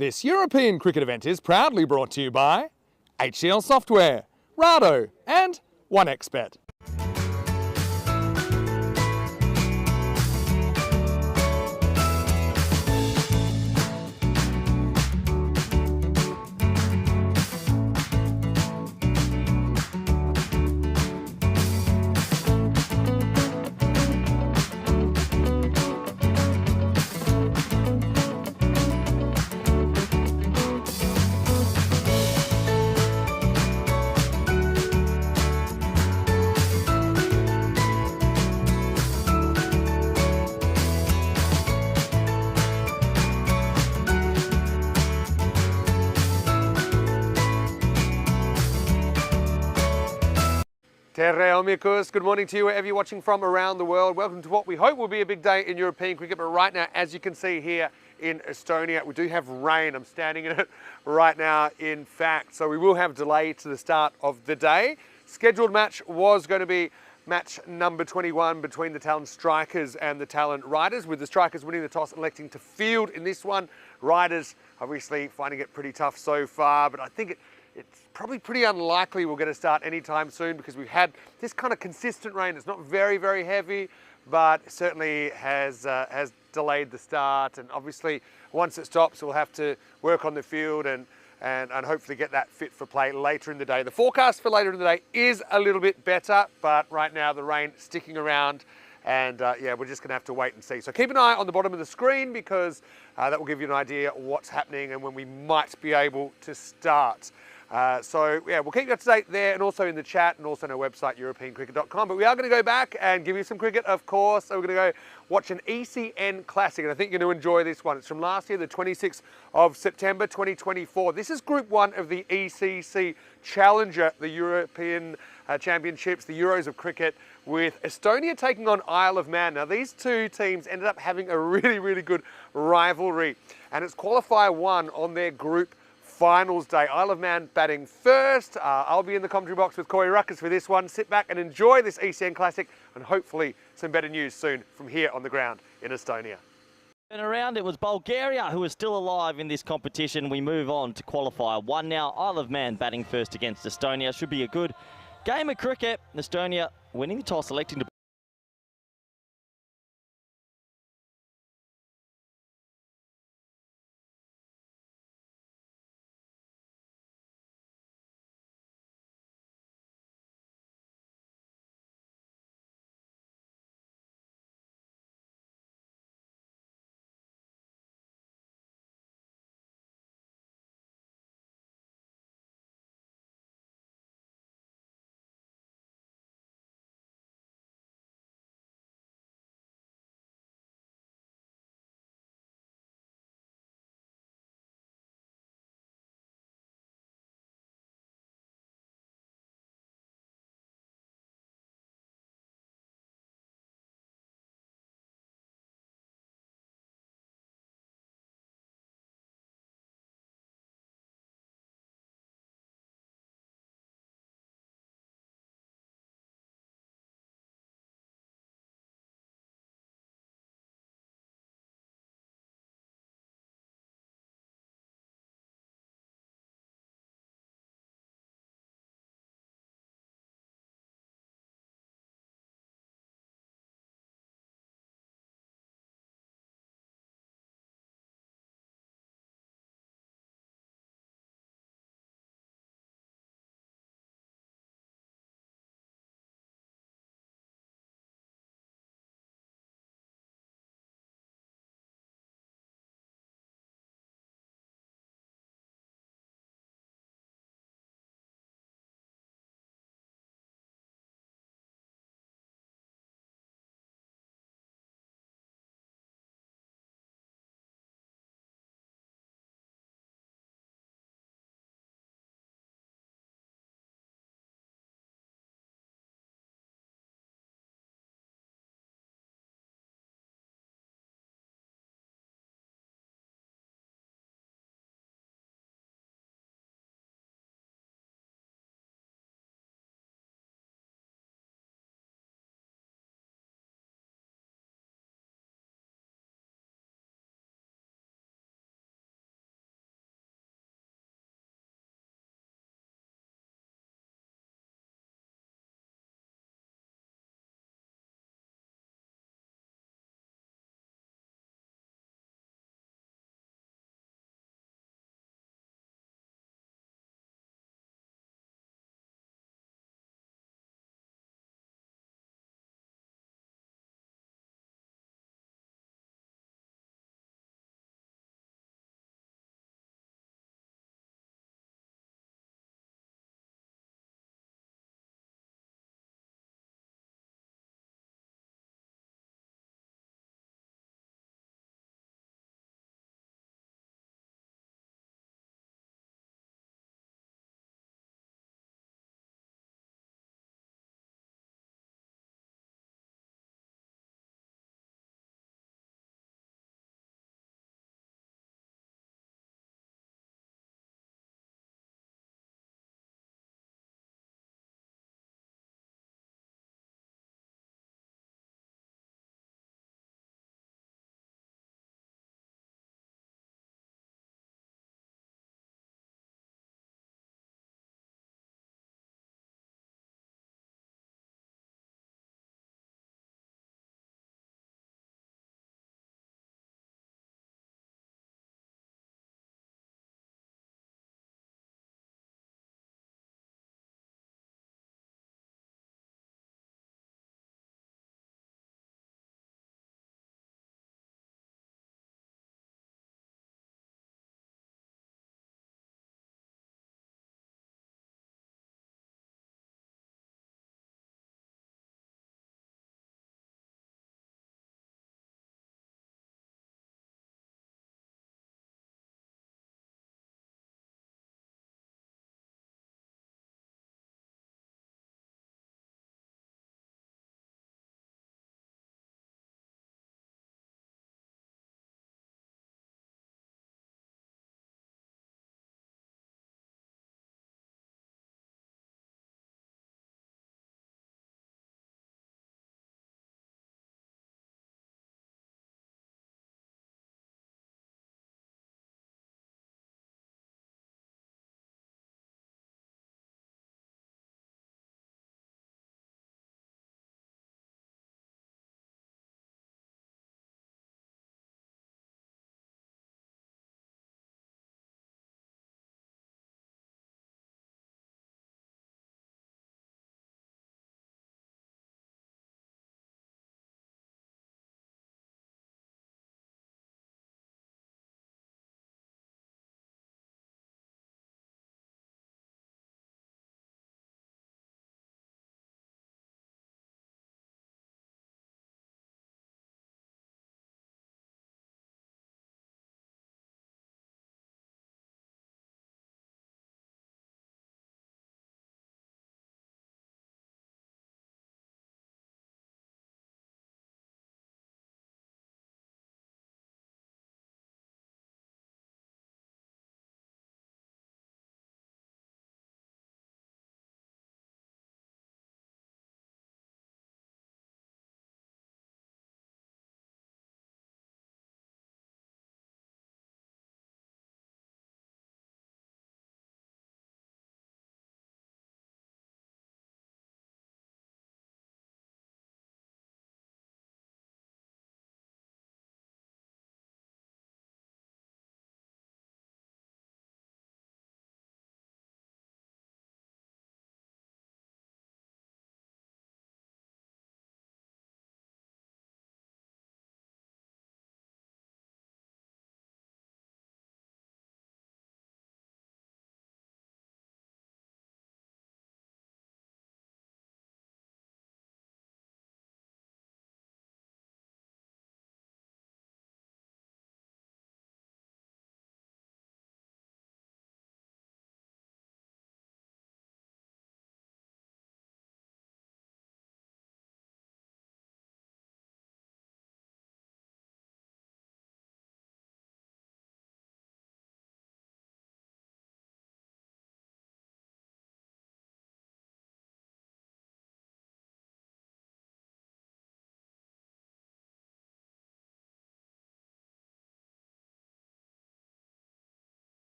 This European cricket event is proudly brought to you by HCL Software, Rado and 1xBet. Terre amigos, good morning to you wherever you're watching from around the world. Welcome to what we hope will be a big day in European cricket, but right now, as you can see here in Estonia, we do have rain. I'm standing in it right now, in fact, so we will have delay to the start of the day. Scheduled match was going to be match number 21 between the Talon Strikers and the Talon Riders, with the Strikers winning the toss and electing to field in this one. Riders obviously finding it pretty tough so far, but I think it's probably pretty unlikely we're going to start anytime soon because we've had this kind of consistent rain. It's not very, very heavy, but certainly has delayed the start. And obviously, once it stops, we'll have to work on the field and hopefully get that fit for play later in the day. The forecast for later in the day is a little bit better, but right now the rain sticking around. And yeah, we're just going to have to wait and see. So keep an eye on the bottom of the screen because that will give you an idea what's happening and when we might be able to start. So yeah, we'll keep you up to date there and also in the chat and also on our website, europeancricket.com. But we are going to go back and give you some cricket, of course. So we're going to go watch an ECN Classic, and I think you're going to enjoy this one. It's from last year, the 26th of September 2024. This is Group 1 of the ECC Challenger, the European Championships, the Euros of cricket, with Estonia taking on Isle of Man. Now, these two teams ended up having a really, really good rivalry, and it's qualifier 1 on their group finals day. Isle of Man batting first. I'll be in the commentary box with Corey Ruckus for this one. Sit back and enjoy this ECN Classic and hopefully some better news soon from here on the ground in Estonia. And around it was Bulgaria, who is still alive in this competition. We move on to qualifier 1 now. Isle of Man batting first against Estonia. Should be a good game of cricket. Estonia winning the toss, electing to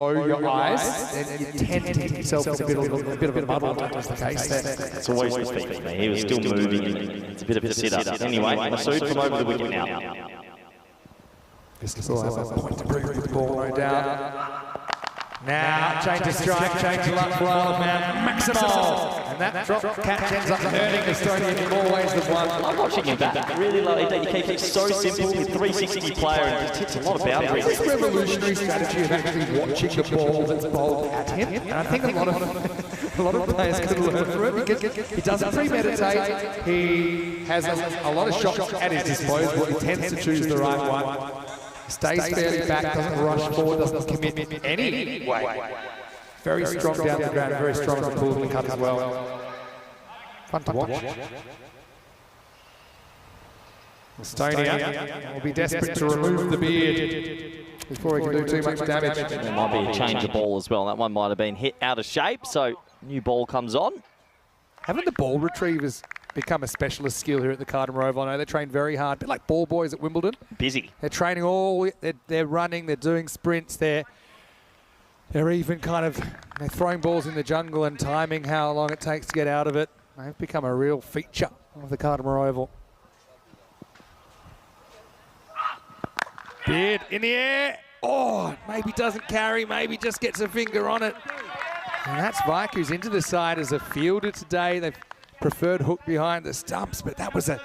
your eyes, and you tend to get yourself in a bit of a muddle. That was the case there. It's always the feet for me. He was still moving. It's a bit of a sit-up. Anyway, Masood from over the wicket now. This will have a point to prove with the ball, no doubt. Now, change of strike, change of luck for Isle of Man, maximal! And that drop catch ends up hurting Estonia in more ways than one. I'm watching him bat really low. He keeps it so simple with 360 player and just hits a lot of boundaries. This revolutionary strategy of actually watching the ball that's bowled at him, and I think a lot of players could learn from it because he doesn't premeditate. He has a lot of shots at his disposal. He tends to choose the right one. Stays fairly back, doesn't rush forward, doesn't commit any way. Very strong down the ground, very strong as a pull and cut as well. Fun to watch. Estonia will be desperate to remove the beard before he can do too much damage. There might be a change of ball as well. That one might have been hit out of shape, so new ball comes on. Haven't the ball retrievers become a specialist skill here at the Cardamom Oval? I know they train very hard, a bit like ball boys at Wimbledon. Busy. They're training they're running, they're doing sprints, they're even they're throwing balls in the jungle and timing how long it takes to get out of it. They've become a real feature of the Cardamom Oval. Beard in the air. Oh, maybe doesn't carry, maybe just gets a finger on it. And that's Vike, who's into the side as a fielder today. They've preferred hook behind the stumps, but that was a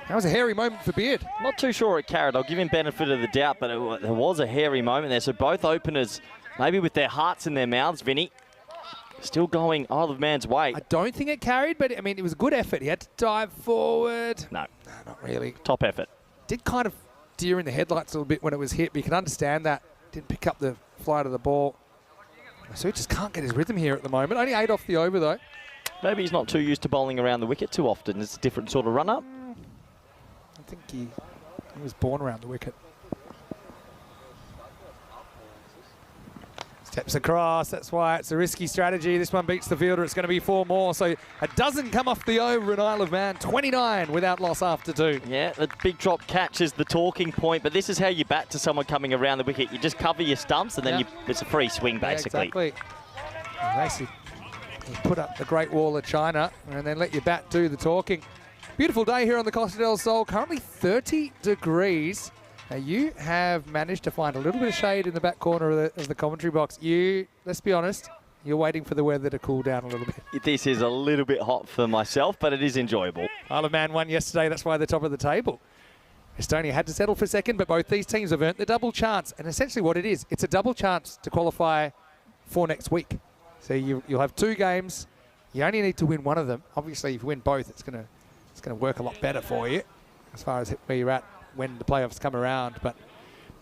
hairy moment for Beard. Not too sure it carried. I'll give him benefit of the doubt, but there was a hairy moment there. So both openers, maybe with their hearts in their mouths, Vinny, still going Isle of Man's way. I don't think it carried, but I mean, it was a good effort. He had to dive forward. No, not really. Top effort. Did kind of deer in the headlights a little bit when it was hit, but you can understand that. Didn't pick up the flight of the ball. So he just can't get his rhythm here at the moment. Only 8 off the over, though. Maybe he's not too used to bowling around the wicket too often. It's a different sort of run-up. I think he was born around the wicket. Steps across, that's why it's a risky strategy. This one beats the fielder, it's going to be 4 more. So a dozen come off the over in Isle of Man, 29 without loss after 2. Yeah, the big drop catch is the talking point, but this is how you bat to someone coming around the wicket. You just cover your stumps and then it's a free swing, basically. Yeah, exactly. You put up the Great Wall of China and then let your bat do the talking. Beautiful day here on the Costa del Sol, currently 30 degrees. Now you have managed to find a little bit of shade in the back corner of the commentary box. Let's be honest, you're waiting for the weather to cool down a little bit. This is a little bit hot for myself, but it is enjoyable. Isle of Man won yesterday, that's why they're top of the table. Estonia had to settle for second, but both these teams have earned the double chance. And essentially what it is, it's a double chance to qualify for next week. So you'll have 2 games. You only need to win one of them. Obviously, if you win both, it's going to work a lot better for you as far as where you're at when the playoffs come around. But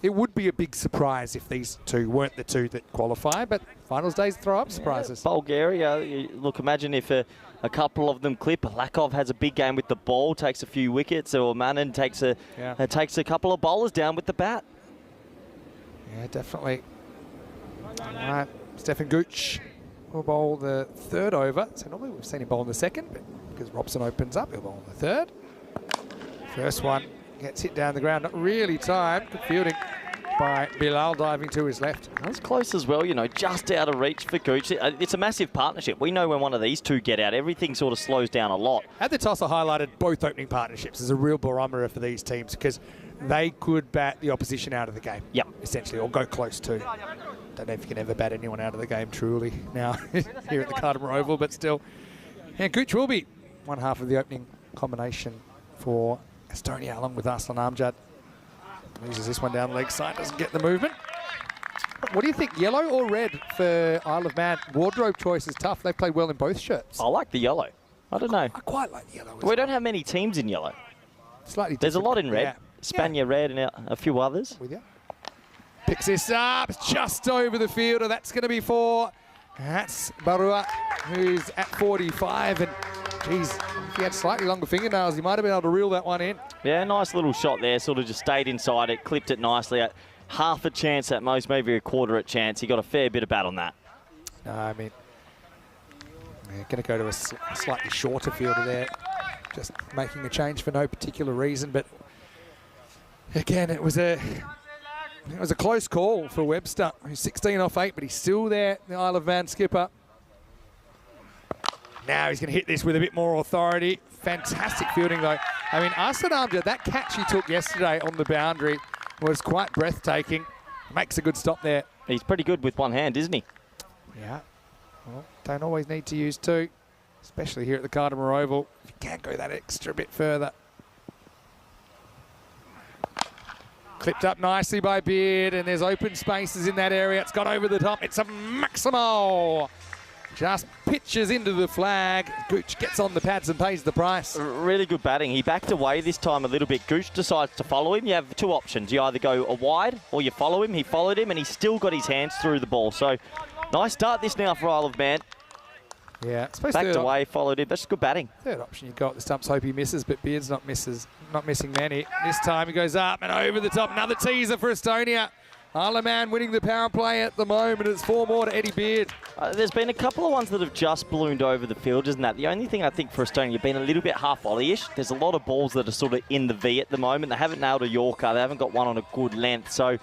it would be a big surprise if these 2 weren't the 2 that qualify. But finals days throw up surprises. Bulgaria, look, imagine if a couple of them clip. Lakov has a big game with the ball, takes a few wickets, or Manin takes a couple of bowlers down with the bat. Yeah, definitely. All right, Stefan Gooch will bowl the 3rd over. So normally we've seen him bowl in the 2nd, but because Robson opens up, he'll bowl in the 3rd. First one gets hit down the ground, not really timed. Good fielding by Bilal, diving to his left. That was close as well, just out of reach for Gooch. It's a massive partnership. We know when one of these 2 get out, everything sort of slows down a lot. At the toss, I highlighted both opening partnerships as a real barometer for these teams because they could bat the opposition out of the game. Yep. Essentially, or go close to. Don't know if you can ever bat anyone out of the game truly now here at the Cardamom Oval, but still. And Gooch will be one half of the opening combination for Estonia along with Arslan Amjad. Loses this one down leg side, doesn't get the movement. What do you think, yellow or red for Isle of Man? Wardrobe choice is tough. They played well in both shirts. I like the yellow. I don't know. I quite like yellow. We don't have many teams in yellow. Slightly different. There's a lot in red. Yeah. Spania red and a few others. With you. Picks this up, just over the fielder. That's going to be 4. That's Barua, who's at 45. And, geez, if he had slightly longer fingernails, he might have been able to reel that one in. Yeah, nice little shot there. Sort of just stayed inside it, clipped it nicely. At half a chance at most, maybe a quarter at chance. He got a fair bit of bat on that. No, I mean, going to go to a slightly shorter fielder there. Just making a change for no particular reason. But, again, it was a It was a close call for Webster, who's 16 off 8, but he's still there, the Isle of Man skipper. Now he's going to hit this with a bit more authority. Fantastic fielding, though. I mean, Arslan Amjad, that catch he took yesterday on the boundary was quite breathtaking. Makes a good stop there. He's pretty good with one hand, isn't he? Yeah. Well, don't always need to use two, especially here at the Cardimer Oval. If you can go that extra bit further. Clipped up nicely by Beard, and there's open spaces in that area. It's got over the top. It's a Maximo. Just pitches into the flag. Gooch gets on the pads and pays the price. Really good batting. He backed away this time a little bit. Gooch decides to follow him. You have two options. You either go a wide or you follow him. He followed him and he's still got his hands through the ball. So nice start this now for Isle of Man. Yeah, I suppose backed away, followed him. That's good batting. Third option you've got the stumps. Hope he misses, but Beard's not missing many. This time he goes up and over the top. Another teaser for Estonia. Isle of Man winning the power play at the moment. It's 4 more to Eddie Beard. There's been a couple of ones that have just ballooned over the field, isn't that? The only thing I think for Estonia, you've been a little bit half volley-ish. There's a lot of balls that are sort of in the V at the moment. They haven't nailed a Yorker. They haven't got one on a good length. So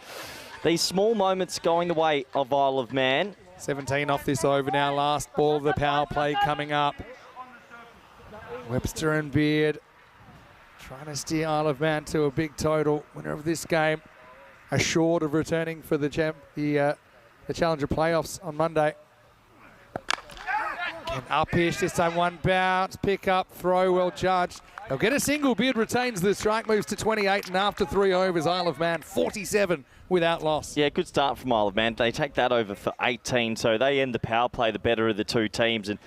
these small moments going the way of Isle of Man. 17 off this over now. Last ball of the power play coming up. Webster and Beard trying to steer Isle of Man to a big total. Winner of this game assured of returning for the Challenger playoffs on Monday. And up-ish, this time one bounce, pick up, throw, well judged. They'll get a single. Beard retains the strike, moves to 28, and after 3 overs, Isle of Man 47 without loss. Yeah, good start from Isle of Man. They take that over for 18, so they end the power play the better of the two teams. And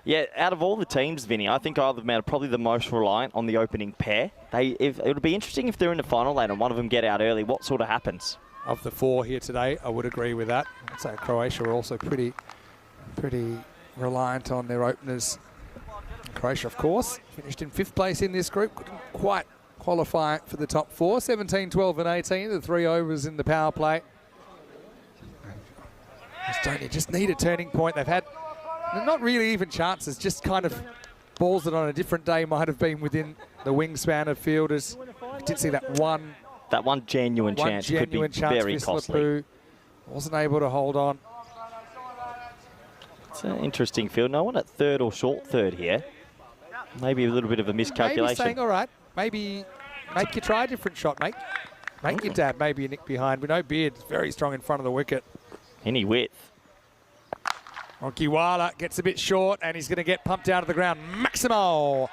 yeah, out of all the teams, Vinny, I think Isle of Man are probably the most reliant on the opening pair. It'll be interesting if they're in the final lane and one of them get out early. What sort of happens? Of the 4 here today, I would agree with that. I'd say Croatia are also pretty reliant on their openers. Croatia, of course, finished in 5th place in this group. Couldn't quite qualify for the top 4. 17, 12 and 18, the 3 overs in the power play. Estonia just need a turning point. They've had not really even chances, just kind of balls that on a different day might have been within the wingspan of fielders. I did see that one genuine chance could be very costly. Wasn't able to hold on. It's an interesting field. No one at third or short third here. Maybe a little bit of a miscalculation. Maybe saying, all right, maybe make you try a different shot, mate. Make your dab, maybe you nick behind. We know Beard's very strong in front of the wicket. Any width. Onkiwala gets a bit short and he's going to get pumped out of the ground. Maximo!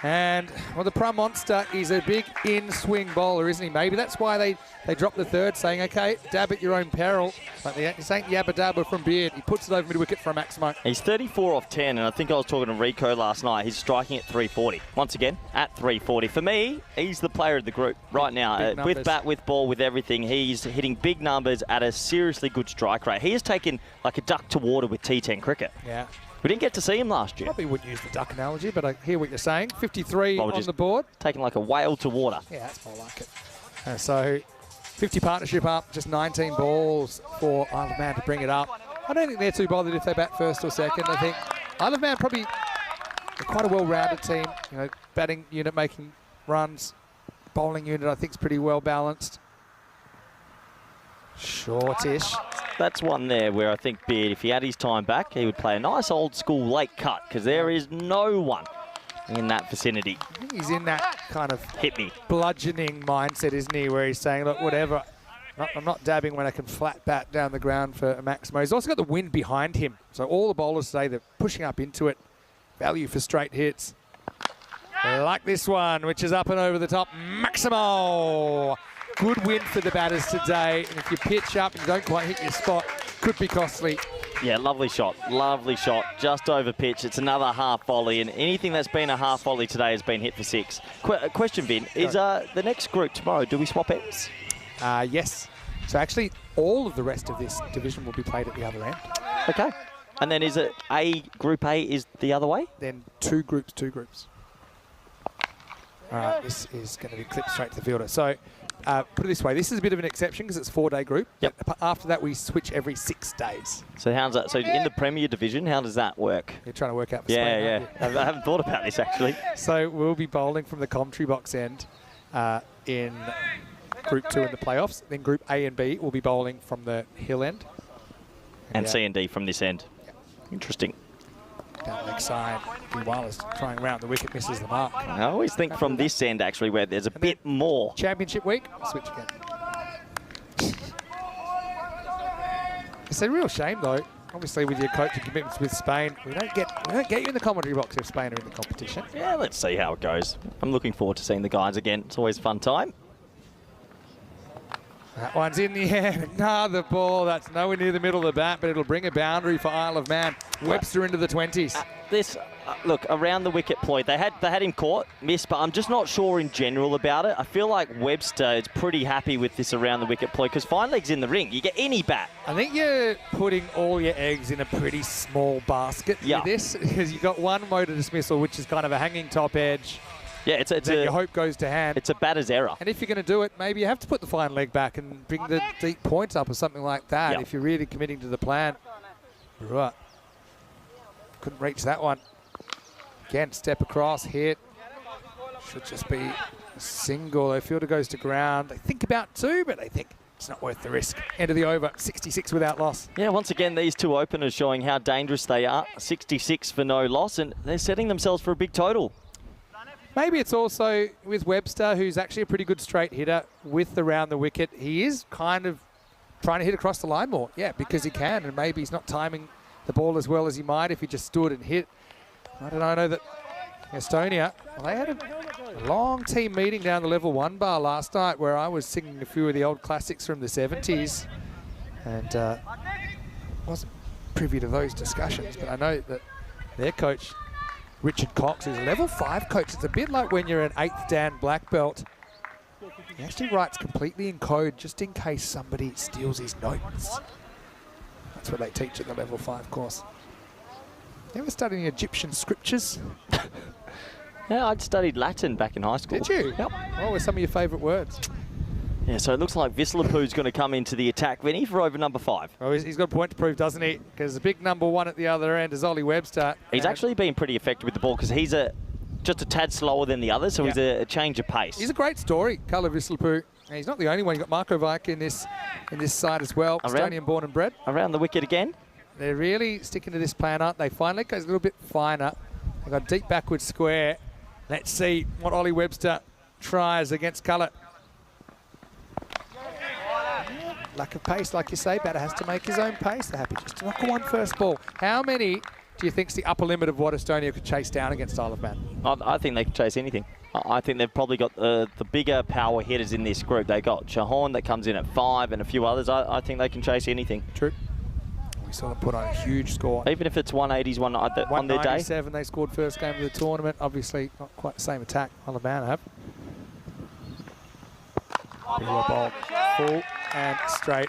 And, well, the Prum Monster is a big in-swing bowler, isn't he? Maybe that's why they dropped the third, saying, OK, dab at your own peril. But this ain't yabba dabba from Beard. He puts it over mid-wicket for a Maximo. He's 34 off 10, and I think I was talking to Rico last night. He's striking at 340. Once again, at 340. For me, he's the player of the group right now. With bat, with ball, with everything. He's hitting big numbers at a seriously good strike rate. He has taken like a duck to water with T10 cricket. Yeah. We didn't get to see him last year. Probably wouldn't use the duck analogy, but I hear what you're saying. 53 on the board. Taking like a whale to water. Yeah, that's more like it. So 50 partnership up, just 19 balls for Isle of Man to bring it up. I don't think they're too bothered if they bat first or second. I think Isle of Man probably quite a well-rounded team. You know, batting unit making runs. Bowling unit I think is pretty well balanced. Shortish. That's one there where I think Beard, if he had his time back, he would play a nice old school late cut because there is no one in that vicinity. I think he's in that kind of hit me bludgeoning mindset, isn't he, where he's saying, look, whatever, I'm not dabbing when I can flat bat down the ground for a Maximo. He's also got the wind behind him. So all the bowlers today, they're pushing up into it. Value for straight hits. Like this one, which is up and over the top. Maximo! Good win for the batters today. And if you pitch up and you don't quite hit your spot, could be costly. Yeah, lovely shot. Lovely shot. Just over pitch. It's another half volley. And anything that's been a half volley today has been hit for 6. Question, Vin, is the next group tomorrow, do we swap ends? Yes. So actually, all of the rest of this division will be played at the other end. Okay. And then is it Group A is the other way? Then two groups. All right, this is going to be clipped straight to the fielder. So put it this way, this is a bit of an exception because it's a 4-day group. Yep. After that, we switch every 6 days. So how's that? So in the Premier Division, how does that work? You're trying to work out for Spain, Spain, I haven't thought about this, actually. So we'll be bowling from the commentary box end in Group 2 in the playoffs. Then Group A and B will be bowling from the hill end. And C and D from this end. Interesting. Down leg side, Wallace trying around the wicket, misses the mark. I always think from this end, actually, where there's a bit more. Championship week, switch again. It's a real shame, though. Obviously, with your coaching commitments with Spain, we don't get you in the commentary box if Spain are in the competition. Yeah, let's see how it goes. I'm looking forward to seeing the guys again. It's always a fun time. That one's in the air. Another ball that's nowhere near the middle of the bat, but it'll bring a boundary for Isle of Man. Webster into the 20s. Look, around the wicket point, they had him caught, missed, but I'm just not sure in general about it. I feel like Webster is pretty happy with this around the wicket point because fine leg's in the ring. You get any bat. I think you're putting all your eggs in a pretty small basket with this because you've got one motor dismissal, which is kind of a hanging top edge. Yeah, it's your hope goes to hand. It's a batter's error. And if you're going to do it, maybe you have to put the fine leg back and bring the deep points up or something like that if you're really committing to the plan. Right. Couldn't reach that one. Again, step across, hit. Should just be a single. The fielder goes to ground. They think about 2, but they think it's not worth the risk. End of the over, 66 without loss. Yeah, once again, these two openers showing how dangerous they are. 66 for no loss, and they're setting themselves for a big total. Maybe it's also with Webster, who's actually a pretty good straight hitter with the round the wicket. He is kind of trying to hit across the line more. Yeah, because he can, and maybe he's not timing the ball as well as he might if he just stood and hit. I don't know, I know that Estonia, well, they had a long team meeting down the level 1 bar last night where I was singing a few of the old classics from the 70s and wasn't privy to those discussions, but I know that their coach, Richard Cox, is a level 5 coach. It's a bit like when you're an 8th Dan black belt. He actually writes completely in code just in case somebody steals his notes. That's what they teach at the level 5 course. You ever studied any Egyptian scriptures? Yeah, I'd studied Latin back in high school. Did you? Yep. What were some of your favourite words? Yeah, so it looks like Vislapu's going to come into the attack, Vinny, for over number 5. Well, he's got a point to prove, doesn't he? Because the big number 1 at the other end is Ollie Webster. He's actually been pretty effective with the ball because he's just a tad slower than the others, so he's a change of pace. He's a great story, Kalle Vislapu. And he's not the only one. You've got Marko Vike in this side as well. Estonian born and bred. Around the wicket again. They're really sticking to this plan, aren't they? Finally, it goes a little bit finer. They've got a deep backward square. Let's see what Ollie Webster tries against Kalle. Lack of pace, like you say. Batter has to make his own pace. They're happy just to knock one first ball. How many do you think's the upper limit of what Estonia could chase down against Isle of Man? I think they can chase anything. I think they've probably got the bigger power hitters in this group. They got Chahon that comes in at 5 and a few others. I think they can chase anything. True. We saw them put on a huge score. Even if it's 180s on their day. 197, they scored first game of the tournament. Obviously, not quite the same attack Isle of Man have. Ball, full and straight.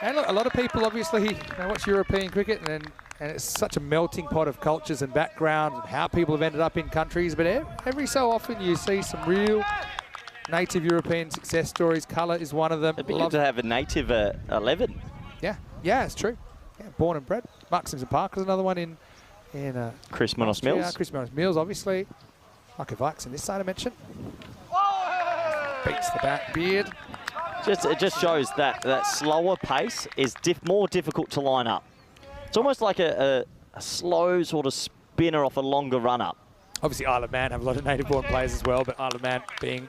And look, a lot of people obviously watch European cricket and it's such a melting pot of cultures and backgrounds and how people have ended up in countries. But every so often you see some real native European success stories. Kalle is one of them. It'd be good to have a native 11. Yeah, it's true. Yeah, born and bred. Mark Simpson Parker's another one in Chris Munoz Mills. Chris Munoz Mills, obviously. Marko Vike's in this side I mentioned. Beats the bat, Beard. It just shows that slower pace is more difficult to line up. It's almost like a slow sort of spinner off a longer run-up. Obviously, Isle of Man have a lot of native-born players as well, but Isle of Man having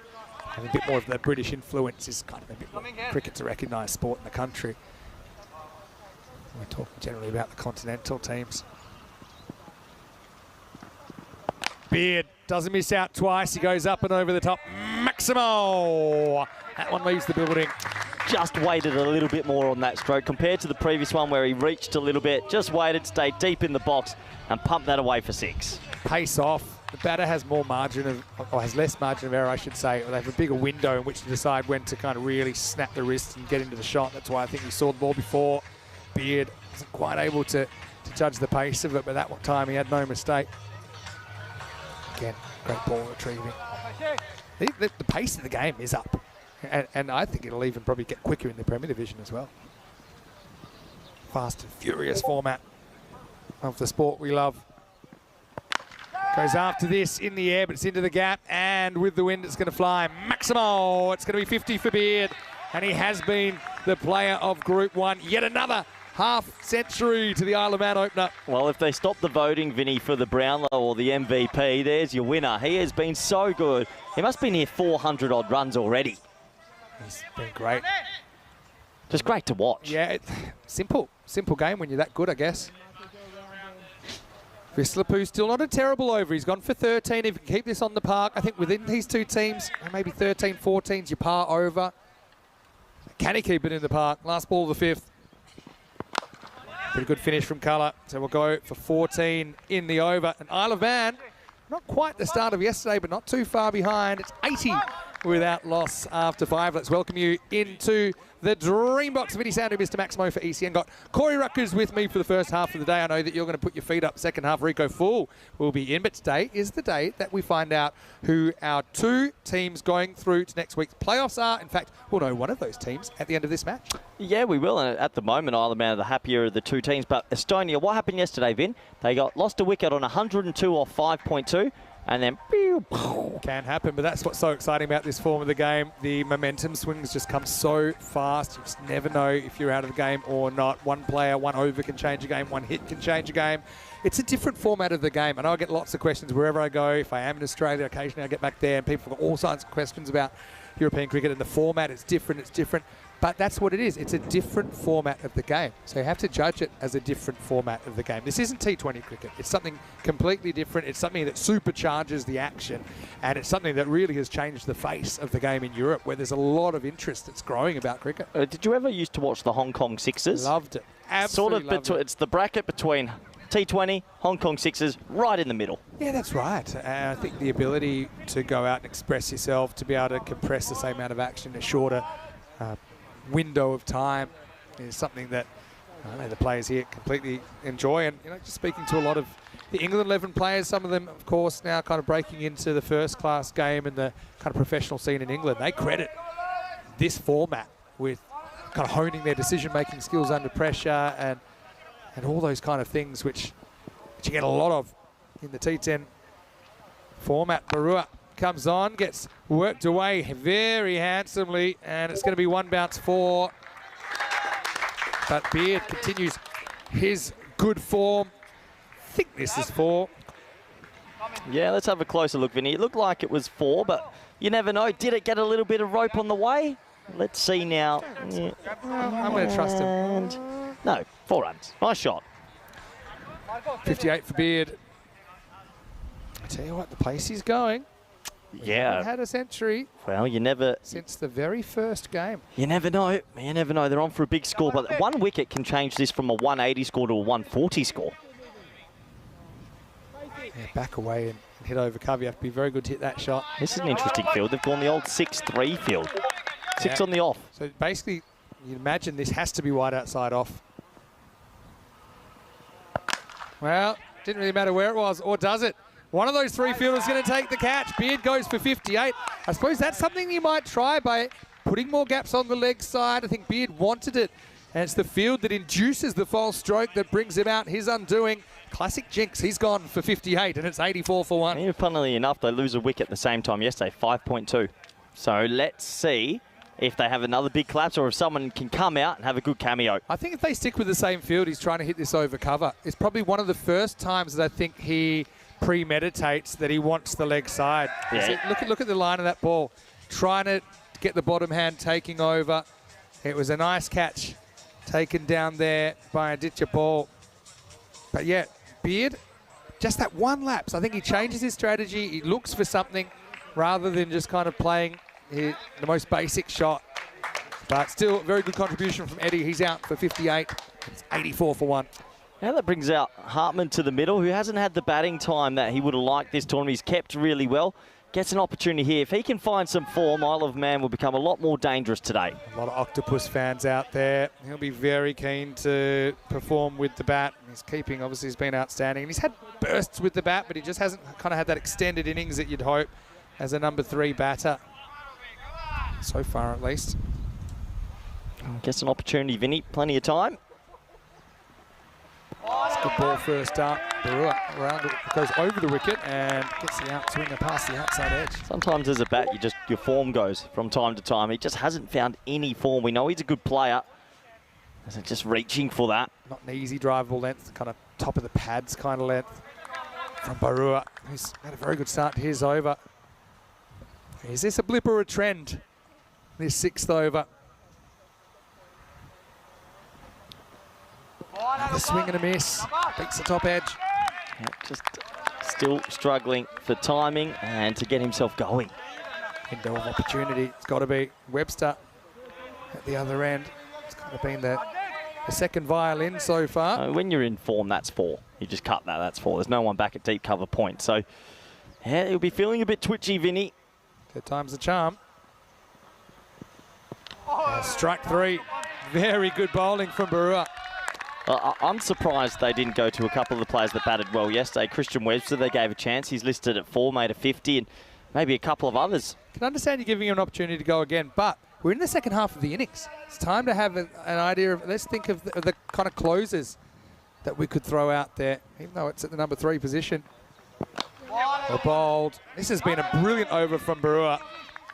a bit more of the British influence is kind of a bit more cricket's a recognised sport in the country. We're talking generally about the continental teams. Beard doesn't miss out twice. He goes up and over the top. Maximo! That one leaves the building. Just waited a little bit more on that stroke compared to the previous one where he reached a little bit, just waited, stayed deep in the box and pumped that away for 6. Pace off. The batter has more margin of, or has less margin of error, I should say. They have a bigger window in which to decide when to kind of really snap the wrist and get into the shot. That's why I think we saw the ball before. Beard wasn't quite able to judge the pace of it, but that time he had no mistake. Again, great ball retrieving. The pace of the game is up. And I think it'll even probably get quicker in the Premier Division as well. Fast and furious format of the sport we love. Goes after this in the air, but it's into the gap, and with the wind, it's going to fly. Maximo, it's going to be 50 for Beard, and he has been the player of Group 1. Yet another half-century to the Isle of Man opener. Well, if they stop the voting, Vinny, for the Brownlow or the MVP, there's your winner. He has been so good. He must be near 400-odd runs already. He's been great. Just great to watch. Yeah, simple game when you're that good, I guess. Vislipu still not a terrible over. He's gone for 13. If you can keep this on the park, I think within these two teams, maybe 13, 14's your par over. Can he keep it in the park? Last ball of the fifth. Pretty good finish from Colour. So we'll go for 14 in the over. And Isle of Man, not quite the start of yesterday, but not too far behind. It's 80 without loss after 5. Let's welcome you into the dream box. Vinny Sandu, Mr. Maximo for ECN. Got Corey Ruckers with me for the first half of the day. I know that you're going to put your feet up. Second half, Rico Fool will be in. But today is the day that we find out who our two teams going through to next week's playoffs are. In fact, we'll know one of those teams at the end of this match. Yeah, we will. And at the moment, Isle of Man are the happier of the two teams. But Estonia, what happened yesterday, Vin? They lost a wicket on 102 off 5.2. And then, can happen, but that's what's so exciting about this form of the game. The momentum swings just come so fast. You just never know if you're out of the game or not. One player, one over can change a game. One hit can change a game. It's a different format of the game. And I get lots of questions wherever I go. If I am in Australia, occasionally I get back there and people have got all sorts of questions about European cricket, and the format is different. It's different. But that's what it is. It's a different format of the game. So you have to judge it as a different format of the game. This isn't T20 cricket. It's something completely different. It's something that supercharges the action. And it's something that really has changed the face of the game in Europe, where there's a lot of interest that's growing about cricket. Did you ever used to watch the Hong Kong Sixers? Loved it. Absolutely loved it. It's the bracket between T20, Hong Kong Sixers, right in the middle. Yeah, that's right. I think the ability to go out and express yourself, to be able to compress the same amount of action in a shorter window of time is something that I know the players here completely enjoy. And just speaking to a lot of the England 11 players, some of them, of course, now kind of breaking into the first-class game and the kind of professional scene in England, they credit this format with kind of honing their decision-making skills under pressure and all those kind of things which you get a lot of in the T10 format. Barua comes on, gets worked away very handsomely, and it's going to be one bounce four. But Beard continues his good form. I think this is four. Yeah, let's have a closer look, Vinny. It looked like it was 4, but you never know. Did it get a little bit of rope on the way? Let's see now. Yeah. I'm going to trust him. No, 4 runs. Nice shot. 58 for Beard. I tell you what, the place he's going. Yeah. Had a century. Well, you never... Since the very first game. You never know. You never know. They're on for a big score, but one wicket can change this from a 180 score to a 140 score. Yeah, back away and hit over cover. You have to be very good to hit that shot. This is an interesting field. They've gone the old 6-3 field. 6 on the off. So basically, you imagine this has to be wide outside off. Well, didn't really matter where it was, or does it? One of those three fielders is going to take the catch. Beard goes for 58. I suppose that's something you might try by putting more gaps on the leg side. I think Beard wanted it. And it's the field that induces the false stroke that brings him out his undoing. Classic jinx. He's gone for 58, and it's 84 for 1. Yeah, funnily enough, they lose a wicket at the same time yesterday, 5.2. So let's see if they have another big collapse or if someone can come out and have a good cameo. I think if they stick with the same field, he's trying to hit this over cover. It's probably one of the first times that I think he premeditates that he wants the leg side. Yeah. Look at the line of that ball. Trying to get the bottom hand taking over. It was a nice catch taken down there by Aditya Ball. But yeah, Beard, just that one lapse. I think he changes his strategy. He looks for something rather than just kind of playing the most basic shot. But still, very good contribution from Eddie. He's out for 58. It's 84 for 1. Now that brings out Hartman to the middle, who hasn't had the batting time that he would have liked this tournament. He's kept really well. Gets an opportunity here. If he can find some form, Isle of Man will become a lot more dangerous today. A lot of Octopus fans out there. He'll be very keen to perform with the bat. His keeping, obviously, has been outstanding. And he's had bursts with the bat, but he just hasn't kind of had that extended innings that you'd hope as a number 3 batter. So far, at least. Gets an opportunity, Vinny. Plenty of time. Good ball first up. Barua around it, goes over the wicket and gets the outswinger past the outside edge. Sometimes as a bat, your form goes from time to time. He just hasn't found any form. We know he's a good player. Isn't just reaching for that. Not an easy drivable length, kind of top of the pads kind of length from Barua, who's had a very good start to his over. Is this a blip or a trend? This 6th over. Another swing and a miss. Beats the top edge. Yeah, just still struggling for timing and to get himself going. Window of opportunity. It's got to be Webster at the other end. It's kind of been the second violin so far. When you're in form, that's 4. You just cut that, that's 4. There's no one back at deep cover point. So, yeah, he'll be feeling a bit twitchy, Vinny. Third time's the charm. Strike 3. Very good bowling from Barua. I'm surprised they didn't go to a couple of the players that batted well yesterday. Christian Webster, they gave a chance. He's listed at 4, made a 50, and maybe a couple of others. Can understand you giving him an opportunity to go again, but we're in the second half of the innings. It's time to have an idea of, let's think of the kind of closers that we could throw out there, even though it's at the number 3 position. Or bowled. This has been a brilliant over from Barua,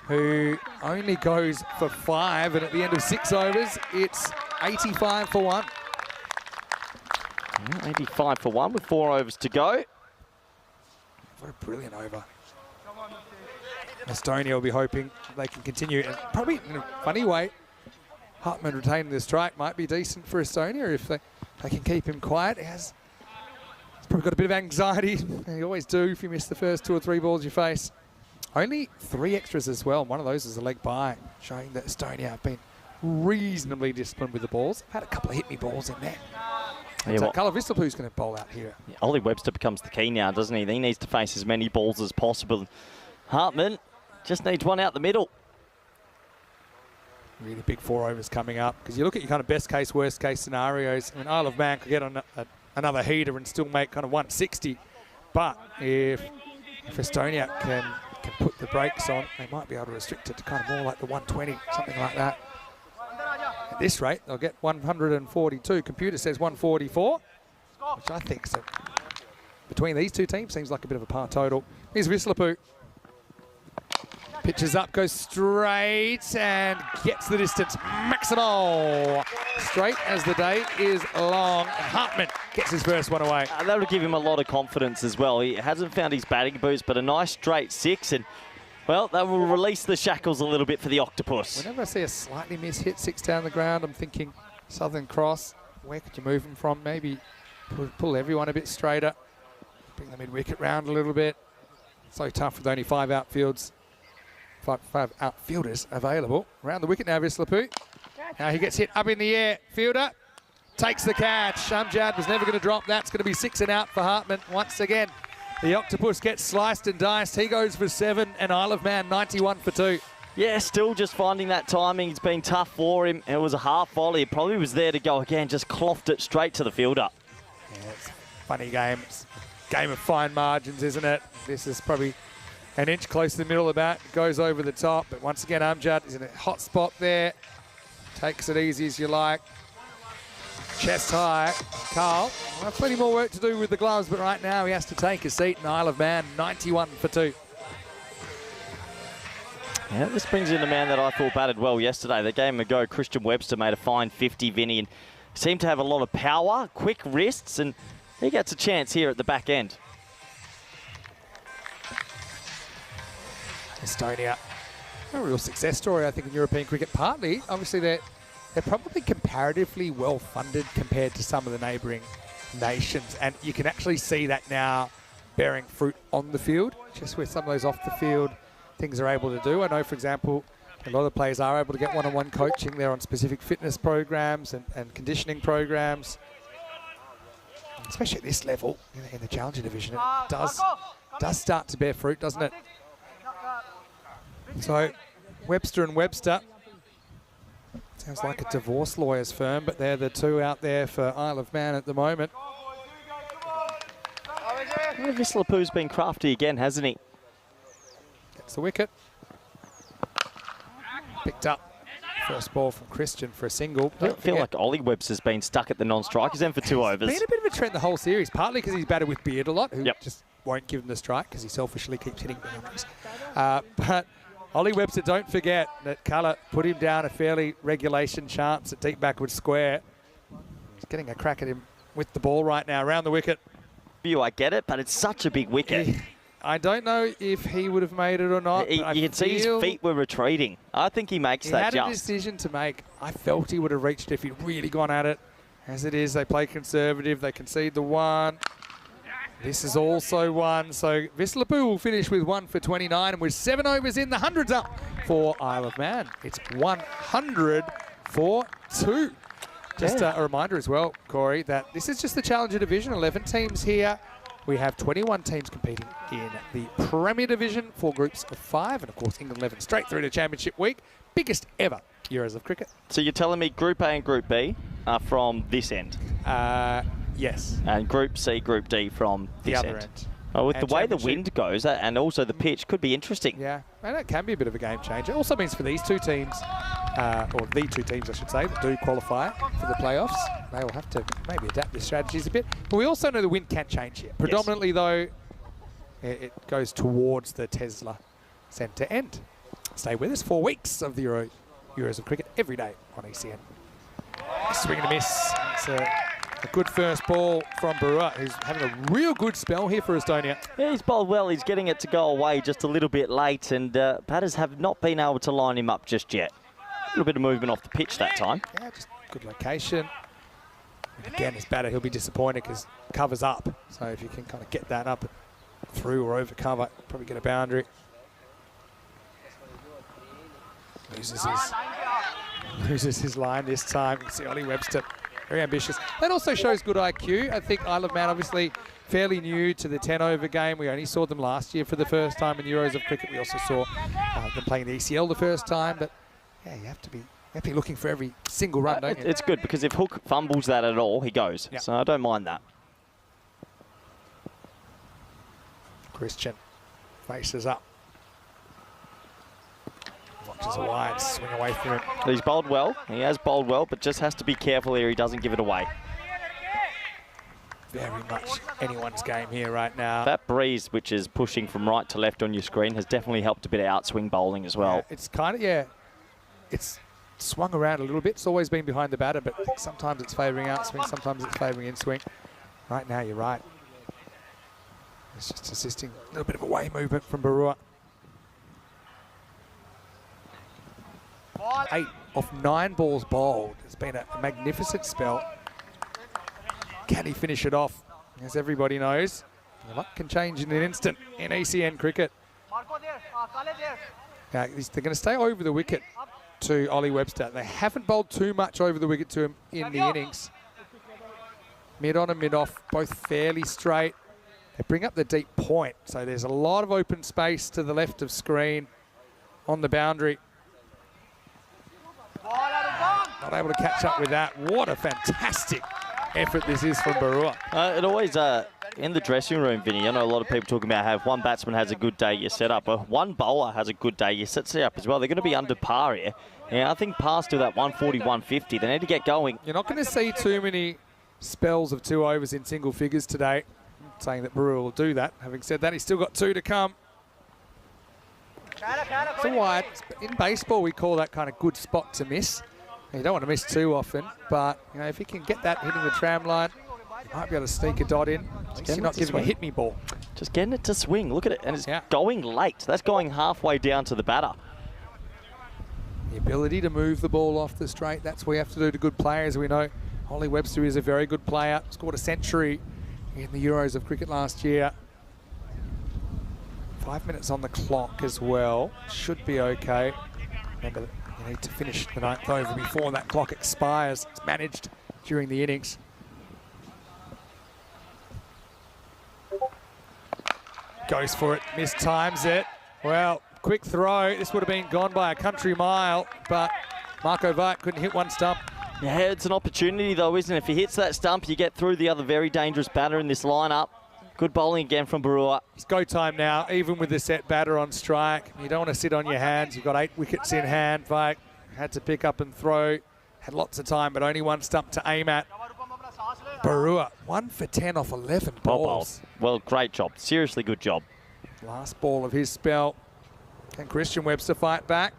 who only goes for 5, and at the end of 6 overs, it's 85 for 1. 85 for 1 with 4 overs to go. What a brilliant over. Estonia will be hoping they can continue, and probably in a funny way, Hartman retaining the strike might be decent for Estonia if they can keep him quiet. He's probably got a bit of anxiety. You always do if you miss the first 2 or 3 balls you face. Only 3 extras as well. One of those is a leg by, showing that Estonia have been reasonably disciplined with the balls. Had a couple of hit-me balls in there. Yeah, So Carla Vistalpu's going to bowl out here. Yeah, Ollie Webster becomes the key now, doesn't he? He needs to face as many balls as possible. Hartman just needs one out the middle. Really big 4 overs coming up, because you look at your kind of best case, worst case scenarios. I mean, Isle of Man could get on another heater and still make kind of 160. But if Estonia can put the brakes on, they might be able to restrict it to kind of more like the 120, something like that. At this rate, they'll get 142. Computer says 144, which I think so. Between these two teams seems like a bit of a par total. Here's Vistalpu. Pitches up, goes straight and gets the distance. Maximal. Straight as the day is long. And Hartman gets his first one away. That would give him a lot of confidence as well. He hasn't found his batting boost, but a nice straight 6. And, well, that will release the shackles a little bit for the Octopus. Whenever I see a slightly mishit 6 down the ground, I'm thinking Southern Cross. Where could you move them from? Maybe pull everyone a bit straighter. Bring the mid-wicket round a little bit. So tough with only 5 outfields. Five outfielders available. Around the wicket now, Vistalpu. Now he gets hit up in the air. Fielder takes the catch. Amjad was never going to drop. That's going to be 6 and out for Hartman once again. The Octopus gets sliced and diced. He goes for 7, and Isle of Man 91 for 2. Yeah, still just finding that timing. It's been tough for him. It was a half volley. It probably was there to go again. Just clothed it straight to the fielder. Yeah, it's a funny game. It's a game of fine margins, isn't it? This is probably an inch close to the middle of the bat, goes over the top, but once again Amjad is in a hot spot there. Takes it easy as you like. Chest high. Carl, well, plenty more work to do with the gloves, but right now he has to take a seat in Isle of Man, 91 for 2. Yeah, this brings in a man that I thought batted well yesterday. They gave him a go. Christian Webster made a fine 50, Vinny, and seemed to have a lot of power, quick wrists, and he gets a chance here at the back end. Estonia, a real success story, I think, in European cricket. Partly, obviously, they're probably comparatively well-funded compared to some of the neighbouring nations, and you can actually see that now bearing fruit on the field, just with some of those off-the-field things they're able to do. I know, for example, a lot of players are able to get one-on-one coaching. They're on specific fitness programs and conditioning programs, especially at this level in the Challenger division. It does start to bear fruit, doesn't it? So, Webster and Webster. Sounds like a divorce lawyer's firm, but they're the 2 out there for Isle of Man at the moment. Well, Vistalpu's been crafty again, hasn't he? Gets the wicket. Picked up First ball from Christian for a single. I feel like Ollie Webster's been stuck at the non-strikers end for 2 overs. Been a bit of a trend the whole series, partly because he's batted with Beard a lot, who Yep. just won't give him the strike because he selfishly keeps hitting boundaries. But Ollie Webster, don't forget that Culler put him down a fairly regulation chance at deep backward square. He's getting a crack at him with the ball right now around the wicket. I get it, but it's such a big wicket. I don't know if he would have made it or not. You can see his feet were retreating. I think he makes that He had jump. a decision to make. I felt he would have reached if he'd really gone at it. As it is, they play conservative. They concede the 1. This is also 1. So Vislapu will finish with 1 for 29. And with 7 overs in, the 100's up for Isle of Man. It's 100 for 2. Just a reminder as well, Corey, that this is just the Challenger Division. 11 teams here. We have 21 teams competing in the Premier Division, 4 groups of 5, and of course England 11 straight through to Championship Week. Biggest ever Euros of cricket. So you're telling me Group A and Group B are from this end? Yes. And Group C, Group D from this The other end. Oh, with And the way the Championship. wind goes and also the pitch could be interesting. Yeah, and it can be a bit of a game changer. It also means for these two teams, or the 2 teams I should say, that do qualify for the playoffs, they will have to maybe adapt their strategies a bit. But we also know the wind can change here. Predominantly though, it goes towards the Tesla centre end. Stay with us, 4 weeks of the Euros of cricket every day on ECN. Swing and a miss. It's a good first ball from Barua, who's having a real good spell here for Estonia. Yeah, he's bowled well. He's getting it to go away just a little bit late, and batters have not been able to line him up just yet. A little bit of movement off the pitch that time. Yeah, just good location. And again, his batter, he'll be disappointed because cover's up. So if you can kind of get that up through or over cover, probably get a boundary. Loses his line this time. You can see Ollie Webster, very ambitious. That also shows good IQ. I think Isle of Man obviously fairly new to the 10-over game. We only saw them last year for the first time in the Euros of cricket. We also saw them playing the ECL the first time. But yeah, you have to be looking for every single run, don't you? It's good because if Hook fumbles that at all, he goes. Yep. So I don't mind that. Christian faces up. Watches a wide swing away from him. He's bowled well. He has bowled well, but just has to be careful here he doesn't give it away. Very much anyone's game here right now. That breeze, which is pushing from right to left on your screen, has definitely helped a bit of outswing bowling as well. Yeah, it's kind of, it's swung around a little bit. It's always been behind the batter, but I think sometimes it's favouring outswing, sometimes it's favouring in-swing. Right now, you're right. It's just assisting a little bit of away movement from Barua. 8 off 9 balls bowled. It's been a magnificent spell. Can he finish it off? As everybody knows, the luck can change in an instant in ECN cricket. Now, they're going to stay over the wicket to Ollie Webster. They haven't bowled too much over the wicket to him in the innings. Mid on and mid off, both fairly straight. They bring up the deep point, so there's a lot of open space to the left of screen on the boundary. Not able to catch up with that. What a fantastic effort this is from Barua. It always, in the dressing room, Vinny, I know a lot of people talking about how if one batsman has a good day, you set up. But one bowler has a good day, you set up as well. They're going to be under par here. Yeah, I think par's to that 140, 150. They need to get going. You're not going to see too many spells of 2 overs in single figures today. I'm not saying that Barua will do that. Having said that, he's still got 2 to come. It's a wide. In baseball, we call that kind of good spot to miss. You don't want to miss too often, but you know if he can get that hitting the tram line, he might be able to sneak a dot in. At least you're not giving a hit me ball. Just getting it to swing. Look at it, and it's going late. That's going halfway down to the batter. The ability to move the ball off the straight, that's what we have to do to good players. We know Ollie Webster is a very good player. Scored a century in the Euros of cricket last year. 5 minutes on the clock as well. Should be okay. Remember, you need to finish the 9th over before that clock expires. It's managed during the innings. Goes for it, mistimes it. Well, quick throw. This would have been gone by a country mile, but Marco Veit couldn't hit one stump. Yeah, it's an opportunity though, isn't it? If he hits that stump, you get through the other very dangerous batter in this lineup. Good bowling again from Barua. It's go time now, even with the set batter on strike. You don't want to sit on your hands. You've got 8 wickets in hand, Veit. had to pick up and throw. Had lots of time, but only one stump to aim at. Barua, 1 for 10 off 11 balls. Well, great job. Seriously good job. Last ball of his spell. Can Christian Webster fight back?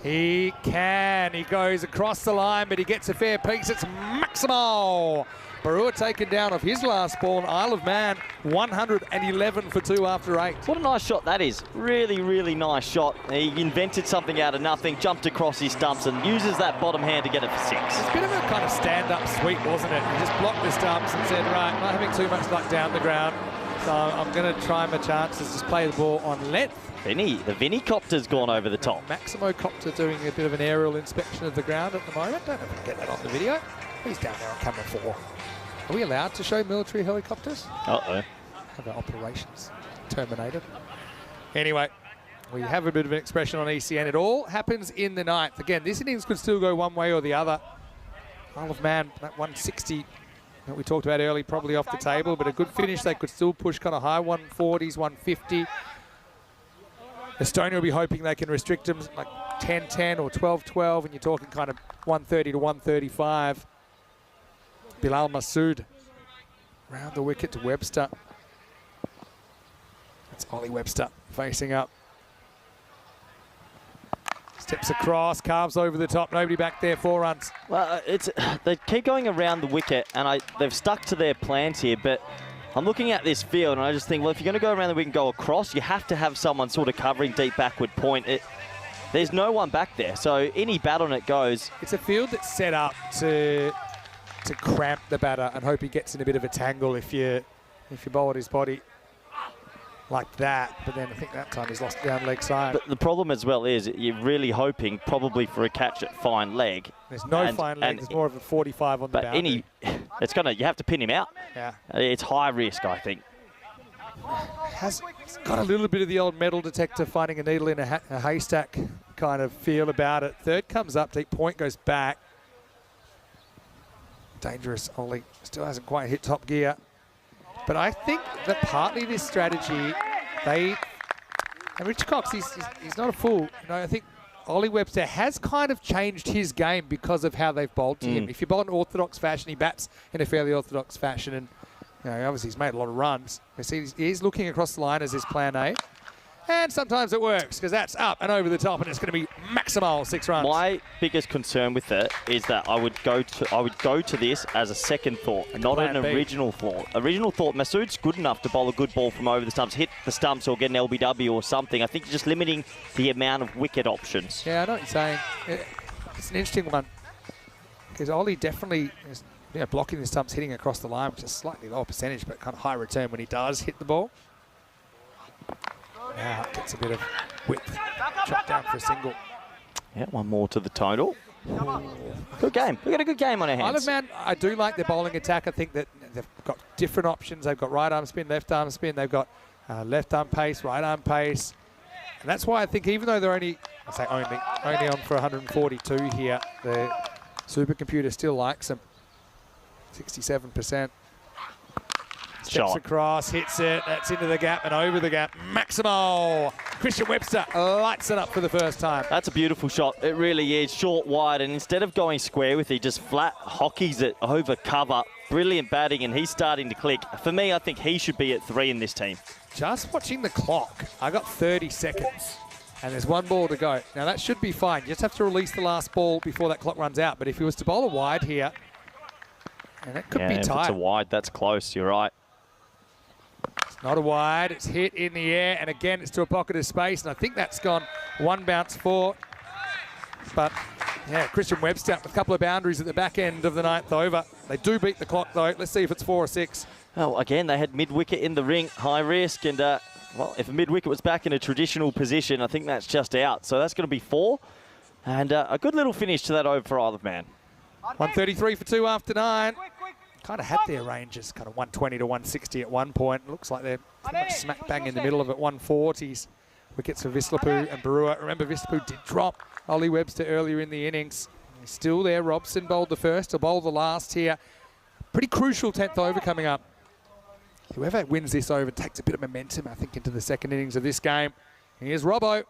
He can. He goes across the line, but he gets a fair piece. It's Maximo. Barua taken down off his last ball. And Isle of Man, 111 for 2 after 8. What a nice shot that is. Really, really nice shot. He invented something out of nothing, jumped across his stumps and uses that bottom hand to get it for 6. It's a bit of a kind of stand-up sweep, wasn't it? He just blocked the stumps and said, right, I'm not having too much luck down the ground, so I'm going to try my chances, just play the ball on length. The Vinny copter's gone over the top. Maximo Copter doing a bit of an aerial inspection of the ground at the moment. Don't know if we can get that on the video. He's down there on camera 4. Are we allowed to show military helicopters? Uh-oh. Have our operations terminated. Anyway, we have a bit of an expression on ECN. It all happens in the 9th. Again, this innings could still go one way or the other. Isle of Man, that 160 that we talked about early, probably off the table, but a good finish. They could still push kind of high 140s, 150. Estonia will be hoping they can restrict them like 10-10 or 12-12, and you're talking kind of 130 to 135. Bilal Masood round the wicket to Webster. That's Ollie Webster facing up. Steps across, carves over the top, nobody back there, 4 runs. Well, they keep going around the wicket, and they've stuck to their plans here, but I'm looking at this field, and I just think, well, if you're going to go around the wicket and go across, you have to have someone sort of covering deep backward point. There's no one back there, so any bat on it goes. It's a field that's set up to cramp the batter and hope he gets in a bit of a tangle if you bowl at his body like that. But then I think that time he's lost down leg side. But the problem as well is you're really hoping probably for a catch at fine leg. There's no fine leg. There's more of a 45 on the boundary. You have to pin him out. Yeah. It's high risk, I think. It's got a little bit of the old metal detector finding a needle in a haystack kind of feel about it. Third comes up, deep point goes back. Dangerous. Ollie still hasn't quite hit top gear. But I think that partly this strategy, and Rich Cox, he's not a fool. I think Ollie Webster has kind of changed his game because of how they've bowled to him. If you bowl in orthodox fashion, he bats in a fairly orthodox fashion, and obviously he's made a lot of runs. We see he's looking across the line as his plan A. And sometimes it works, because that's up and over the top, and it's going to be maximal 6 runs. My biggest concern with it is that I would go to this as a second thought, not an original thought. Original thought, Masood's good enough to bowl a good ball from over the stumps, hit the stumps or get an LBW or something. I think you're just limiting the amount of wicket options. Yeah, I know what you're saying. It's an interesting one, because Ollie definitely is blocking the stumps, hitting across the line, which is slightly lower percentage, but kind of high return when he does hit the ball. Now it gets a bit of width. Shot down for a single. Yeah, one more to the total. Good game. We've got a good game on our hands. Isle of Man, I do like their bowling attack. I think that they've got different options. They've got right arm spin, left arm spin. They've got left arm pace, right arm pace. And that's why I think even though they're only on for 142 here, the supercomputer still likes them. 67%. Steps across, hits it, that's into the gap and over the gap. Maximo! Christian Webster lights it up for the first time. That's a beautiful shot. It really is. Short, wide, and instead of going square with it, he just flat hockeys it over cover. Brilliant batting, and he's starting to click. For me, I think he should be at 3 in this team. Just watching the clock, I got 30 seconds, and there's 1 ball to go. Now, that should be fine. You just have to release the last ball before that clock runs out. But if he was to bowl a wide here, and it could be tight. If it's a wide, that's close. You're right. Not a wide, it's hit in the air, and again it's to a pocket of space, and I think that's gone 1 bounce 4. But yeah, Christian Webster with a couple of boundaries at the back end of the 9th over. They do beat the clock though. Let's see if it's 4 or 6. Oh, again, they had mid-wicket in the ring, high risk, and well, if a mid-wicket was back in a traditional position, I think that's just out. So that's going to be 4, and a good little finish to that over for Isle of Man. 133 for 2 after 9. Kind of had their ranges, kind of 120 to 160 at one point. Looks like they're pretty much smack bang in the middle of it, 140s. Wickets for Vislapu and Barua. Remember, Vislapu did drop Ollie Webster earlier in the innings. He's still there. Robson bowled the first, to bowl the last here. Pretty crucial 10th over coming up. Whoever wins this over takes a bit of momentum, I think, into the second innings of this game. Here's Robbo.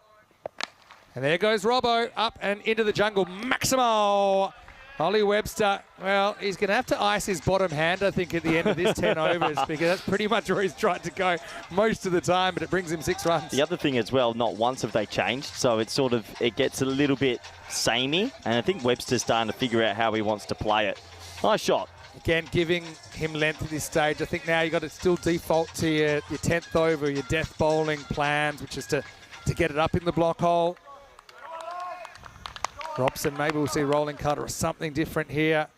And there goes Robbo, up and into the jungle. Maximo! Ollie Webster, well, he's going to have to ice his bottom hand, I think, at the end of this 10 overs, because that's pretty much where he's tried to go most of the time, but it brings him 6 runs. The other thing as well, not once have they changed, so it's sort of, it gets a little bit samey, and I think Webster's starting to figure out how he wants to play it. Nice shot. Again, giving him length at this stage. I think now you've got to still default to your 10th over, your death bowling plans, which is to get it up in the block hole. Robson, maybe we'll see rolling cutter or something different here.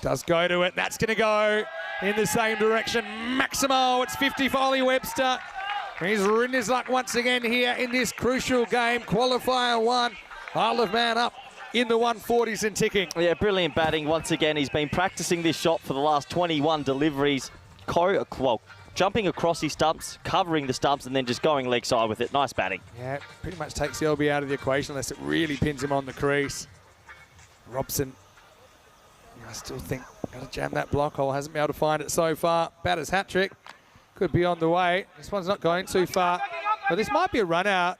Does go to it. That's going to go in the same direction. Maximo, it's 50 for Ollie Webster. He's ridden his luck once again here in this crucial game. Qualifier 1. Isle of Man up in the 140s and ticking. Yeah, brilliant batting once again. He's been practicing this shot for the last 21 deliveries. Jumping across his stumps, covering the stumps, and then just going leg side with it. Nice batting. Yeah, pretty much takes the LB out of the equation unless it really pins him on the crease. Robson, I still think, got to jam that block hole. Hasn't been able to find it so far. Batter's hat trick. Could be on the way. This one's not going too far. But this might be a run out.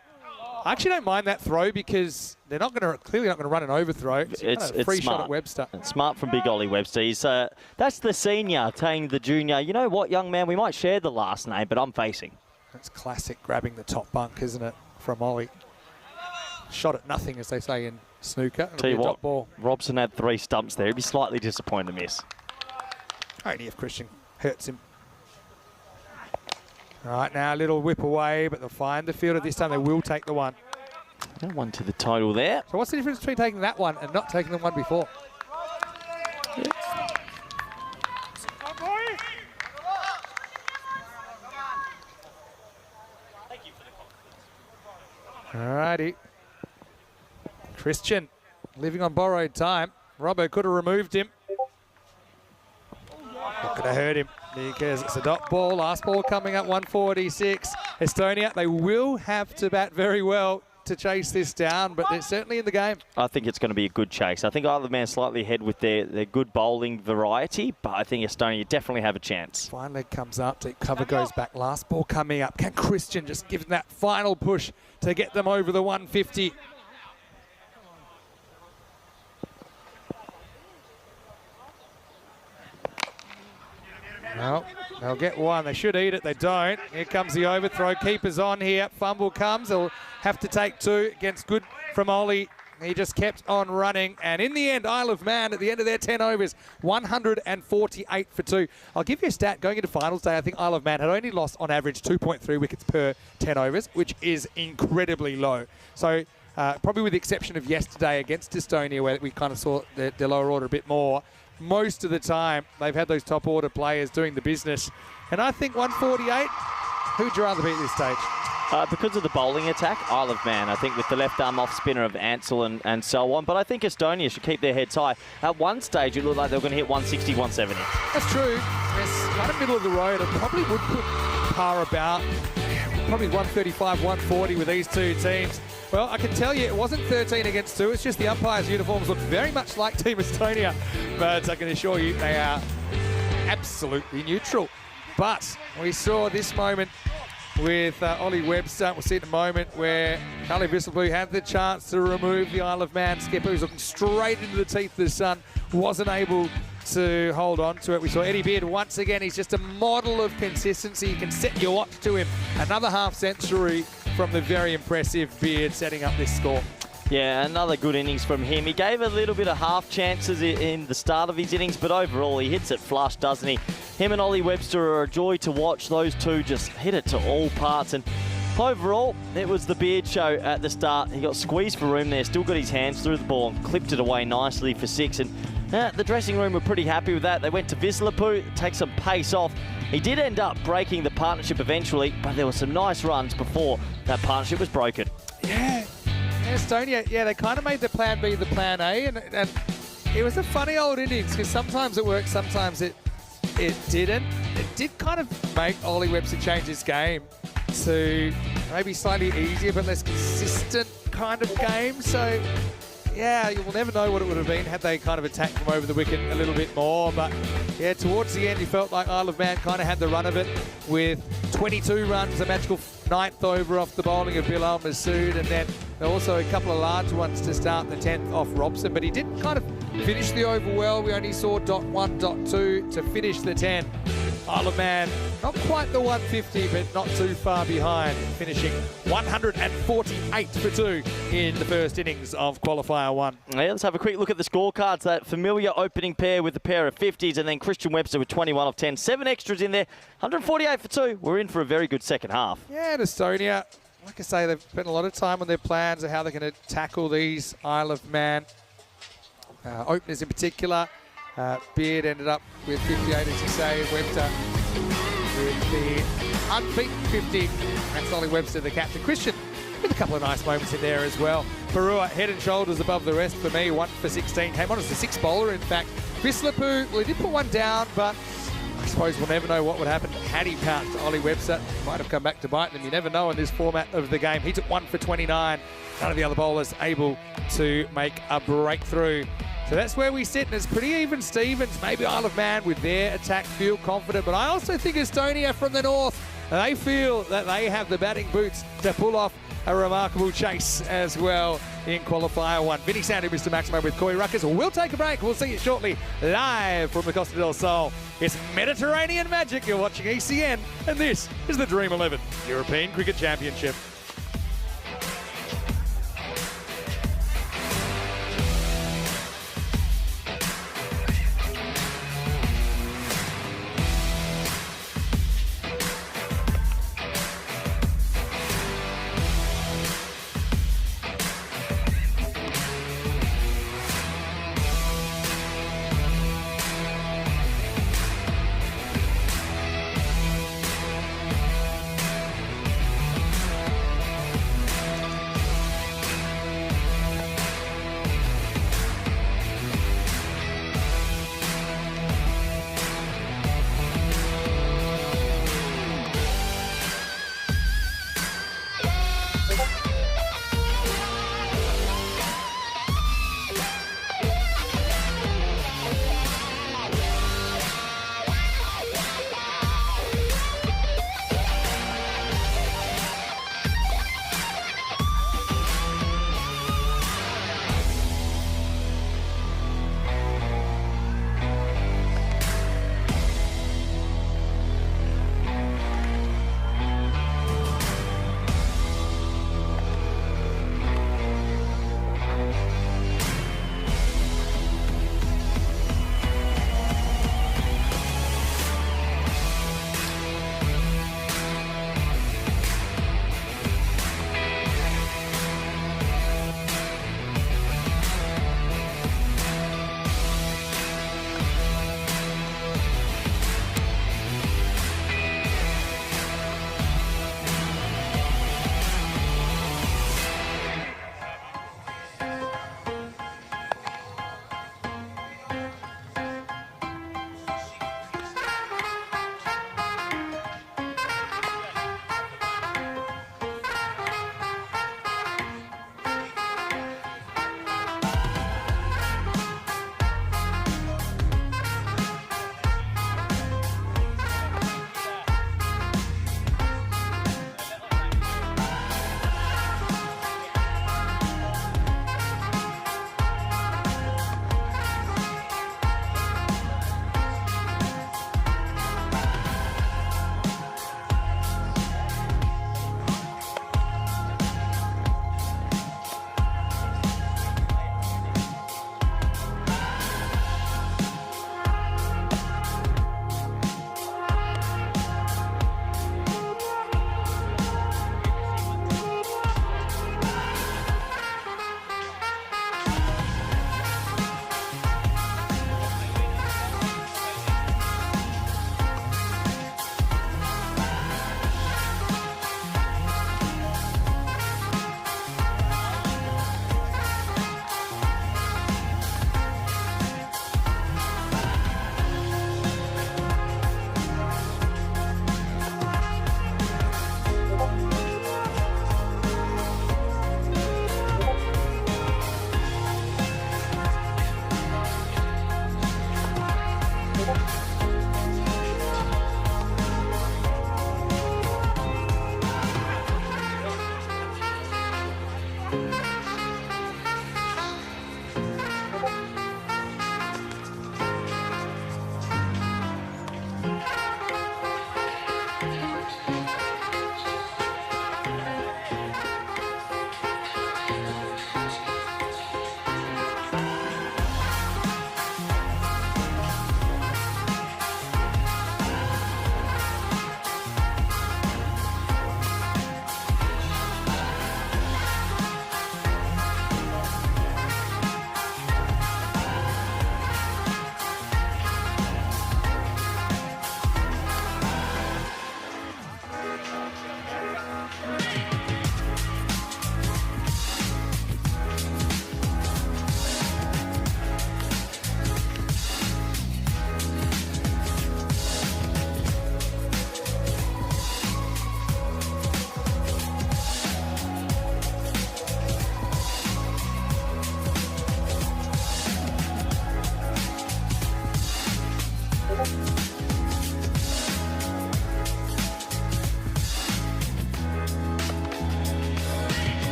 I actually don't mind that throw because they're clearly not going to run an overthrow. It's a free shot at Webster. It's smart from big Ollie Webster. He's, that's the senior telling the junior, you know what, young man, we might share the last name, but I'm facing. That's classic grabbing the top bunk, isn't it, from Ollie? Shot at nothing, as they say in snooker. It'll Tell you what, ball. Robson had 3 stumps there. He'd be slightly disappointed to miss. Only if Christian hurts him. Right now, a little whip away, but they'll find the fielder this time. They will take the one. One to the total there. So what's the difference between taking that one and not taking the one before? Alrighty. Christian living on borrowed time. Robbo could have removed him. Not going to hurt him because it's a dot ball. Last ball coming up, 146. Estonia, they will have to bat very well to chase this down, but they're certainly in the game. I think it's going to be a good chase. I think Isle of Man slightly ahead with their good bowling variety, but I think Estonia definitely have a chance. Fine leg comes up, deep cover goes back. Last ball coming up. Can Christian just give them that final push to get them over the 150? Well, they'll get one. They should eat it. They don't. Here comes the overthrow. Keeper's on here. Fumble comes. They'll have to take 2 against good from Ollie. He just kept on running. And in the end, Isle of Man, at the end of their 10 overs, 148 for 2. I'll give you a stat. Going into finals day, I think Isle of Man had only lost on average 2.3 wickets per 10 overs, which is incredibly low. So probably with the exception of yesterday against Estonia, where we kind of saw the lower order a bit more, most of the time they've had those top order players doing the business. And I think 148, who'd you rather beat at this stage? Because of the bowling attack, Isle of Man, I think with the left arm off spinner of Ansel and so on. But I think Estonia should keep their heads high. At one stage, it looked like they were going to hit 160, 170. That's true. It's kind of middle of the road. It probably would put par about probably 135, 140 with these two teams. Well, I can tell you it wasn't 13 against 2. It's just the umpires' uniforms look very much like Team Estonia. But I can assure you they are absolutely neutral. But we saw this moment with Ollie Webster. We'll see in a moment where Carly Visselblue had the chance to remove the Isle of Man skipper, who's looking straight into the teeth of the sun, wasn't able to hold on to it. We saw Eddie Beard once again. He's just a model of consistency. You can set your watch to him. Another half century from the very impressive Beard setting up this score. Yeah, another good innings from him. He gave a little bit of half chances in the start of his innings, but overall he hits it flush, doesn't he? Him and Ollie Webster are a joy to watch. Those two just hit it to all parts. And overall, it was the Beard show at the start. He got squeezed for room there, still got his hands through the ball and clipped it away nicely for 6. And the dressing room were pretty happy with that. They went to Visselblue, take some pace off. He did end up breaking the partnership eventually, but there were some nice runs before that partnership was broken. Yeah. Estonia, yeah, they kind of made the plan B the plan A, and it was a funny old innings because sometimes it worked, sometimes it didn't. It did kind of make Ollie Webster change his game to maybe slightly easier but less consistent kind of game. So yeah, you will never know what it would have been had they kind of attacked from over the wicket a little bit more. But yeah, towards the end, you felt like Isle of Man kind of had the run of it with 22 runs, a magical 9th over off the bowling of Bill Al-Masood, and then also a couple of large ones to start the 10th off Robson. But he didn't kind of finish the over well. We only saw .1, .2 to finish the 10. Isle of Man, not quite the 150, but not too far behind, finishing 148 for 2 in the first innings of qualifier 1. Yeah, let's have a quick look at the scorecards. That familiar opening pair with a pair of 50s, and then Christian Webster with 21 of 10. 7 extras in there, 148 for 2. We're in for a very good second half. Yeah, and Estonia, like I say, they've spent a lot of time on their plans of how they're going to tackle these Isle of Man openers in particular. Beard ended up with 58, as you say. Webster with the unbeaten 50. That's Ollie Webster, the captain. Christian with a couple of nice moments in there as well. Barua, head and shoulders above the rest for me. 1 for 16. Came on as the 6th bowler, in fact. Bislapu, well, he did put one down, but I suppose we'll never know what would happen had he pounced Ollie Webster. Might have come back to bite them. You never know in this format of the game. He took 1 for 29. None of the other bowlers able to make a breakthrough. So that's where we sit, and it's pretty even Stevens. Maybe Isle of Man with their attack feel confident, but I also think Estonia from the north, they feel that they have the batting boots to pull off a remarkable chase as well in qualifier 1. Vinny Sandu, Mr. Maximo with Koi Ruckus. We'll take a break. We'll see you shortly live from the Costa del Sol. It's Mediterranean magic. You're watching ECN, and this is the Dream 11 European Cricket Championship.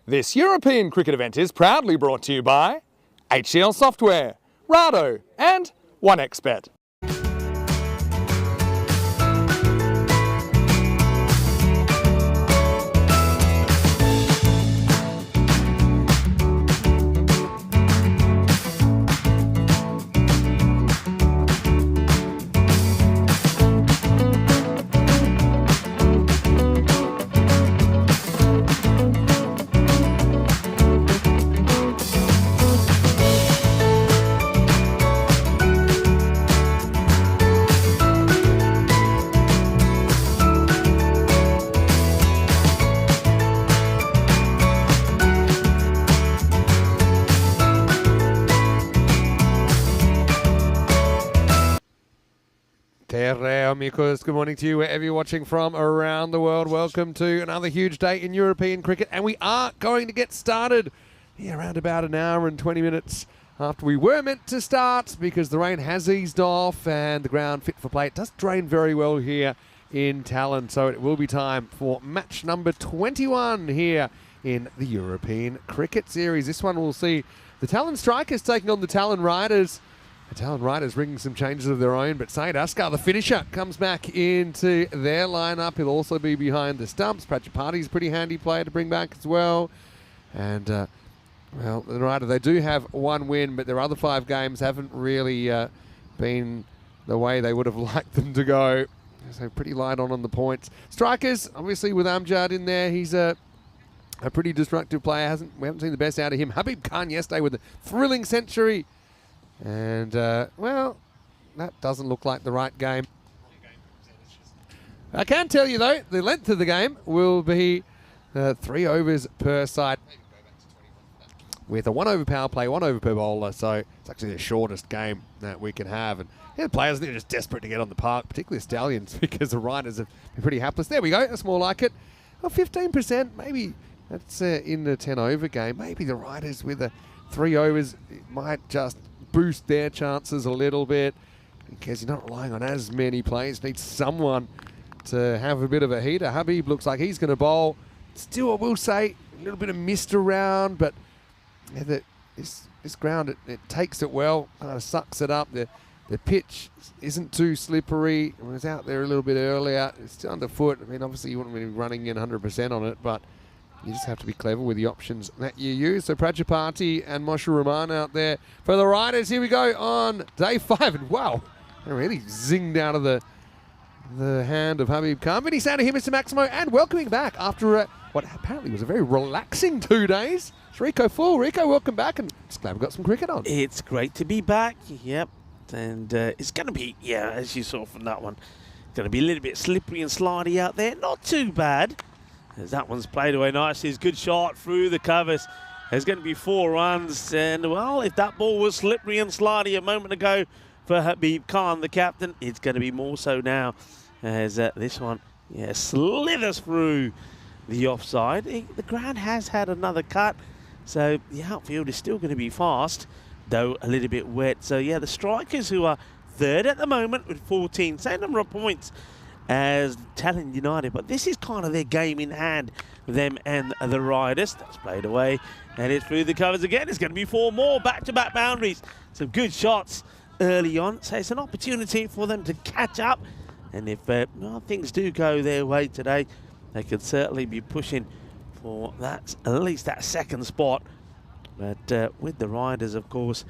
This European cricket event is proudly brought to you by HCL Software, Rado and 1xBet. Terre, amigos. Good morning to you wherever you're watching from around the world. Welcome to another huge day in European cricket, and we are going to get started around about an hour and 20 minutes after we were meant to start, because the rain has eased off and the ground fit for play. It does drain very well here in Tallinn, so it will be time for match number 21 here in the European Cricket Series. This one will see the Tallinn Strikers taking on the Tallinn Riders. The Tallinn Riders bringing some changes of their own, but Saeed Askar, the finisher, comes back into their lineup. He'll also be behind the stumps. Prajapati's a pretty handy player to bring back as well. And, well, the Riders, they do have one win, but their other 5 games haven't really been the way they would have liked them to go. So pretty light on the points. Strikers, obviously with Amjad in there, he's a pretty destructive player. We haven't seen the best out of him. Habib Khan yesterday with a thrilling century. And, well, that doesn't look like the right game. I can tell you, though, the length of the game will be 3 overs per side, with a 1 over power play, 1 over per bowler. So it's actually the shortest game that we can have. And the players, they're just desperate to get on the park, particularly the Stallions, because the Riders have been pretty hapless. There we go. That's more like it. Well, 15%, maybe that's in the 10 over game. Maybe the Riders with the 3 overs might just boost their chances a little bit, because you're not relying on as many players. Need someone to have a bit of a heater. Habib looks like he's going to bowl. Still, I will say, a little bit of mist around, but this ground, it takes it well, kind of sucks it up. The pitch isn't too slippery. It was out there a little bit earlier. It's still underfoot. I mean, obviously you wouldn't be running in 100% on it, but you just have to be clever with the options that you use. So Prajapati and Moshe Rahman out there for the Riders. Here we go on day 5. And wow, they really zinged out of the hand of Habib Khan. But he's out of here, Mr. Maximo, and welcoming back after what apparently was a very relaxing 2 days. It's Rico Full. Rico, welcome back, and just glad we've got some cricket on. It's great to be back, yep. And it's going to be, as you saw from that one, going to be a little bit slippery and slidey out there. Not too bad, as that one's played away nicely. It's a good shot through the covers. There's going to be 4 runs. And, well, if that ball was slippery and slidey a moment ago for Habib Khan, the captain, it's going to be more so now, as this one, slithers through the offside. The ground has had another cut, so the outfield is still going to be fast, though a little bit wet. So, the Strikers, who are 3rd at the moment with 14, same number of points as Tallinn United, but this is kind of their game in hand, them and the Riders. That's played away, and it's through the covers again. It's going to be 4 more back-to-back boundaries. Some good shots early on, so it's an opportunity for them to catch up. And if things do go their way today, they could certainly be pushing for that, at least that 2nd spot. But with the Riders, of course,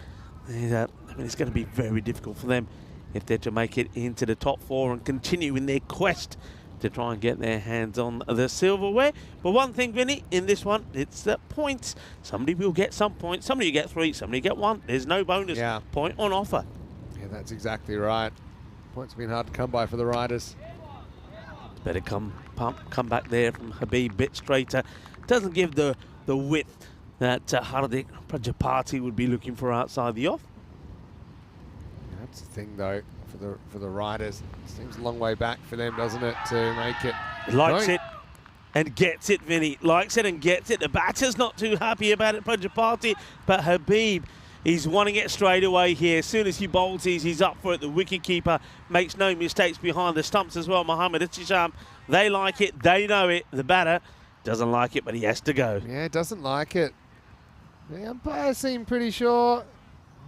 it's going to be very difficult for them if they're to make it into the top 4 and continue in their quest to try and get their hands on the silverware. But one thing, Vinny, in this one, it's points. Somebody will get some points. Somebody will get 3. Somebody will get 1. There's no bonus point on offer. Yeah, that's exactly right. Points have been hard to come by for the Riders. Better come back there from Habib, bit straighter. Doesn't give the width that Hardik Prajapati would be looking for outside the off. That's the thing, though, for the Riders. It seems a long way back for them, doesn't it, to make it? Likes it and gets it, Vinny. Likes it and gets it. The batter's not too happy about it, Prajapati, but Habib, he's wanting it straight away here. As soon as he bowls, he's up for it. The wicketkeeper makes no mistakes behind the stumps as well. Mohammed Ittisham, they like it. They know it. The batter Doesn't like it, but he has to go. Yeah, doesn't like it. The umpire seemed pretty sure.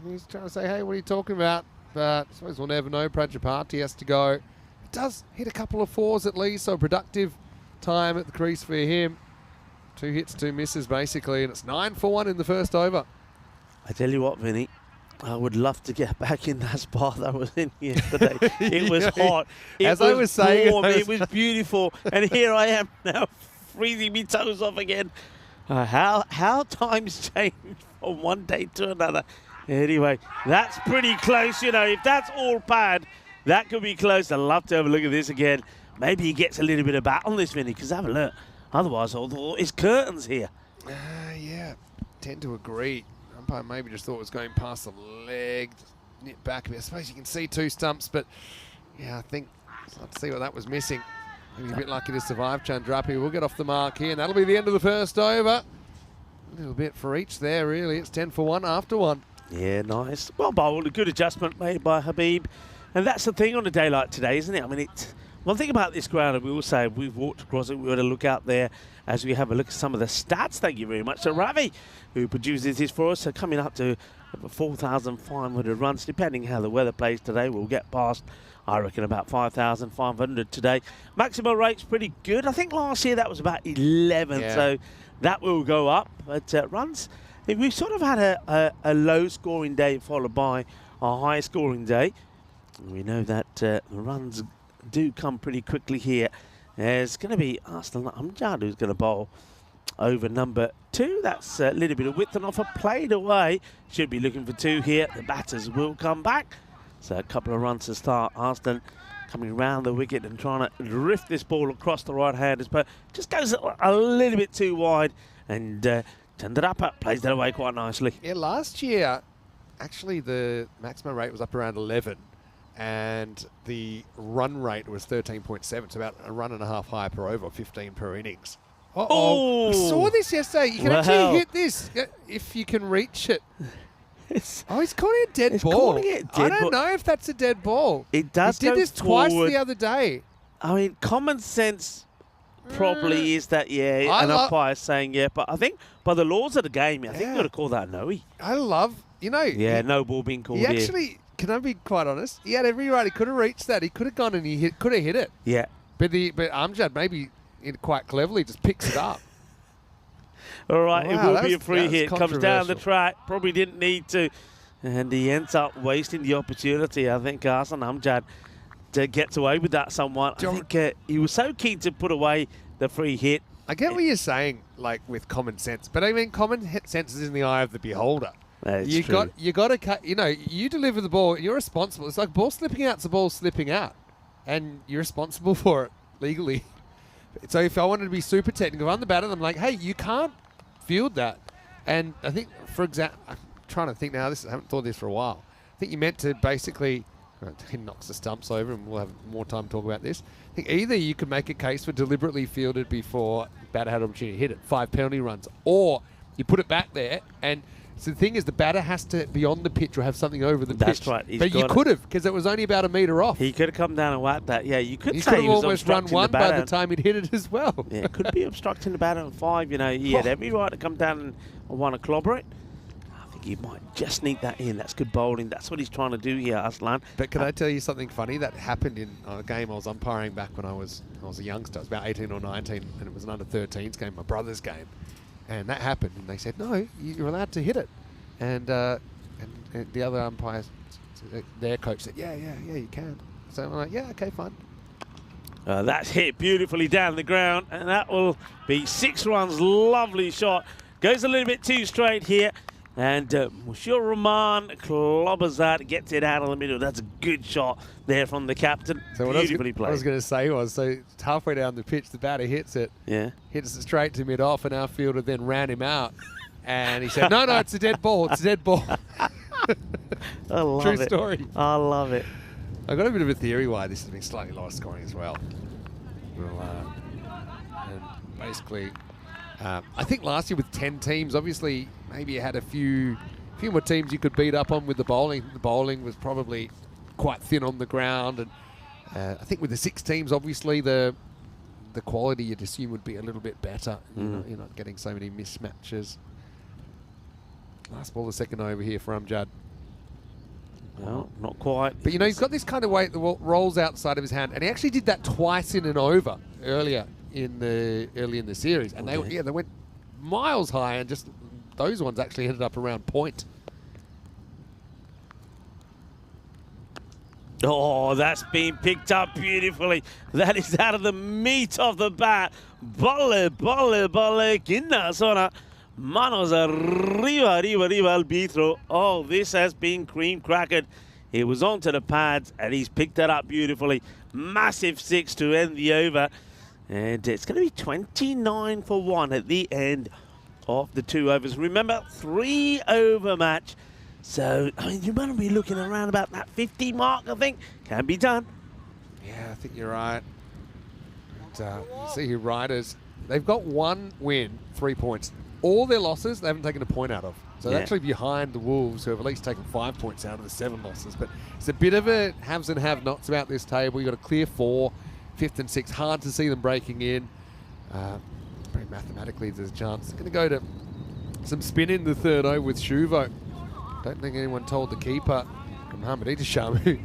He's trying to say, hey, what are you talking about? But I suppose we'll never know. Prajapati has to go. He does hit a couple of fours at least, so productive time at the crease for him. 2 hits, 2 misses basically, and it's 9 for 1 in the first over. I tell you what, Vinny, I would love to get back in that spot that I was in yesterday. It was hot. As I was saying, warm, it was beautiful. And here I am now freezing my toes off again. How times change from one day to another. Anyway, that's pretty close. You know, if that's all pad, that could be close. I'd love to have a look at this again. Maybe he gets a little bit of bat on this, Vinny, because have a look. Otherwise, all it's curtains here. Yeah, tend to agree. Umpire maybe just thought it was going past the leg, nip back a bit. I suppose you can see 2 stumps, but yeah, I think let's see what that was missing. Maybe a bit lucky to survive. Chandrapi will get off the mark here, and that'll be the end of the first over. A little bit for each there, really. It's 10 for 1 after 1. Yeah, nice. Well bowled, a good adjustment made by Habib. And that's the thing on a day like today, isn't it? I mean, it's one thing about this ground, and we will say we've walked across it, we ought to look out there as we have a look at some of the stats. Thank you very much to Ravi, who produces this for us. So coming up to 4,500 runs, depending how the weather plays today. We'll get past, I reckon, about 5,500 today. Maximum rate's pretty good. I think last year that was about 11, so that will go up. But runs, we've sort of had a low-scoring day followed by a high-scoring day. We know that the runs do come pretty quickly here. There's going to be Arslan Amjad who's going to bowl over number 2. That's a little bit of width and offer played away. Should be looking for 2 here. The batters will come back. So a couple of runs to start. Arslan coming round the wicket and trying to drift this ball across the right-handers, but just goes a little bit too wide. And Chandrapa plays that away quite nicely. Yeah, last year, actually the maximum rate was up around 11. And the run rate was 13.7. It's about a run and a half higher per over, 15 per innings. Oh! We saw this yesterday. You can actually hit this if you can reach it. He's calling it a dead ball. I don't know if that's a dead ball. It does. He did this twice the other day. I mean, common sense probably is that, an umpire saying but I think by the laws of the game, I think you've got to call that a no-y. I love, no ball being called here. Actually, can I be quite honest? He had every right. He could have reached that. He could have gone and could have hit it. Yeah. But Amjad maybe quite cleverly just picks it up. All right, it will be a free hit. Comes down the track. Probably didn't need to. And he ends up wasting the opportunity. I think Arslan Amjad gets away with that somewhat. I think he was so keen to put away the free hit. I get what you're saying, like with common sense. But I mean, common sense is in the eye of the beholder. You got to cut. You deliver the ball. You're responsible. It's like ball slipping out's a ball slipping out, and you're responsible for it legally. So if I wanted to be super technical, if I'm the batter, I'm like, hey, you can't field that. And I think, for example, I'm trying to think now. I haven't thought this for a while. I think you meant to basically. He knocks the stumps over, and we'll have more time to talk about this. I think either you could make a case for deliberately fielded before batter had an opportunity to hit it, 5 penalty runs, or you put it back there and. So the thing is, the batter has to be on the pitch or have something over the pitch. That's right. But you could have, because it was only about a metre off. He could have come down and whacked that. Yeah, you could he say he was almost run one by the time he'd hit it as well. Yeah, could be obstructing the batter on 5. He had every right to come down and want to clobber it. I think he might just sneak that in. That's good bowling. That's what he's trying to do here, Arslan. But can I tell you something funny that happened in a game I was umpiring back when I was a youngster. I was about 18 or 19, and it was an under-13s game, my brother's game. And that happened, and they said, no, you're allowed to hit it. And the other umpires, their coach said, yeah, you can. So I'm like, yeah, okay, fine. That's hit beautifully down the ground, and that will be 6 runs. Lovely shot. Goes a little bit too straight here. And Mushur Rahman clobbers that, gets it out of the middle. That's a good shot there from the captain. So beautifully played. What I was going to say was, so it's halfway down the pitch, the batter hits it. Yeah. Hits it straight to mid-off, and our fielder then ran him out. And he said, no, it's a dead ball. It's a dead ball. I love True it. story. I love it. I've got a bit of a theory why this has been slightly lower scoring as well. And basically, I think last year with 10 teams, obviously, maybe you had a few more teams you could beat up on with the bowling. The bowling was probably quite thin on the ground. And I think with the 6 teams, obviously, the the quality you'd assume would be a little bit better. You're not getting so many mismatches. Last ball, the second over here for Amjad. No, not quite. But he's got this kind of weight that rolls outside of his hand, and he actually did that twice in an over early in the series, and they went miles high, and just those ones actually ended up around point. Oh, that's been picked up beautifully. That is out of the meat of the bat. Bolle, quina zona. Manos arriba al arbitro. Oh, this has been cream crackered. He was onto the pads and he's picked that up beautifully. Massive 6 to end the over. And it's going to be 29 for 1 at the end of the 2 overs. Remember, 3 over match. So, you might be looking around about that 50 mark, I think. Can be done. Yeah, I think you're right. And, you see here, Riders, they've got 1 win, 3 points. All their losses, they haven't taken a point out of. So they're actually behind the Wolves, who have at least taken 5 points out of the 7 losses. But it's a bit of a haves and have-nots about this table. You've got a clear 4, 5th and 6th. Hard to see them breaking in. Very mathematically, there's a chance. They're going to go to some spin in the 3rd over with Shuvo. Don't think anyone told the keeper, Mohamed Idisham, who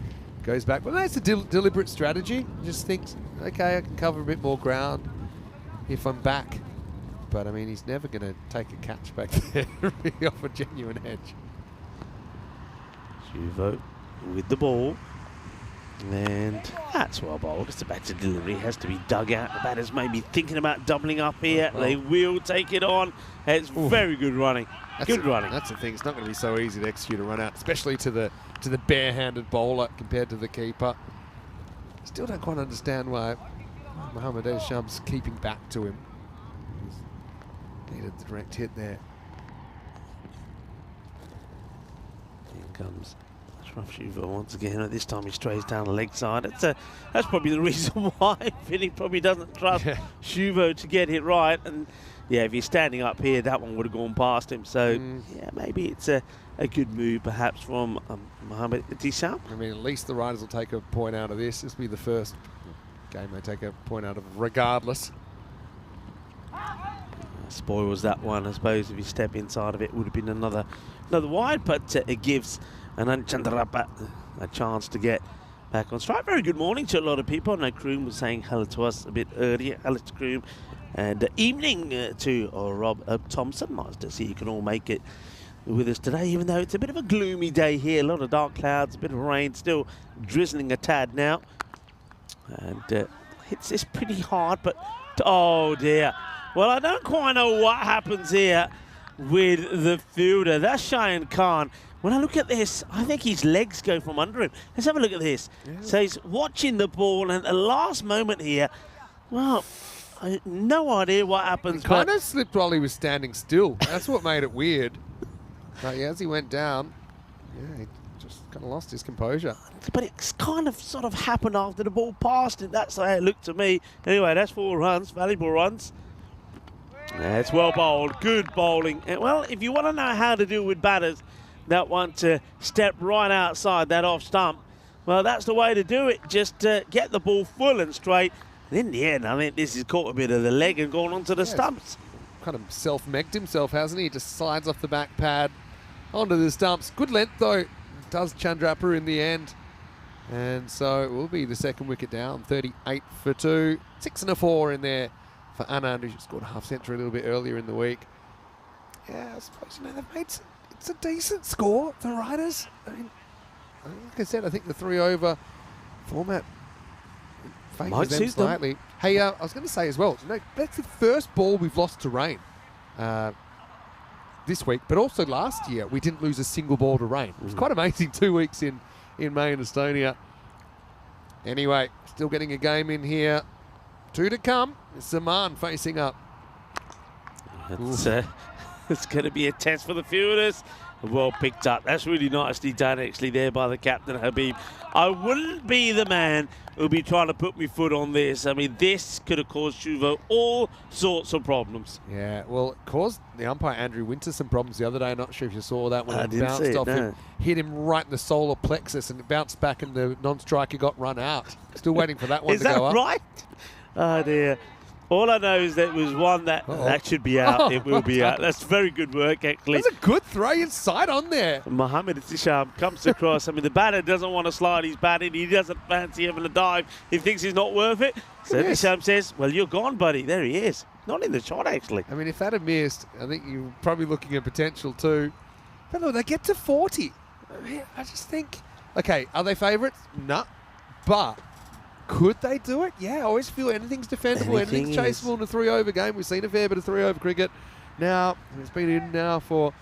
goes back. Well, that's a deliberate strategy. Just thinks, okay, I can cover a bit more ground if I'm back. But, I mean, he's never going to take a catch back there really off a genuine edge. Shuvo with the ball. And that's well bowled. It's a better delivery. Has to be dug out. The batter's maybe thinking about doubling up here. They will take it on. It's very good running. Running. That's the thing. It's not going to be so easy to execute a run out, especially to the bare-handed bowler compared to the keeper. Still don't quite understand why Mohamed Isham's keeping back to him. He's needed the direct hit there. Here comes Shuvo once again. At this time he strays down the leg side. That's probably the reason why Vinny probably doesn't trust Shuvo to get it right. And yeah, if he's standing up here, that one would have gone past him. So yeah, maybe it's a good move perhaps from Mohamed Idisham. I mean, at least the Riders will take a point out of this. This will be the first game they take a point out of regardless. Spoils that one, I suppose. If you step inside of it, would have been another wide, but it gives Anand Chandrapat a chance to get back on strike. Very good morning to a lot of people. I know Kroom was saying hello to us a bit earlier. Hello to Kroom. And evening to Rob Thompson. Nice to see you can all make it with us today, even though it's a bit of a gloomy day here. A lot of dark clouds, a bit of rain, still drizzling a tad now. And hits this pretty hard, but oh dear. Well, I don't quite know what happens here with the fielder. That's Cheyenne Khan. When I look at this, I think his legs go from under him. Let's have a look at this. Yeah. So he's watching the ball, and at the last moment here, well, I have no idea what happens. He kind of slipped while he was standing still. That's what made it weird. But yeah, as he went down, yeah, he just kind of lost his composure. But it's kind of sort of happened after the ball passed him. That's how it looked to me. Anyway, that's 4 runs, valuable runs. Yeah, it's well bowled, good bowling. And well, if you want to know how to deal with batters that want to step right outside that off stump, well, that's the way to do it. Just get the ball full and straight. And in the end, I think this has caught a bit of the leg and gone onto the stumps. Kind of self-megged himself, hasn't he? Just slides off the back pad onto the stumps. Good length, though, does Chandrapur in the end. And so it will be the second wicket down, 38 for 2. 6 and a 4 in there for Anand, who scored a half-century a little bit earlier in the week. Yeah, I suppose, they've made it's a decent score, the Riders. I mean, like I said, I think the 3 over format favours them slightly. Hey, I was going to say as well, that's the first ball we've lost to rain this week, but also last year we didn't lose a single ball to rain. It was quite amazing 2 weeks in May in Estonia. Anyway, still getting a game in here. 2 to come. Zaman facing up. It's going to be a test for the fielders. Well picked up. That's really nicely done, actually, there by the captain, Habib. I wouldn't be the man who'll be trying to put my foot on this. I mean, this could have caused Shuvo all sorts of problems. Yeah, well, it caused the umpire, Andrew Winter, some problems the other day. I'm not sure if you saw that when it bounced off him. Hit him right in the solar plexus, and it bounced back, and the non-striker got run out. Still waiting for that one to go up. Is that right? Oh, dear. All I know is that it was one that should be out. It will be out. That's very good work, actually. That's a good throw inside on there. Mohammed Ittisham comes across. I mean, the batter doesn't want to slide his bat in. He doesn't fancy having a dive. He thinks he's not worth it. So Ittisham says, well, you're gone, buddy. There he is. Not in the shot, actually. I mean, if that had missed, I think you're probably looking at potential too. But look, they get to 40. I mean, I just think, okay, are they favourites? No. But could they do it? Yeah, I always feel anything's defendable, anything's chaseable in a 3-over game. We've seen a fair bit of 3-over cricket. Now, it's been in now for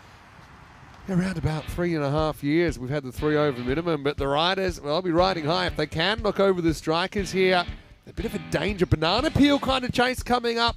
around about 3.5 years. We've had the 3-over minimum, but the riders, well, I'll be riding high. If they can knock over the strikers here, a bit of a danger. Banana peel kind of chase coming up.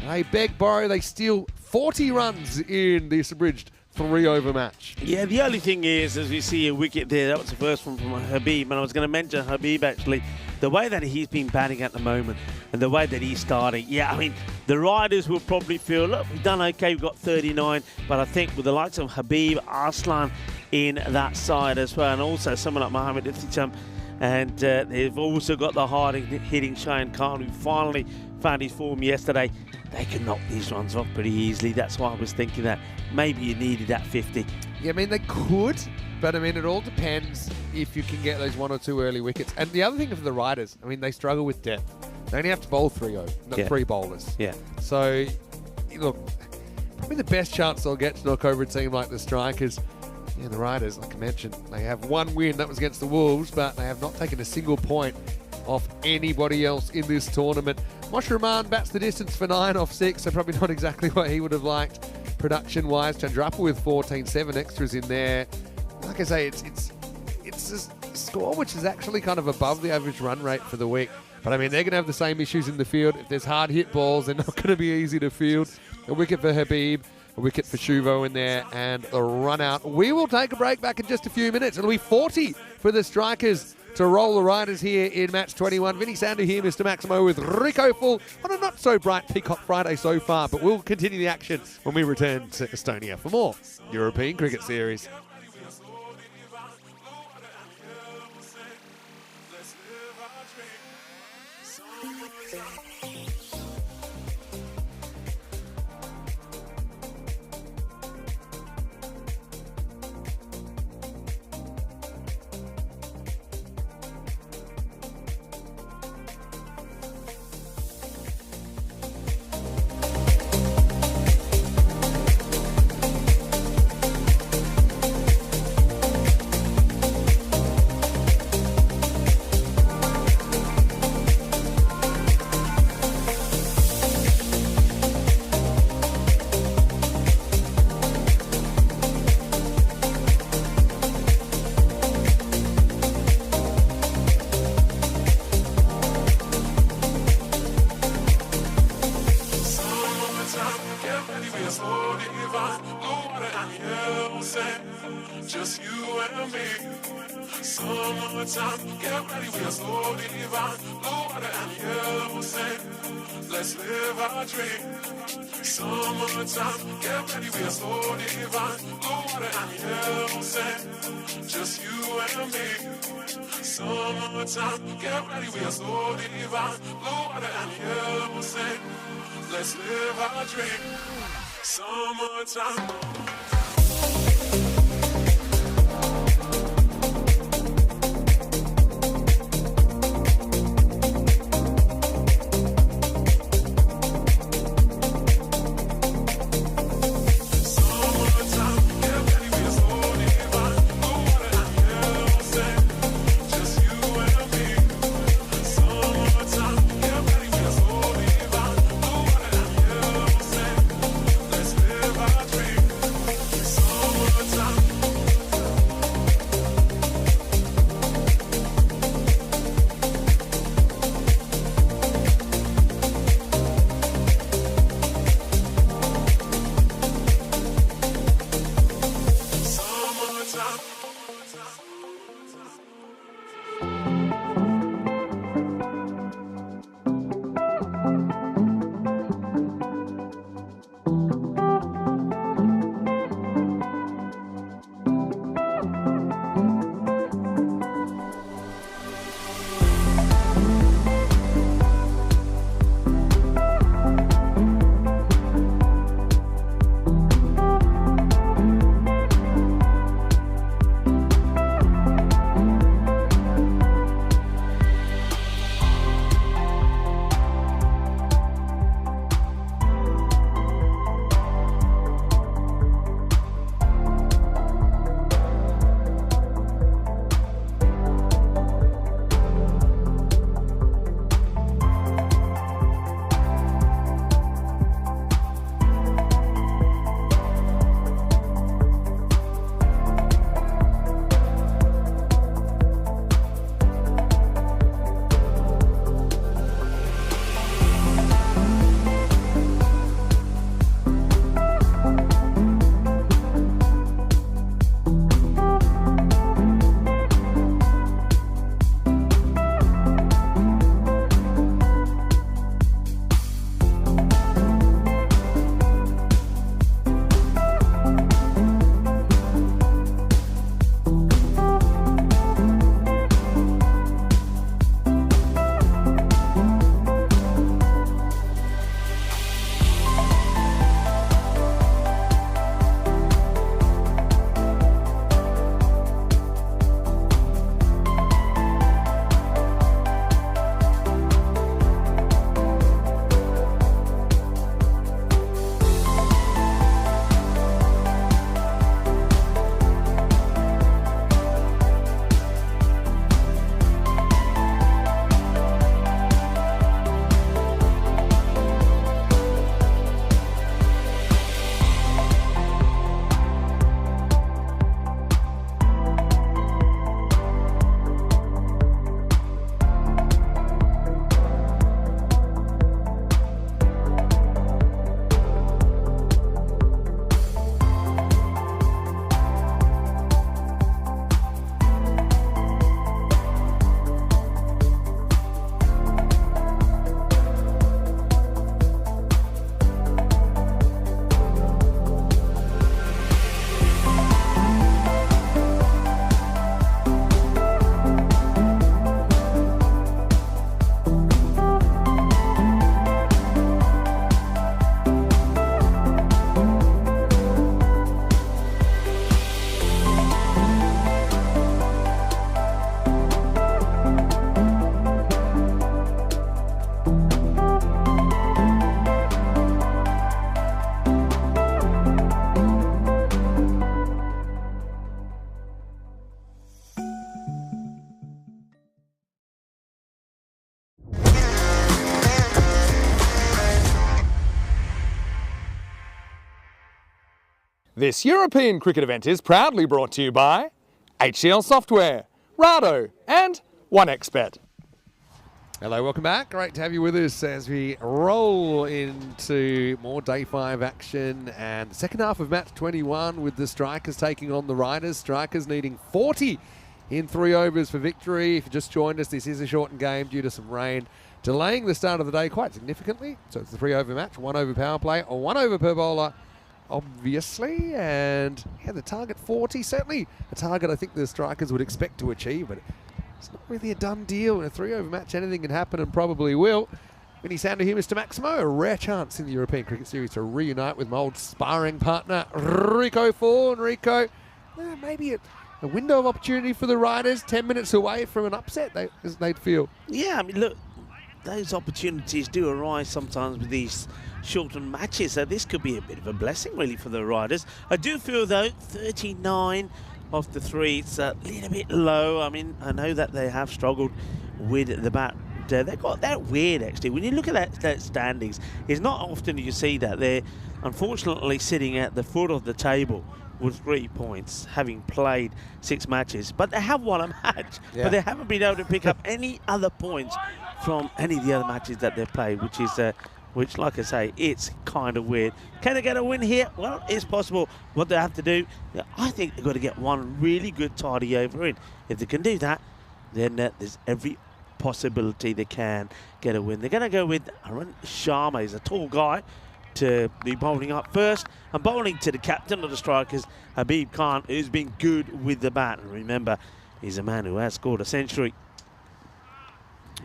They beg, borrow, they steal 40 runs in this abridged 3-over match. Yeah, the only thing is, as we see a wicket there, that was the first one from Habib, and I was going to mention Habib, actually, the way that he's been batting at the moment and the way that he's starting. Yeah, I mean, the riders will probably feel, look, we've done okay, we've got 39, but I think with the likes of Habib, Arslan in that side as well, and also someone like Mohammed Ittisham, and they've also got the hard-hitting Shane Khan, who finally found his form yesterday. They can knock these runs off pretty easily. That's why I was thinking that maybe you needed that 50. Yeah, I mean, they could, but I mean, it all depends if you can get those 1 or 2 early wickets. And the other thing for the riders, I mean, they struggle with depth. They only have to bowl 3-0, not 3 bowlers. Yeah. So, look, probably the best chance they'll get to knock over a team like the Strikers. Yeah, the Riders, like I mentioned, they have 1 win, that was against the Wolves, but they have not taken a single point off anybody else in this tournament. Rahman bats the distance for 9 off 6, so probably not exactly what he would have liked production-wise. Chandrappa with 14, 7 extras in there. Like I say, it's a score which is actually kind of above the average run rate for the week. But I mean, they're going to have the same issues in the field. If there's hard hit balls, they're not going to be easy to field. A wicket for Habib, a wicket for Shuvo in there, and a run out. We will take a break back in just a few minutes. It'll be 40 for the Strikers to roll the Riders here in match 21. Vinny Sander here, Mr. Maximo, with Rico Full on a not so bright Peacock Friday so far, but we'll continue the action when we return to Estonia for more European Cricket Series. Just you and me. Summertime, get ready, we are so divine. Blue water and yellow sand. Let's live our dream. Summertime, get ready, we are so divine. Blue water and yellow sand. Just you and me. Summertime, get ready, we are so divine. Blue water and yellow sand. Let's live our dream. Summertime. This European cricket event is proudly brought to you by HCL Software, Rado and 1xBet. Hello, welcome back. Great to have you with us as we roll into more day 5 action and the second half of match 21 with the Strikers taking on the Riders. Strikers needing 40 in 3 overs for victory. If you just joined us, this is a shortened game due to some rain delaying the start of the day quite significantly. So it's a 3-over match, 1 over power play or 1 over per bowler, obviously. And yeah, the target 40, certainly a target I think the Strikers would expect to achieve, but it's not really a done deal. In a 3-over match, anything can happen and probably will. Many sound to here, Mr. Maximo. A rare chance in the European Cricket Series to reunite with my old sparring partner, Rico Fawn. Rico, maybe a window of opportunity for the Riders, 10 minutes away from an upset, they'd feel. Yeah, I mean, look, those opportunities do arise sometimes with these shortened matches, so this could be a bit of a blessing, really, for the Riders. I do feel, though, 39 off the 3, it's a little bit low. I mean, I know that they have struggled with the bat. They've got that weird, actually. When you look at that standings, it's not often you see that. They're unfortunately sitting at the foot of the table with 3 points, having played 6 matches. But they have won a match, but they haven't been able to pick up any other points from any of the other matches that they've played, which, like I say, it's kind of weird. Can they get a win here? Well, it's possible. What they have to do, I think they've got to get one really good tidy over in. If they can do that, then there's every possibility they can get a win. They're going to go with Arun Sharma. He's a tall guy to be bowling up first, and bowling to the captain of the Strikers, Habib Khan, who's been good with the bat. And remember, he's a man who has scored a century.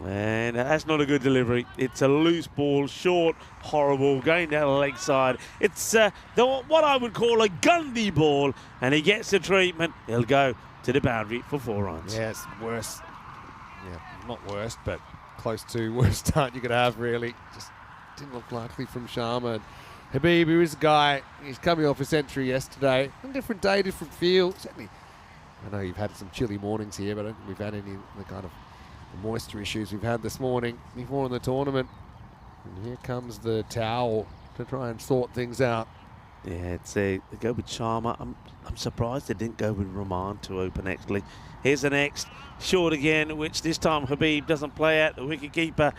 And that's not a good delivery. It's a loose ball, short, horrible, going down the leg side. It's what I would call a Gundy ball, and he gets the treatment. He'll go to the boundary for 4 runs. Yeah, it's worse. Yeah, not worst, but close to worst start you could have, really. Just didn't look likely from Sharma. And Habib, who is a guy, he's coming off a century yesterday. A different day, different feel. Certainly, I know you've had some chilly mornings here, but I don't think we've had any of the kind of moisture issues we've had this morning before in the tournament. And here comes the towel to try and sort things out. Yeah, they go with Sharma. I'm surprised they didn't go with Rahman to open, actually. Here's the next short again, which this time Habib doesn't play at. The wicketkeeper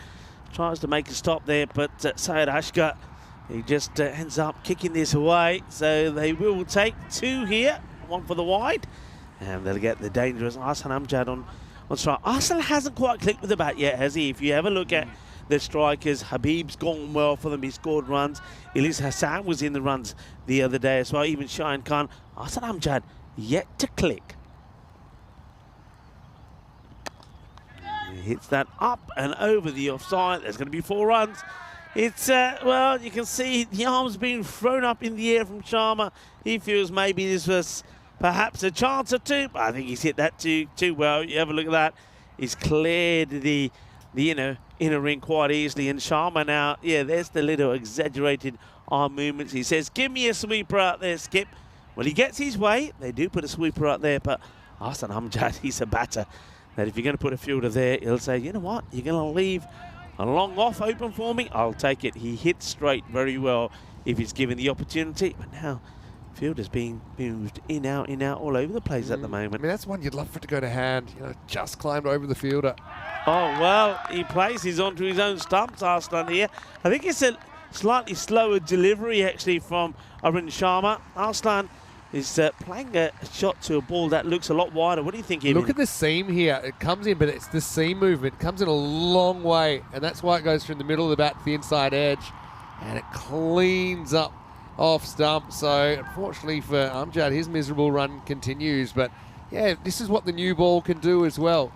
tries to make a stop there, but Syed Ashkar, he just ends up kicking this away. So they will take 2 here, 1 for the wide, and they'll get the dangerous Ahsan Amjad on strike. Ahsan hasn't quite clicked with the bat yet, has he? If you ever look at the Strikers, Habib's gone well for them. He scored runs. Ilyas Hassan was in the runs the other day as well. Even Shaheen Khan. Ahsan Amjad yet to click. He hits that up and over the offside. There's going to be 4 runs. It's, well, you can see the arms being thrown up in the air from Sharma. He feels maybe this was perhaps a chance or 2, but I think he's hit that too well. You have a look at that. He's cleared the inner ring quite easily. And Sharma now, yeah, there's the little exaggerated arm movements. He says, give me a sweeper out there, Skip. When he gets his way, they do put a sweeper out there, but Ahsan Amjad, he's a batter. That if you're going to put a fielder there, he'll say, you know what, you're going to leave a long off open for me? I'll take it. He hits straight very well if he's given the opportunity. But now, fielder's being moved in, out, all over the place at the moment. I mean, that's one you'd love for it to go to hand. You know, just climbed over the fielder. Oh, well, he places onto his own stumps, Arslan here. I think it's a slightly slower delivery, actually, from Arun Sharma. Arslan is playing a shot to a ball that looks a lot wider. What do you think, Evan? Look at the seam here. It comes in, but it's the seam movement. It comes in a long way, and that's why it goes from the middle of the bat to the inside edge, and it cleans up off stump. So unfortunately for Amjad, his miserable run continues. But yeah, this is what the new ball can do as well.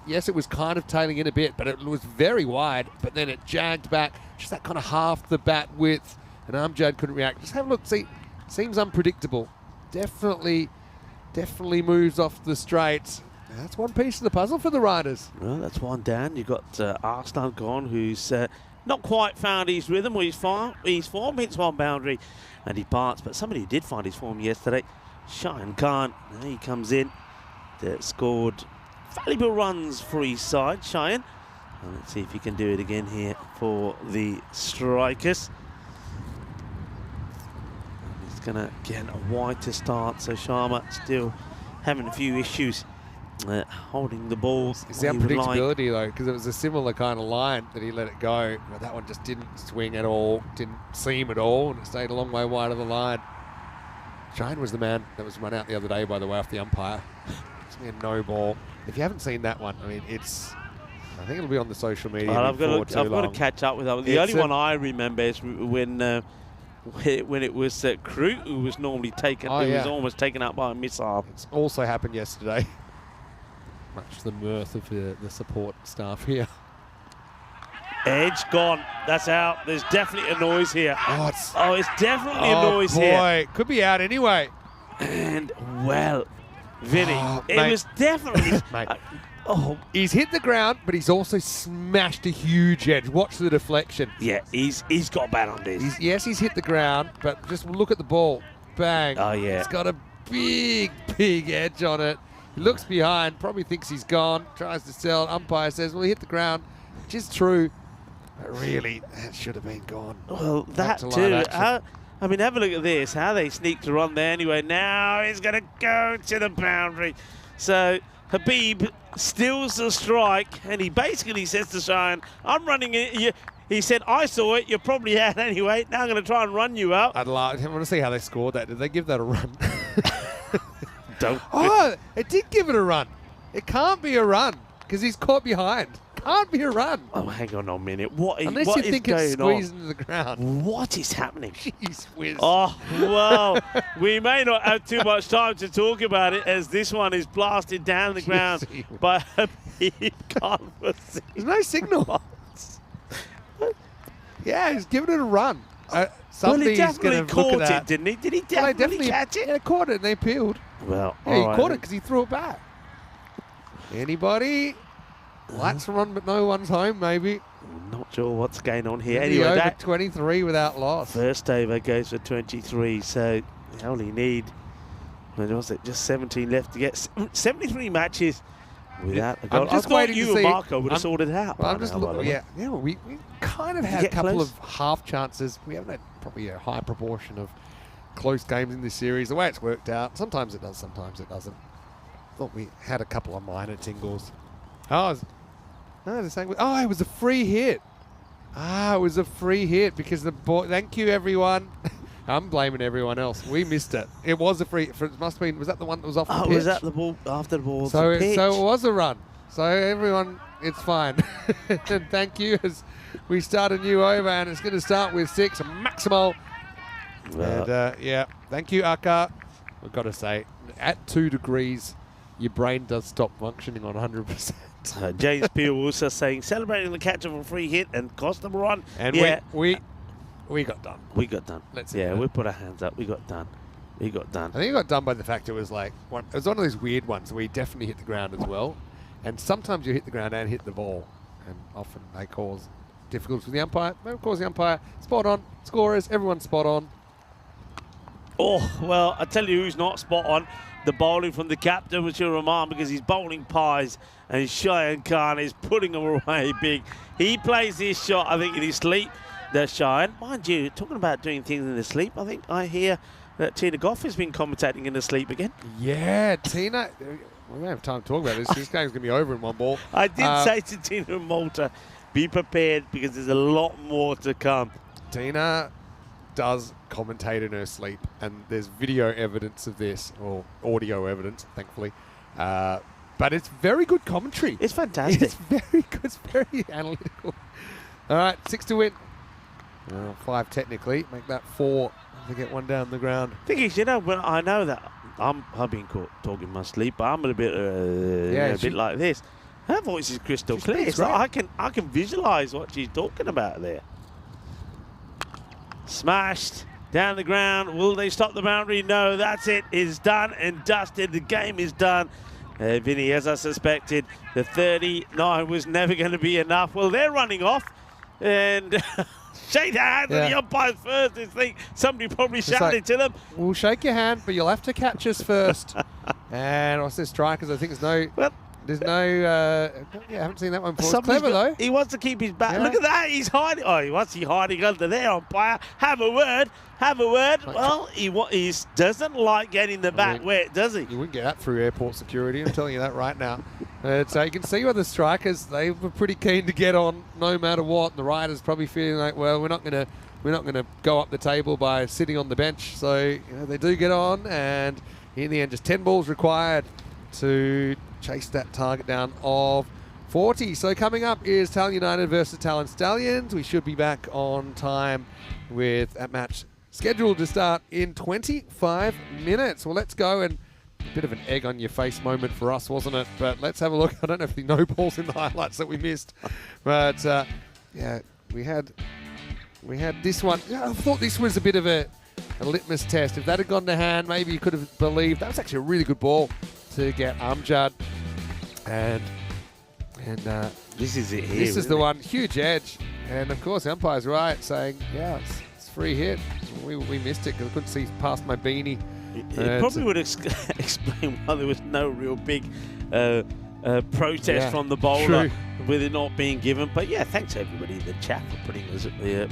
Yes, it was kind of tailing in a bit, but it was very wide. But then it jagged back, just that kind of half the bat width, and Amjad couldn't react. Just have a look. See, seems unpredictable. Definitely moves off the straight. That's one piece of the puzzle for the Riders. Well, that's one down. You've got Arslan gone, who's not quite found his rhythm or his form. Hits one boundary and he parts. But somebody who did find his form yesterday, Shaheen Khan. He comes in, scored valuable runs for his side, Shaheen. And let's see if he can do it again here for the Strikers. going to get a wide to start. So Sharma still having a few issues holding the ball. It's the unpredictability though, because it was a similar kind of line that he let it go, but that one just didn't swing at all, didn't seam at all, and it stayed a long way wide of the line. Shane was the man that was run out the other day, by the way, off the umpire. It's a no ball. If you haven't seen that one, I mean, I think it'll be on the social media. Well, I've got to catch up with that. The only one I remember is when it was Crew who was normally taken, was almost taken out by a missile. It's also happened yesterday. Much the mirth of the support staff here. Edge gone. That's out. There's definitely a noise here. It's definitely a noise here. Could be out anyway. And, well, Vinny, it was definitely... Mate. He's hit the ground, but he's also smashed a huge edge. Watch the deflection. Yeah, he's got bad on this. He's hit the ground, but just look at the ball. Bang. Oh, yeah. It's got a big edge on it. He looks behind, probably thinks he's gone, tries to sell. Umpire says, well, he hit the ground, which is true. But really, that should have been gone. Well, that too. I mean, have a look at this, how they sneaked to run there anyway. Now he's going to go to the boundary. So Habib steals the strike, and he basically says to Cheyenne, I'm running it. He said, I saw it. You're probably out anyway. Now I'm going to try and run you out. I want to see how they scored that. Did they give that a run? Don't. It did give it a run. It can't be a run because he's caught behind. Can't be a run. Oh, hang on a minute. Unless you think it's squeezed into the ground. What is happening? Jeez whiz. Oh, well, we may not have too much time to talk about it as this one is blasted down the ground by Habib Khan. There's no signal. Yeah, he's giving it a run. Somebody's definitely caught it, didn't he? Did he definitely catch it? Yeah, caught it and they appealed. Well, yeah, he caught it because he threw it back. Anybody? Lights are on, but no one's home, maybe. Not sure what's going on here. Maybe anyway, over 23 without loss. First over goes for 23, so they only need, what was it, just 17 left to get 73 matches without a goal. I thought you and Marco would have sorted it out. Well, I'm just looking, we kind of had a couple of half chances. We haven't had probably a high proportion of close games in this series. The way it's worked out, sometimes it does, sometimes it doesn't. Thought we had a couple of minor tingles. It was a free hit. It was a free hit because the ball. Thank you, everyone. I'm blaming everyone else. We missed it. It was a free. It must have been. Was that the one that was off the pitch? Was that the ball after the ball? So it was a run. So everyone, it's fine. And thank you as we start a new over, and it's going to start with 6 maximal. And thank you, Aka. We've got to say, at 2 degrees, your brain does stop functioning on 100%. James Peel also saying, celebrating the catch of a free hit and cost them a run. And we got done. We got done. We put our hands up. We got done. We got done. I think it got done by the fact it was like, it was one of those weird ones where you definitely hit the ground as well. And sometimes you hit the ground and hit the ball. And often they cause difficulties with the umpire. They don't cause the umpire. Spot on. Scorers, everyone's spot on. Oh, well, I tell you who's not spot on. The bowling from the captain, which you'll remark, because he's bowling pies and Cheyenne Khan is putting them away big. He plays this shot, I think, in his sleep. That's Cheyenne. Mind you, talking about doing things in his sleep, I think I hear that Tina Goff has been commentating in his sleep again. Yeah, Tina. We don't have time to talk about this. This game's going to be over in one ball. I did say to Tina and Malta, be prepared because there's a lot more to come. Tina does commentate in her sleep, and there's video evidence of this, or audio evidence, thankfully. But it's very good commentary. It's fantastic. It's very good. It's very analytical. All right, 6 to win. 5 technically. Make that 4 to get one down the ground. Thing is, when I know that I've been caught talking in my sleep, but I'm a bit like this. Her voice is crystal clear. So I can visualize what she's talking about there. Smashed down the ground. Will they stop the boundary? No, that's it. It's done and dusted. The game is done. Vinny, as I suspected, the 39 was never going to be enough. Well, they're running off. And shake their hand to the umpires first. They think somebody probably shouted to them. We'll shake your hand, but you'll have to catch us first. And what's this, strikers? I think there's There's no, I haven't seen that one before. It's clever though. He wants to keep his back. Yeah. Look at that. He's hiding. Oh, what's he hiding under there, umpire? Have a word. Have a word. Well, he doesn't like getting the bat wet, does he? You wouldn't get that through airport security. I'm telling you that right now. So you can see where the strikers, they were pretty keen to get on no matter what. The riders probably feeling like, well, we're not going to go up the table by sitting on the bench. So they do get on, and in the end, just 10 balls required to chase that target down of 40. So coming up is Talon United versus Talon Stallions. We should be back on time with that match scheduled to start in 25 minutes. Well, let's go, and a bit of an egg on your face moment for us, wasn't it? But let's have a look. I don't know if the no balls in the highlights that we missed, but yeah, we had this one. I thought this was a bit of a litmus test. If that had gone to hand, maybe you could have believed. That was actually a really good ball to get Amjad, and this is it here. This is the one, huge edge, and of course the umpire's right, saying it's free hit. We missed it because I couldn't see past my beanie. It probably would explain why there was no real big protest from the bowler with it not being given. But yeah, thanks everybody in the chat for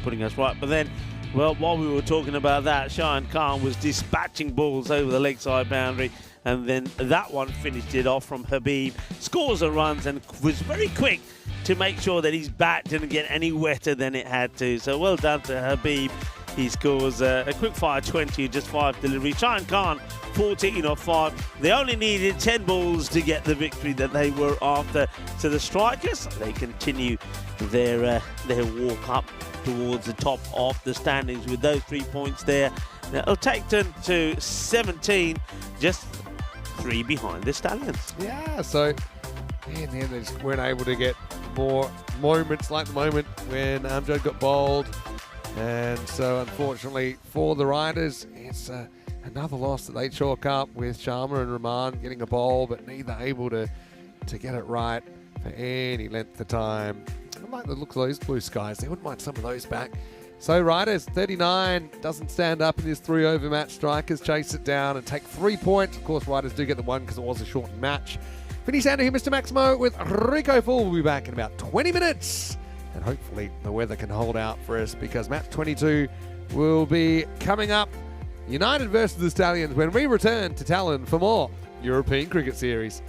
putting us right. But then, well, while we were talking about that, Shayan Khan was dispatching balls over the leg side boundary, and then that one finished it off from Habib. Scores the runs and was very quick to make sure that his bat didn't get any wetter than it had to. So well done to Habib. He scores a quick fire 20, just 5 deliveries. Shayan Khan, 14 off 5. They only needed 10 balls to get the victory that they were after. So the strikers, they continue their walk up towards the top of the standings with those 3 points there. Now, it'll take them to 17, just 3 behind the Stallions. Yeah, so in the end they just weren't able to get more moments like the moment when Amjad got bowled. And so unfortunately for the riders, it's another loss that they chalk up with Sharma and Rahman getting a bowl, but neither able to get it right for any length of time. I like the look of those blue skies. They wouldn't mind some of those back. So riders, 39, doesn't stand up in this 3-over match. Strikers chase it down and take 3 points. Of course, riders do get the one because it was a shortened match. Vinny Sander here, Mr. Maximo with Rico Full. We'll be back in about 20 minutes. And hopefully the weather can hold out for us, because match 22 will be coming up. United versus the Stallions when we return to Talon for more European Cricket Series.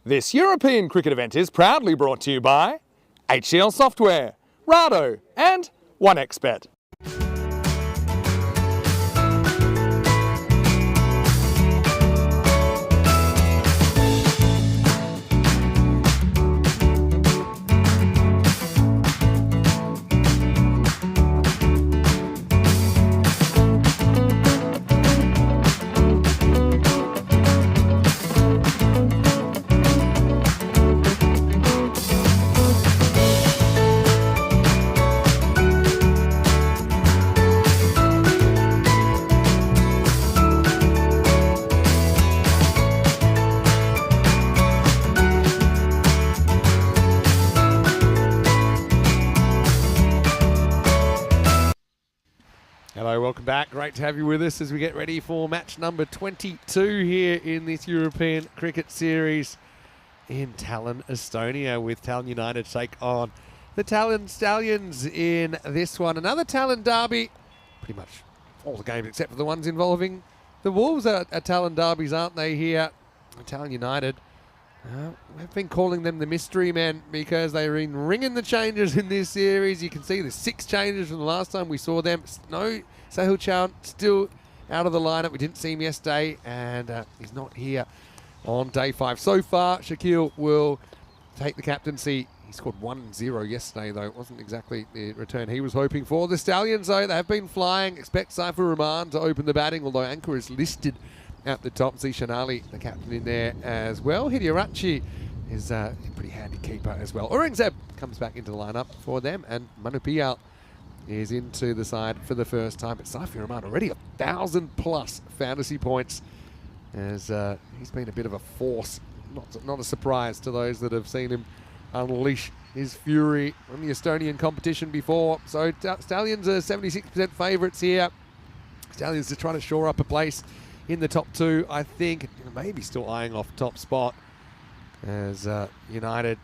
This European cricket event is proudly brought to you by HCL Software, Rado and 1xBet. Hello, welcome back. Great to have you with us as we get ready for match number 22 here in this European Cricket Series in Tallinn, Estonia, with Tallinn United take on the Tallinn Stallions in this one. Another Tallinn derby. Pretty much all the games except for the ones involving the Wolves are Tallinn derbies, aren't they, here? Tallinn United. We've been calling them the mystery men because they've been ringing the changes in this series. You can see the 6 changes from the last time we saw them. No Sahil Chauhan still out of the lineup. We didn't see him yesterday, and he's not here on day 5. So far, Shakil will take the captaincy. He scored 1-0 yesterday, though. It wasn't exactly the return he was hoping for. The Stallions, though, they have been flying. Expect Saifur Rahman to open the batting, although Anchor is listed at the top. Zishan Ali, the captain, in there as well. Hidiarachi is a pretty handy keeper as well. Aurangzeb comes back into the lineup for them, and Manu Piyal is into the side for the first time. But Saifur Rahman already 1,000+ fantasy points, as he's been a bit of a force. Not a surprise to those that have seen him unleash his fury on the Estonian competition before. So Stallions are 76% favourites here. Stallions are trying to shore up a place in the top 2, I think. Maybe still eyeing off top spot, as United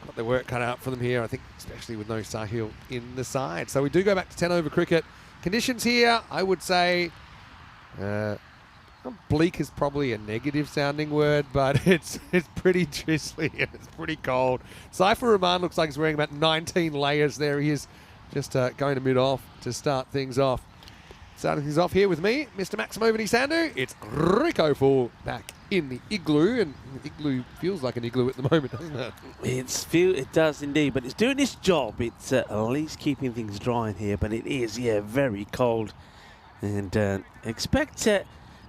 got their work cut out for them here, I think, especially with no Sahil in the side. So we do go back to 10 over cricket. Conditions here, I would say, bleak is probably a negative sounding word, but it's pretty drizzly and it's pretty cold. Saifur Rahman looks like he's wearing about 19 layers there. He is just going to mid-off to start things off. Starting things off here with me, Mr. Maximovani Sandu. It's Rico Full back in the igloo, and the igloo feels like an igloo at the moment, doesn't it? It does indeed, but it's doing its job. It's at least keeping things dry in here, but it is, very cold. And expect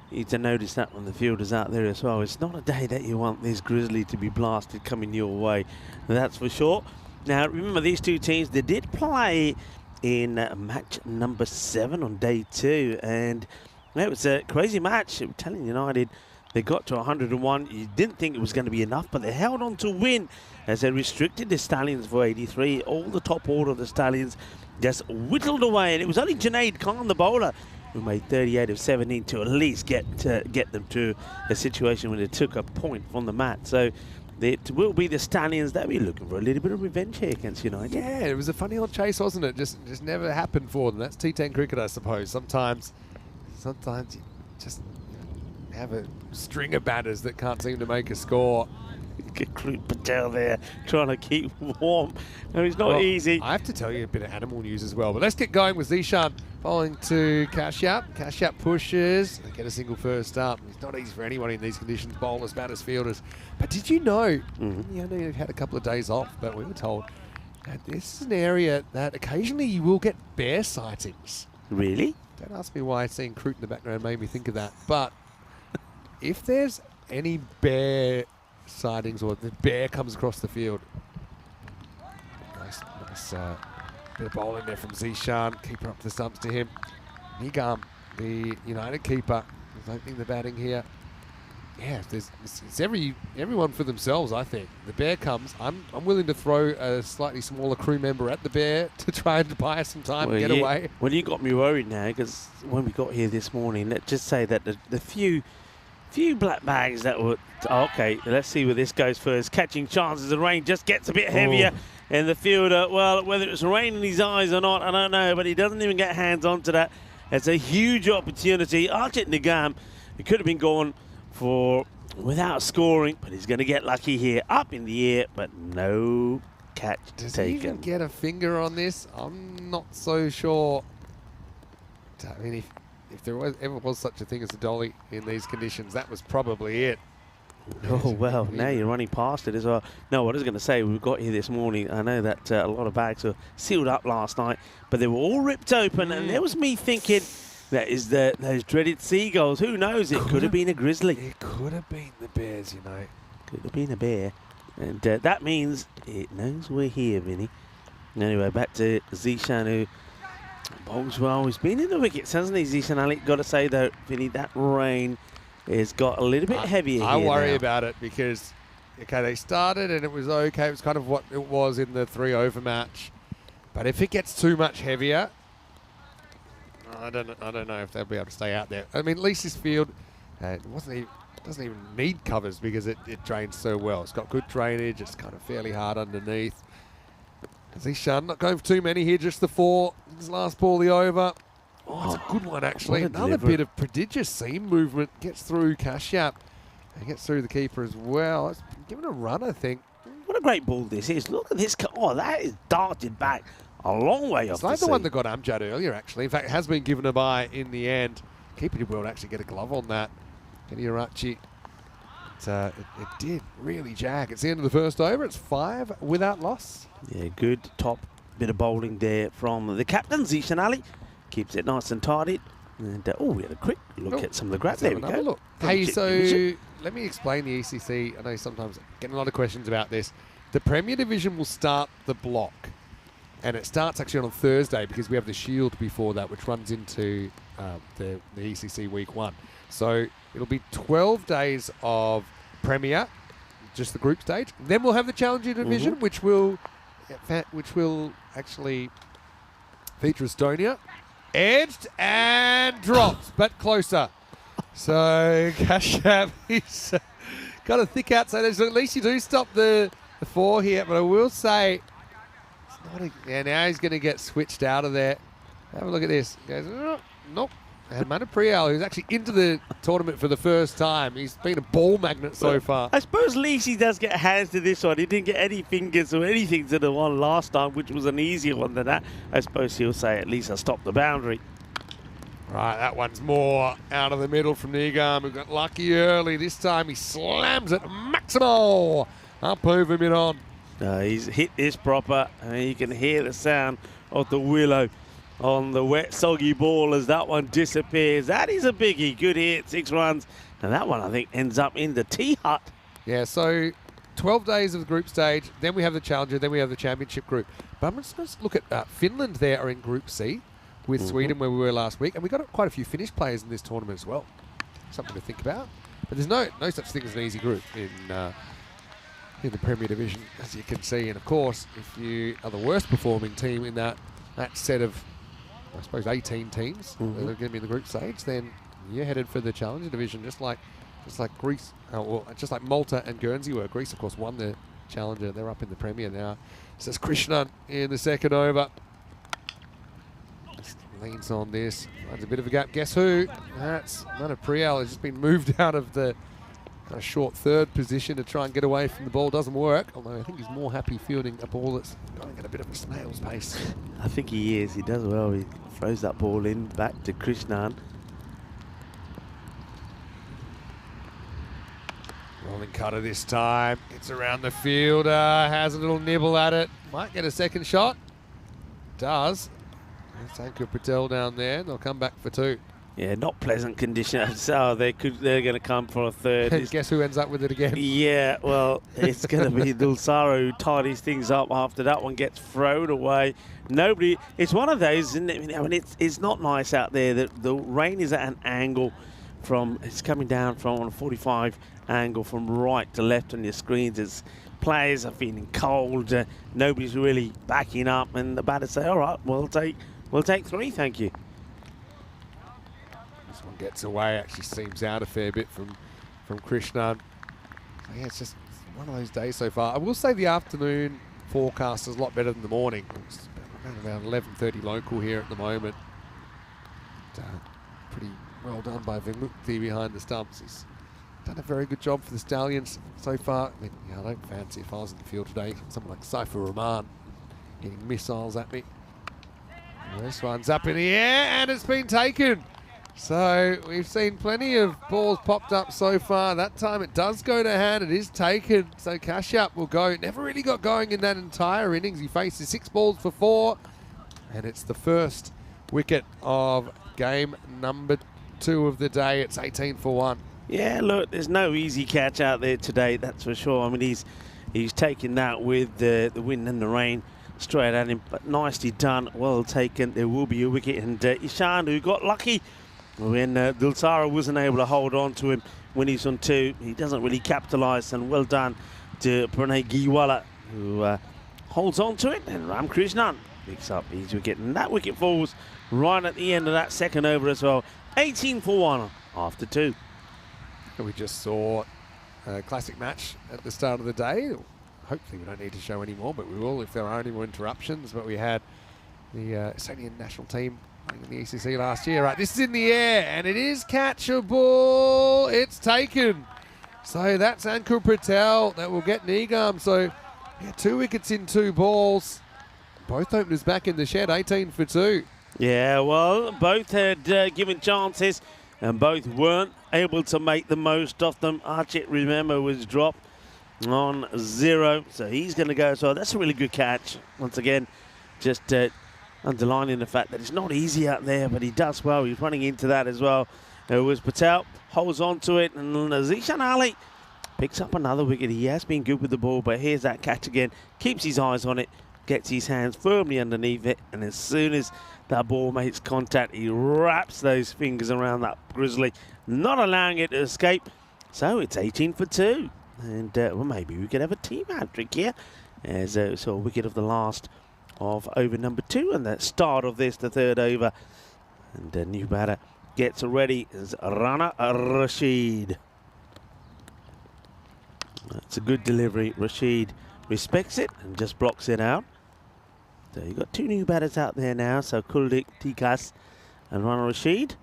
you to notice that when the fielders out there as well. It's not a day that you want this grizzly to be blasted coming your way, that's for sure. Now, remember, these two teams, they did play in match number 7 on day 2, and it was a crazy match. Tallinn United, they got to 101. You didn't think it was going to be enough, but they held on to win as they restricted the Stallions for 83. All the top order of the Stallions just whittled away, and it was only Junaid Khan, the bowler, who made 38 of 17 to at least get them to a situation where they took a point from the mat. So it will be the Stallions. They'll be looking for a little bit of revenge here against United. Yeah, it was a funny old chase, wasn't it? Just never happened for them. That's T10 cricket, I suppose. Sometimes you just have a string of batters that can't seem to make a score. Krut Patel there trying to keep warm. No, it's not easy. I have to tell you a bit of animal news as well. But let's get going with Zishan bowling to Kashyap. Kashyap pushes. They get a single first up. It's not easy for anyone in these conditions, bowlers, batters, fielders. But did you know, you know, you've had a couple of days off, but we were told that this is an area that occasionally you will get bear sightings. Really? Don't ask me why seeing Krut in the background made me think of that. But if there's any bear sightings or the bear comes across the field, nice bit of bowling there from Zishan. Keeper up the stumps to him. Nigam, the United keeper, is opening the batting here. Yeah, it's everyone for themselves, I think. The bear comes. I'm willing to throw a slightly smaller crew member at the bear to try and buy some time and get away. Well, you got me worried now, because when we got here this morning, let's just say that the few black bags that were... Okay, let's see where this goes first. Catching chances. The rain just gets a bit heavier. And the fielder, well, whether it's rain in his eyes or not, I don't know, but he doesn't even get hands onto that. It's a huge opportunity. Archit Nigam, he could have been going for without scoring, but he's going to get lucky here. Up in the air, but no catch Does taken. he even get a finger on this? I'm not so sure. I mean, if there ever was such a thing as a dolly in these conditions, that was probably it. Oh, well, now you're running past it as well. No, what I was going to say, we got here this morning. I know that a lot of bags were sealed up last night, but they were all ripped open, and there was me thinking, that is those dreaded seagulls. Who knows? It could have been a grizzly. It could have been the Bears, you know. Could have been a bear. And that means it knows we're here, Vinny. Anyway, back to Zishan, who bowls well. He's been in the wickets, hasn't he, Zishan Ali? Got to say, though, Vinny, that rain has got a little bit heavier I here worry now. about it because, okay, they started and it was okay. It was kind of what it was in the 3-over match. But if it gets too much heavier, I don't know if they'll be able to stay out there. I mean, at least this field doesn't even need covers because it drains so well. It's got good drainage. It's kind of fairly hard underneath. Zishan not going for too many here, just the 4. His last ball, the over. Oh, it's a good one, actually. What a Another delivery. bit of prodigious seam movement. Gets through Kashyap and gets through the keeper as well. It's given a run, I think. What a great ball this is. Look at this. Oh, that is darted back a long way off It's like the the one seam. that got Amjad earlier, actually. In fact, it has been given a bye in the end. Keeper did well to actually get a glove on that. Kenny it did really jag. It's the end of the first over. It's 5 without loss. Yeah, good top bit of bowling there from the captain, Zishan Ali. Keeps it nice and tidy. And we had a quick look at some of the grab. There we go. Look. Hey, so let me explain the ECC. I know sometimes I get a lot of questions about this. The Premier Division will start the block. And it starts actually on Thursday because we have the Shield before that, which runs into the ECC Week 1. So it'll be 12 days of Premier, just the group stage. Then we'll have the Challenger Division, which will actually feature Estonia. Edged and dropped, but closer. So Kashyap, he's got a thick outside edge. So at least you do stop the 4 here, but I will say, now he's going to get switched out of there. Have a look at this. He goes, oh, nope. And Manapriel, who's actually into the tournament for the first time. He's been a ball magnet so far. I suppose Leachy does get hands to this one. He didn't get any fingers or anything to the one last time, which was an easier one than that. I suppose he'll say, at least I stopped the boundary. Right, that one's more out of the middle from Nigam, who got lucky early. This time he slams it maximal up over mid-on. He's hit this proper, and you can hear the sound of the willow on the wet, soggy ball as that one disappears. That is a biggie. Good hit, 6 runs. And that one, I think, ends up in the tea hut. Yeah, so 12 days of the group stage, then we have the Challenger, then we have the Championship group. But I'm just going to look at Finland there are in Group C with Sweden, where we were last week. And we got quite a few Finnish players in this tournament as well. Something to think about. But there's no such thing as an easy group in the Premier Division, as you can see. And, of course, if you are the worst performing team in that set of, I suppose, 18 teams that are going to be in the group stage, then you're headed for the Challenger Division, just like Greece, just like Malta and Guernsey were. Greece, of course, won the Challenger. They're up in the Premier now. So it's Krishnan in the second over. Just leans on this. Finds a bit of a gap. Guess who? That's Manapriel. Has just been moved out of the kind of short third position to try and get away from the ball. Doesn't work, although I think he's more happy fielding a ball that's going at a bit of a snail's pace. I think he is. He does well. He throws that ball in back to Krishnan. Rolling cutter this time. Gets around the fielder. Has a little nibble at it. Might get a second shot. Does. That's Ankur Patel down there. They'll come back for 2. Yeah, not pleasant conditions. So they're going to come for a third. And guess who ends up with it again? Yeah, well, it's going to be Dulsaro who tidies things up after that one gets thrown away. Nobody. It's one of those, isn't it? I mean, it's not nice out there. The rain is at an angle it's coming down from a 45 angle from right to left on your screens. It's players are feeling cold. Nobody's really backing up, and the batters say, "All right, we'll take 3, thank you." This one gets away. Actually seems out a fair bit from Krishnan. So yeah, it's just one of those days so far. I will say the afternoon forecast is a lot better than the morning. It's around 11:30 local here at the moment. Pretty well done by Vimukti behind the stumps. He's done a very good job for the Stallions so far. I mean, yeah, I don't fancy if I was in the field today, someone like Cypher Rahman hitting missiles at me. And this one's up in the air and it's been taken. So we've seen plenty of balls popped up so far. That time it does go to hand. It is taken. So Kashyap will go. Never really got going in that entire innings. He faces 6 balls for 4. And it's the first wicket of game number 2 of the day. It's 18 for 1. Yeah, look, there's no easy catch out there today, that's for sure. I mean, he's taken that with the wind and the rain straight at him, but nicely done, well taken. There will be a wicket, and Ishan, who got lucky when Dulsara wasn't able to hold on to him when he's on 2. He doesn't really capitalise, and well done to Pranay Giwala, who holds on to it, and Ramkrishnan picks up his wicket, and that wicket falls right at the end of that second over as well. 18 for 1 after 2. We just saw a classic match at the start of the day. Hopefully we don't need to show any more, but we will if there are any more interruptions. But we had the Estonian national team playing in the ECC last year. Right, this is in the air, and it is catchable. It's taken. So that's Ankur Patel that will get Nigam. So yeah, 2 wickets in 2 balls. Both openers back in the shed, 18 for 2. Yeah, well, both had given chances, and both weren't able to make the most of them. Archit, remember, was dropped on 0, so he's going to go as well. That's a really good catch. Once again, just underlining the fact that it's not easy out there, but he does well. He's running into that as well. It was Patel, holds on to it, and Zishan Ali picks up another wicket. He has been good with the ball, but here's that catch again. Keeps his eyes on it, gets his hands firmly underneath it, and as soon as that ball makes contact, he wraps those fingers around that grizzly, not allowing it to escape. So it's 18 for 2. And well, maybe we could have a team hat-trick here, as so a wicket of the last of over number 2, and the start of this, the 3rd over. And the new batter gets ready as Rana Rashid. That's a good delivery. Rashid respects it and just blocks it out. So you've got 2 new batters out there now, so Kuldik, Tikas and Rana Rashid.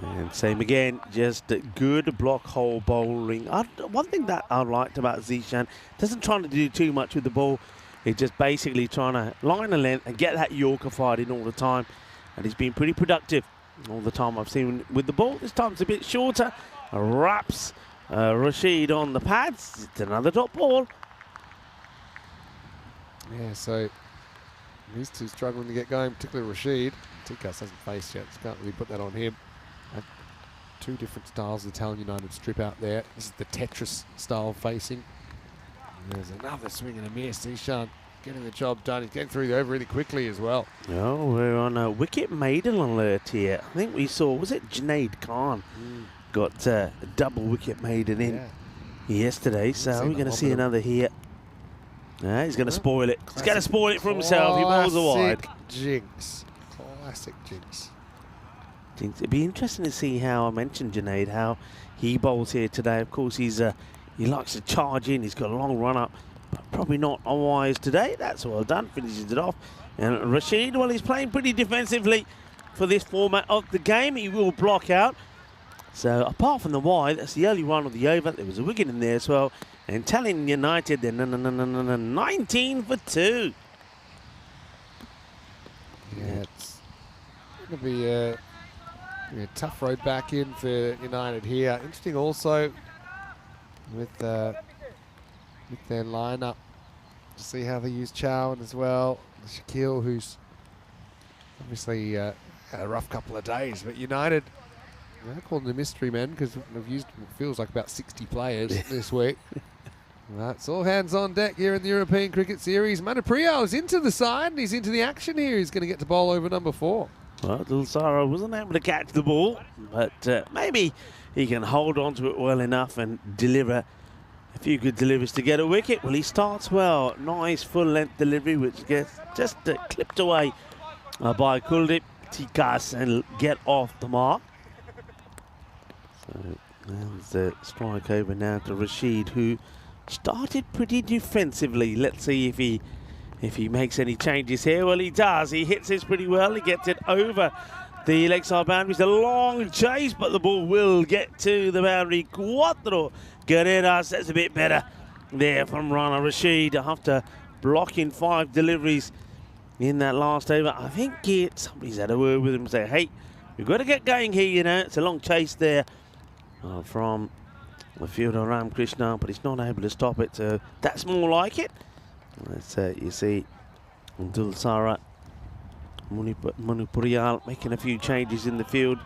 And same again, just good block hole bowling. One thing that I liked about Zishan, doesn't try to do too much with the ball. He's just basically trying to line a length and get that Yorker fired in all the time. And he's been pretty productive all the time I've seen with the ball. This time it's a bit shorter. Wraps Rashid on the pads. It's another dot ball. Yeah, so these 2 struggling to get going, particularly Rashid. Tikas hasn't faced yet, so can't really put that on him. 2 different styles of the Talon United strip out there. This is the Tetris style facing. And there's another swing and a miss. Ishan getting the job done. He's getting through the over really quickly as well. Oh, we're on a wicket maiden alert here. I think we saw, was it Junaid Khan? Got a double wicket maiden in yesterday, so we're going to see another here. He's going to spoil it. He's going to spoil it for himself. He bowls a wide. Jinx. Classic jinx. It'd be interesting to see how, I mentioned Junaid, how he bowls here today. Of course, he likes to charge in. He's got a long run up, but probably not unwise today. That's well done. Finishes it off. And Rashid, well, he's playing pretty defensively for this format of the game. He will block out. So apart from the wide, that's the early run of the over. There was a wicket in there as well. And Talon United, they're 19 for 2. Yeah, it's going to be a tough road back in for United here. Interesting also with their lineup to see how they use Chowan as well. Shaquille, who's obviously had a rough couple of days, but United, I call them the mystery men because they've used, it feels like about 60 players this week. That's all hands on deck here in the European Cricket Series. Manapriya is into the side and he's into the action here. He's going to get to bowl over number 4. Well, Dulsara wasn't able to catch the ball, but maybe he can hold on to it well enough and deliver a few good deliveries to get a wicket. Well, he starts well. Nice full-length delivery, which gets just clipped away by Kuldeep Tikas and get off the mark. So there's the strike over now to Rashid, who started pretty defensively. Let's see if he makes any changes here. Well, he does. He hits this pretty well. He gets it over the leg side boundary. It's a long chase, but the ball will get to the boundary. Cuatro Guerreras. That's a bit better there from Rana Rashid after blocking 5 deliveries in that last over. I think somebody's had a word with him and say, hey, we've got to get going here, you know. It's a long chase there from the fielder Ram Krishna, but he's not able to stop it. So that's more like it. Let's you see Dulsara Manupuriyal making a few changes in the field.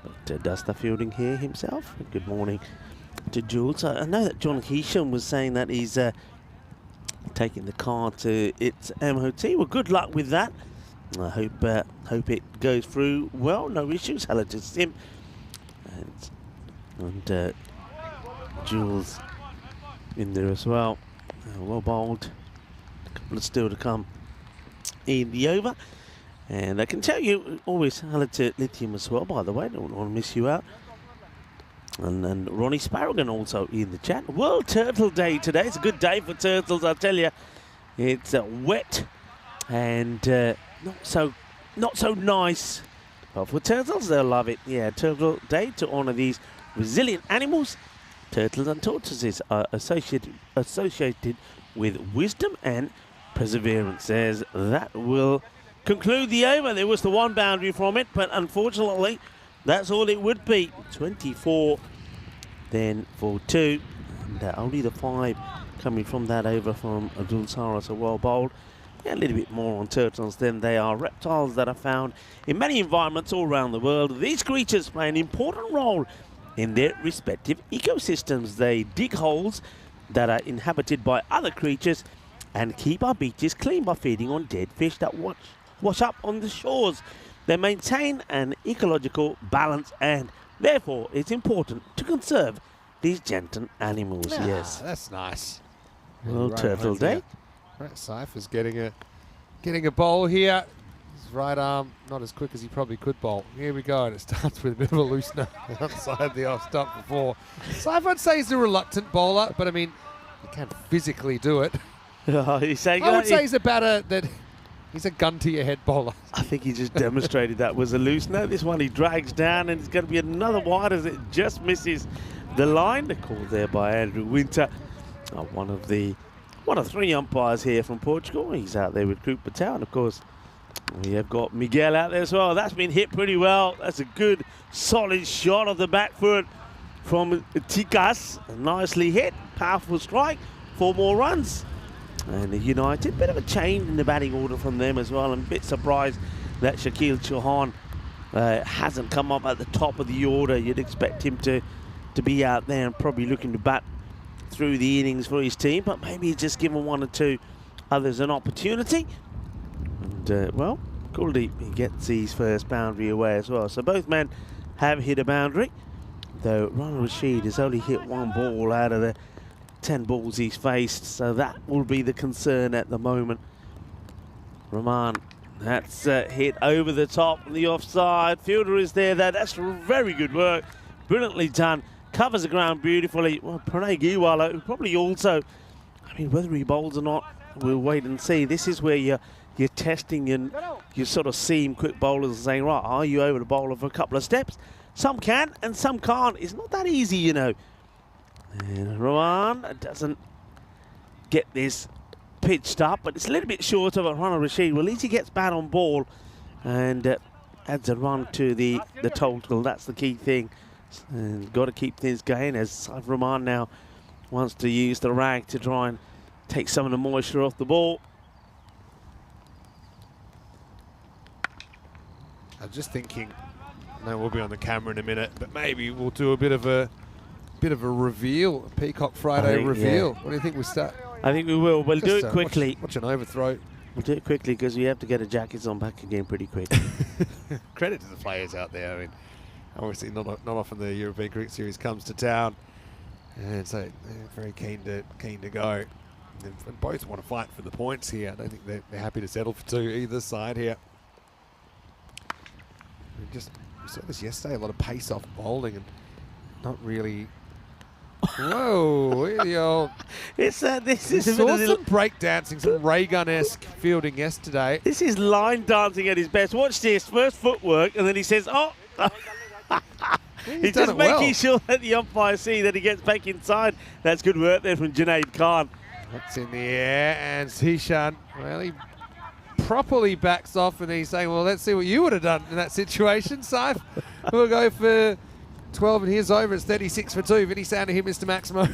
But does the fielding here himself? Good morning to Jules. I know that John Heesham was saying that he's taking the car to its MOT. Well, good luck with that. I hope it goes through well. No issues. Hello to Sim. And Jules in there as well. Well bowled. A couple of still to come in the over. And I can tell you, always hello to Lithium as well, by the way. Don't want to miss you out. And Ronnie Sparrogan also in the chat. World Turtle Day today. It's a good day for turtles, I tell you. It's wet and not so nice. But for turtles, they'll love it. Yeah, Turtle Day to honour these resilient animals. Turtles and tortoises are associated with wisdom and perseverance. As that will conclude the over. There was the one boundary from it, but unfortunately, that's all it would be. 24 then for 2. And only the 5 coming from that over from Abdul Sara. So well bowled. Yeah, a little bit more on turtles than they are reptiles that are found in many environments all around the world. These creatures play an important role in their respective ecosystems. They dig holes that are inhabited by other creatures and keep our beaches clean by feeding on dead fish that wash up on the shores. They maintain an ecological balance, and therefore it's important to conserve these gentle animals. Yeah, yes, that's nice. World Turtle Day. Right, Cypher's getting a bowl here. His right arm not as quick as he probably could bowl. Here we go, and it starts with a bit of a loosener outside the off stump before. Cypher, I'd say he's a reluctant bowler, but I mean, he can physically do it. I would say he's a batter that he's a gun to your head bowler. I think he just demonstrated that was a loosener. This one he drags down, and it's going to be another wide as it just misses the line. The call there by Andrew Winter, one of 3 umpires here from Portugal. He's out there with Group Patel, and of course we have got Miguel out there as well. That's been hit pretty well. That's a good solid shot of the back foot from Tikas. Nicely hit, powerful strike, 4 more runs. And United, bit of a change in the batting order from them as well. I'm a bit surprised that Shakil Chauhan hasn't come up at the top of the order. You'd expect him to be out there and probably looking to bat through the innings for his team, but maybe he's just given 1 or 2 others an opportunity. And, well, Kuldeep, he gets his first boundary away as well. So both men have hit a boundary, though Rana Rashid has only hit 1 ball out of the 10 balls he's faced, so that will be the concern at the moment. Rahman, that's hit over the top, the offside. Fielder is there. That's very good work. Brilliantly done. Covers the ground beautifully. Well, Pranay Giwala probably also, I mean, whether he bowls or not, we'll wait and see. This is where you're testing and you sort of seeing quick bowlers saying, right, are you able to bowl for a couple of steps? Some can and some can't. It's not that easy, you know. And Rahman doesn't get this pitched up, but it's a little bit short of Rana Rashid. Well, at least he gets bat on ball and adds a run to the total. That's the key thing. And got to keep things going as Rahman now wants to use the rag to try and take some of the moisture off the ball. I'm just thinking, I know we'll be on the camera in a minute, but maybe we'll do a bit of a reveal, a Peacock Friday reveal. Yeah. What do you think we start? I think we will. We'll do it quickly. Watch an overthrow. We'll do it quickly because we have to get the jackets on back again pretty quick. Credit to the players out there. I mean, obviously not often the European Cricket Series comes to town, and so they're very keen to go. And both want to fight for the points here. I don't think they're happy to settle for 2 either side here. We saw this yesterday, a lot of pace off bowling and not really Whoa, the old. This We is a bit saw of the- some break dancing, some Ray Gun-esque fielding yesterday. This is line dancing at his best. Watch this. First footwork, and then he says, oh. He's done just it well. making sure that the umpire see that he gets back inside. That's good work there from Junaid Khan. That's in the air, and Zishan, well, he properly backs off, and he's saying, well, let's see what you would have done in that situation, Saif. We'll go for 12, and here's over. It's 36 for 2. Vinny sound to him, Mr. Maximo.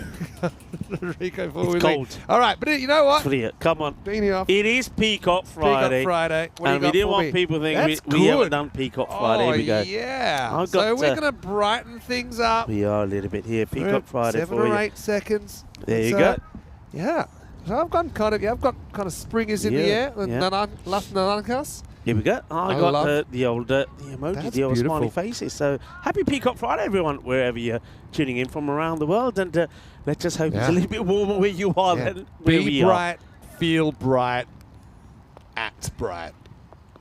Rico forward. It's cold. All right, but you know what? Clear. Come on. Beanie off. It is Peacock Friday. Peacock Friday. What do you And we got didn't for want me? people to That's think we haven't good. done Peacock Friday. Here we go. Yeah. I've So got, we're going to brighten things up. We are a little bit here. Peacock Friday 7 for or you. 8 seconds. There you So, go. Yeah. So I've got kind of springers in the Yeah, air. yeah. Last Nanakas. Here we go. I I got love- the old the emojis, That's the old smiley beautiful. faces. So happy Peacock Friday, everyone, wherever you're tuning in from around the world. And let's just hope it's Yeah. a little bit warmer where you are Yeah. than where we Be are. bright, feel bright, act bright.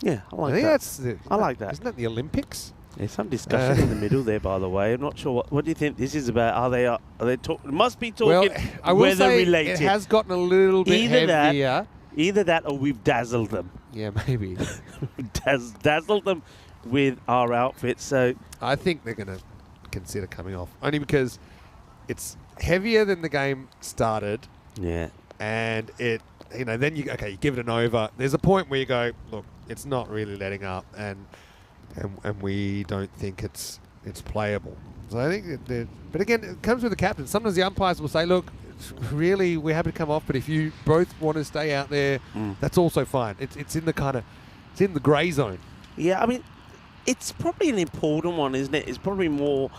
Yeah, I like I think that. that's. I like that. Isn't that the Olympics? There's some discussion in the middle there, by the way. I'm not sure what do you think this is about. Are they talking? Must be talking Well, I will weather say related. it has gotten a little bit heavier. Either that, or we've dazzled them. Yeah, maybe. Dazzled them with our outfits. So I think they're going to consider coming off only because it's heavier than the game started, yeah, and it. Then you give it an over. There's a point where you go, look, it's not really letting up, and we don't think it's playable. So I think but again, it comes with the captain. Sometimes the umpires will say, look, really, we're happy to come off, but if you both want to stay out there, that's also fine. It's in the grey zone. yeah. I mean, it's probably an important one, isn't it? It's probably more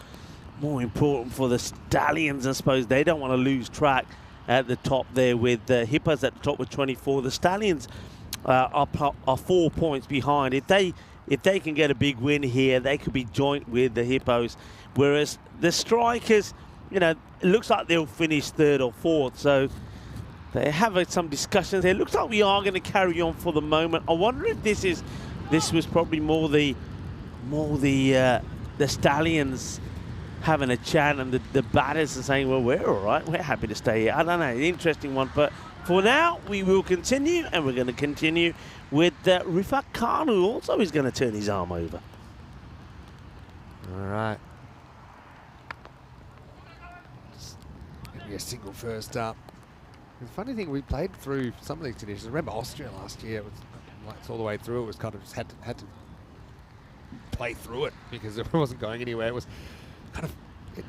important for the Stallions, I suppose. They don't want to lose track at the top there with the Hippos at the top with 24. The Stallions are 4 points behind. If they can get a big win here, they could be joint with the Hippos. Whereas the Strikers, it looks like they'll finish 3rd or 4th. So they have some discussions there. It looks like we are going to carry on for the moment. I wonder if this was probably more the Stallions having a chat, and the batters are saying, well, we're all right. We're happy to stay here. I don't know. Interesting one. But for now, we will continue, and we're going to continue with Rifat Khan, who also is going to turn his arm over. All right. Just give me a single first up. The funny thing, we played through some of these conditions. I remember Austria last year. It was like all the way through. It was kind of just had to play through it because it wasn't going anywhere. It was kind of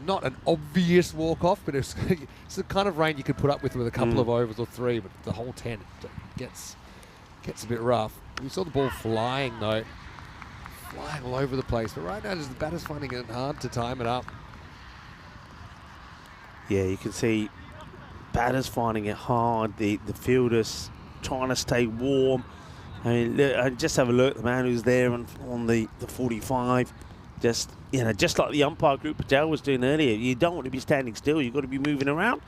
not an obvious walk-off, but it's the kind of rain you could put up with a couple of overs or 3, but the whole 10 gets a bit rough. We saw the ball flying, though. Flying all over the place. But right now, just the batter's finding it hard to time it up. Yeah, you can see batters finding it hard. The fielders trying to stay warm. I mean, just have a look at the man who's there on the 45. Just like the umpire group Patel was doing earlier. You don't want to be standing still. You've got to be moving around.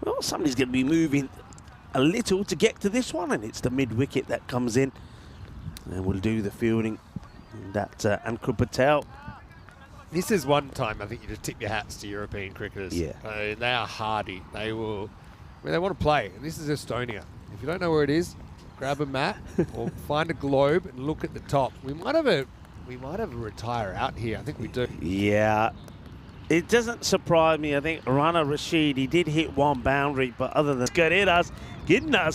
Well, somebody's going to be moving a little to get to this one, and it's the mid-wicket that comes in. And we'll do the fielding. That's Ankur Patel. This is one time I think you just tip your hats to European cricketers. Yeah. They are hardy. They will. I mean, they want to play. And this is Estonia. If you don't know where it is, grab a map or find a globe and look at the top. We might have a retire out here. I think we do. Yeah. It doesn't surprise me. I think Rana Rashid, he did hit one boundary, but other than getting us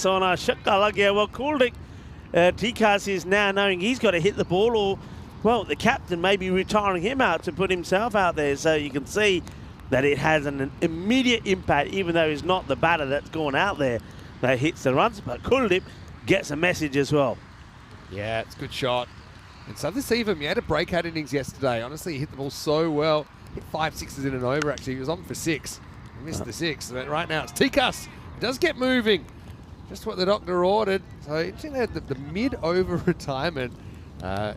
on our shakka lagya wa Kuldik. Tikas is now knowing he's got to hit the ball, or, well, the captain may be retiring him out to put himself out there. So you can see that it has an immediate impact, even though he's not the batter that's gone out there that hits the runs. But Kuldeep gets a message as well. Yeah, it's a good shot. And Sathasivim, he had a breakout innings yesterday. Honestly, he hit the ball so well. Hit 5 sixes in an over, actually. He was on for 6. He missed the 6. But right now, it's Tikas. He does get moving. Just what the doctor ordered. So interesting they had the mid-over retirement,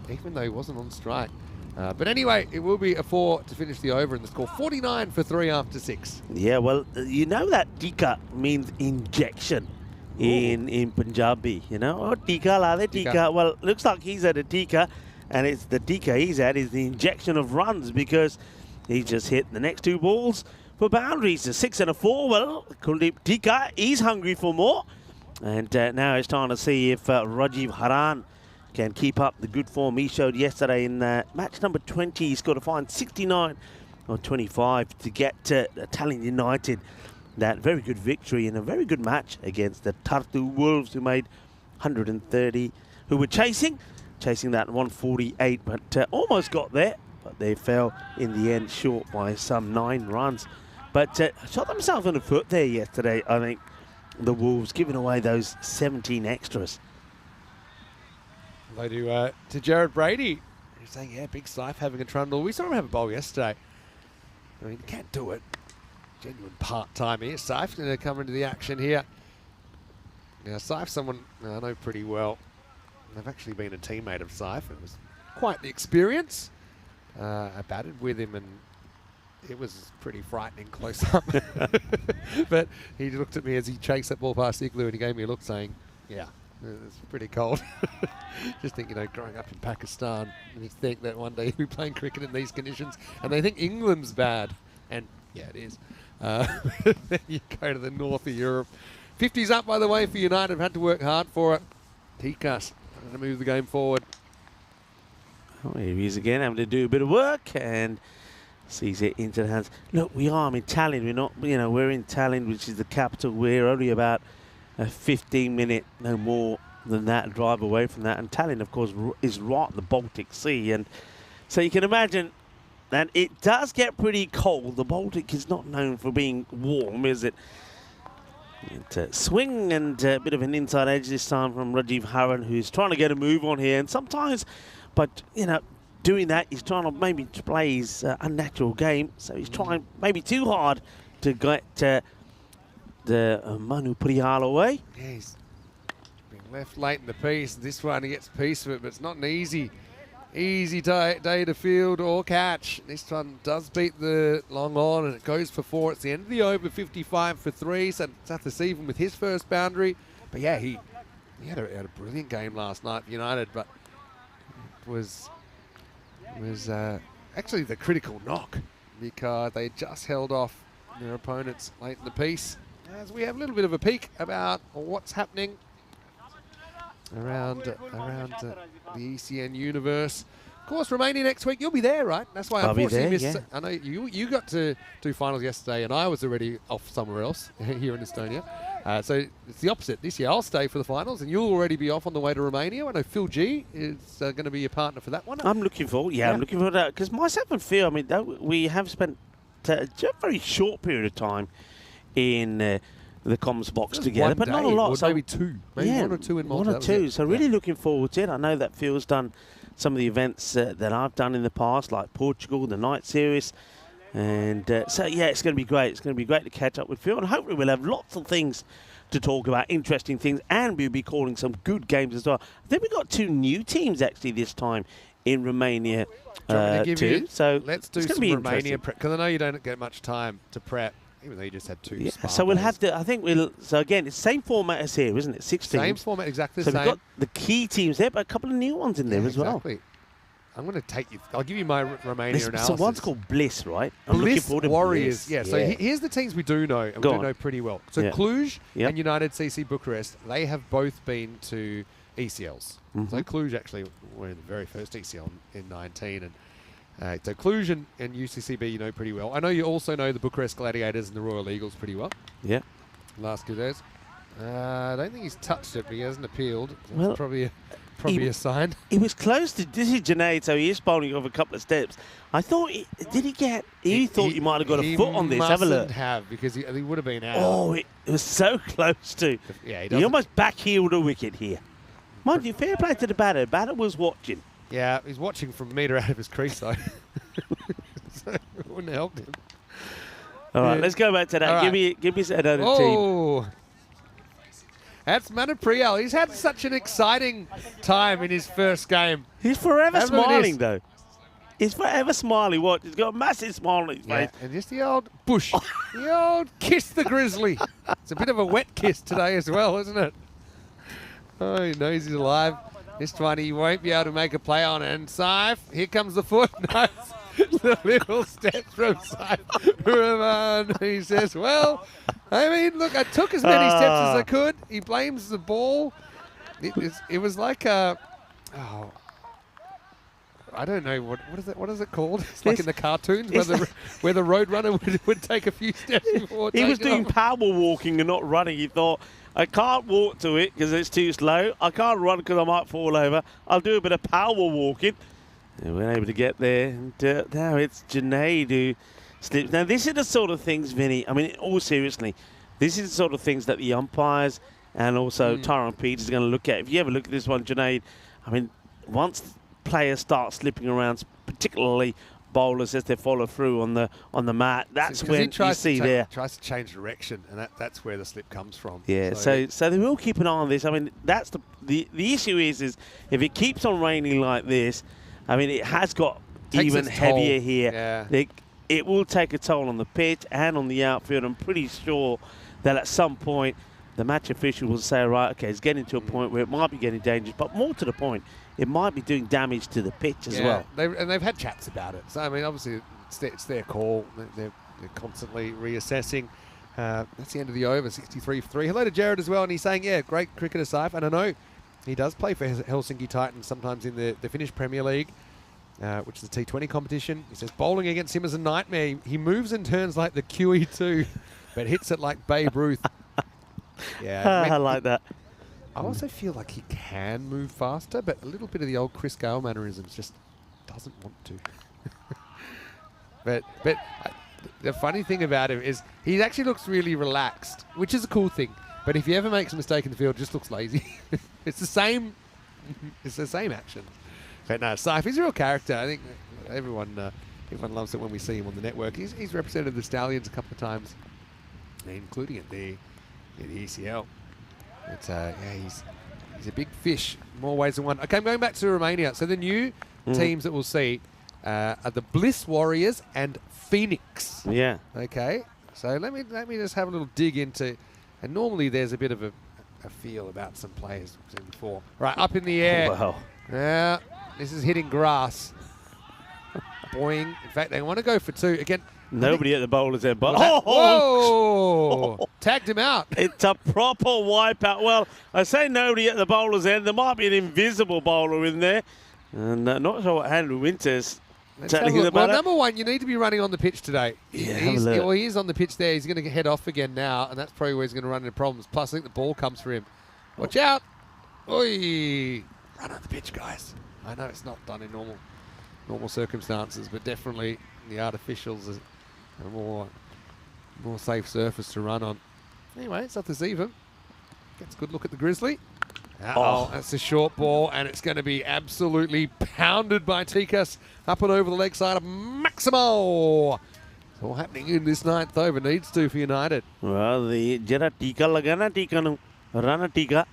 even though he wasn't on strike. But anyway, it will be a 4 to finish the over, and the score 49 for 3 after 6. Yeah, well, you know that tika means injection in Punjabi, Oh, tika la de tika. Well, looks like he's at a tika, and it's the tika he's at is the injection of runs, because he just hit the next 2 balls for boundaries. A 6 and a 4. Well, Kuldeep Tika is hungry for more. And now it's time to see if Rajiv Haran can keep up the good form he showed yesterday in match number 20. He scored a fine 69 on 25 to get Tallinn United that very good victory in a very good match against the Tartu Wolves, who made 130, who were chasing that 148, but almost got there. But they fell in the end short by some 9 runs. But shot themselves in the foot there yesterday, I think, the Wolves, giving away those 17 extras. They do to Jared Brady. He's saying, yeah, Big Scythe having a trundle. We saw him have a bowl yesterday. I mean, can't do it. Genuine part-time here. Scythe's going to come into the action here. Now, Scythe's someone I know pretty well. I've actually been a teammate of Scythe. It was quite the experience. I batted with him and it was pretty frightening close up. But he looked at me as he chased that ball past Igloo and he gave me a look saying, yeah, it's pretty cold. Just think, growing up in Pakistan, you think that one day you'll be playing cricket in these conditions and they think England's bad. And yeah, it is. Then you go to the north of Europe. 50's up, by the way, for United. Have had to work hard for it. Tikas trying to move the game forward. Oh, here he is again, having to do a bit of work and sees it into the hands. Look, we are in Tallinn. We're not, we're in Tallinn, which is the capital. We're only about a 15-minute, no more than that, drive away from that. And Tallinn, of course, is right at the Baltic Sea. And so you can imagine that it does get pretty cold. The Baltic is not known for being warm, is it? Swing and a bit of an inside edge this time from Rajiv Haran, who's trying to get a move on here. And sometimes, but, doing that, he's trying to maybe play his unnatural game. So he's trying maybe too hard to get the Manu Priyal away. Yeah, he's been left late in the piece. This one, he gets a piece of it, but it's not an easy day to field or catch. This one does beat the long on, and it goes for 4. It's the end of the over, 55 for 3. So it's have to see even with his first boundary. But yeah, he had a brilliant game last night for United, but it was actually the critical knock because they just held off their opponents late in the piece. As we have a little bit of a peek about what's happening around the ECN universe. Of course, Romania next week. You'll be there, right? That's why I'll be unfortunately there, missed. I know you got to do finals yesterday, and I was already off somewhere else here in Estonia. So it's the opposite this year. I'll stay for the finals, and you'll already be off on the way to Romania. I know Phil G is going to be your partner for that one. I'm looking forward. Yeah, I'm looking forward to that because myself and Phil. I mean, we have spent a very short period of time in the comms box together, but not a lot. So maybe 2, maybe 1 or 2 in Malta. 1 or 2. So really looking forward to it. I know that Phil's done some of the events that I've done in the past, like Portugal, the night series. And so, yeah, it's going to be great. It's going to be great to catch up with Phil. And hopefully we'll have lots of things to talk about, interesting things. And we'll be calling some good games as well. I think we've got 2 new teams, actually, this time in Romania, too. So let's do some Romania prep, because I know you don't get much time to prep, even though you just had 2 Spartans. So we'll have to, I think so again, it's the same format as here, isn't it? 6 teams. Same format, exactly the same. So we've got the key teams there, but a couple of new ones in there as well. Exactly. I'm going to take you. I'll give you my Romania analysis. So one's called Bliss, right? Bliss Warriors. Yeah. So here's the teams we do know, and we do know pretty well. So Cluj and United CC Bucharest, they have both been to ECLs. So Cluj actually were in the very first ECL in 19, and so Cluj and UCCB you know pretty well. I know you also know the Bucharest Gladiators and the Royal Eagles pretty well. Yeah. Last 2 days. I don't think he's touched it, but he hasn't appealed. So that's probably a sign. He was close to, this is Junaid, so he is bowling off a couple of steps. I thought, he thought he might have got a foot on this. Have a look. He have, because he would have been out. Oh, it was so close to. Yeah, he almost backheeled a wicket here. Mind you, fair play to the batter. Batter was watching. Yeah, he's watching from a metre out of his crease, though. So it wouldn't have helped him. All right, let's go back to that. Right. Give me another team. That's Manu Priyal. He's had such an exciting time in his first game. He's forever smiling, though. He's forever smiling. What? He's got a massive smile on his face. And just the old bush. The old kiss the grizzly. It's a bit of a wet kiss today as well, isn't it? Oh, he knows he's alive. This one he won't be able to make a play on. And Saif, here comes the foot. No, the little step from Rahman. He says, well, I mean, look, I took as many steps as I could. He blames the ball. It was like a, I don't know, what is it called? It's like in the cartoons where the road runner would take a few steps before He was taking doing off. power walking and not running. He thought, I can't walk to it because it's too slow. I can't run because I might fall over. I'll do a bit of power walking. And we're able to get there. And now it's Junaid who slips. Now, this is the sort of things, Vinny, I mean, all seriously, this is the sort of things that the umpires and also Tyrone Peters are going to look at. If you ever look at this one, Junaid, I mean, once players start slipping around, particularly bowlers as they follow through on the mat, that's when you see there. Tries to change direction, and that's where the slip comes from. Yeah, so they will keep an eye on this. I mean, that's the issue is if it keeps on raining like this, I mean, it has got even heavier here. Yeah. It will take a toll on the pitch and on the outfield. I'm pretty sure that at some point the match official will say, right, okay, it's getting to a point where it might be getting dangerous, but more to the point, it might be doing damage to the pitch as well. They've had chats about it. So, I mean, obviously, it's their call. They're constantly reassessing. That's the end of the over, 63 for 3. Hello to Jared as well, and he's saying, yeah, great cricketer, Saif. And I know he does play for Helsinki Titans sometimes in the Finnish Premier League, which is the T20 competition. He says, bowling against him is a nightmare. He moves and turns like the QE2, but hits it like Babe Ruth. Yeah, I like that. I also feel like he can move faster, but a little bit of the old Chris Gale mannerisms just doesn't want to. but the funny thing about him is he actually looks really relaxed, which is a cool thing. But if he ever makes a mistake in the field, just looks lazy. It's the same action. But no, Saif, he's a real character. I think everyone loves it when we see him on the network. He's represented the Stallions a couple of times, including at the ECL. But he's a big fish, more ways than one. Okay, I'm going back to Romania. So the new teams that we'll see are the Bliss Warriors and Phoenix. Yeah. Okay, so let me just have a little dig into, and normally there's a bit of a feel about some players we've seen before. Right, up in the air. Wow. Yeah, this is hitting grass. Boing. In fact, they want to go for 2. Again, nobody at the bowler's end, but whoa! Tagged him out. It's a proper wipeout. Well, I say nobody at the bowler's end. There might be an invisible bowler in there. And not sure what Andrew Winters telling you about. Well, number one, you need to be running on the pitch today. Yeah, he is on the pitch there. He's going to head off again now, and that's probably where he's going to run into problems. Plus, I think the ball comes for him. Watch out. Oi. Run on the pitch, guys. I know it's not done in normal circumstances, but definitely the artificials are a more safe surface to run on. Anyway, it's up to Ziva. Gets a good look at the Grizzly. That's a short ball, and it's going to be absolutely pounded by Tikas up and over the leg side of Maximo. It's all happening in this 9th over. Needs to for United. Well, the Jera Tika Lagana Tika no Rana Tika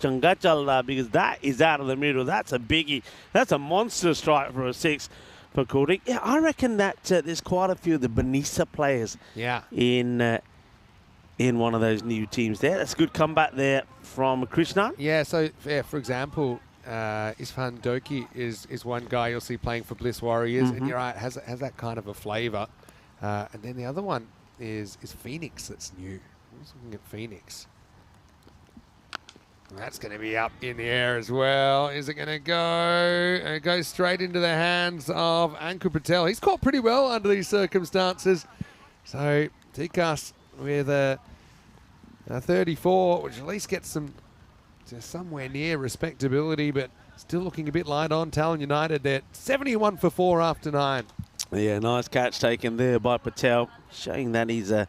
Changa Chalda, because that is out of the middle. That's a biggie. That's a monster strike for a 6 for Kuldeep. Yeah, I reckon that there's quite a few of the Benissa players in one of those new teams there. That's a good comeback there from Krishnan. Yeah, so for example, Isfan Doki is one guy you'll see playing for Bliss Warriors, and you're right, has that kind of a flavour. And then the other one is Phoenix that's new. I'm just looking at Phoenix. That's going to be up in the air as well. Is it going to go? It goes straight into the hands of Ankur Patel. He's caught pretty well under these circumstances. So Tikas with a 34, which at least gets them to somewhere near respectability, but still looking a bit light on. Talon United, they're 71 for 4 after 9. Yeah, nice catch taken there by Patel, showing that he's a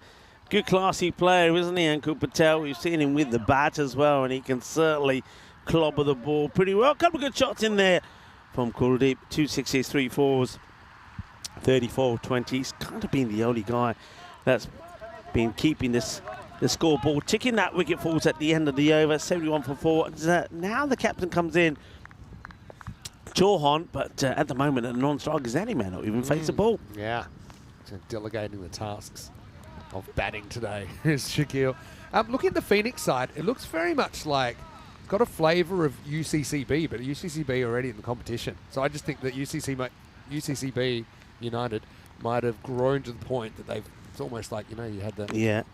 good, classy player, isn't he, Ankur Patel? We've seen him with the bat as well, and he can certainly clobber the ball pretty well. A couple of good shots in there from Kuldeep. 2 6s, 3 4s, 34-20. He's kind of been the only guy that's been keeping the scoreboard ticking. That wicket falls at the end of the over, 71 for 4. Now the captain comes in, Chauhan, but at the moment, a non-striker is any man not even face the ball. Yeah, so delegating the tasks of batting today is Shaquille. Looking at the Phoenix side, it looks very much like it's got a flavour of UCCB, but UCCB already in the competition. So I just think that UCCB United might have grown to the point that it's almost like, you had the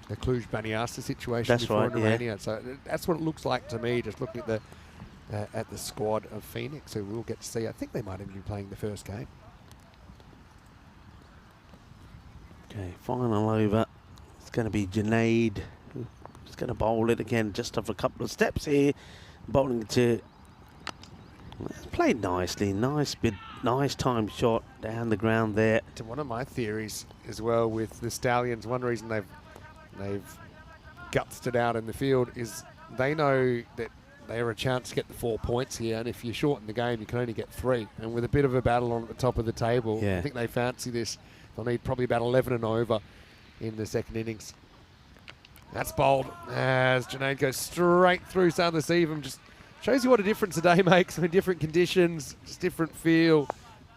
Cluj-Baniasta situation That's before right, in Romania. So that's what it looks like to me, just looking at the squad of Phoenix, who we'll get to see. I think they might even be playing the first game. Okay, final over. It's going to be Junaid. He's going to bowl it again, just off a couple of steps here. Bowling to... Played nicely. Nice time shot down the ground there. To one of my theories as well with the Stallions, one reason they've gutsed it out in the field is they know that they are a chance to get the 4 points here, and if you shorten the game, you can only get 3. And with a bit of a battle on at the top of the table, I think they fancy this. They'll need probably about 11 and over in the second innings. That's bowled as Junaid goes straight through Southern Seavam. Just shows you what a difference a day makes in different conditions, just different feel.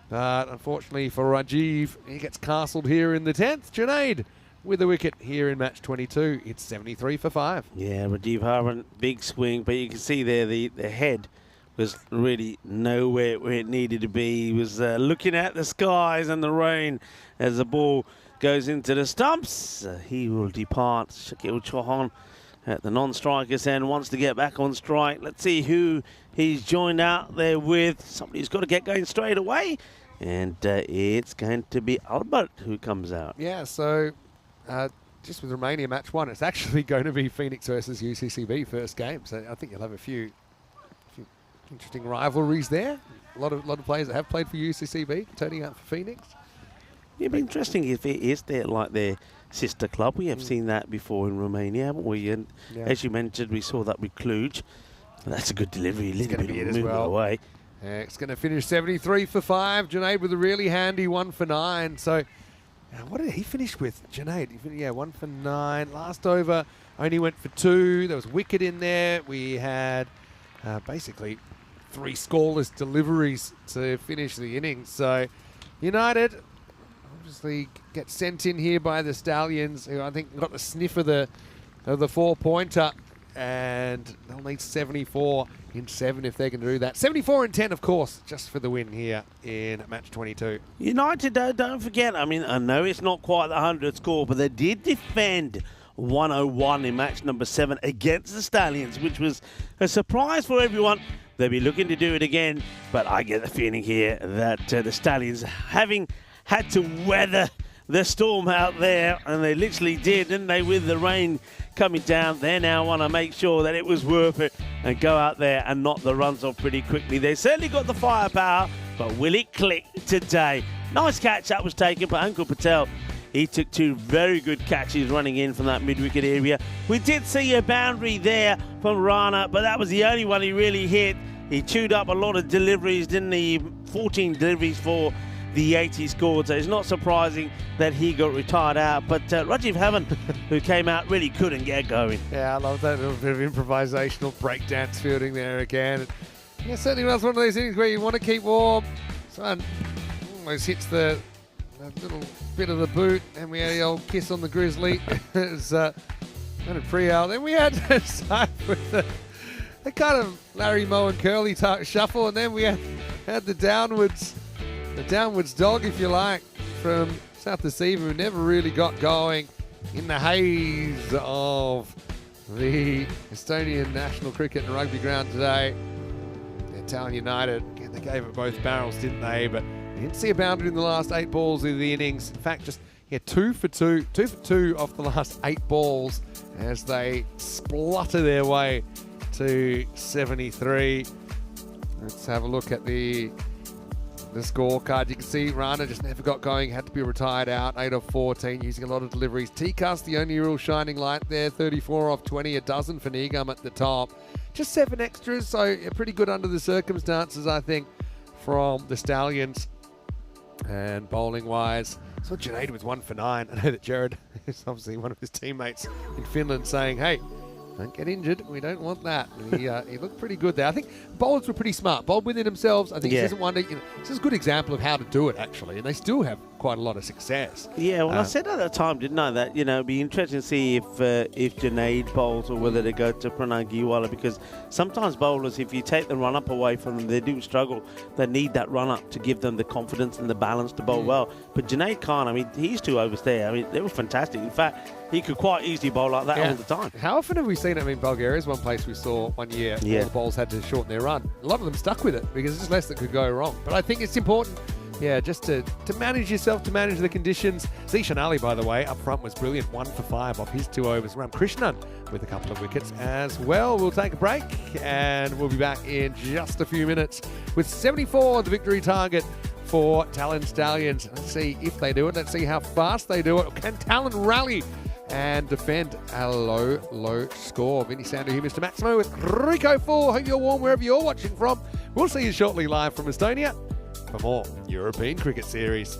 But unfortunately for Rajiv, he gets castled here in the 10th. Junaid with a wicket here in match 22. It's 73 for 5. Yeah, Rajiv Harman, big swing, but you can see there the head was really nowhere where it needed to be. He was looking at the skies and the rain as the ball goes into the stumps. He will depart. Shakil Chauhan at the non-strikers end wants to get back on strike. Let's see who he's joined out there with. Somebody's got to get going straight away. And it's going to be Albert who comes out. Yeah, so just with Romania match 1, it's actually going to be Phoenix versus UCCB first game. So I think you'll have a few interesting rivalries there. A lot of players that have played for UCCB turning out for Phoenix. It'd be interesting if it is their sister club. We have seen that before in Romania, haven't we? And as you mentioned, we saw that with Cluj. That's a good delivery. A little bit of movement away. It's going to finish 73 for 5. Junaid with a really handy 1 for 9. So what did he finish with, Junaid? 1 for 9. Last over only went for 2. There was wicket in there. We had basically 3 scoreless deliveries to finish the innings. So United obviously get sent in here by the Stallions, who I think got the sniff of the 4-pointer, and they'll need 74 in 7 if they can do that. 74 in 10, of course, just for the win here in match 22. United, don't forget, I mean, I know it's not quite the 100 score, but they did defend 101 in match number 7 against the Stallions, which was a surprise for everyone. They'll be looking to do it again, but I get the feeling here that the Stallions, having had to weather the storm out there, and they literally did, didn't they, with the rain coming down, they now want to make sure that it was worth it and go out there and knock the runs off pretty quickly. They certainly got the firepower, but will it click today? Nice catch that was taken by Ankur Patel. He took 2 very good catches running in from that mid-wicket area. We did see a boundary there from Rana, but that was the only one he really hit. He chewed up a lot of deliveries, didn't he? 14 deliveries for the 80 scored, so it's not surprising that he got retired out. But Rajiv Havan, who came out, really couldn't get going. Yeah, I love that little bit of improvisational breakdance fielding there again. Yeah, certainly was one of those innings where you want to keep warm. Son almost hits the little bit of the boot, and we had the old kiss on the grizzly. It was kind of Prial. Then we had with the kind of Larry Moe and Curly shuffle, and then we had the downwards dog, if you like, from South Seavam, who never really got going in the haze of the Estonian national cricket and rugby ground today. Italian United, again, they gave it both barrels, didn't they? But you didn't see a boundary in the last 8 balls of the innings. In fact, just 2 for 2 off the last 8 balls as they splutter their way to 73. Let's have a look at the scorecard. You can see Rana just never got going, had to be retired out, 8 of 14, using a lot of deliveries. Tikas, the only real shining light there, 34 off 20, a dozen for Nigam at the top. Just 7 extras, so pretty good under the circumstances, I think, from the Stallions. And bowling-wise, so Junaid was 1 for 9. I know that Jared is obviously one of his teammates in Finland saying, hey, don't get injured. We don't want that. He looked pretty good there. I think bowlers were pretty smart. Bowled within themselves. I think this isn't one. This is a good example of how to do it, actually. And they still have quite a lot of success. Yeah, well, I said at the time, didn't I, that, it'd be interesting to see if Junaid bowls or whether they go to Pranay Giwala, because sometimes bowlers, if you take the run-up away from them, they do struggle. They need that run-up to give them the confidence and the balance to bowl well. But Junaid Khan, I mean, he's 2 overs there. I mean, they were fantastic. In fact, he could quite easily bowl like that all the time. How often have we seen it? I mean, Bulgaria is one place we saw one year all the bowls had to shorten their run. A lot of them stuck with it because there's less that could go wrong. But I think it's important, just to manage yourself, to manage the conditions. Zishan Ali, by the way, up front was brilliant. 1 for 5 off his 2 overs. Ram Krishnan with a couple of wickets as well. We'll take a break and we'll be back in just a few minutes with 74, the victory target for Talon Stallions. Let's see if they do it. Let's see how fast they do it. Can Talon rally and defend a low score? Vinny Sandu here, Mr. Maximo with Rico Full. Hope you're warm wherever you're watching from. We'll see you shortly live from Estonia for more European Cricket Series.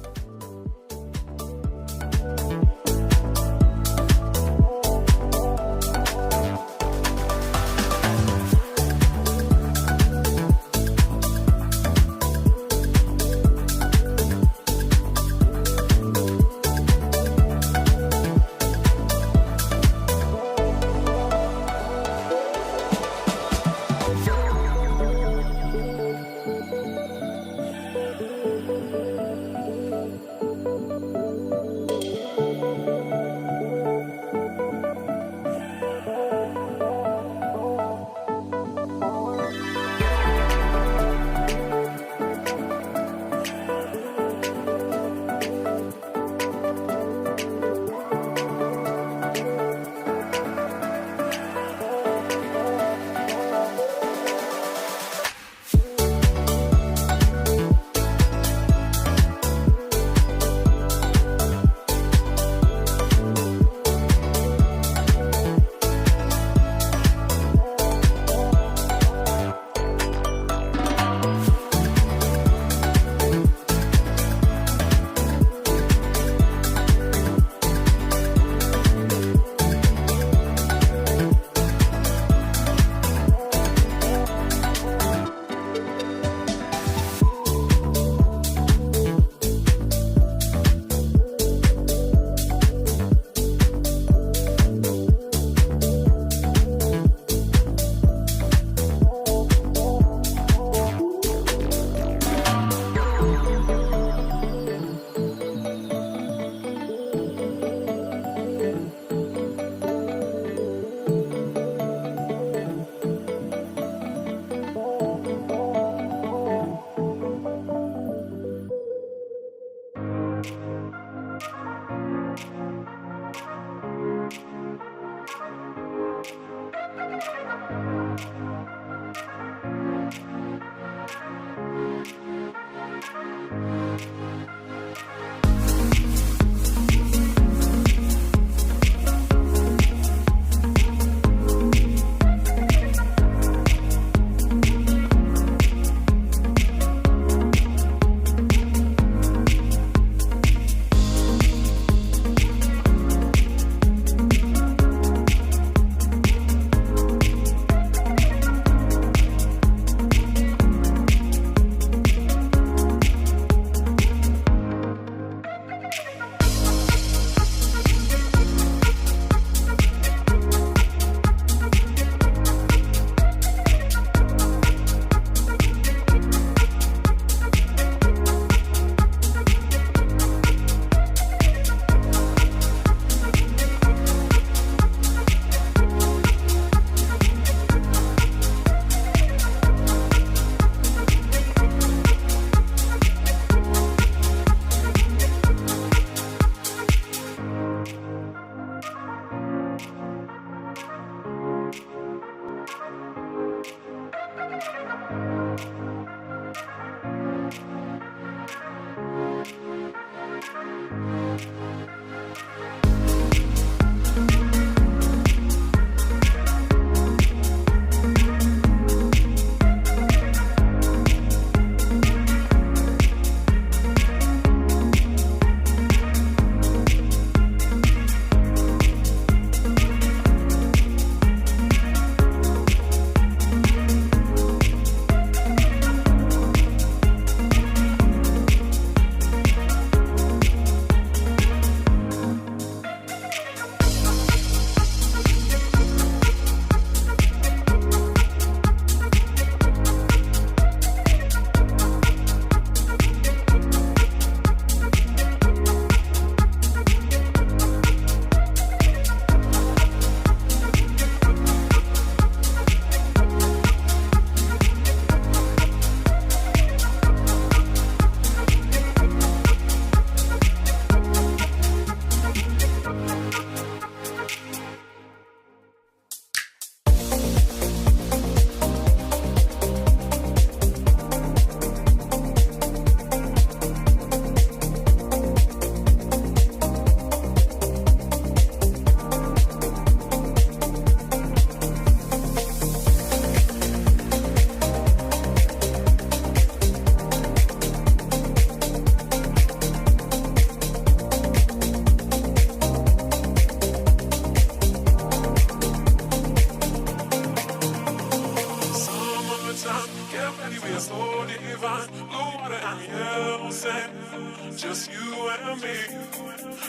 just you and me.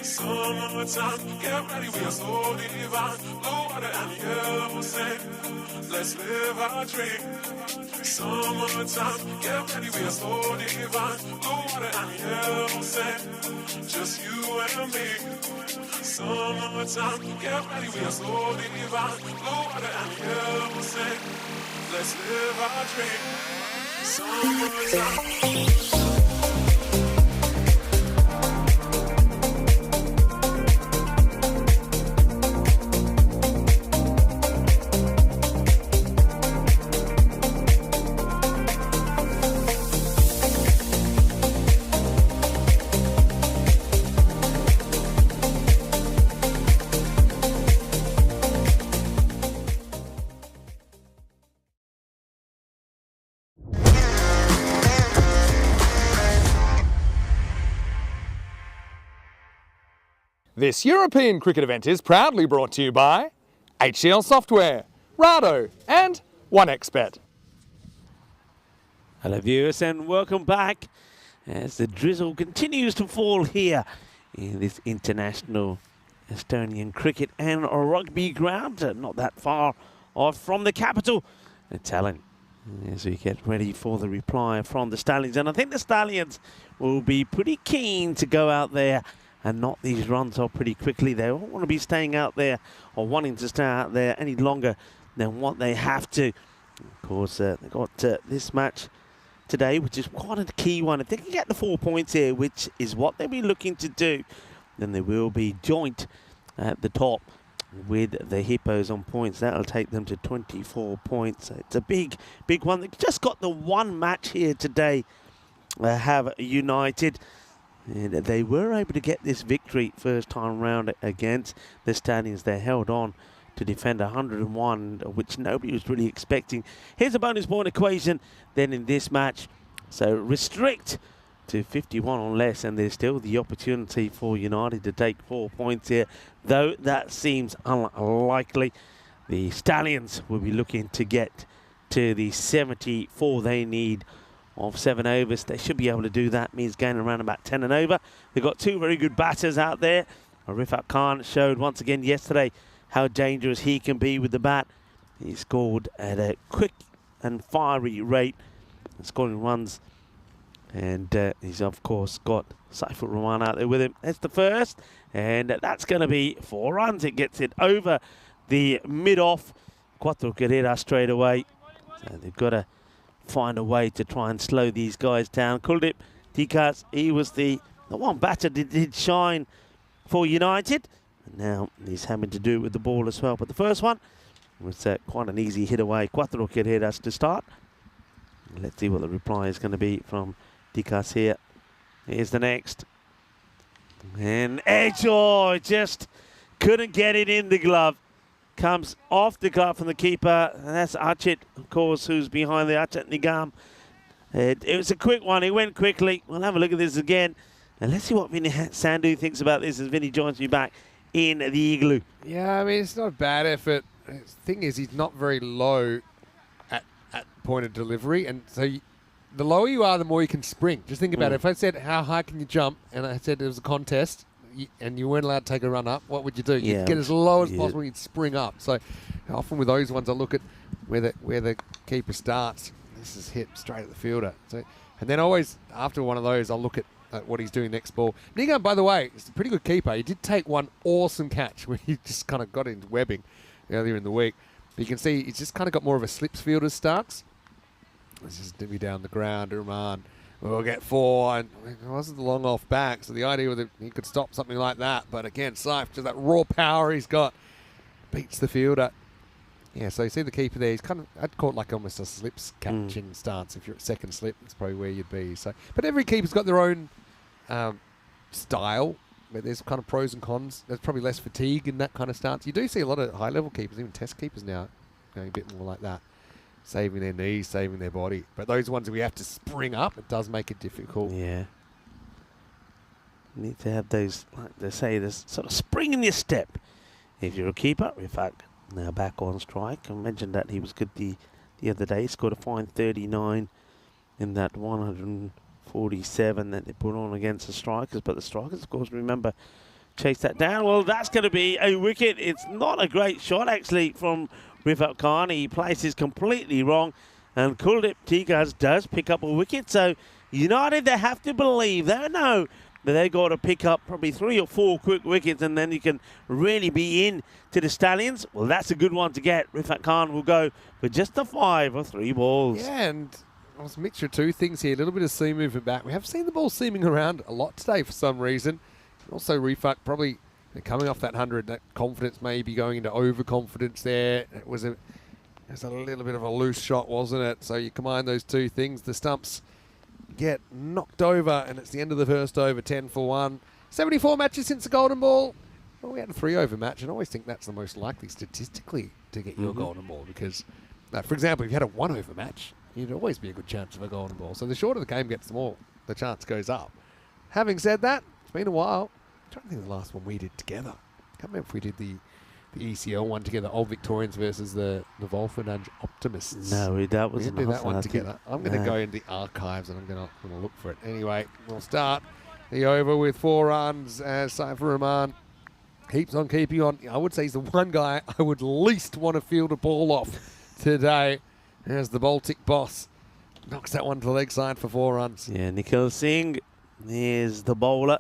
Summertime, get ready, we are so divine. Blue water and yellow sand, let's live our dream. Summertime, get ready, we are so divine. Blue water and yellow sand, just you and me. Summertime, get ready, we are so divine. Blue water and yellow sand, let's live our dream. Summertime. This European cricket event is proudly brought to you by HCL Software, Rado and 1xBet. Hello viewers and welcome back as the drizzle continues to fall here in this international Estonian cricket and rugby ground, not that far off from the capital, Tallinn, as we get ready for the reply from the Stallions. And I think the Stallions will be pretty keen to go out there and knock these runs off pretty quickly. They don't want to be staying out there or wanting to stay out there any longer than what they have to. Of course, they've got this match today, which is quite a key one. If they can get the 4 points here, which is what they'll be looking to do, then they will be joint at the top with the Hippos on points. That'll take them to 24 points. It's a big, big one. They've just got the one match here today, have United. And they were able to get this victory first time round against the Stallions. They held on to defend 101, which nobody was really expecting. Here's a bonus point equation then in this match. So restrict to 51 or less, and there's still the opportunity for United to take 4 points here, though that seems unlikely. The Stallions will be looking to get to the 74 they need of 7 overs. They should be able to do that. Means gaining around about 10 and over. They've got two very good batters out there. Rifat Khan showed once again yesterday how dangerous he can be with the bat. He scored at a quick and fiery rate, scoring runs. And he's of course got Saifur Rahman out there with him. That's the first, and that's going to be 4 runs. It gets it over the mid-off. Cuatro Carreras straight away. So they've got to find a way to try and slow these guys down. Kuldeep Dikas, he was the one batter that did shine for United. And now he's having to do it with the ball as well. But the first one was quite an easy hit away. Cuatro Carreras to start. Let's see what the reply is going to be from Dikas here. Here's the next. And Edge, just couldn't get it in the glove. Comes off the glove from the keeper, and that's Achit, of course, who's behind the Achit Nigam. It was a quick one. He went quickly. We'll have a look at this again, and let's see what Vinny Sandhu thinks about this as Vinny joins me back in the igloo. Yeah, I mean, it's not a bad effort. The thing is, he's not very low at point of delivery, and so the lower you are, the more you can spring. Just think about it. If I said, how high can you jump, and I said it was a contest, and you weren't allowed to take a run up, what would you do? You'd get as low as possible, you'd spring up. So often with those ones, I look at where the keeper starts. This is hit straight at the fielder. So, and then always after one of those, I'll look at what he's doing next ball. Nigam, by the way, is a pretty good keeper. He did take one awesome catch where he just kind of got into webbing earlier in the week. But you can see he's just kind of got more of a slips fielder's stance. This is to be down the ground, Rahman. We'll get 4, and it wasn't the long off back, so the idea was that he could stop something like that. But again, Saif, just that raw power he's got, beats the fielder. Yeah, so you see the keeper there. He's kind of, I'd call it like almost a slips catching stance. If you're at second slip, that's probably where you'd be. So, but every keeper's got their own style. But there's kind of pros and cons. There's probably less fatigue in that kind of stance. You do see a lot of high-level keepers, even test keepers now, going a bit more like that. Saving their knees, saving their body. But those ones that we have to spring up, it does make it difficult. Yeah. You need to have those, like they say, this sort of spring in your step. If you're a keeper, in fact, now back on strike. I mentioned that he was good the other day. He scored a fine 39 in that 104 47 that they put on against the Strikers. But the Strikers, of course, remember, chase that down. Well, that's going to be a wicket. It's not a great shot, actually, from Rifat Khan. He places completely wrong. And Kuldeep Tigers does pick up a wicket. So United, they have to believe, they know that they've got to pick up probably 3 or 4 quick wickets, and then you can really be in to the Stallions. Well, that's a good one to get. Rifat Khan will go for just a 5 or 3 balls. Yeah, and it was a mixture of 2 things here. A little bit of seam movement back. We have seen the ball seaming around a lot today for some reason. Also, Rifat probably coming off that 100, that confidence maybe going into overconfidence there. It was a little bit of a loose shot, wasn't it? So you combine those 2 things. The stumps get knocked over, and it's the end of the first over, 10 for 1. 74 matches since the golden ball. Well, we had a 3-over match, and I always think that's the most likely statistically to get your golden ball because, for example, if you had a 1-over match, you'd always be a good chance of a golden ball. So the shorter the game gets, the more the chance goes up. Having said that, it's been a while. I'm trying to think of the last one we did together. I can't remember if we did the ECL one together, Old Victorians versus the Wolfenage Optimists. No, that was we didn't do that one together. I'm going to go into the archives and I'm going to look for it. Anyway, we'll start the over with 4 runs as Saifur Rahman keeps on keeping on. I would say he's the one guy I would least want to field a ball off today as the Baltic boss knocks that one to the leg side for 4 runs. Yeah, Nikhil Singh is the bowler.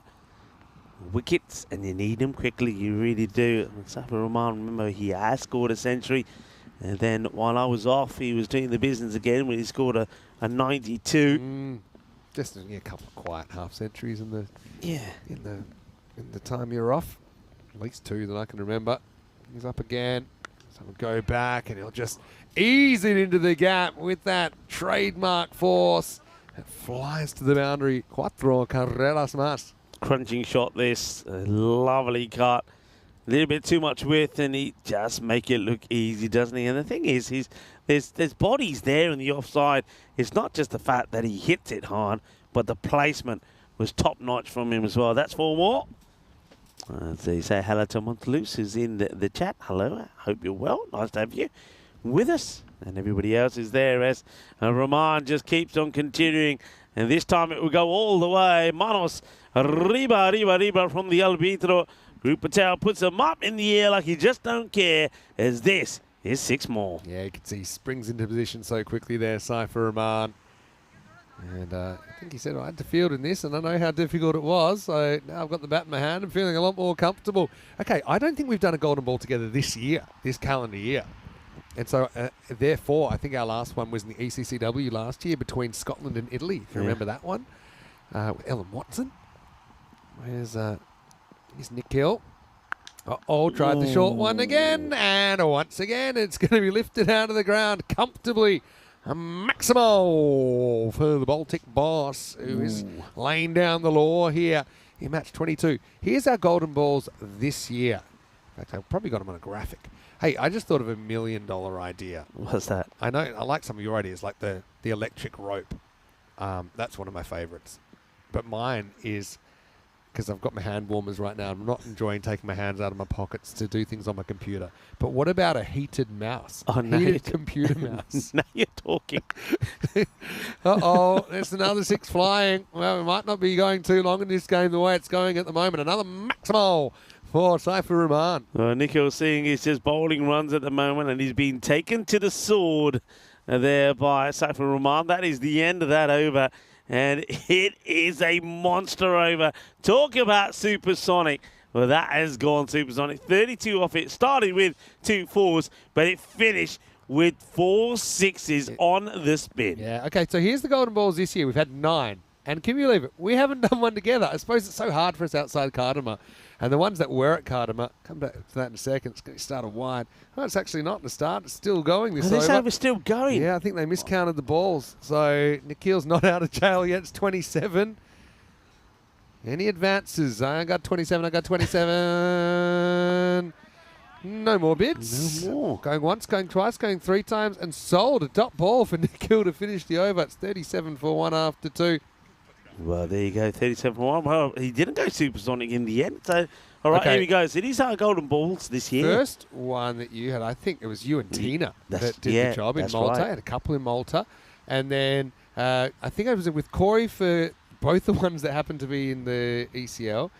Wickets, and you need them quickly, you really do. Saifur Rahman, remember, he has scored a century, and then while I was off, he was doing the business again when he scored a 92. Just a couple of quiet half centuries in the Yeah. in the time you're off. At least 2 that I can remember. He's up again. So he'll go back and he'll just ease it into the gap with that trademark force. It flies to the boundary. Cuatro carreras más. Crunching shot this, a lovely cut. A little bit too much width, and he just make it look easy, doesn't he? And the thing is, there's bodies there in the offside. It's not just the fact that he hits it hard, but the placement was top-notch from him as well. That's 4 more. So you say hello to Montelus, who's in the chat. Hello, hope you're well. Nice to have you with us. And everybody else is there as Rahman just keeps on continuing. And this time it will go all the way. Manos, riba from the arbitro. Group Patel puts them up in the air like he just don't care, as this is 6 more. Yeah, you can see he springs into position so quickly there, Saifur Rahman. And I think he said, I had to field in this, and I know how difficult it was. So now I've got the bat in my hand. I'm feeling a lot more comfortable. Okay, I don't think we've done a golden ball together this year, this calendar year. And so, therefore, I think our last one was in the ECCW last year between Scotland and Italy, if you remember that one, with Ellen Watson. Here's Nikhil. Tried the short one again, and once again, it's going to be lifted out of the ground comfortably. A Maximo for the Baltic boss, who is laying down the law here in match 22. Here's our golden balls this year. In fact, I've probably got them on a graphic. Hey, I just thought of $1 million idea. What's that? I know, I like some of your ideas, like the electric rope. That's one of my favorites. But mine is, because I've got my hand warmers right now, I'm not enjoying taking my hands out of my pockets to do things on my computer. But what about a heated mouse? Oh, no. Heated computer mouse. Now you're talking. Uh-oh, there's another 6 flying. Well, we might not be going too long in this game the way it's going at the moment. Another Maximo for Saifur Rahman. Nikhil Singh is just bowling runs at the moment, and he's been taken to the sword there by Saifur Rahman. That is the end of that over, and it is a monster over. Talk about supersonic. Well, that has gone supersonic. 32 off it. Started with 2 4s, but it finished with 4 6s on the spin. Yeah, okay, so here's the golden balls this year. We've had 9. And can you believe it? We haven't done one together. I suppose it's so hard for us outside Cardamar. And the ones that were at Cardamar, come back to that in a second, it's going to start a wide. Oh, it's actually not in the start. It's still going this over. This over's still going. Yeah, I think they miscounted the balls. So Nikhil's not out of jail yet. It's 27. Any advances? I got 27. I got 27. No more bids. No more. Going once, going twice, going 3 times, and sold a top ball for Nikhil to finish the over. It's 37 for 1 after 2. Well, there you go, 37 for 1. Well, he didn't go supersonic in the end. So, all right, Okay. here he goes. It is our golden balls this year. First one that you had, I think it was you and Tina that did the job in that's Malta. right. Had a couple in Malta. And then I think I was with Corey for both the ones that happened to be in the ECL.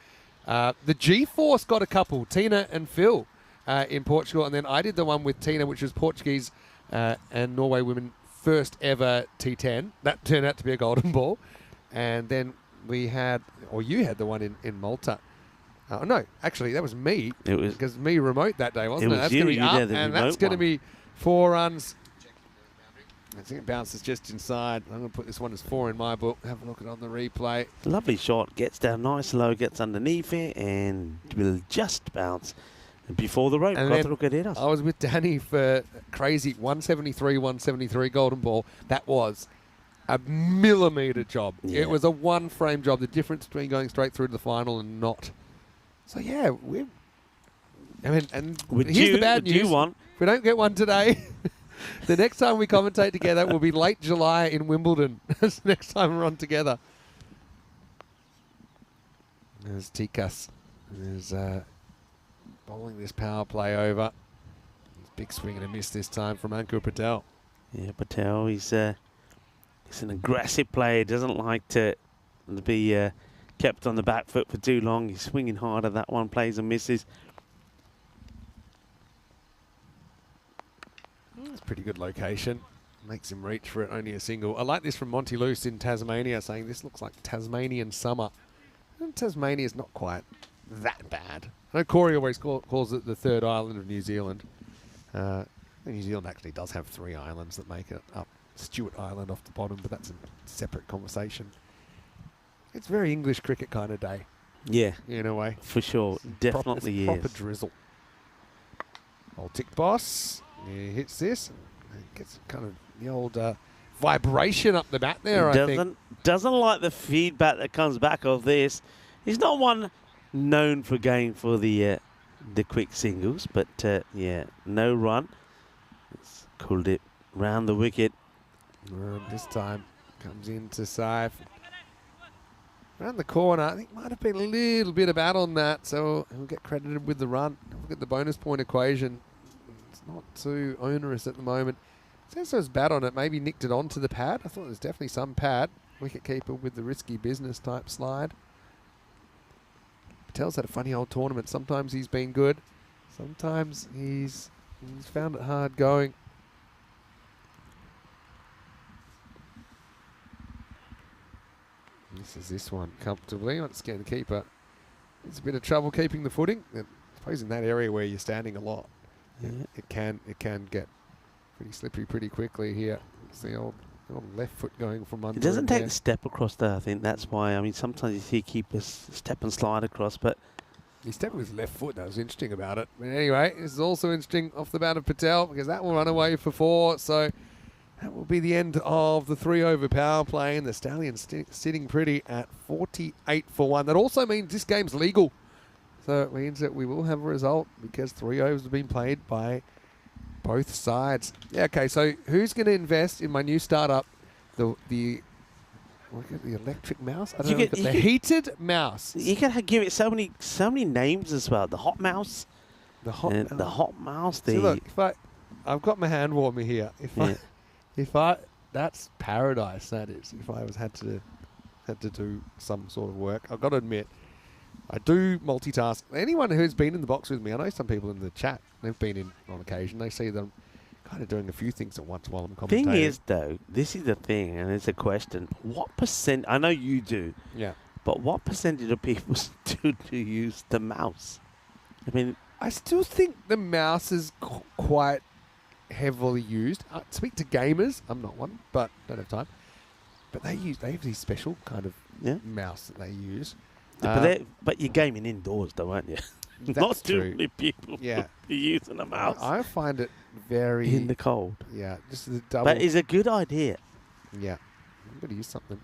The G-Force got a couple, Tina and Phil, in Portugal. And then I did the one with Tina, which was Portuguese and Norway women first ever T10. That turned out to be a golden ball. And then we had, or you had the one in Malta. No, actually, that was me. It was because me remote that day, wasn't it? was That's you, going to be you up, did the and remote that's going to one. be 4 runs. I think it bounces just inside. I'm going to put this one as 4 in my book. Have a look at it on the replay. Lovely shot. Gets down nice low, gets underneath it, and will just bounce before the rope. And Got then to look at it. I was with Danny for crazy 173 golden ball. That was a millimetre job. Yeah. It was a 1-frame job. The difference between going straight through to the final and not. So yeah, and here's the bad news. If we don't get one today, the next time we commentate together will be late July in Wimbledon. That's the next time we're on together. There's Tikas. There's bowling this power play over. Big swing and a miss this time from Ankur Patel. Yeah, Patel, he's an aggressive player. Doesn't like to be kept on the back foot for too long. He's swinging hard at that one, plays and misses. It's a pretty good location. Makes him reach for it, only a single. I like this from Monty Luce in Tasmania, saying this looks like Tasmanian summer. And Tasmania's not quite that bad. I know Corey always calls it the third island of New Zealand. New Zealand actually does have 3 islands that make it up. Stewart Island off the bottom, but that's a separate conversation. It's very English cricket kind of day. Yeah, In a way. for sure. Definitely is. Proper drizzle. Old Tick Boss. He hits this. And gets kind of the old vibration up the bat there, I think. Doesn't like the feedback that comes back of this. He's not one known for going for the quick singles, but yeah, no run. It's cooled it round the wicket. And this time comes into Saif. Around the corner, I think might have been a little bit of bat on that, so he'll get credited with the run. Look at the bonus point equation. It's not too onerous at the moment. Says there's bat on it, maybe nicked it onto the pad. I thought there's definitely some pad. Wicketkeeper with the risky business type slide. Patel's had a funny old tournament. Sometimes he's been good. Sometimes he's found it hard going. This is this one comfortably. Let's get the keeper. It's a bit of trouble keeping the footing. I suppose in that area where you're standing a lot, Yeah. it can get pretty slippery pretty quickly here. It's the old left foot going from under. It doesn't it take there. the step across there. I think that's why. I mean, sometimes you see keepers step and slide across, but He stepped with his left foot. That was interesting about it. But anyway, this is also interesting off the bat of Patel because that will run away for 4. So that will be the end of the 3-over power play, and the Stallions sitting pretty at 48 for 1. That also means this game's legal. So it means that we will have a result because 3 overs have been played by both sides. Yeah, okay, so who's going to invest in my new startup, the electric mouse? I don't know, the heated mouse. you can give it so many names as well. The hot mouse, The hot and the hot mouse. See, look, I've got my hand warmer here. If I that's paradise. That is. If I had to do some sort of work, I've got to admit, I do multitask. Anyone who's been in the box with me, I know some people in the chat. They've been in on occasion. They see them kind of doing a few things at once while I'm commentating. Thing is, though, this is the thing, and it's a question. What percent? I know you do. Yeah. But what percentage of people still do use the mouse? I mean, I still think the mouse is quite heavily used. I speak to gamers. I'm not one, but don't have time. But they have these special kind of mouse that they use. but you're gaming indoors, though, aren't you? That's Not too true. many people Yeah. be using a mouse I find it very in the cold. Yeah, just the double. But it's a good idea. Yeah, I'm going to use something.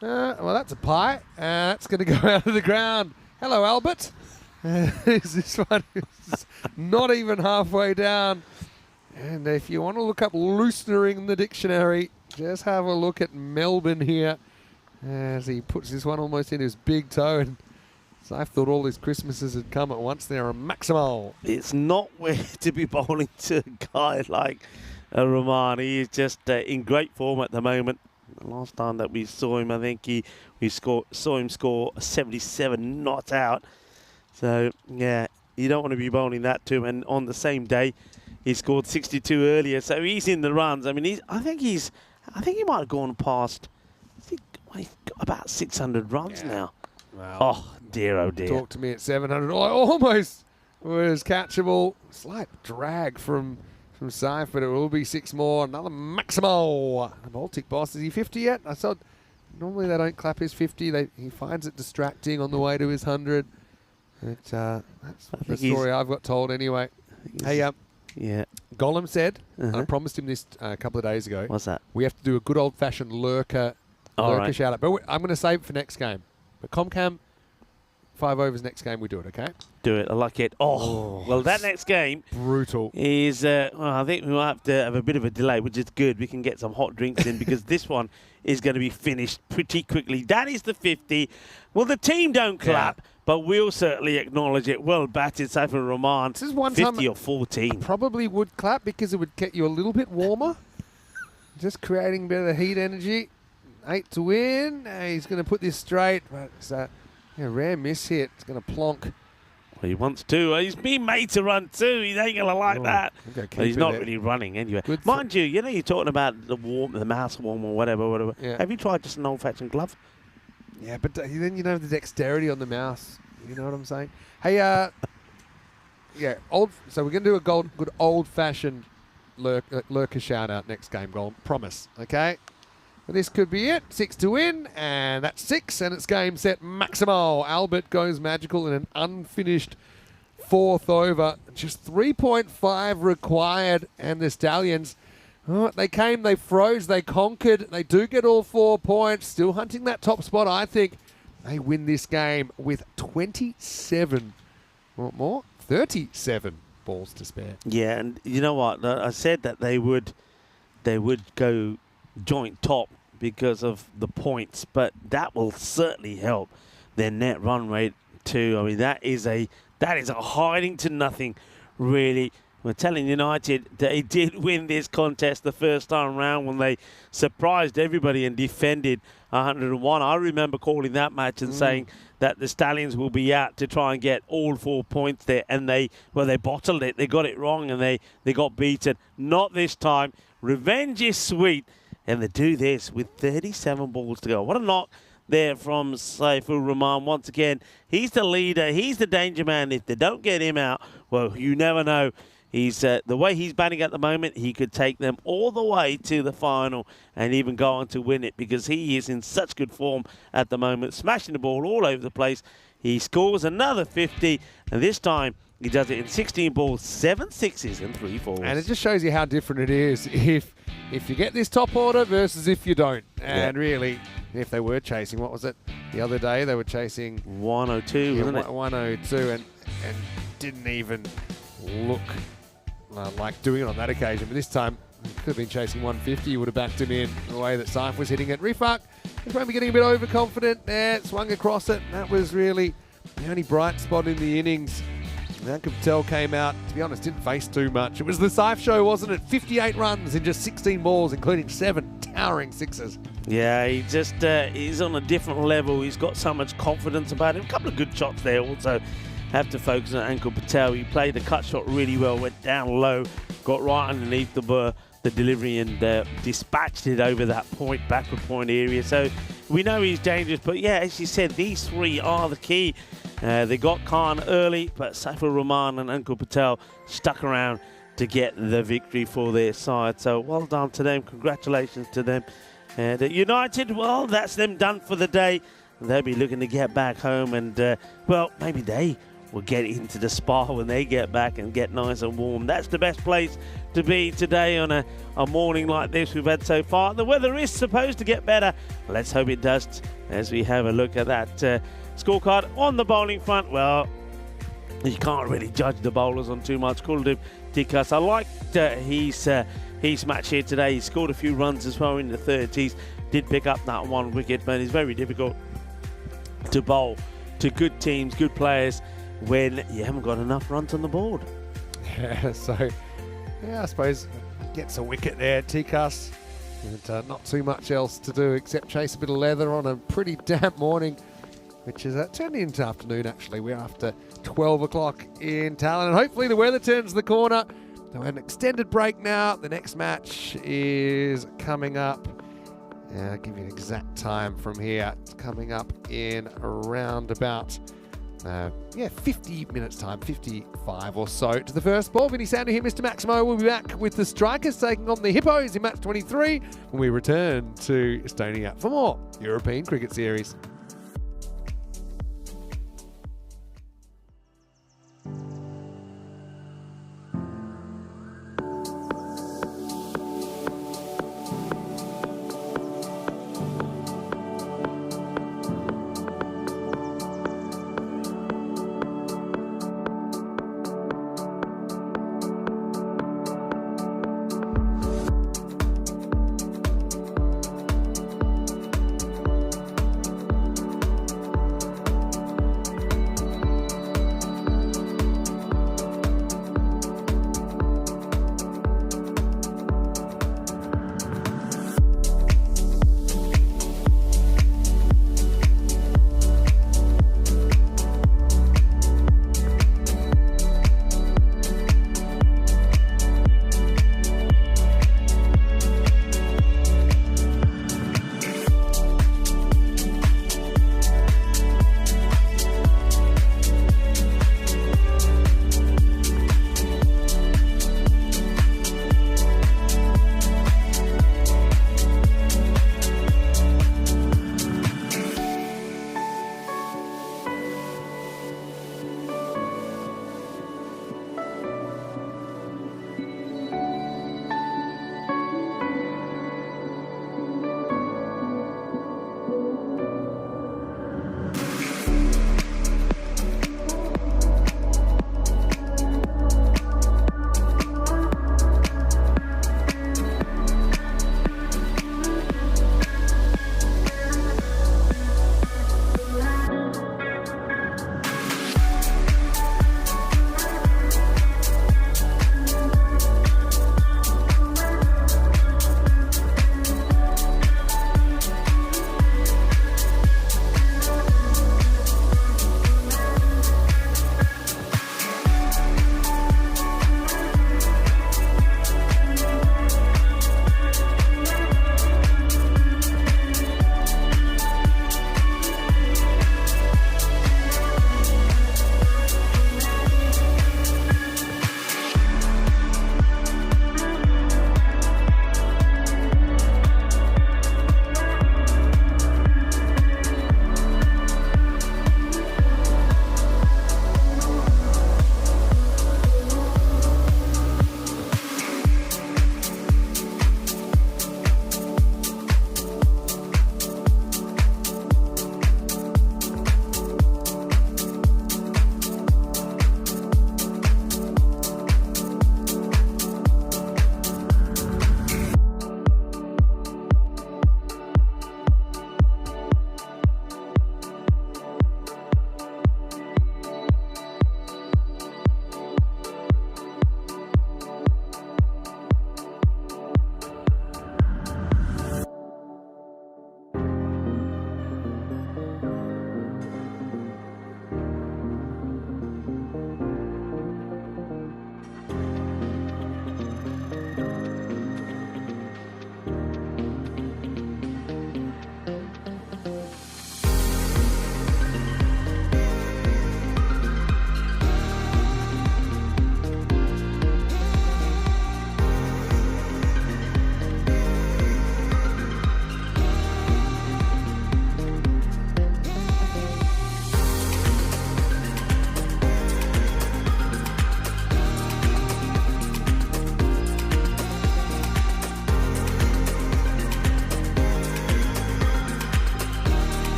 Well, that's a pie. That's going to go out of the ground. Hello, Albert. This one is not even halfway down. And if you want to look up loosener in the dictionary, just have a look at Melbourne here as he puts this one almost in his big toe. And so I thought all his Christmases had come at once. They're a maximal. It's not where to be bowling to a guy like Rahman. He is just in great form at the moment. Last time that we saw him, I think saw him score 77 not out. So, yeah, you don't want to be bowling that to him. And on the same day, he scored 62 earlier. So he's in the runs. I mean, I think he might have gone past, he's got about 600 runs now. Wow. Oh, dear, oh, dear. Talk to me at 700. Almost was catchable. Slight drag from Saif, but it will be 6 more. Another Maximo. The Baltic boss. Is he 50 yet? I saw. Normally they don't clap his 50. He finds it distracting on the way to his 100. That's the story I've got told anyway. Hey, yeah. Golem said, I promised him this a couple of days ago. What's that? We have to do a good old-fashioned lurker right. shout out. But I'm going to save it for next game. But Comcam, 5 overs next game, we do it, okay? Do it. I like it. Oh, well, that next game brutal is, I think we might have to have a bit of a delay, which is good. We can get some hot drinks in because this one is going to be finished pretty quickly. That is the 50. Well, the team don't clap, but we'll certainly acknowledge it. Well batted, Saifur Rahman. This is one 50 time or 14. I probably would clap because it would get you a little bit warmer. Just creating a bit of the heat energy. 8 to win. He's going to put this straight, but it's a rare miss hit. It's going to plonk. Well, he wants to. He's been made to run too. He ain't going to like that. But he's not really running anyway. Mind you, you're talking about the mouse warm or whatever. Yeah. Have you tried just an old-fashioned glove? Yeah, but then you don't have the dexterity on the mouse. You know what I'm saying? Hey, so we're going to do a good old-fashioned lurker shout-out next game, Gold. Promise, okay? Well, this could be it. 6 to win, and that's 6, and it's game set Maximo. Albert goes magical in an unfinished 4th over. Just 3.5 required, and the Stallions, they came, they froze, they conquered. They do get all 4 points. Still hunting that top spot, I think. They win this game with 27, what more? 37 balls to spare. Yeah, and you know what? I said that they would go joint top because of the points, but that will certainly help their net run rate too. I mean, that is a hiding to nothing, really. We're telling United they did win this contest the first time round when they surprised everybody and defended 101. I remember calling that match and saying that the Stallions will be out to try and get all 4 points there, and they bottled it. They got it wrong and they got beaten. Not this time. Revenge is sweet. And they do this with 37 balls to go. What a knock there from Saifur Rahman. Once again, he's the leader. He's the danger man. If they don't get him out, well, you never know. He's the way he's batting at the moment, he could take them all the way to the final and even go on to win it because he is in such good form at the moment, smashing the ball all over the place. He scores another 50, and this time he does it in 16 balls, 7 sixes and 3 fours. And it just shows you how different it is if you get this top order versus if you don't. And really, if they were chasing, what was it? The other day they were chasing 102, wasn't it? 102 and didn't even look like doing it on that occasion. But this time, he could have been chasing 150. You would have backed him in the way that Saif was hitting it. Rifak was maybe getting a bit overconfident there, swung across it. That was really the only bright spot in the innings. Ankur Patel came out, to be honest, didn't face too much. It was the Saif show, wasn't it? 58 runs in just 16 balls, including 7 towering sixes. Yeah, he just he's on a different level. He's got so much confidence about him. A couple of good shots there also. Have to focus on Ankur Patel. He played the cut shot really well, went down low, got right underneath the delivery and dispatched it over that backward point area. So we know he's dangerous, but yeah, as you said, these 3 are the key. They got Khan early, but Saifur Rahman and Ankur Patel stuck around to get the victory for their side. So well done to them. Congratulations to them. And United, well, that's them done for the day. They'll be looking to get back home and, well, maybe they will get into the spa when they get back and get nice and warm. That's the best place to be today on a morning like this we've had so far. The weather is supposed to get better. Let's hope it does as we have a look at that scorecard on the bowling front. Well, you can't really judge the bowlers on too much. Kuldeep Tikas, I liked his match here today. He scored a few runs as well in the 30s. Did pick up that 1 wicket, but it's very difficult to bowl to good teams, good players, when you haven't got enough runs on the board. Yeah, so, I suppose gets a wicket there. Tikas And not too much else to do except chase a bit of leather on a pretty damp morning, which is turning into afternoon actually. We're after 12 o'clock in Talon, and hopefully the weather turns the corner. So an extended break now. The next match is coming up. I'll give you an exact time from here. It's coming up in around about 50 minutes time, 55 or so to the first ball. Vinny Sander here, Mr. Maximo. We'll be back with the Strikers taking on the Hippos in match 23 when we return to Estonia for more European Cricket Series.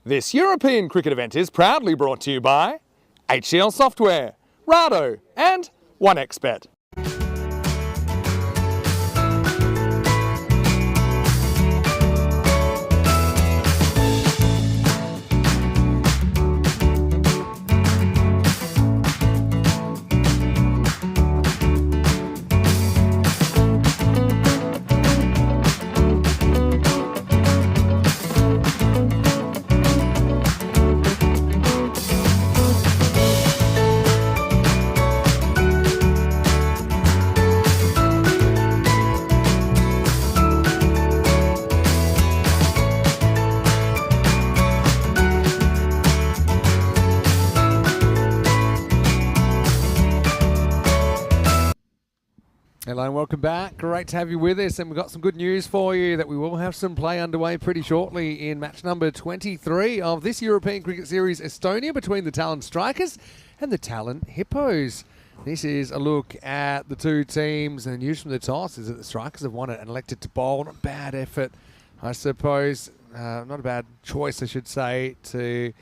This European cricket event is proudly brought to you by HCL Software, Rado and 1xBet. Hello and welcome back. Great to have you with us, and we've got some good news for you that we will have some play underway pretty shortly in match number 23 of this European Cricket Series Estonia between the Talon Strikers and the Talon Hippos. This is a look at the two teams, and the news from the toss is that the Strikers have won it and elected to bowl. Not a bad effort, I suppose. Not a bad choice, I should say, to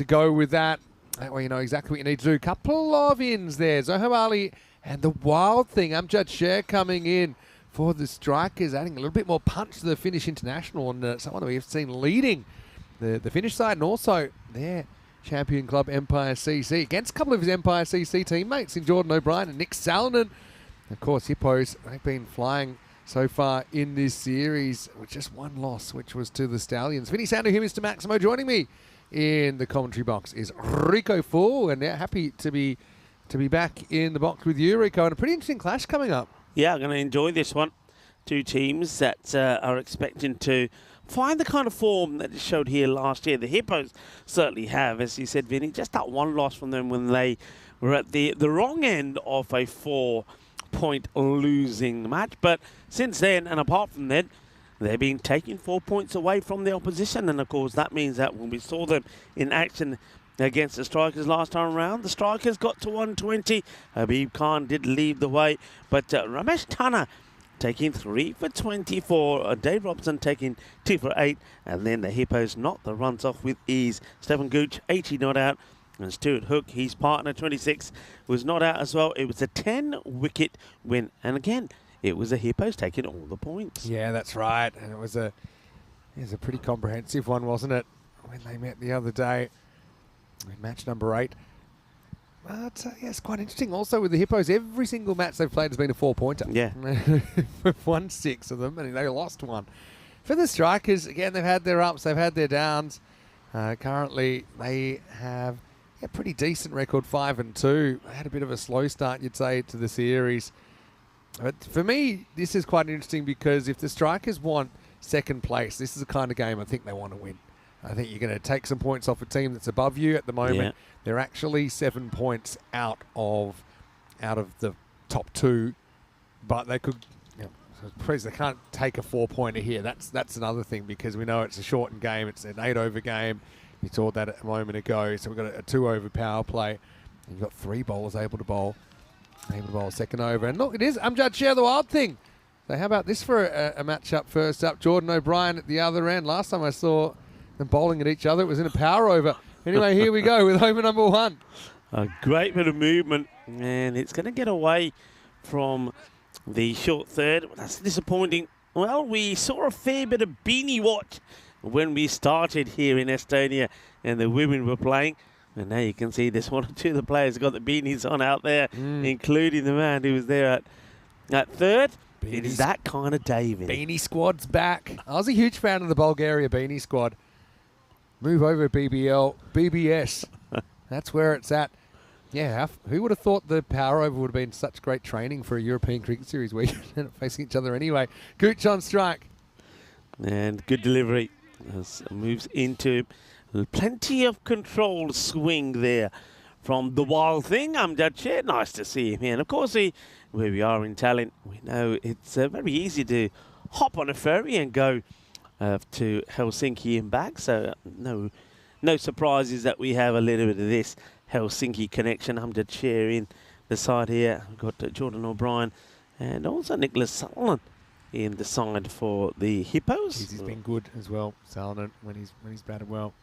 go with that. That way you know exactly what you need to do. Couple of ins there. Zohar Ali and the wild thing, Amjad Sher coming in for the Strikers, adding a little bit more punch to the Finnish international, and someone we've seen leading the Finnish side, and also their champion club Empire CC against a couple of his Empire CC teammates in Jordan O'Brien and Nick Salonen. Of course, Hippos, they've been flying so far in this series with just one loss, which was to the Stallions. Vinny Sandu here, Mr. Maximo. Joining me in the commentary box is Rico Full, and they're happy to be back in the box with you, Rico, and a pretty interesting clash coming up. Yeah, I'm going to enjoy this one. Two teams that are expecting to find the kind of form that it showed here last year. The Hippos certainly have, as you said, Vinny, just that one loss from them when they were at the wrong end of a 4-point losing match. But since then, and apart from that, they've been taking 4 points away from the opposition. And, of course, that means that when we saw them in action against the Strikers last time around, the Strikers got to 120. Habib Khan did lead the way, but Ramesh Tanna taking 3 for 24. Dave Robson taking 2 for 8, and then the Hippos knocked the runs off with ease. Stephen Gooch, 80 not out, and Stuart Hook, his partner, 26, was not out as well. It was a 10-wicket win, and again, it was the Hippos taking all the points. Yeah, that's right, and it was a pretty comprehensive one, wasn't it, when they met the other day in match number 8. But yeah, it's quite interesting. Also with the Hippos, every single match they've played has been a 4-pointer. Yeah. We've won 6 of them, and they lost 1. For the Strikers, again, they've had their ups, they've had their downs. Currently, they have a pretty decent record, 5-2. They had a bit of a slow start, you'd say, to the series. But for me, this is quite interesting because if the Strikers want second place, this is the kind of game I think they want to win. I think you're going to take some points off a team that's above you at the moment. Yeah. They're actually 7 points out of the top 2, but they could. Please, they can't take a 4-pointer here. That's another thing because we know it's a shortened game. It's an 8-over game. You saw that a moment ago. So we've got a 2-over power play, and you've got 3 bowlers able to bowl a second over. And look, it is Amjad Sher, the wild thing. So how about this for a matchup? First up, Jordan O'Brien at the other end. Last time I saw them bowling at each other, it was in a power over. Anyway, here we go with over number 1. A great bit of movement, and it's going to get away from the short third. That's disappointing. Well, we saw a fair bit of beanie watch when we started here in Estonia and the women were playing. And now you can see there's 1 or 2 of the players got the beanies on out there, including the man who was there at third. It is that kind of day, Vinny. Beanie squad's back. I was a huge fan of the Bulgaria beanie squad. Move over BBS. That's where it's at. Yeah, who would have thought the power over would have been such great training for a European Cricket Series where you end up facing each other anyway. Gooch on strike. And good delivery as it moves into plenty of controlled swing there from the Wild Thing. Amjad Sher, nice to see him here. And of course, where we are in Tallinn, we know it's very easy to hop on a ferry and go to Helsinki and back. So no surprises that we have a little bit of this Helsinki connection. Amjad Sher in the side here. We've got Jordan O'Brien and also Nicholas Sutherland in the side for the Hippos. He's been good as well, Salinan, when he's batted well.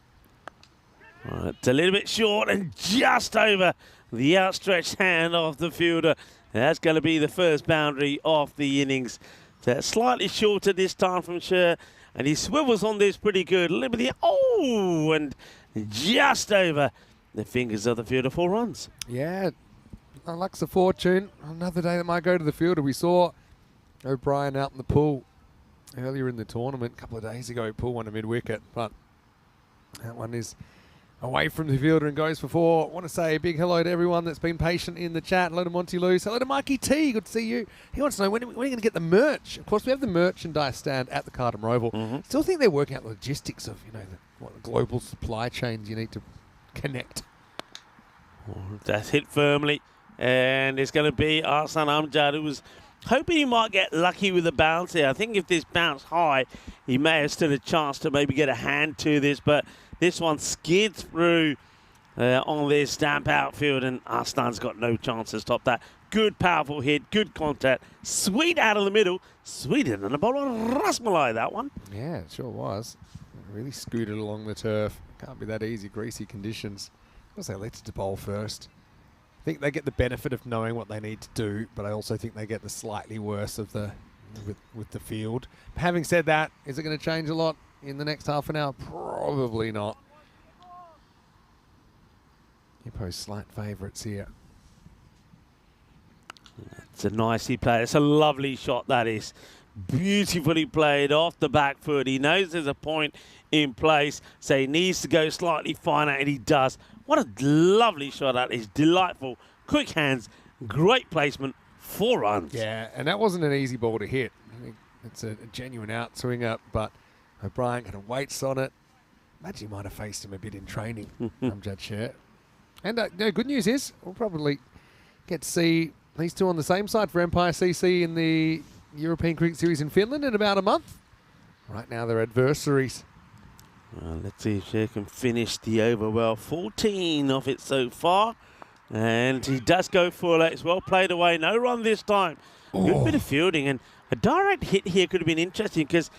Right, it's a little bit short and just over the outstretched hand of the fielder. That's going to be the first boundary of the innings. So slightly shorter this time from Sher, and he swivels on this pretty good. A little bit and just over the fingers of the fielder. 4 runs. Yeah, luck's a fortune. Another day that might go to the fielder. We saw O'Brien out in the pool earlier in the tournament, a couple of days ago. Pool won a mid-wicket, but that one is away from the fielder and goes for 4. I want to say a big hello to everyone that's been patient in the chat. Hello to Monty Luce. Hello to Mikey T. Good to see you. He wants to know when are you going to get the merch? Of course, we have the merchandise stand at the Carlton Oval. Still think they're working out the logistics of the global supply chains you need to connect. That's hit firmly, and it's going to be Arsan Amjad, who was hoping he might get lucky with the bounce here. I think if this bounced high, he may have stood a chance to maybe get a hand to this, but this one skids through on this damp outfield, and Arsan's got no chance to stop that. Good, powerful hit, good contact, sweet out of the middle, sweeter than a bowl of rasmalai, that one. Yeah, it sure was. Really scooted along the turf. Can't be that easy, greasy conditions. I say elected to bowl first. I think they get the benefit of knowing what they need to do, but I also think they get the slightly worse of the with the field. But having said that, is it going to change a lot in the next half an hour? Probably not. Hippo's slight favourites here. It's a nicely played. It's a lovely shot, that is. Beautifully played off the back foot. He knows there's a point in place, so he needs to go slightly finer, and he does. What a lovely shot that is. Delightful. Quick hands. Great placement. 4 runs. Yeah, and that wasn't an easy ball to hit. I think it's a genuine outswinger, but O'Brien got a weights on it. Imagine he might have faced him a bit in training, Amjad Sher. And good news is we'll probably get to see these two on the same side for Empire CC in the European Cricket Series in Finland in about a month. Right now they're adversaries. Well, let's see if Sher can finish the over well. 14 of it so far. And he does go for it. It's well played away. No run this time. Good bit of fielding. And a direct hit here could have been interesting because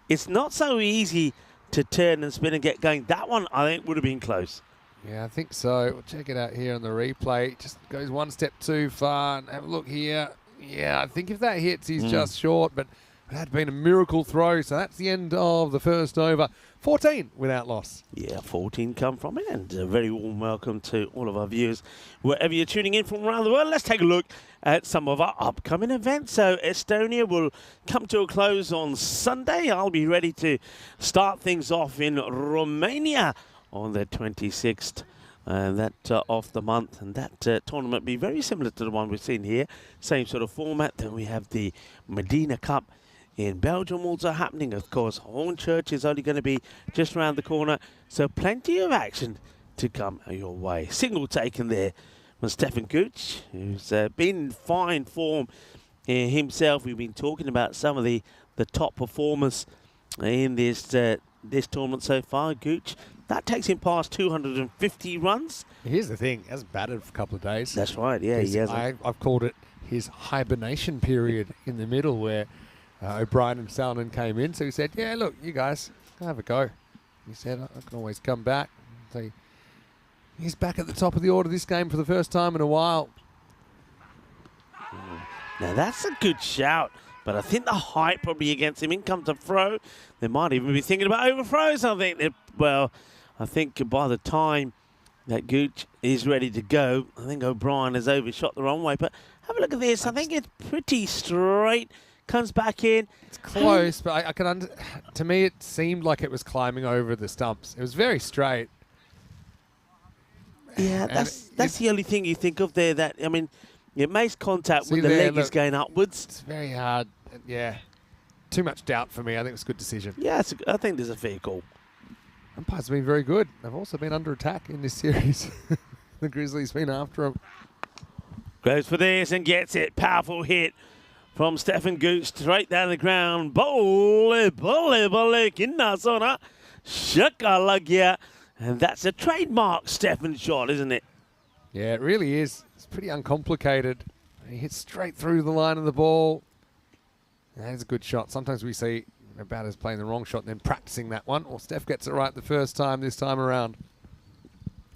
it's not so easy to turn and spin and get going. That one, I think, would have been close. Yeah, I think so. We'll check it out here on the replay. Just goes one step too far. And have a look here. Yeah, I think if that hits, he's just short. But it had been a miracle throw. So that's the end of the first over. 14 without loss. Yeah, 14 come from it. And a very warm welcome to all of our viewers, wherever you're tuning in from around the world. Let's take a look at some of our upcoming events. So Estonia will come to a close on Sunday. I'll be ready to start things off in Romania on the 26th. Of the month, and that tournament will be very similar to the one we've seen here. Same sort of format. Then we have the Medina Cup in Belgium also happening. Of course, Hornchurch is only going to be just around the corner, so plenty of action to come your way. Single taken there from Stefan Gooch, who's been in fine form himself. We've been talking about some of the top performers in this tournament so far. Gooch, that takes him past 250 runs. Here's the thing, he hasn't batted for a couple of days. That's right, yeah, he hasn't. I've called it his hibernation period in the middle where O'Brien and Salinan came in. So he said, yeah, look, you guys, have a go. He said, I can always come back. So he's back at the top of the order this game for the first time in a while. Now, that's a good shout. But I think the height probably against him. In comes a throw. They might even be thinking about overthrows. I think by the time that Gooch is ready to go, I think O'Brien has overshot the wrong way. But have a look at this. I think it's pretty straight. Comes back in. It's close, but I can to me it seemed like it was climbing over the stumps. It was very straight. Yeah, And that's the only thing you think of there. That, I mean, it makes contact See when the there, leg is look. going upwards. It's very hard. Yeah. Too much doubt for me. I think it's a good decision. Yeah, I think there's a fair call. Umpires have been very good. They've also been under attack in this series. The Grizzlies been after them. Goes for this and gets it. Powerful hit from Stefan Gooch straight down the ground. Bole, kinna shakalagia. And that's a trademark Stefan shot, isn't it? Yeah, it really is. It's pretty uncomplicated. He hits straight through the line of the ball. That's a good shot. Sometimes we see batters playing the wrong shot and then practicing that one. Or Steph gets it right the first time this time around.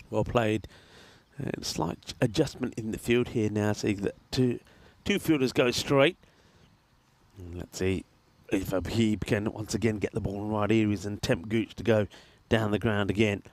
Well played. And slight adjustment in the field here now. See that two fielders go straight. And let's see if he can once again get the ball in the right areas and tempt Gooch to go down the ground again.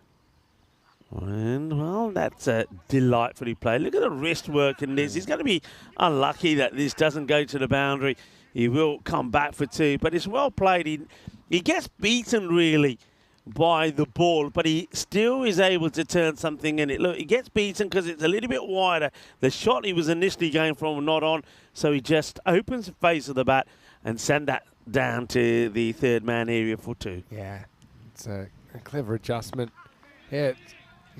And, well, that's delightfully played. Look at the wrist work in this. He's going to be unlucky that this doesn't go to the boundary. He will come back for two, but it's well played. He gets beaten, really, by the ball, but he still is able to turn something in it. Look, he gets beaten because it's a little bit wider. The shot he was initially going from not on, so he just opens the face of the bat and send that down to the third man area for two. Yeah, it's a clever adjustment. Yeah,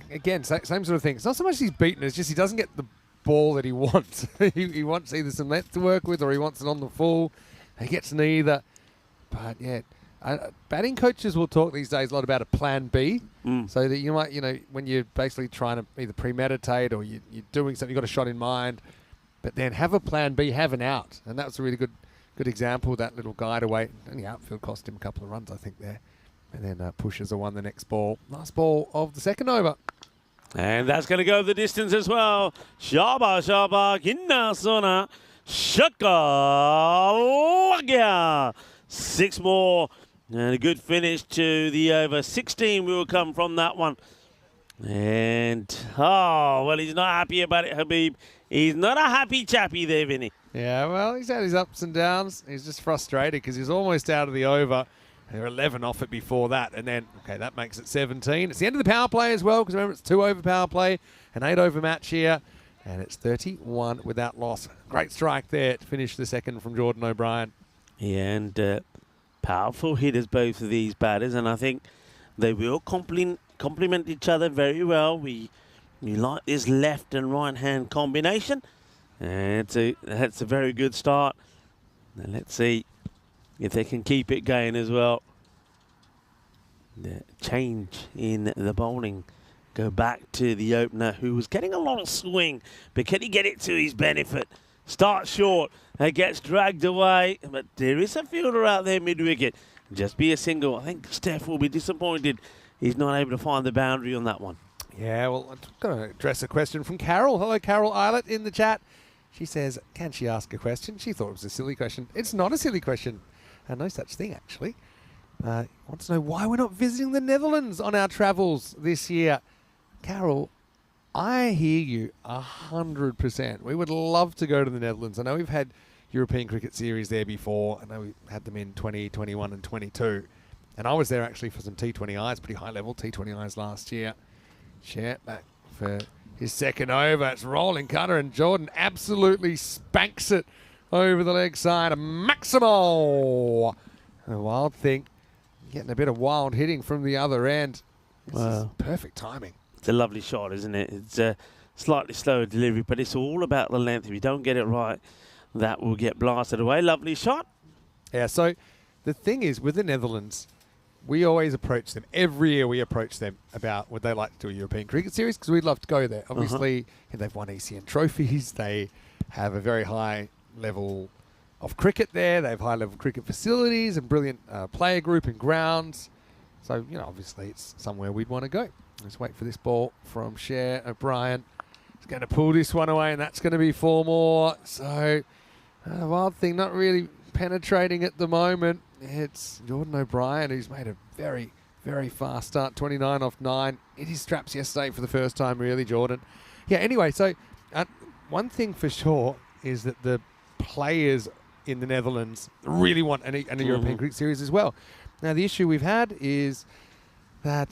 again, same sort of thing. It's not so much he's beaten, it's just he doesn't get the ball that he wants. he wants either some length to work with or he wants it on the full. He gets neither. But, yeah, batting coaches will talk these days a lot about a plan B, so that you might, when you're basically trying to either premeditate or you're doing something, you've got a shot in mind, but then have a plan B, have an out. And that was a really good example, that little guide away. And the outfield cost him a couple of runs, I think, there. And then Pushers have won the next ball. Last ball of the second over. And that's going to go the distance as well. Shaba, kinna sona, shaka, 6 more. And a good finish to the over. 16 will come from that one. And, well, he's not happy about it, Habib. He's not a happy chappy there, Vinny. Yeah, well, he's had his ups and downs. He's just frustrated because he's almost out of the over. They're 11 off it before that. And then, okay, that makes it 17. It's the end of the power play as well, because remember, it's 2 over power play, an 8 over match here. And it's 31 without loss. Great strike there to finish the second from Jordan O'Brien. Yeah, and powerful hitters, both of these batters. And I think they will complement each other very well. We like this left and right hand combination. And that's a very good start. Now let's see if they can keep it going as well. The change in the bowling. Go back to the opener, who was getting a lot of swing, but can he get it to his benefit? Start short, it gets dragged away, but there is a fielder out there mid-wicket. Just be a single. I think Steph will be disappointed he's not able to find the boundary on that one. Yeah, well, I'm going to address a question from Carol. Hello, Carol Eilert in the chat. She says, can she ask a question? She thought it was a silly question. It's not a silly question. No such thing, actually. Wants to know why we're not visiting the Netherlands on our travels this year. Carol, I hear you 100%. We would love to go to the Netherlands. I know we've had European Cricket Series there before. I know we had them in 20, 21 and 22. And I was there actually for some T20Is, pretty high level T20Is last year. Share back for his second over. It's rolling cutter, and Jordan absolutely spanks it over the leg side. A Maximo. A wild thing. Getting a bit of wild hitting from the other end. This is perfect timing. It's a lovely shot, isn't it? It's a slightly slower delivery, but it's all about the length. If you don't get it right, that will get blasted away. Lovely shot. Yeah, so the thing is, with the Netherlands, we always approach them. Every year we approach them about would they like to do a European Cricket Series, because we'd love to go there. Obviously, they've won ECN trophies. They have a very high level of cricket there. They have high-level cricket facilities and brilliant player group and grounds. So, obviously it's somewhere we'd want to go. Let's wait for this ball from Cher O'Brien. He's going to pull this one away, and that's going to be 4 more. So, wild thing, not really penetrating at the moment. It's Jordan O'Brien, who's made a very, very fast start, 29 off 9. Hit his straps yesterday for the first time, really, Jordan. Yeah, anyway, so one thing for sure is that the players in the Netherlands really want a European Cricket Series as well. Now, the issue we've had is that,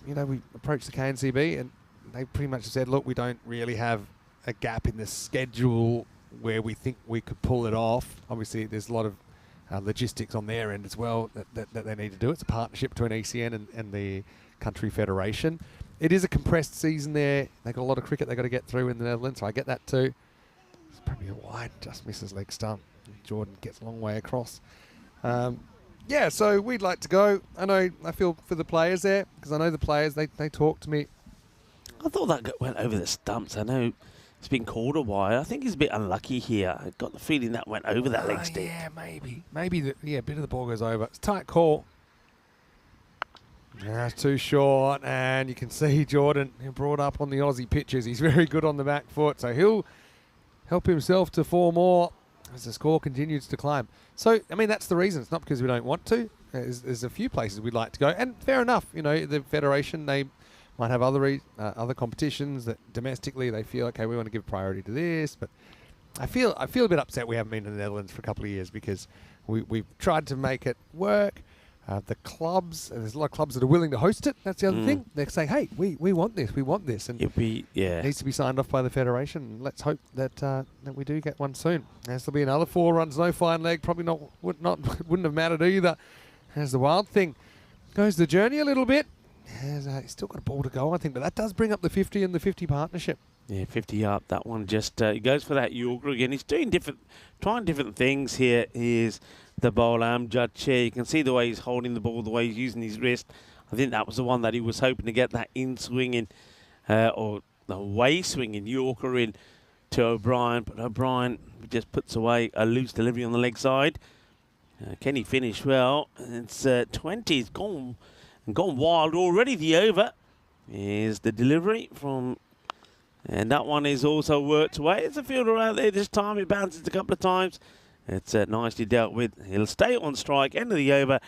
we approached the KNCB and they pretty much said, look, we don't really have a gap in the schedule where we think we could pull it off. Obviously, there's a lot of logistics on their end as well that they need to do. It's a partnership between ECN and the country federation. It is a compressed season there. They've got a lot of cricket they've got to get through in the Netherlands, so I get that too. It's probably a wide, just misses leg stump. Jordan gets a long way across. Yeah, so we'd like to go. I feel for the players there, because I know the players, they talk to me. I thought that went over the stumps. I know it's been called a wide. I think he's a bit unlucky here. I got the feeling that went over that leg stick. Yeah, maybe. Maybe, a bit of the ball goes over. It's a tight call. That's too short, and you can see Jordan brought up on the Aussie pitches. He's very good on the back foot, so he'll help himself to 4 more as the score continues to climb. So, I mean, that's the reason. It's not because we don't want to. There's a few places we'd like to go, and fair enough. The federation, they might have other competitions that domestically they feel, okay, we want to give priority to this. But I feel a bit upset we haven't been to the Netherlands for a couple of years, because we've tried to make it work. The clubs, and there's a lot of clubs that are willing to host it. That's the other thing. They're saying, hey, we want this, and it needs to be signed off by the federation. Let's hope that we do get one soon. As there'll be another 4 runs, no fine leg, probably wouldn't have mattered either. As the wild thing goes the journey a little bit. He's still got a ball to go, I think, but that does bring up the 50 and the 50 partnership. Yeah, 50 up. That one just he goes for that Yorker again. He's trying different things here. Is the bowler Amjad Chair. You can see the way he's holding the ball, the way he's using his wrist. I think that was the one that he was hoping to get that in swinging or the way swinging Yorker in to O'Brien, but O'Brien just puts away a loose delivery on the leg side. Can he finish well? It's 20. It's gone wild already. The over is the delivery from. And that one is also worked away. It's a fielder out there this time. It bounces a couple of times. It's nicely dealt with. He'll stay on strike. End of the over.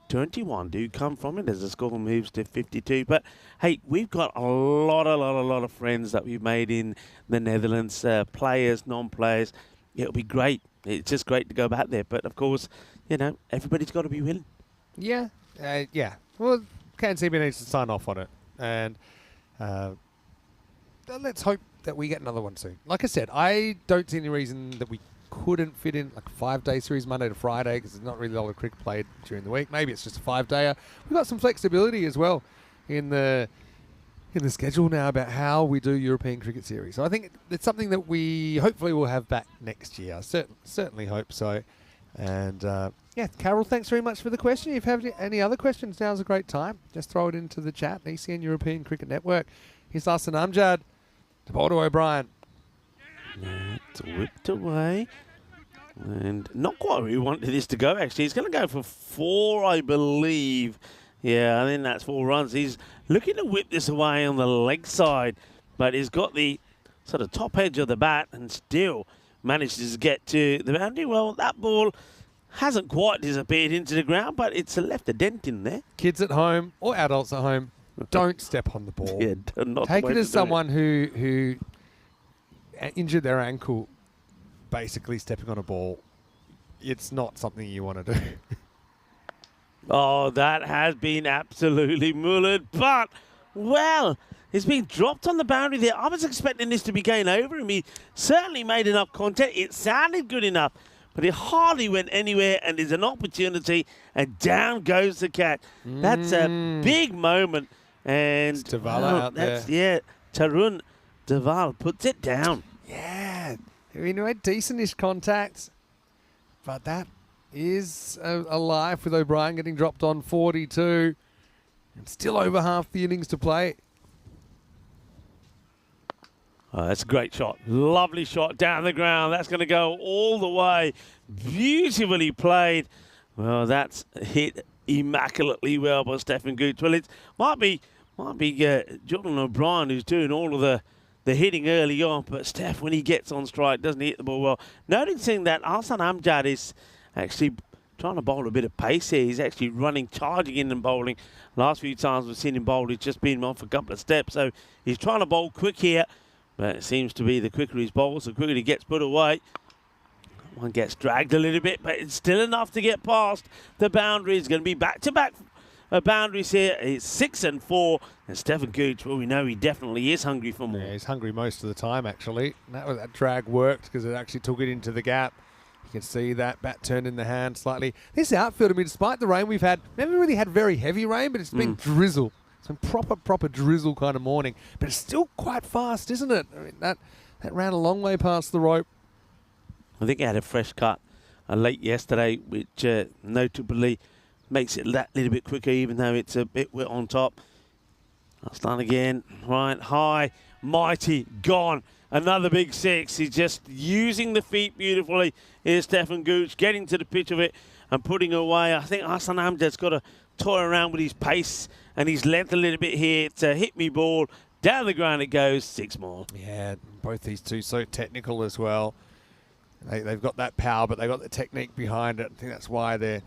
21 do come from it as the score moves to 52. But, hey, we've got a lot of friends that we've made in the Netherlands. Players, non-players. It'll be great. It's just great to go back there. But, of course, everybody's got to be willing. Yeah. Well, KNCB needs to sign off on it. And let's hope that we get another one soon. Like I said, I don't see any reason that we couldn't fit in like a 5-day series, Monday to Friday, because there's not really a lot of cricket played during the week. Maybe it's just a 5-dayer. We've got some flexibility as well in the schedule now about how we do European cricket series. So I think it's something that we hopefully will have back next year. Certainly hope so. And Carol, thanks very much for the question. If you have any other questions, now's a great time. Just throw it into the chat. ECN European Cricket Network. Here's Hassan Amjad to bowl to O'Brien. It's whipped away. And not quite where we wanted this to go, actually. He's going to go for 4, I believe. Yeah, I think that's 4 runs. He's looking to whip this away on the leg side, but he's got the sort of top edge of the bat and still manages to get to the boundary. Well, that ball hasn't quite disappeared into the ground, but it's left a dent in there. Kids at home or adults at home, don't step on the ball. Yeah, not Take it as someone who injured their ankle basically stepping on a ball. It's not something you want to do. Oh, that has been absolutely mullered, but, well, it's been dropped on the boundary there. I was expecting this to be going over him. He certainly made enough contact. It sounded good enough, but it hardly went anywhere, and there's an opportunity, and down goes the catch. That's a big moment. And it's Dhavala out there. Yeah, Tarun Dhaval puts it down. Yeah, we had decent-ish contact, but that is a life with O'Brien getting dropped on 42 and still over half the innings to play. Oh, that's a great shot. Lovely shot down the ground. That's going to go all the way. Beautifully played. Well, that's hit immaculately well by Stephen Gooch. Well, it might be Jordan O'Brien who's doing all of the hitting early on, but Steph, when he gets on strike, doesn't hit the ball well. Noticing that Hassan Amjad is actually trying to bowl a bit of pace here. He's actually running, charging in and bowling. Last few times we've seen him bowl, he's just been off a couple of steps. So he's trying to bowl quick here, but it seems to be the quicker he's bowled, the quicker he gets put away. One gets dragged a little bit, but it's still enough to get past the boundary. It's going to be back-to-back boundaries here. It's 6-4, and Stefan Gooch, well, we know he definitely is hungry for more. Yeah, he's hungry most of the time, actually. And that drag worked because it actually took it into the gap. You can see that bat turned in the hand slightly. This outfield, I mean, despite the rain we've had, never really had very heavy rain, but it's been drizzle. It's been proper drizzle kind of morning. But it's still quite fast, isn't it? I mean, that ran a long way past the rope. I think he had a fresh cut late yesterday, which notably makes it that little bit quicker, even though it's a bit wet on top. I'll start again. Right, high, mighty, gone. Another big 6. He's just using the feet beautifully. Here's Stefan Gooch getting to the pitch of it and putting away. I think Hassan Amjad's got to toy around with his pace and his length a little bit here. It's a hit me ball. Down the ground it goes. 6 more. Yeah, both these two so technical as well. They've got that power, but they've got the technique behind it. I think that's why they're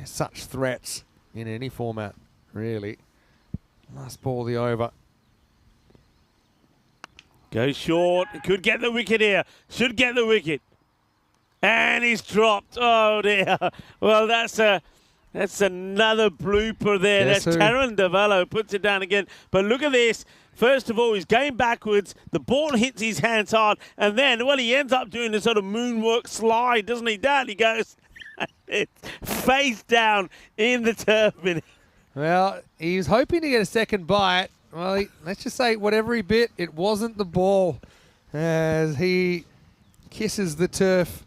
such threats in any format, really. Last ball, the over. Goes short. Could get the wicket here. Should get the wicket. And he's dropped. Oh, dear. Well, that's another blooper there. Yes, That's sir. Taran Devello puts it down again. But look at this. First of all, he's going backwards. The ball hits his hands hard. And then, well, he ends up doing a sort of moonwalk slide, doesn't he? Down he goes. It's face down in the turf. Well, he was hoping to get a second bite. Well, let's just say whatever he bit, it wasn't the ball. As he kisses the turf,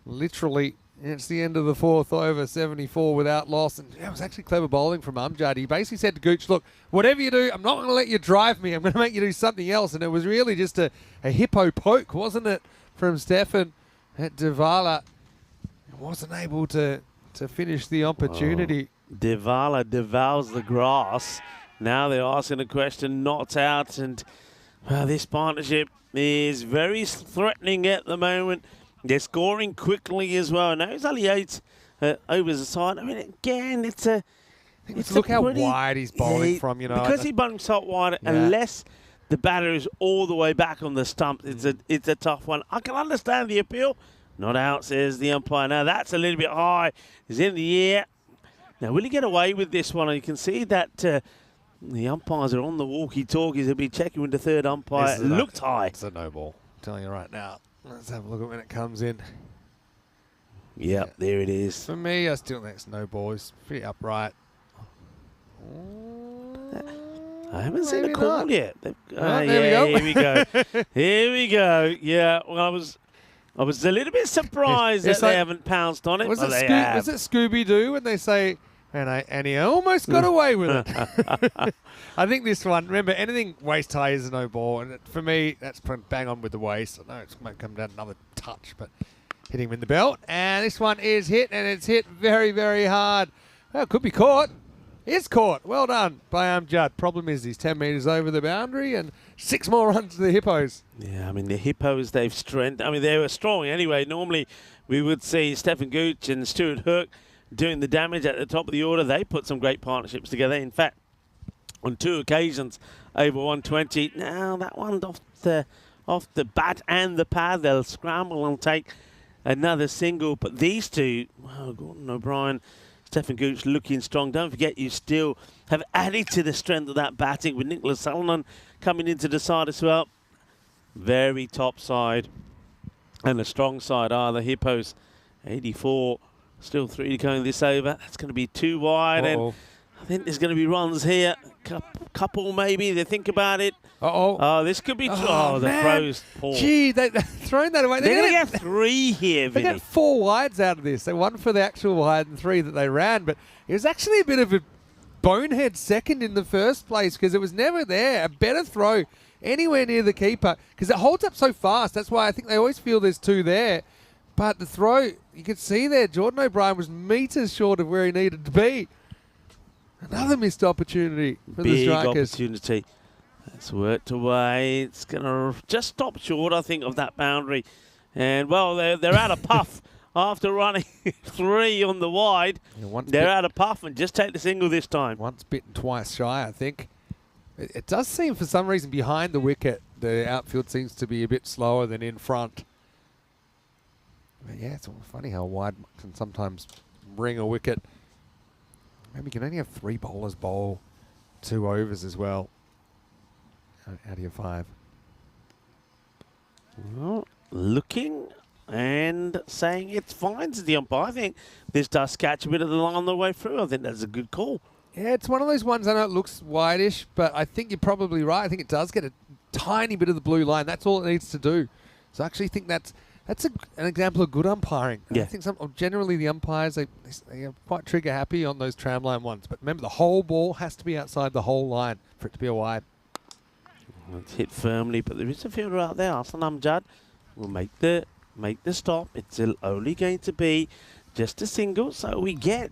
literally. It's the end of the 4th over, 74 without loss. And it was actually clever bowling from Amjad. He basically said to Gooch, look, whatever you do, I'm not going to let you drive me. I'm going to make you do something else. And it was really just a hippo poke, wasn't it, from Stefan at Devala. Wasn't able to finish the opportunity. Oh, Devala devours the grass. Now they're asking a question, not out. And well, this partnership is very threatening at the moment. They're scoring quickly as well. Now it's only 8 overs aside. I mean, again, it's a... Look how wide he's bowling from, you know. Because he bowls so wide, unless the batter is all the way back on the stump, it's a tough one. I can understand the appeal. Not out, says the umpire. Now that's a little bit high. He's in the air. Now, will he get away with this one? And you can see that the umpires are on the walkie-talkies. They'll be checking with the third umpire. It looked high. It's a no ball. I'm telling you right now. Let's have a look at when it comes in. Yep, there it is. For me, I still think it's no ball. It's pretty upright. I haven't seen a call yet. There we go. Here we go. Here we go. Yeah, well, I was a little bit surprised that they haven't pounced on it. Was it have. Scooby-Doo when they say, and he almost got away with it? I think this one, remember, anything waist high is a no ball. And for me, that's bang on with the waist. I know it's might come down another touch, but hitting him in the belt. And this one is hit, and it's hit very, very hard. Well, it could be caught. It's caught. Well done by Amjad. Problem is he's 10 metres over the boundary and 6 more runs to the Hippos. Yeah, I mean, the Hippos, they've strength. I mean, they were strong anyway. Normally, we would see Stefan Gooch and Stuart Hook doing the damage at the top of the order. They put some great partnerships together. In fact, on 2 occasions, over 120. Now, that one off the bat and the pad, they'll scramble and take another single. But these two, wow, Gordon O'Brien, Stefan Gooch looking strong. Don't forget, you still have added to the strength of that batting with Nicholas Sutherland coming into the side as well. Very top side. And a strong side are the Hippos. 84, still 3 to go in this over. That's going to be 2 wide. And I think there's going to be runs here. Couple maybe. They think about it. Oh, this could be... the throws poor. Gee, they've thrown that away. They're going to get 3 here, They Vinny. got 4 wides out of this. So 1 for the actual wide and 3 that they ran. But it was actually a bit of a bonehead second in the first place because it was never there. A better throw anywhere near the keeper because it holds up so fast. That's why I think they always feel there's 2 there. But the throw, you could see there, Jordan O'Brien was metres short of where he needed to be. Another missed opportunity for the strikers. Big opportunity. That's worked away. It's going to just stop short, I think, of that boundary. And, well, they're out of puff after running 3 on the wide. They're out of puff and just take the single this time. Once bitten, twice shy, I think. It does seem, for some reason, behind the wicket, the outfield seems to be a bit slower than in front. But, yeah, it's funny how wide can sometimes bring a wicket. Maybe you can only have 3 bowlers bowl 2 overs as well. Out of your 5. Well, looking and saying it's fine to the umpire. I think this does catch a bit of the line on the way through. I think that's a good call. Yeah, it's one of those ones. I know it looks whitish, but I think you're probably right. I think it does get a tiny bit of the blue line. That's all it needs to do. So I actually think that's an example of good umpiring. Yeah. I think generally the umpires, they are quite trigger happy on those tramline ones. But remember, the whole ball has to be outside the whole line for it to be a wide. It's hit firmly, but there is a fielder out there. Aslan Amjad will make the stop. It's only going to be just a single, so we get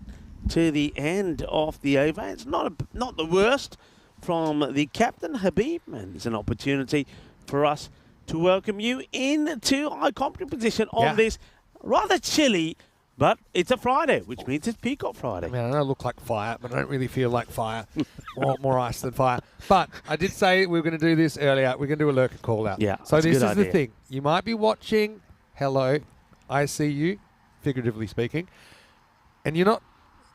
to the end of the over. It's not the worst from the captain, Habib, and it's an opportunity for us to welcome you into our commentary position on this rather chilly, but it's a Friday, which means it's Peacock Friday. I mean, I know I look like fire, but I don't really feel like fire. more ice than fire. But I did say we were going to do this earlier. We're going to do a lurker call out. Yeah, so this is idea. the thing. You might be watching Hello, I See You, figuratively speaking, and you're not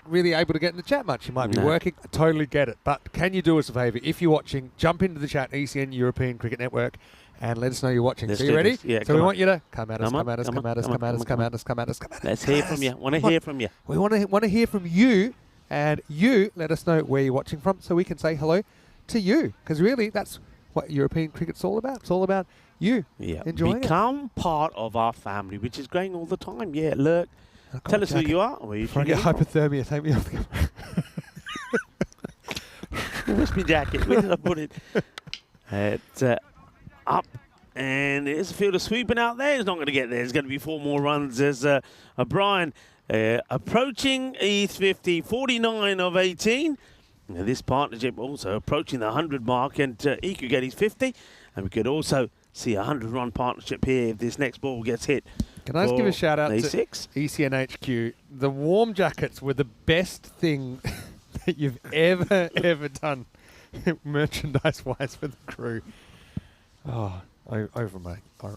really able to get in the chat much. You might be working. I totally get it. But can you do us a favour? If you're watching, jump into the chat, ECN European Cricket Network, and let us know you're watching. So you ready? Yeah, so we want you to come at us, come at us, come at us, come at us, come at us, come at us, come at us. Let's hear from you. Want to hear from you. We want to hear from you, and you let us know where you're watching from so we can say hello to you. Because really, that's what European cricket's all about. It's all about you enjoying Become part of our family, which is growing all the time. Yeah, look. Tell us who you are. Where you Before I get hypothermia, take me off the camera. Where's my jacket? Where did I put it? It's up, and there's a fielder sweeping out there. He's not going to get there. There's going to be 4 more runs as Brian approaching his 50, 49 of 18. Now, this partnership also approaching the 100 mark, and he could get his 50, and we could also see a 100-run partnership here if this next ball gets hit. Can I just give a shout out A6? to ECNHQ? The warm jackets were the best thing that you've ever done merchandise-wise for the crew. Oh, over my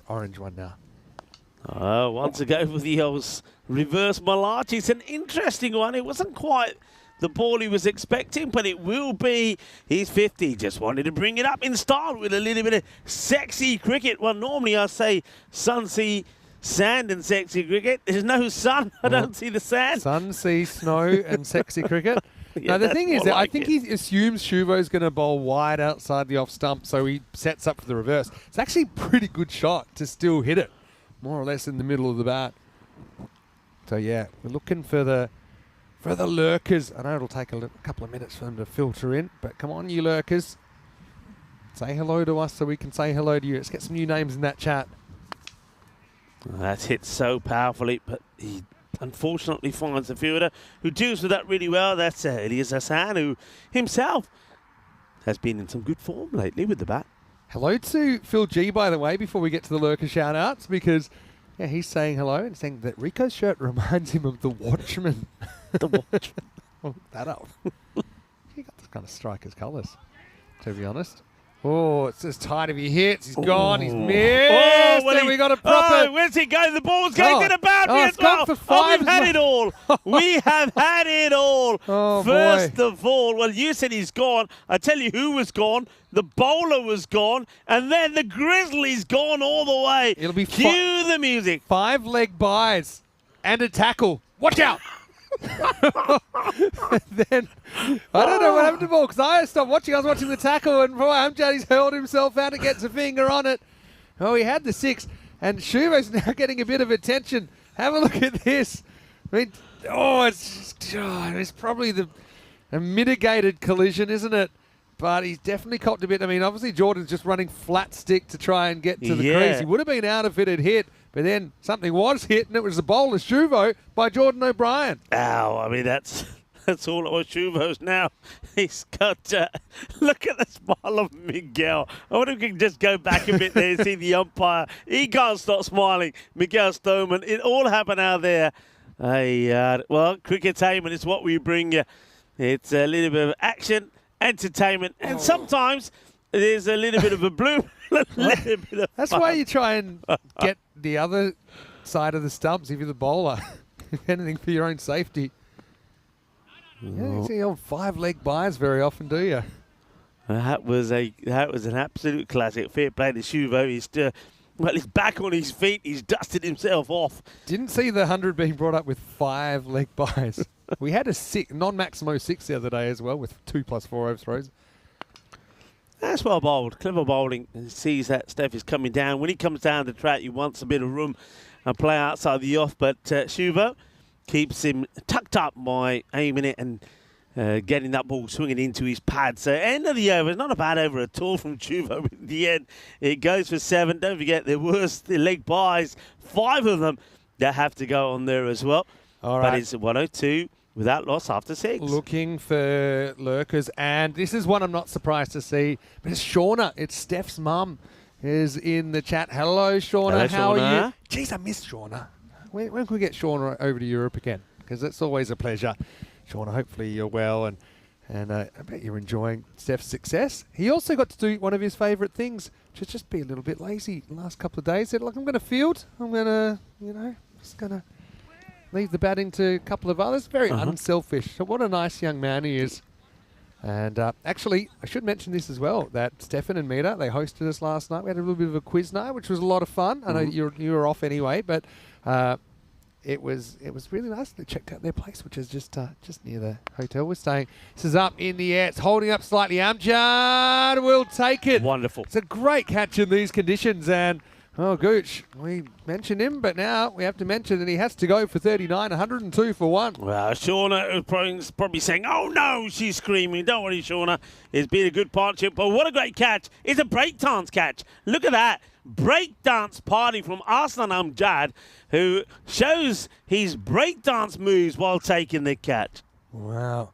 orange one now. Once ago for the old reverse Malachi. It's an interesting one. It wasn't quite the ball he was expecting, but it will be his 50. Just wanted to bring it up in style with a little bit of sexy cricket. Well, normally I say sun, sea, sand and sexy cricket. There's no sun. I don't see the sand. Sun, sea, snow and sexy cricket. Now, the thing is that I think he assumes Shuvo's going to bowl wide outside the off stump, so he sets up for the reverse. It's actually a pretty good shot to still hit it, more or less in the middle of the bat. So, yeah, we're looking for the lurkers. I know it'll take a couple of minutes for them to filter in, but come on, you lurkers. Say hello to us so we can say hello to you. Let's get some new names in that chat. That's hit so powerfully, but he unfortunately finds the fielder who deals with that really well. That's Elias Hassan, who himself has been in some good form lately with the bat. Hello to Phil G, by the way, before we get to the lurker shout-outs, because he's saying hello and saying that Rico's shirt reminds him of the Watchman. The Watchman. Look that up. He got this kind of striker's colours, to be honest. Oh, it's just tight if he hits. He's gone. He's missed. And we got a proper. Oh, where's he going? The ball's going to the boundary as well. We've had it all. We have had it all. First of all, well, you said he's gone. I tell you who was gone. The bowler was gone. And then the Grizzlies gone all the way. It'll be Cue the music. 5 leg buys and a tackle. Watch out. Then I don't know what happened to the ball because I stopped watching. I was watching the tackle, and boy, Amjad's hurled himself out and gets a finger on it. Oh, he had the 6, and Shuvo's now getting a bit of attention. Have a look at this. I mean, it's probably a mitigated collision, isn't it? But he's definitely copped a bit. I mean, obviously Jordan's just running flat stick to try and get to the crease. He would have been out if it had hit. But then something was hit, and it was the bowler Shuvo by Jordan O'Brien. Ow, I mean, that's all it was. Shuvo's now. He's got, look at the smile of Miguel. I wonder if we can just go back a bit there and see the umpire. He can't stop smiling. Miguel Stoneman, it all happened out there. Well, cricketainment is what we bring you. It's a little bit of action, entertainment, and sometimes there's a little bit of a bloom. That's why you try and get the other side of the stumps if you're the bowler. If anything, for your own safety. You don't see old 5-leg buys very often, do you? That was an absolute classic. Fair play to Shuvo. He's back on his feet. He's dusted himself off. Didn't see the 100 being brought up with 5-leg buys. We had a non-Maximo 6 the other day as well with 2+4 overthrows. That's well bowled. Clever bowling. He sees that Steph is coming down. When he comes down the track, he wants a bit of room and play outside the off. But Shuvo keeps him tucked up by aiming it and getting that ball swinging into his pad. So end of the over. Not a bad over at all from Shuvo. In the end, it goes for 7. Don't forget, there was the leg buys. 5 of them that have to go on there as well. All right. But it's 102 without loss after 6. Looking for lurkers, and this is one I'm not surprised to see, but it's Shauna. It's Steph's mum is in the chat. Hello, Shauna. Hello, How Shauna. are you? Jeez, I miss Shauna. When can we get Shauna over to Europe again? Because it's always a pleasure. Shauna, hopefully you're well, and I bet you're enjoying Steph's success. He also got to do one of his favourite things, which is just be a little bit lazy the last couple of days. He said, look, I'm going to field. I'm going to, just going to leave the batting to a couple of others. Very unselfish. So what a nice young man he is. And actually, I should mention this as well, that Stefan and Mita, they hosted us last night. We had a little bit of a quiz night, which was a lot of fun. I know you were off anyway, but it was really nice. They checked out their place, which is just near the hotel we're staying. This is up in the air. It's holding up slightly. Amjad will take it. Wonderful. It's a great catch in these conditions, and Gooch, we mentioned him, but now we have to mention that he has to go for 39, 102 for 1. Well, Shauna is probably saying, oh no, she's screaming. Don't worry, Shauna. It's been a good partnership, but what a great catch. It's a breakdance catch. Look at that. Breakdance party from Arslan Amjad, who shows his breakdance moves while taking the catch. Wow.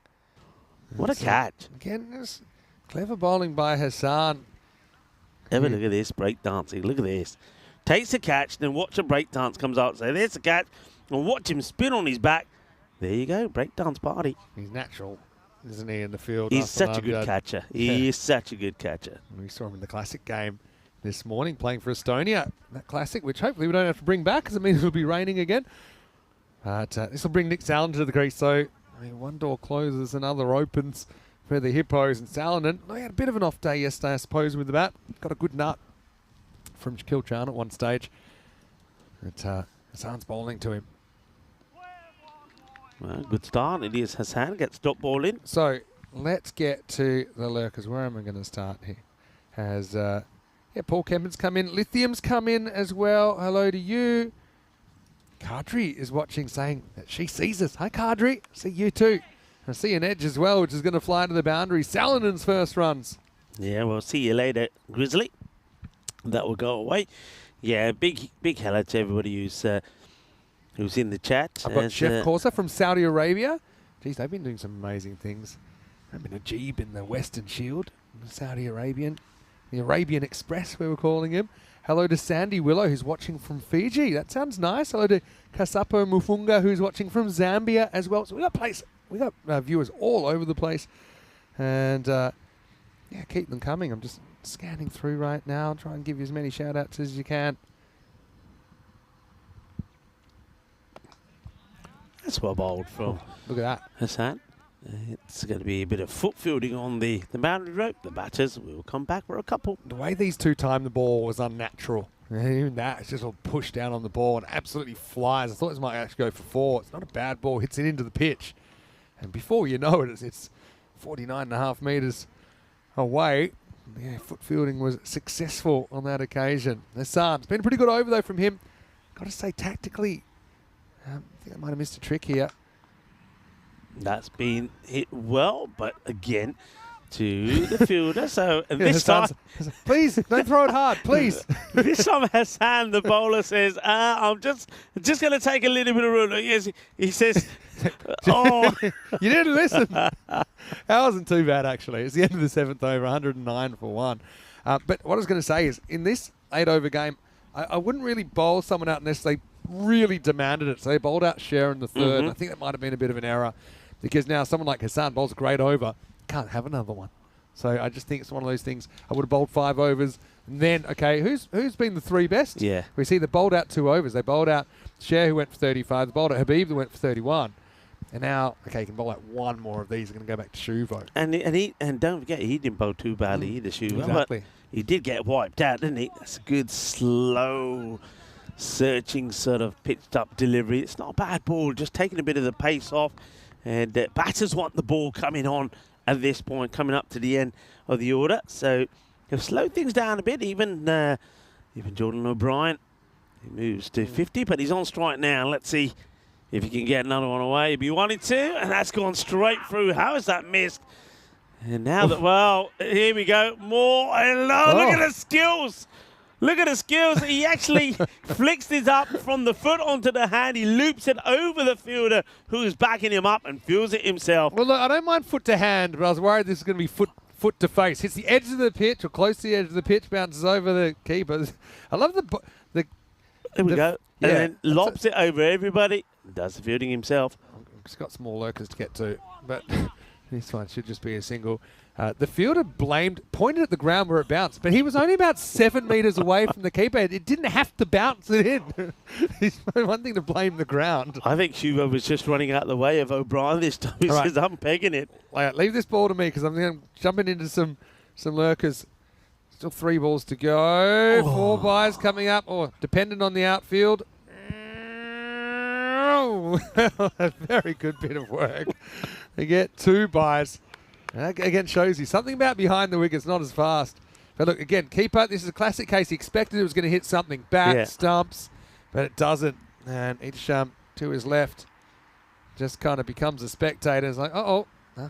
What a catch. Again, this clever bowling by Hassan. Have a look at this breakdancing. Look at this. Takes the catch, then watch a breakdance comes out. So there's the catch, and watch him spin on his back. There you go, breakdance party. He's natural, isn't he, in the field? He's such a good catcher. He is such a good catcher. We saw him in the classic game this morning playing for Estonia. That classic, which hopefully we don't have to bring back because it means it'll be raining again. But this will bring Nick Salinger to the crease. So, one door closes, another opens for the Hippos. And Salinger, he had a bit of an off day yesterday, I suppose, with the bat. Got a good nut from Kilchan at one stage. But Hassan's bowling to him. Well, good start. It is Hassan. Gets dot ball in. So, let's get to the lurkers. Where am I going to start here? Has Paul Kempin's come in. Lithium's come in as well. Hello to you. Kadri is watching, saying that she sees us. Hi, Kadri. See you too. I see an edge as well, which is going to fly to the boundary. Salinen's first runs. Yeah, we'll see you later, Grizzly. That will go away. Yeah, big hello to everybody who's in the chat. I've got Chef Corsa from Saudi Arabia. Geez, they've been doing some amazing things. I've been Najib in the Western Shield, the Saudi Arabian. The Arabian Express, we were calling him. Hello to Sandy Willow, who's watching from Fiji. That sounds nice. Hello to Kasapo Mufunga, who's watching from Zambia as well. So we got viewers all over the place, and keep them coming. I'm just scanning through right now. Try and give you as many shout outs as you can. That's well bowled from Look at that. Hassan. It's going to be a bit of foot fielding on the boundary rope. The batters will come back for a couple. The way these two timed the ball was unnatural. Even that, it's just all pushed down on the ball and absolutely flies. I thought this might actually go for 4. It's not a bad ball. Hits it into the pitch. And before you know it, it's 49.5 metres away. Yeah, foot fielding was successful on that occasion. Hassan, it's been a pretty good over though from him. Got to say, tactically, I think I might have missed a trick here. That's been hit well, but again to the fielder. So this Hassan's, time, please don't throw it hard, please. this time Hassan, the bowler, says, "I'm just going to take a little bit of room." Yes, he says, "Oh, you didn't listen." That wasn't too bad actually. It's the end of the 7th over, 109 for 1. But what I was going to say is, in this 8-over game, I wouldn't really bowl someone out unless they really demanded it. So they bowled out Cher in the 3rd. I think that might have been a bit of an error, because now someone like Hassan bowls a great over, can't have another one. So I just think it's one of those things. I would have bowled 5 overs, and then, okay, who's been the 3 best? Yeah. We see they bowled out 2 overs. They bowled out Cher, who went for 35. They bowled out Habib, who went for 31. And now, okay, he can bowl out one more of these. He's going to go back to Shuvo. And don't forget, he didn't bowl too badly either, Shuva. Exactly. But he did get wiped out, didn't he? That's a good, slow, searching sort of pitched up delivery. It's not a bad ball, just taking a bit of the pace off. And batters want the ball coming on at this point, coming up to the end of the order. So he'll slow things down a bit. Even Jordan O'Brien, he moves to 50, but he's on strike now. Let's see if he can get another one away. If he wanted to, and that's gone straight through. How is that missed? And now that, well, here we go. More. And look at the skills. Look at the skills. He actually flicks this up from the foot onto the hand. He loops it over the fielder who's backing him up and fields it himself. Well, look, I don't mind foot to hand, but I was worried this is going to be foot to face. Hits the edge of the pitch or close to the edge of the pitch, bounces over the keeper. I love the There we go. Yeah, and then lobs it over everybody. Does the fielding himself. He's got small lurkers to get to, but this one should just be a single. The fielder pointed at the ground where it bounced, but he was only about 7 metres away from the keeper. It didn't have to bounce it in. It's one thing to blame the ground. I think Shuva was just running out the way of O'Brien this time. He says, I'm pegging it. Leave this ball to me because I'm jumping into some lurkers. Still 3 balls to go. 4 byes coming up, or dependent on the outfield. A very good bit of work. They get 2 byes. And that again shows you something about behind the wicket's not as fast. But look, again, keeper, this is a classic case. He expected it was going to hit something. Stumps, but it doesn't. And each to his left just kind of becomes a spectator. It's like, I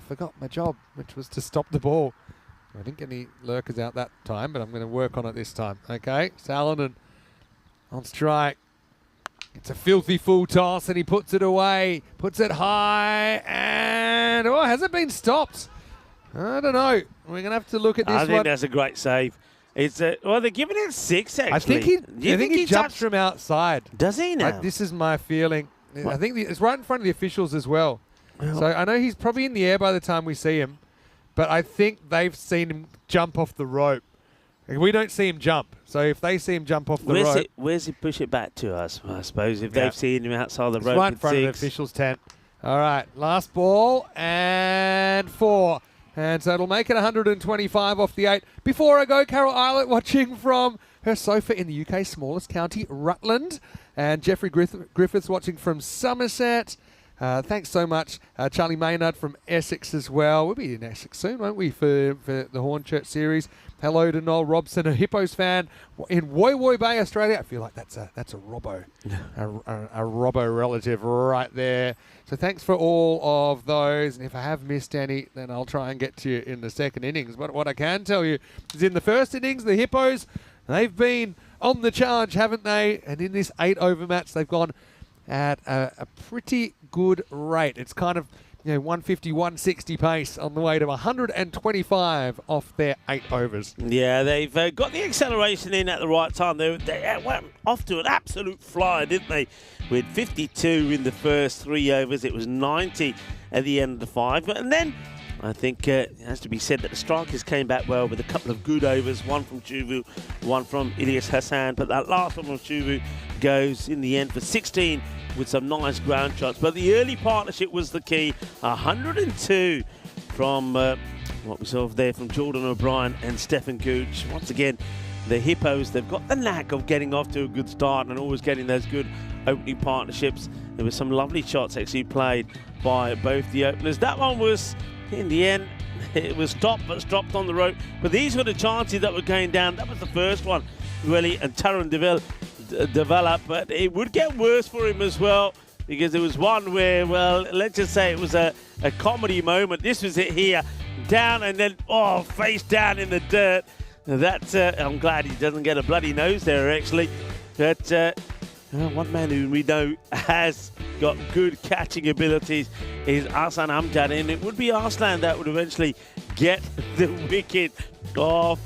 forgot my job, which was to stop the ball. I didn't get any lurkers out that time, but I'm going to work on it this time. Okay, Salonen on strike. It's a filthy full toss, and he puts it away. Puts it high, and has it been stopped? I don't know. We're going to have to look at this one. I think that's a great save. It's they're giving it 6, actually. I think he jumps from outside. Does he now? This is my feeling. I think it's right in front of the officials as well. So I know he's probably in the air by the time we see him, but I think they've seen him jump off the rope. We don't see him jump. So if they see him jump off the rope... Where's he push it back to us, I suppose, if they've seen him outside the rope? Right in front of the officials' tent. All right, last ball, and 4. And so it'll make it 125 off the 8. Before I go, Carol Eilert watching from her sofa in the UK's smallest county, Rutland. And Jeffrey Griffiths watching from Somerset. Thanks so much. Charlie Maynard from Essex as well. We'll be in Essex soon, won't we, for the Hornchurch series. Hello to Noel Robson, a Hippos fan in Woy Woy Bay, Australia. I feel like that's a Robbo, a Robbo relative right there. So thanks for all of those. And if I have missed any, then I'll try and get to you in the second innings. But what I can tell you is in the first innings, the Hippos, they've been on the charge, haven't they? And in this 8-over match, they've gone at a pretty good rate. It's kind of 150, 160 pace on the way to 125 off their 8 overs. Yeah, they've got the acceleration in at the right time. They went off to an absolute flyer, didn't they? With 52 in the first 3 overs. It was 90 at the end of the 5. And then I think it has to be said that the strikers came back well with a couple of good overs, one from Chuvu, one from Ilyas Hassan. But that last one from Chuvu goes in the end for 16 with some nice ground shots. But the early partnership was the key. 102 from what we saw there from Jordan O'Brien and Stephen Gooch. Once again, the Hippos, they've got the knack of getting off to a good start and always getting those good opening partnerships. There were some lovely shots actually played by both the openers. That one was, in the end, it was stopped, but dropped on the rope. But these were the chances that were going down. That was the first one, really, and Taran developed, but it would get worse for him as well, because there was one where, well, let's just say it was a comedy moment. This was it here, down and then, face down in the dirt. That's, I'm glad he doesn't get a bloody nose there, actually. But one man who we know has got good catching abilities is Arslan Amjad, and it would be Arslan that would eventually get the wicket off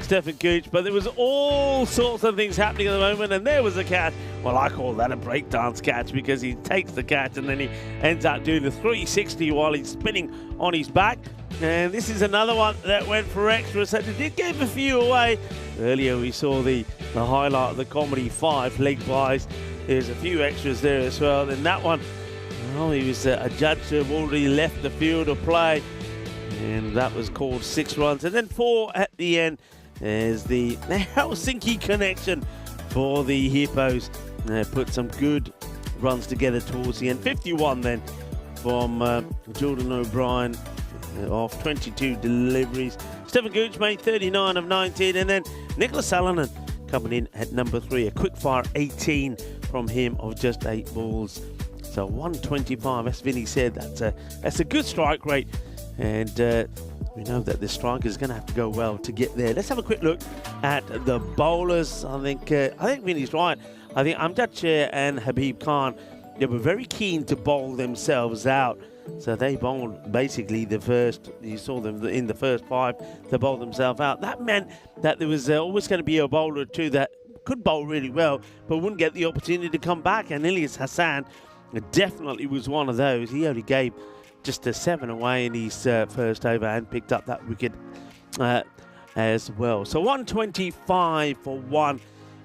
Stephen Gooch. But there was all sorts of things happening at the moment, and there was a catch. Well, I call that a breakdance catch, because he takes the catch and then he ends up doing the 360 while he's spinning on his back. And this is another one that went for extra, so they did give a few away. Earlier we saw the highlight of the comedy 5 leg buys. There's a few extras there as well. Then that one, Well, he was a judge who have already left the field of play, and that was called 6 runs. And then 4 at the end. There's the Helsinki connection for the Hippos. Put some good runs together towards the end. 51 then from Jordan O'Brien off 22 deliveries. Stephen Gooch made 39 of 19, and then Nicholas Salonen coming in at number 3. A quick fire 18 from him of just 8 balls. So 125, as Vinny said, that's a good strike rate, and we know that the striker is going to have to go well to get there. Let's have a quick look at the bowlers. I think Vinny's right. I think Amjad Chair and Habib Khan, they were very keen to bowl themselves out. So they bowled basically the first, you saw them in the first 5, they bowled themselves out. That meant that there was always going to be a bowler or two that could bowl really well, but wouldn't get the opportunity to come back. And Ilyas Hassan definitely was one of those. He only gave just a 7 away in his first over and picked up that wicket as well. So 125 for 1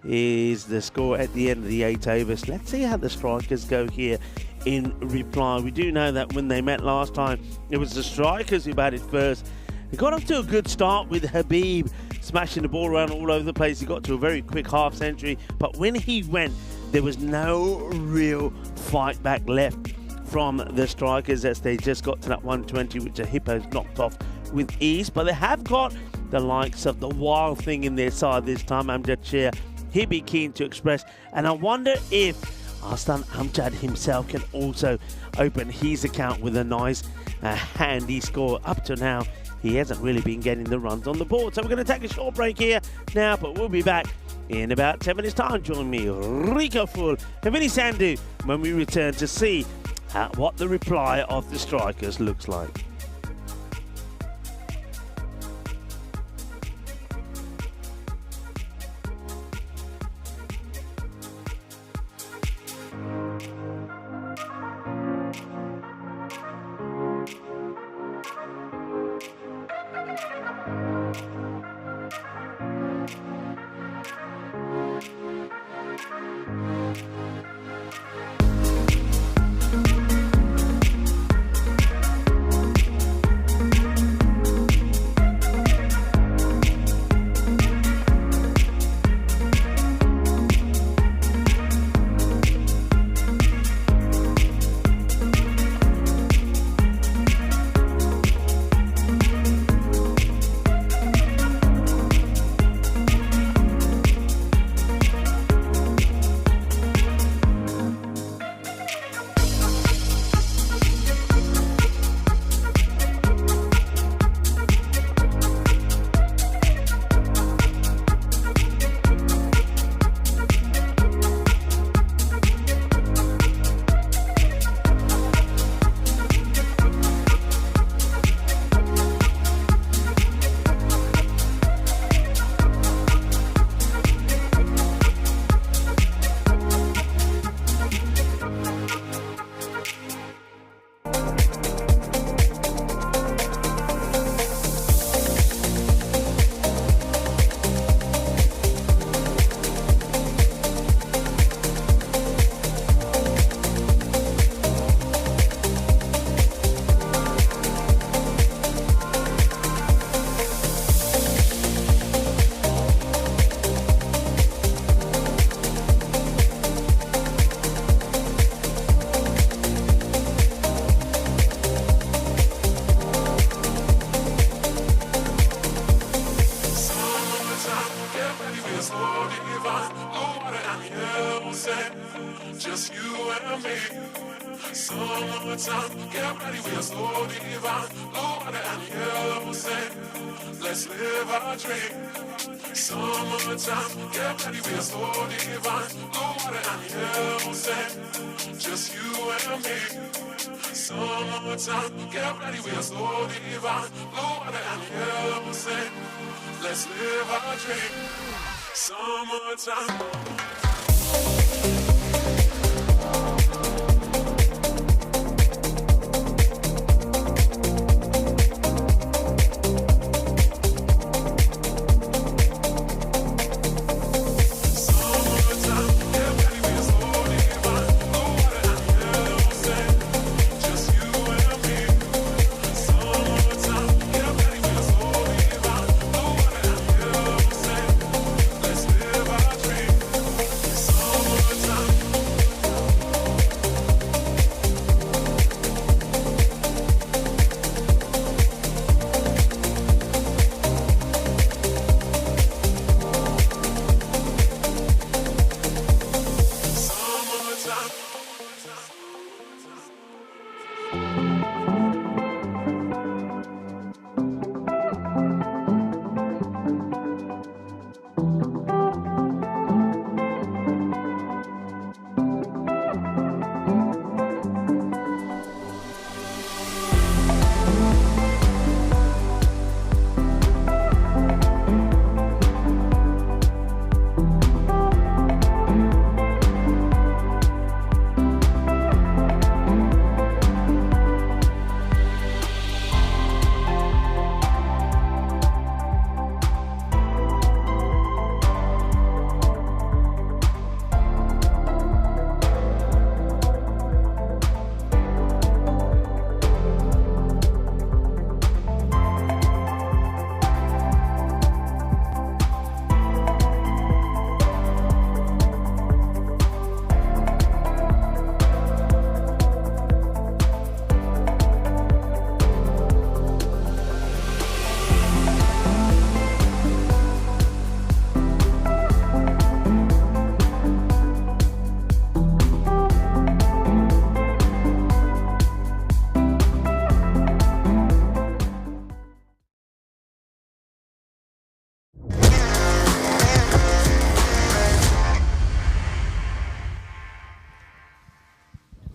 is the score at the end of the 8 overs. Let's see how the strikers go here in reply. We do know that when they met last time, it was the strikers who batted first. They got off to a good start with Habib smashing the ball around all over the place. He got to a very quick half century, but when he went, there was no real fight back left from the strikers as they just got to that 120, which the Hippos knocked off with ease. But they have got the likes of the Wild Thing in their side this time. Amjad Chair, he'd be keen to express, and I wonder if Aslan Amjad himself can also open his account with a nice handy score. Up to now, he hasn't really been getting the runs on the board. So we're going to take a short break here now, but we'll be back in about 10 minutes time. Join me, Rico Full and Vinny Sandhu, when we return to see what the reply of the strikers looks like. Just you and me. Summertime, get ready, we are so divine. Blue water and yellow sand. Let's live our dream. Summertime, get ready, we are so divine. Blue water and yellow sand. Just you and me. Summertime, get ready, we are so divine. Blue water and yellow sand. Let's live our dream. Summertime.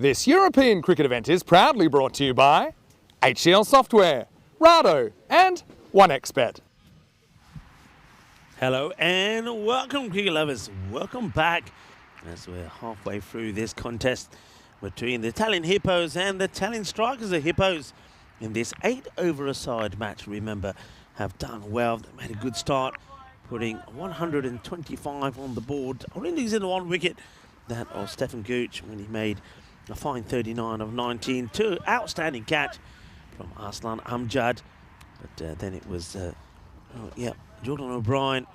This European cricket event is proudly brought to you by HCL Software, Rado and 1xBet. Hello and welcome, cricket lovers. Welcome back as we're halfway through this contest between the Italian Hippos and the Italian Strikers. The Hippos in this 8-over-a-side match, remember, have done well. They made a good start, putting 125 on the board. Only losing one wicket, that of Stefan Gooch, when he made a fine 39 of 19. Two outstanding catch from Arslan Amjad. But then it was, Jordan O'Brien,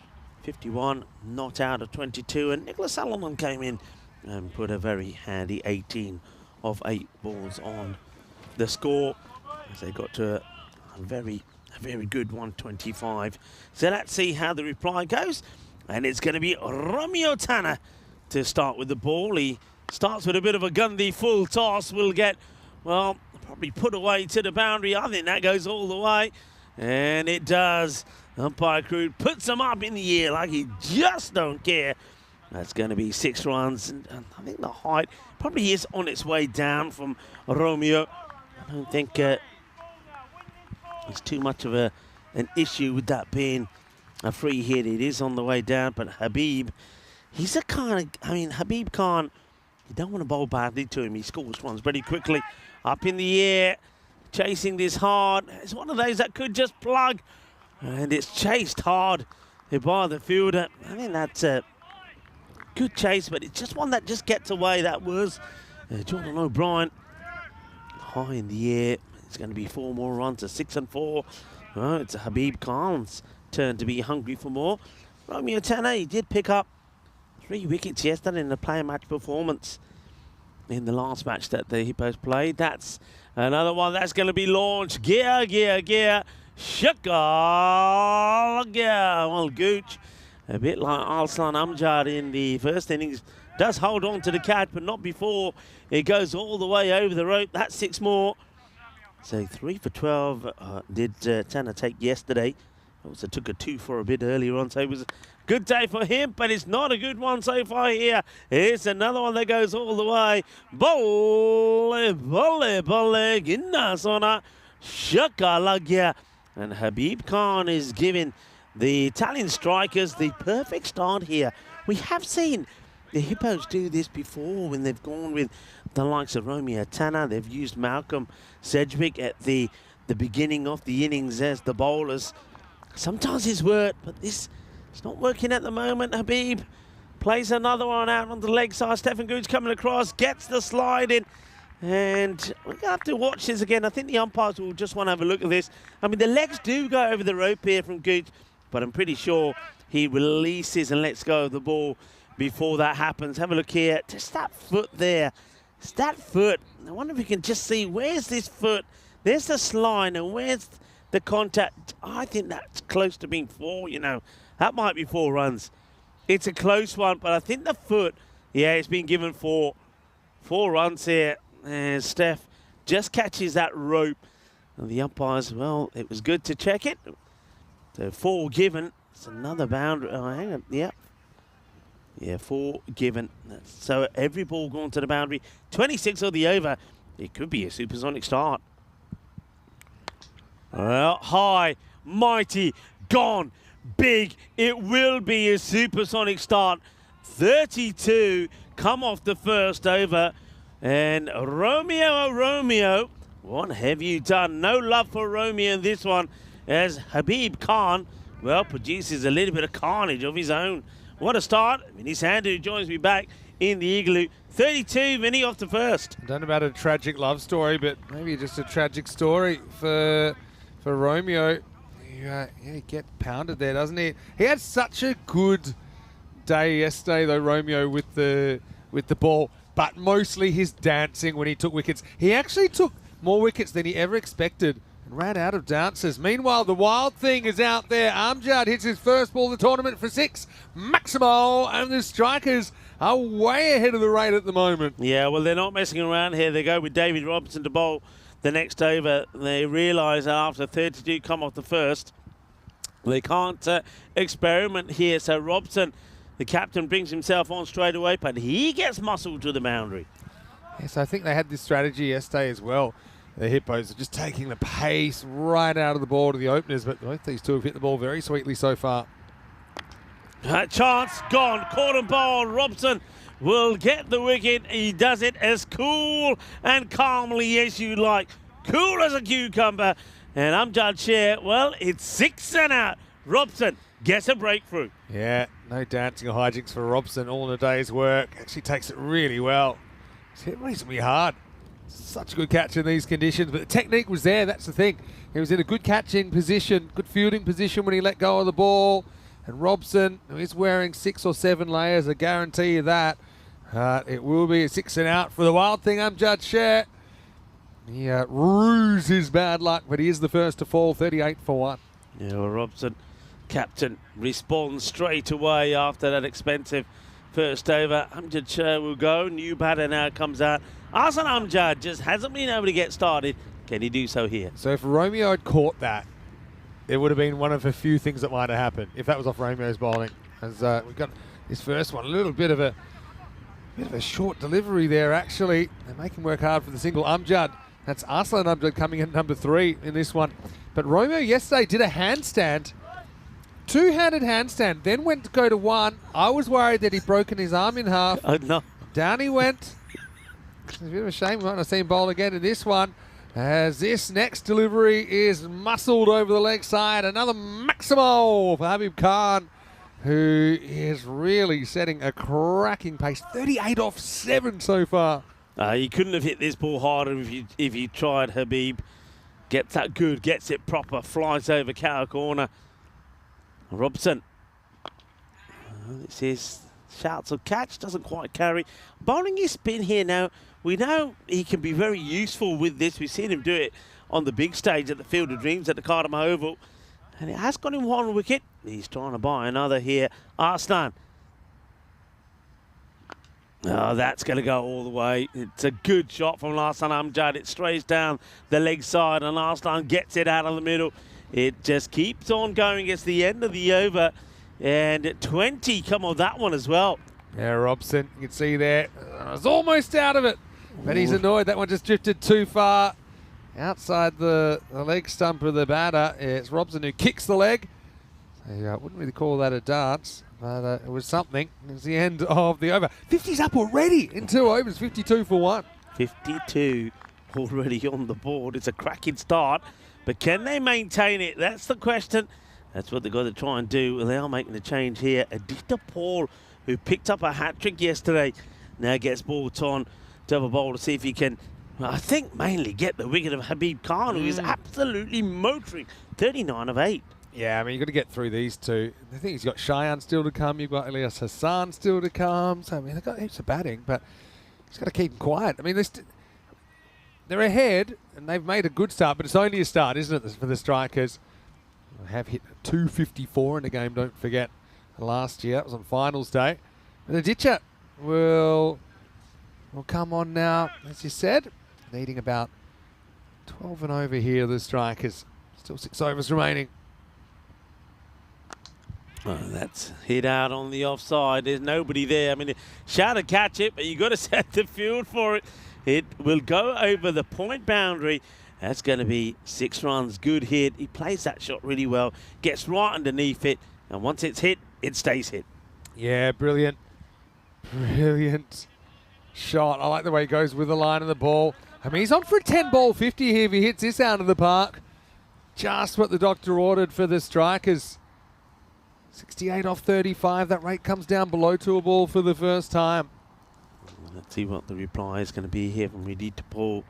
51, not out of 22. And Nicholas Salomon came in and put a very handy 18 of 8 balls on the score, as they got to a very good 125. So let's see how the reply goes. And it's going to be Romeo Tanner to start with the ball. He starts with a bit of a Gundy full toss. Will get, well, probably put away to the boundary. I think that goes all the way. And it does. Umpire crew puts him up in the air like he just don't care. That's going to be 6 runs. And I think the height probably is on its way down from Romeo. I don't think there's too much of an issue with that being a free hit. It is on the way down, but Habib, he's a kind of, Habib can't, you don't want to bowl badly to him. He scores runs very quickly. Up in the air, chasing this hard. It's one of those that could just plug, and it's chased hard by the fielder. I think that's a good chase, but it's just one that just gets away. That was Jordan O'Brien. High in the air. It's going to be 4 more runs to 6 and 4. Oh, it's Habib Khan's turn to be hungry for more. Romeo Tanner, he did pick up 3 wickets yesterday in the player match performance in the last match that the Hippos played. That's another one that's going to be launched. Gear. Shakal, gear. Well, Gooch, a bit like Arslan Amjad in the first innings, does hold on to the catch, but not before it goes all the way over the rope. That's 6 more. So 3 for 12 did Tanner take yesterday. Also took a 2 for a bit earlier on, so it was a good day for him, but it's not a good one so far here. It's another one that goes all the way. Volley, Ginnasona, Shakalagya. And Habib Khan is giving the Italian Strikers the perfect start here. We have seen the Hippos do this before when they've gone with the likes of Romeo Tanner. They've used Malcolm Sedgwick at the beginning of the innings as the bowlers. Sometimes it's worked, but this is not working at the moment. Habib plays another one out on the leg side. Stefan Gooch coming across, gets the slide in. And we're going to have to watch this again. I think the umpires will just want to have a look at this. I mean, the legs do go over the rope here from Gooch, but I'm pretty sure he releases and lets go of the ball before that happens. Have a look here. Just that foot there. It's that foot. I wonder if we can just see, where's this foot? There's the slide, and where's the contact? I think that's close to being 4, you know. That might be 4 runs. It's a close one, but I think the foot, yeah, it's been given 4 runs here. And Steph just catches that rope. And the umpires, well, it was good to check it. So 4 given. It's another boundary. Oh, hang on. Yep. Yeah, 4 given. So every ball going to the boundary. 26 of the over. It could be a supersonic start. Well, high, mighty, gone, big. It will be a supersonic start. 32 come off the first over. And Romeo, what have you done? No love for Romeo in this one, as Habib Khan, well, produces a little bit of carnage of his own. What a start. Vinny Sandhu joins me back in the Igloo. 32, Vinny off the first. I don't know about a tragic love story, but maybe just a tragic story for Romeo. He gets pounded there, doesn't he? He had such a good day yesterday, though, Romeo, with the ball. But mostly his dancing when he took wickets. He actually took more wickets than he ever expected and ran out of dances. Meanwhile, the wild thing is out there. Amjad hits his first ball of the tournament for 6. Maximo, and the Strikers are way ahead of the rate at the moment. Yeah, well, they're not messing around here. They go with David Robinson to bowl the next over. They realise that after 32 come off the first, they can't experiment here. So Robson, the captain, brings himself on straight away, but he gets muscled to the boundary. Yes, I think they had this strategy yesterday as well. The Hippos are just taking the pace right out of the ball to the openers, but both these two have hit the ball very sweetly so far. Chance gone, caught and ball. Robson will get the wicket. He does it as cool and calmly as you like. Cool as a cucumber. And Amjad Sher, well, it's 6 and out. Robson gets a breakthrough. Yeah, no dancing or hijinks for Robson. All in a day's work. Actually takes it really well. It's hit reasonably hard. Such a good catch in these conditions, but the technique was there. That's the thing. He was in a good catching position, good fielding position when he let go of the ball. And Robson, who is wearing 6 or 7 layers, I guarantee you that. It will be a 6 and out for the Wild Thing, Amjad Sher. He rues his bad luck, but he is the first to fall, 38 for 1. Yeah, well, Robson, captain, responds straight away after that expensive first over. Amjad Sher will go. New batter now comes out. Arsan Amjad just hasn't been able to get started. Can he do so here? So if Romeo had caught that, it would have been one of a few things that might have happened if that was off Romeo's bowling. As we've got this first one, a little bit of a short delivery there. Actually, they make him work hard for the single. Amjad, that's Arslan Amjad coming in number 3 in this one. But Romeo yesterday did a handstand, 2-handed handstand, then went to go to 1. I was worried that he'd broken his arm in half. Oh no! Down he went. It's a bit of a shame we might not see him bowl again in this one, as this next delivery is muscled over the leg side. Another Maximo for Habib Khan, who is really setting a cracking pace. 38 off 7 so far. You couldn't have hit this ball harder if you tried, Habib. Gets that good, gets it proper, flies over cow corner. Robson. This is shouts of catch, doesn't quite carry. Bowling his spin here now. We know he can be very useful with this. We've seen him do it on the big stage at the Field of Dreams at the Cardamom Oval. And it has got him 1 wicket. He's trying to buy another here. Arslan. Oh, that's going to go all the way. It's a good shot from Arslan Amjad. It strays down the leg side and Arslan gets it out of the middle. It just keeps on going. It's the end of the over. And at 20, come on, that one as well. Yeah, Robson, you can see there. I was almost out of it, but he's annoyed. That one just drifted too far outside the leg stump of the batter. It's Robson who kicks the leg. So you wouldn't really call that a dance, but it was something. It was the end of the over. 50's up already in 2 overs, 52 for 1. 52 already on the board. It's a cracking start, but can they maintain it? That's the question. That's what they've got to try and do. They are making a change here. Aditya Paul, who picked up a hat-trick yesterday, now gets brought on to have a bowl to see if he can, well, I think, mainly get the wicket of Habib Khan, who is absolutely motoring. 39 of 8. Yeah, I mean, you've got to get through these two. The thing is, you've got Cheyenne still to come. You've got Elias Hassan still to come. So, I mean, they've got heaps of batting, but just got to keep them quiet. I mean, they're ahead, and they've made a good start, but it's only a start, isn't it, for the strikers? They have hit 254 in the game, don't forget. Last year, that was on finals day. And Aditya will come on now, as you said, needing about 12 and over here, the strikers. Still 6 overs remaining. Oh, that's hit out on the offside. There's nobody there. I mean, shout to catch it, but you've got to set the field for it. It will go over the point boundary. That's going to be 6 runs. Good hit. He plays that shot really well. Gets right underneath it. And once it's hit, it stays hit. Yeah, brilliant. Brilliant shot. I like the way he goes with the line of the ball. I mean, he's on for a 10-ball 50 here if he hits this out of the park. Just what the doctor ordered for the strikers. 68 off 35. That rate comes down below to a ball for the first time. Let's see what the reply is going to be here from Aditya Paul.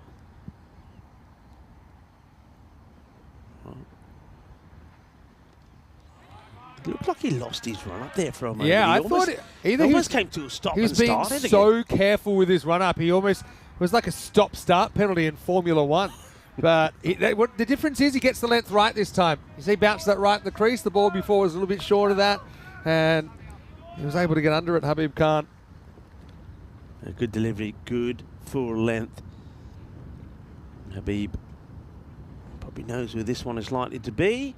It looked like he lost his run up there for a moment. Yeah, I thought he almost came to a stop he was and being started so again. careful with his run up. He almost it was like a stop-start penalty in Formula One. But what the difference is, he gets the length right this time. You see, he bounced that right in the crease. The ball before was a little bit short of that, and he was able to get under it. Habib Khan. A good delivery, good full length. Habib probably knows where this one is likely to be.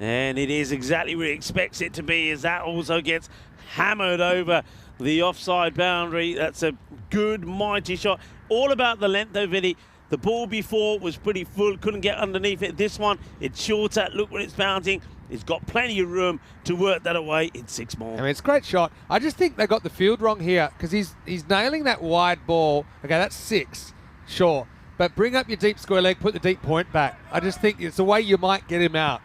And it is exactly where he expects it to be, as that also gets hammered over the offside boundary. That's a good, mighty shot. All about the length of it. The ball before was pretty full, couldn't get underneath it. This one, it's shorter. Look where it's bouncing. It's got plenty of room to work that away. It's 6 more. I mean, it's a great shot. I just think they got the field wrong here because he's nailing that wide ball. Okay, that's 6, sure. But bring up your deep square leg, put the deep point back. I just think it's the way you might get him out.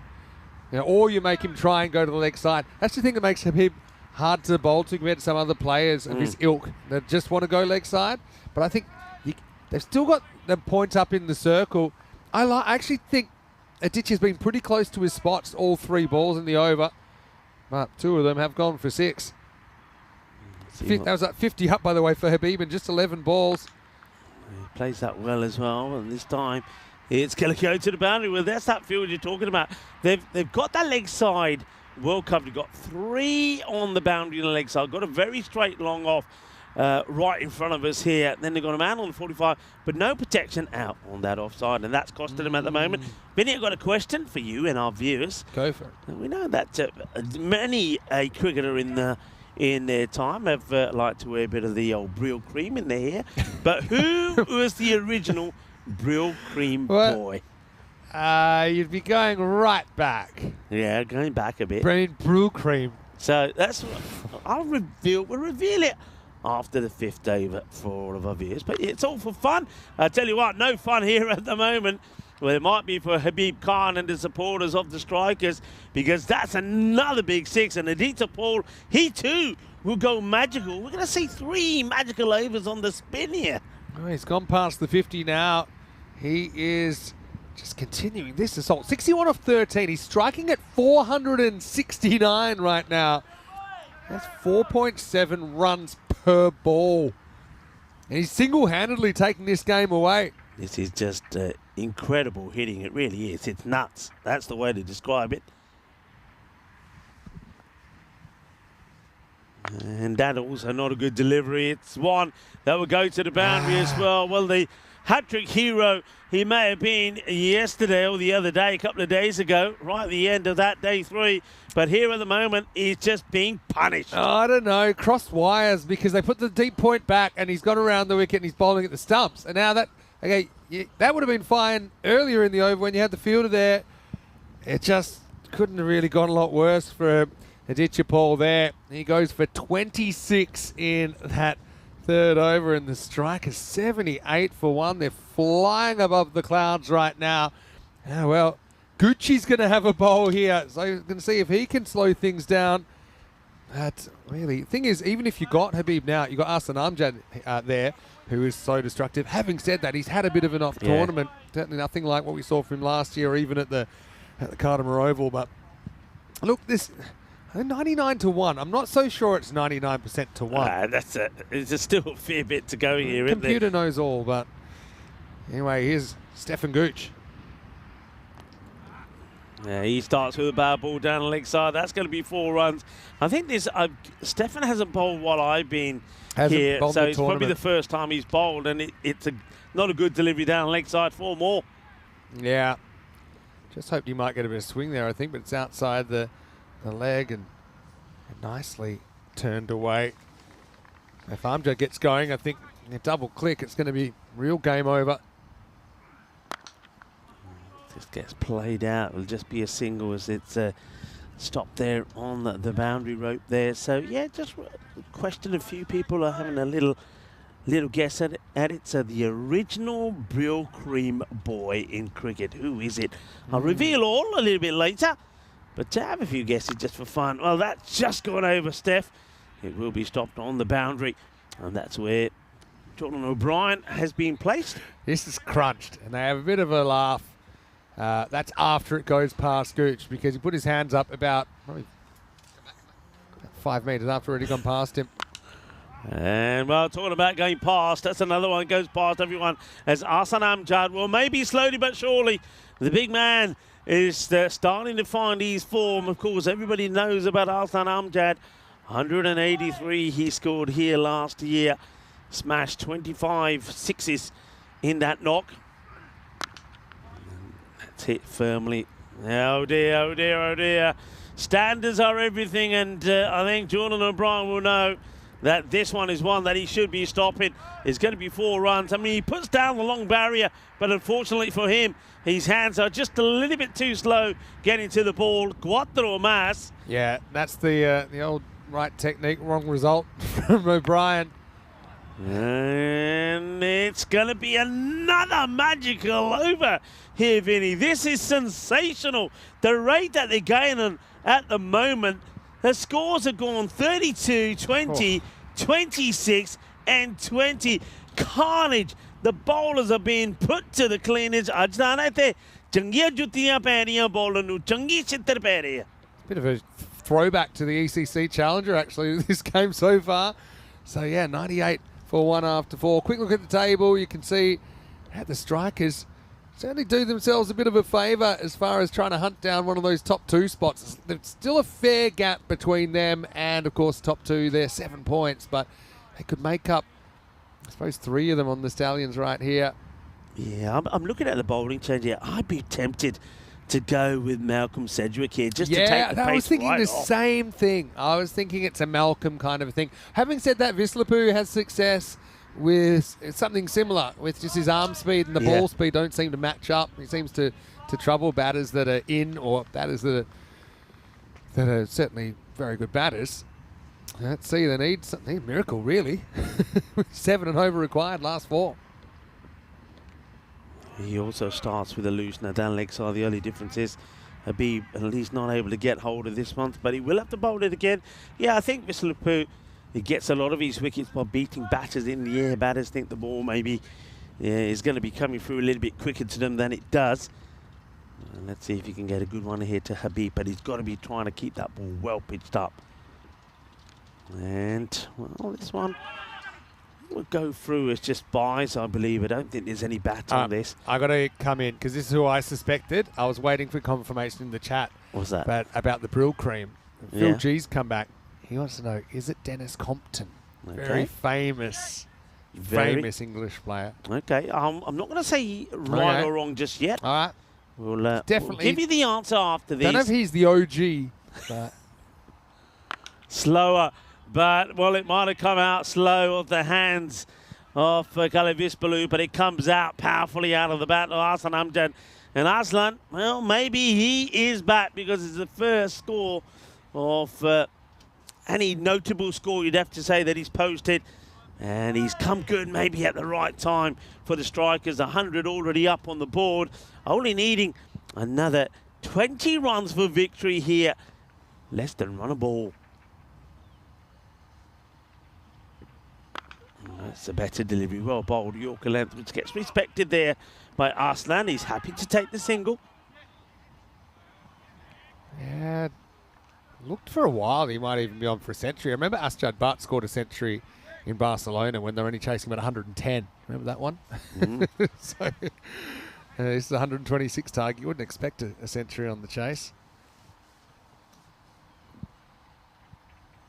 You know, or you make him try and go to the leg side. That's the thing that makes him hard to bowl to compared to some other players of his ilk that just want to go leg side. But I think they've still got the points up in the circle. I actually think Adichie has been pretty close to his spots, all 3 balls in the over. But 2 of them have gone for 6. That was at 50 up, by the way, for Habib in just 11 balls. He plays that well as well, and this time it's going to go to the boundary. Well, that's that field you're talking about. They've got that leg side well covered. You've got 3 on the boundary on the leg side. Got a very straight long off right in front of us here. Then they've got a man on the 45, but no protection out on that offside, and that's costed them at the moment. Vinny, I've got a question for you and our viewers. Go for it. And we know that many a cricketer in their time have liked to wear a bit of the old Brill cream in their hair. But who was the original Brill cream boy? You'd be going right back. Yeah, going back a bit. Brew cream. So that's we'll reveal it after the 5th over for all of our viewers. But it's all for fun. I tell you what, no fun here at the moment. Well, it might be for Habib Khan and the supporters of the Strikers, because that's another big 6. And Aditya Paul, he too will go magical. We're going to see 3 magical overs on the spin here. Oh, he's gone past the 50 now. He is just continuing this assault. 61 off 13. He's striking at 469 right now. That's 4.7 runs per ball. And he's single-handedly taking this game away. This is just incredible hitting. It really is. It's nuts. That's the way to describe it. And that also not a good delivery. It's one that will go to the boundary as well. Well, the hat-trick hero, he may have been yesterday or the other day, a couple of days ago, right at the end of that day 3. But here at the moment, he's just being punished. Oh, I don't know. Crossed wires because they put the deep point back and he's gone around the wicket and he's bowling at the stumps. And now that, okay, that would have been fine earlier in the over when you had the fielder there. It just couldn't have really gone a lot worse for Aditya Paul there. He goes for 26 in that 3rd over, and the strike is 78 for 1. They're flying above the clouds right now. Well, Gucci's going to have a bowl here, so you're going to see if he can slow things down. But really, the thing is, even if you got Habib now, you got Ahsan Amjad there, who is so destructive. Having said that, he's had a bit of an off tournament. Certainly nothing like what we saw from him last year, or even at the Cardimer Oval. But look, this 99 to 1. I'm not so sure it's 99% to 1. It's still a fair bit to go here, isn't Computer it? knows all, but anyway, here's Stefan Gooch. Yeah, he starts with a bad ball down the leg side. That's going to be 4 runs. I think this Stefan hasn't bowled while I've been here, so it's probably the first time he's bowled, and it's not a good delivery down the leg side. 4 more. Yeah, just hoped he might get a bit of swing there, I think, but it's outside the leg and nicely turned away. If Amjad gets going, I think a double click, it's going to be real game over. Just gets played out. It'll just be a single as it's stopped there on the boundary rope there. So yeah, just a question. A few people are having a little guess at it. So the original Brill cream boy in cricket. Who is it? I'll reveal all a little bit later. But to have a few guesses just for fun. Well, that's just gone over, Steph. It will be stopped on the boundary, and that's where Jordan O'Brien has been placed. This is crunched, and they have a bit of a laugh. That's after it goes past Gooch, because he put his hands up about probably 5 metres after it had gone past him. And well, talking about going past, that's another one that goes past everyone as Ahsan Amjad. Well, maybe slowly but surely, the big man is starting to find his form. Of course, everybody knows about Ahsan Amjad. 183 he scored here last year. Smashed 25 sixes in that knock. That's hit firmly Oh dear, oh dear, oh dear. Standards are everything, and I think Jordan O'Brien will know that this one is one that he should be stopping. It's going to be 4 runs. I mean, he puts down the long barrier, but unfortunately for him, his hands are just a little bit too slow getting to the ball. Cuatro más. Yeah, that's the old right technique, wrong result from O'Brien. And it's going to be another magical over here, Vinny. This is sensational. The rate that they're gaining at the moment, the scores have gone 32, 20, 26, and 20. Carnage. The bowlers are being put to the cleaners. Bit of a throwback to the ECC Challenger, actually, this game so far. So, yeah, 98 for 1 after 4. Quick look at the table. You can see the strikers certainly do themselves a bit of a favour as far as trying to hunt down one of those top 2 spots. There's still a fair gap between them and, of course, top 2. They're 7 points, but they could make up, I suppose, 3 of them on the Stallions right here. Yeah, I'm looking at the bowling change here. I'd be tempted to go with Malcolm Sedgwick here just to take the pace. I was thinking right the off. same thing. I was thinking it's a Malcolm kind of a thing. Having said that, Vislapu has success with something similar, with just his arm speed and the ball speed don't seem to match up. He seems to trouble batters that are in, or batters that are certainly very good batters. Let's see, they need a miracle, really. 7 and over required, last 4. He also starts with a loose Nadal leg side. The only difference is Habib at least not able to get hold of this month, but he will have to bowl it again. Yeah, I think Vislapu, he gets a lot of his wickets by beating batters in the air. Batters think the ball maybe is going to be coming through a little bit quicker to them than it does. Let's see if he can get a good one here to Habib, but he's got to be trying to keep that ball well pitched up. And, well, this one will go through as just buys, I believe. I don't think there's any bat on this. I got to come in because this is who I suspected. I was waiting for confirmation in the chat. What's that? But about the Brill cream. Phil G's come back. He wants to know, is it Dennis Compton? Okay. Very famous English player. Okay, I'm not going to say right or wrong just yet. All right. We'll definitely give you the answer after this. Don't know if he's the OG, but slower. But, well, it might have come out slow off the hands of Kalevispalu, but it comes out powerfully out of the bat of Aslan Amjad. And Aslan, well, maybe he is back because it's the first score of any notable score you'd have to say that he's posted. And he's come good maybe at the right time for the strikers. 100 already up on the board. Only needing another 20 runs for victory here. Less than run a ball. That's a better delivery. Well bowled Yorker length, which gets respected there by Aslan. He's happy to take the single. yeah, looked for a while he might even be on for a century. I remember Asjad Butt scored a century in Barcelona when they were only chasing about 110. Remember that one? So this is a 126 target. You wouldn't expect a century on the chase.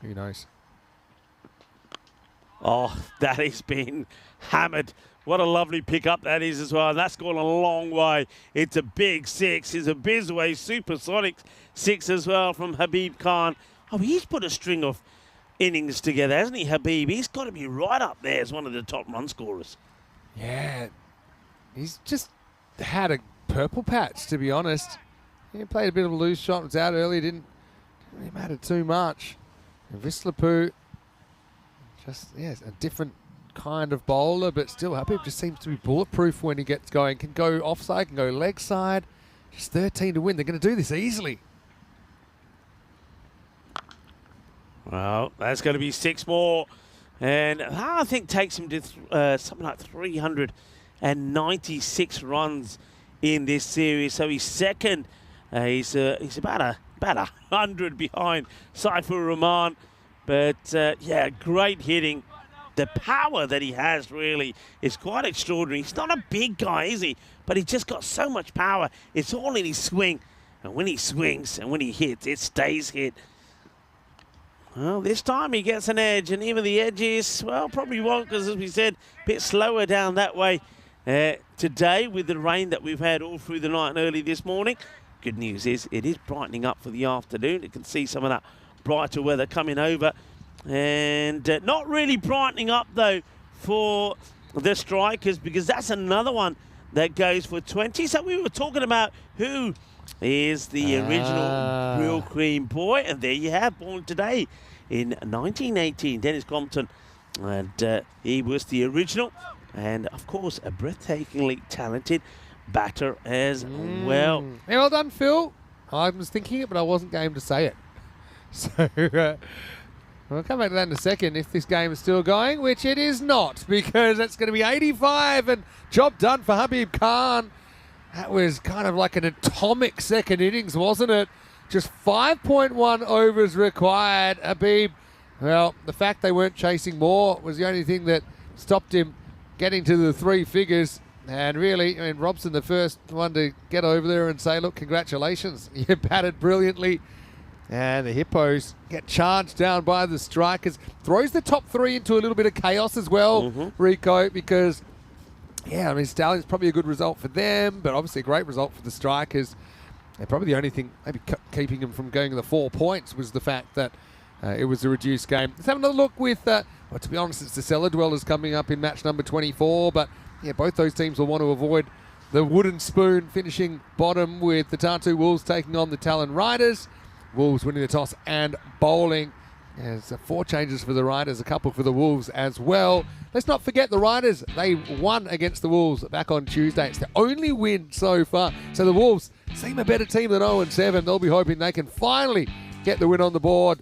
Who knows? Oh, that has been hammered. What a lovely pickup that is as well. That's gone a long way. It's a big 6. It's a Bizway supersonic 6 as well from Habib Khan. Oh, he's put a string of innings together, hasn't he, Habib? He's got to be right up there as one of the top run scorers. Yeah, he's just had a purple patch, to be honest. He played a bit of a loose shot. Was out early. Didn't really matter too much. And Vislapu, just, a different kind of bowler, but still Habib just seems to be bulletproof when he gets going. Can go offside, can go leg side. Just 13 to win. They're going to do this easily. Well, that's going to be 6 more. And I think takes him to something like 396 runs in this series. So he's second. He's about 100 behind Saifur Rahman. But, great hitting. The power that he has really is quite extraordinary. He's not a big guy, is he? But he's just got so much power. It's all in his swing. And when he swings and when he hits, it stays hit. Well, this time he gets an edge, and even the edge is, well, probably won't, because as we said, a bit slower down that way today with the rain that we've had all through the night and early this morning. good news is it is brightening up for the afternoon. You can see some of that brighter weather coming over. And not really brightening up, though, for the Strikers, because that's another one that goes for 20. So we were talking about who is the original Real Cream boy. And there you have, born today in 1918, Dennis Compton. And he was the original. And, of course, a breathtakingly talented batter as well. Yeah, well done, Phil. I was thinking it, but I wasn't game to say it. So we'll come back to that in a second if this game is still going, which it is not, because that's going to be 85 and job done for Habib Khan. That was kind of like an atomic second innings, wasn't it? Just 5.1 overs required. Habib, well, the fact they weren't chasing more was the only thing that stopped him getting to the three figures. And really, I mean, Robson, the first one to get over there and say, look, congratulations, you batted brilliantly. And the Hippos get charged down by the Strikers. Throws the top three into a little bit of chaos as well, Rico, because, yeah, I mean, Stallions probably a good result for them, but obviously a great result for the Strikers. And probably the only thing maybe keeping them from going to the 4 points was the fact that it was a reduced game. Let's have another look with, well, to be honest, it's the Cellar Dwellers coming up in match number 24, but yeah, both those teams will want to avoid the wooden spoon finishing bottom, with the Tartu Wolves taking on the Talon Riders. Wolves winning the toss and bowling. There's 4 changes for the Riders, a couple for the Wolves as well. Let's not forget the Riders. They won against the Wolves back on Tuesday. It's the only win so far. So the Wolves seem a better team than 0-7. They'll be hoping they can finally get the win on the board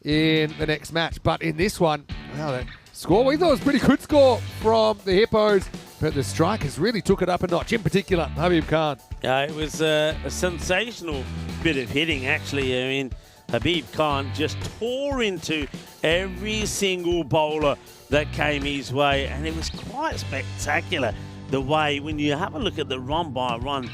in the next match. But in this one, well, that score, we thought it was a pretty good score from the Hippos, but the Strikers really took it up a notch, in particular Habib Khan. It was a sensational bit of hitting, actually. I mean, Habib Khan just tore into every single bowler that came his way, and it was quite spectacular the way, when you have a look at the run-by-run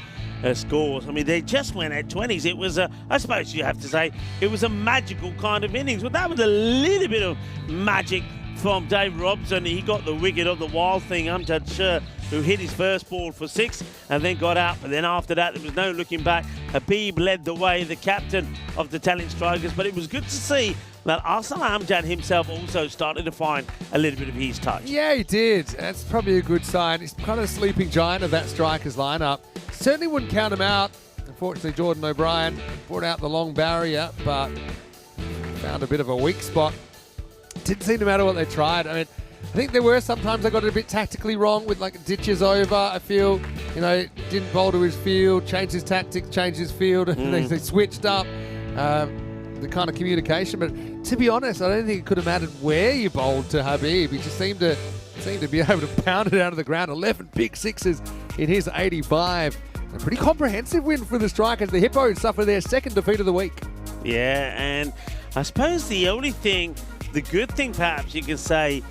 scores, I mean, they just went at 20s. It was, I suppose you have to say, it was a magical kind of innings. But that was a little bit of magic from Dave Robson. He got the wicket of the Wild Thing, Amjad Shah, who hit his first ball for 6 and then got out. But then after that, there was no looking back. Habib led the way, the captain of the Talent Strikers. But it was good to see that Arsenal Amjad himself also started to find a little bit of his touch. Yeah, he did. That's probably a good sign. He's kind of a sleeping giant of that Strikers lineup. Certainly wouldn't count him out. Unfortunately, Jordan O'Brien brought out the long barrier, but found a bit of a weak spot. Didn't seem to matter what they tried. I mean, I think there were sometimes they got it a bit tactically wrong with like ditches over. I feel, you know, didn't bowl to his field, changed his tactics, changed his field, and they switched up the kind of communication. But to be honest, I don't think it could have mattered where you bowled to Habib. He just seemed to be able to pound it out of the ground. 11 big sixes in his 85. A pretty comprehensive win for the Strikers. The Hippos suffer their second defeat of the week. Yeah, and I suppose the only thing, the good thing perhaps you can say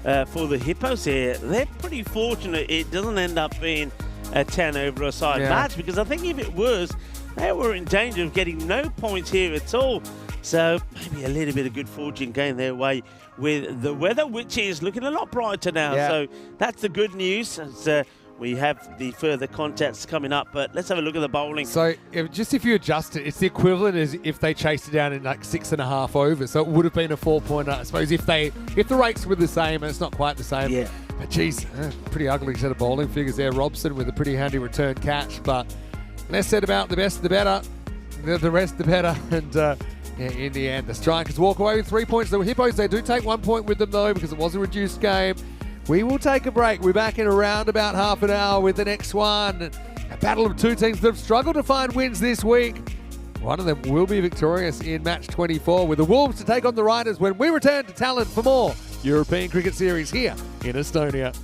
for the Hippos here, they're pretty fortunate it doesn't end up being a 10 over a side match, because I think if it was, they were in danger of getting no points here at all. So maybe a little bit of good fortune going their way with the weather, which is looking a lot brighter now. So that's the good news. As, we have the further contests coming up, but let's have a look at the bowling. So if you adjust it, it's the equivalent as if they chased it down in like 6.5 overs. So it would have been a 4-pointer, I suppose, if the rates were the same, and it's not quite the same. Yeah. But geez, pretty ugly set of bowling figures there. Robson with a pretty handy return catch, but less said about the best, the better. The rest, the better. And in the end, the Strikers walk away with 3 points. The Hippos, they do take 1 point with them though, because it was a reduced game. We will take a break. We're back in around about half an hour with the next one. A battle of two teams that have struggled to find wins this week. One of them will be victorious in match 24, with the Wolves to take on the Riders when we return to Talent for more European Cricket Series here in Estonia.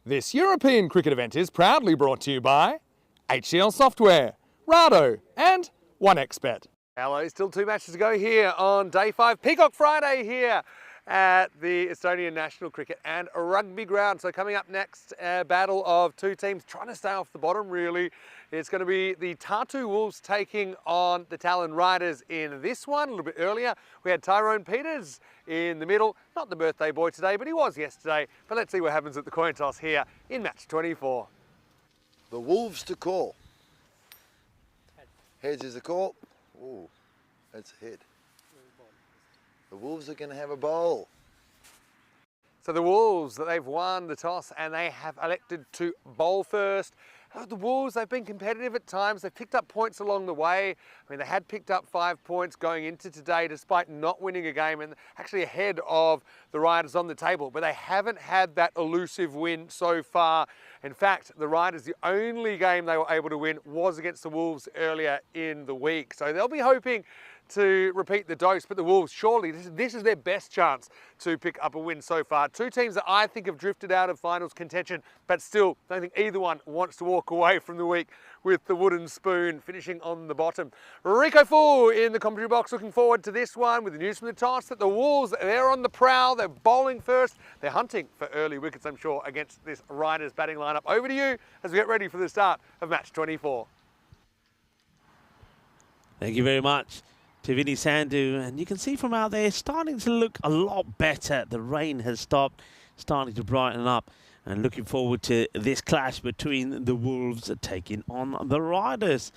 This European cricket event is proudly brought to you by HCL Software, Rado and 1xBet. Hello, still 2 matches to go here on day 5, Peacock Friday here at the Estonian National Cricket and Rugby Ground. So coming up next, a battle of 2 teams trying to stay off the bottom really. It's going to be the Tartu Wolves taking on the Talon Riders in this one. A little bit earlier, we had Tyrone Peters in the middle. Not the birthday boy today, but he was yesterday. But let's see what happens at the coin toss here in match 24. The Wolves to call. Heads is the call. Ooh, that's a head. The Wolves are going to have a bowl. So the Wolves, they've won the toss and they have elected to bowl first. The Wolves, they've been competitive at times. They've picked up points along the way. I mean, they had picked up 5 points going into today despite not winning a game and actually ahead of the Riders on the table. But they haven't had that elusive win so far. In fact, the Riders, the only game they were able to win was against the Wolves earlier in the week. So they'll be hoping to repeat the dose, but the Wolves, surely this is their best chance to pick up a win so far. 2 teams that I think have drifted out of finals contention, but still don't think either one wants to walk away from the week with the wooden spoon finishing on the bottom. Rico Fu in the commentary box looking forward to this one with the news from the toss that the Wolves, they're on the prowl, they're bowling first, they're hunting for early wickets, I'm sure, against this Riders batting lineup. Over to you as we get ready for the start of match 24. Thank you very much to Vinny Sandhu, and you can see from out there starting to look a lot better. The rain has stopped, starting to brighten up, and looking forward to this clash between the Wolves taking on the Riders.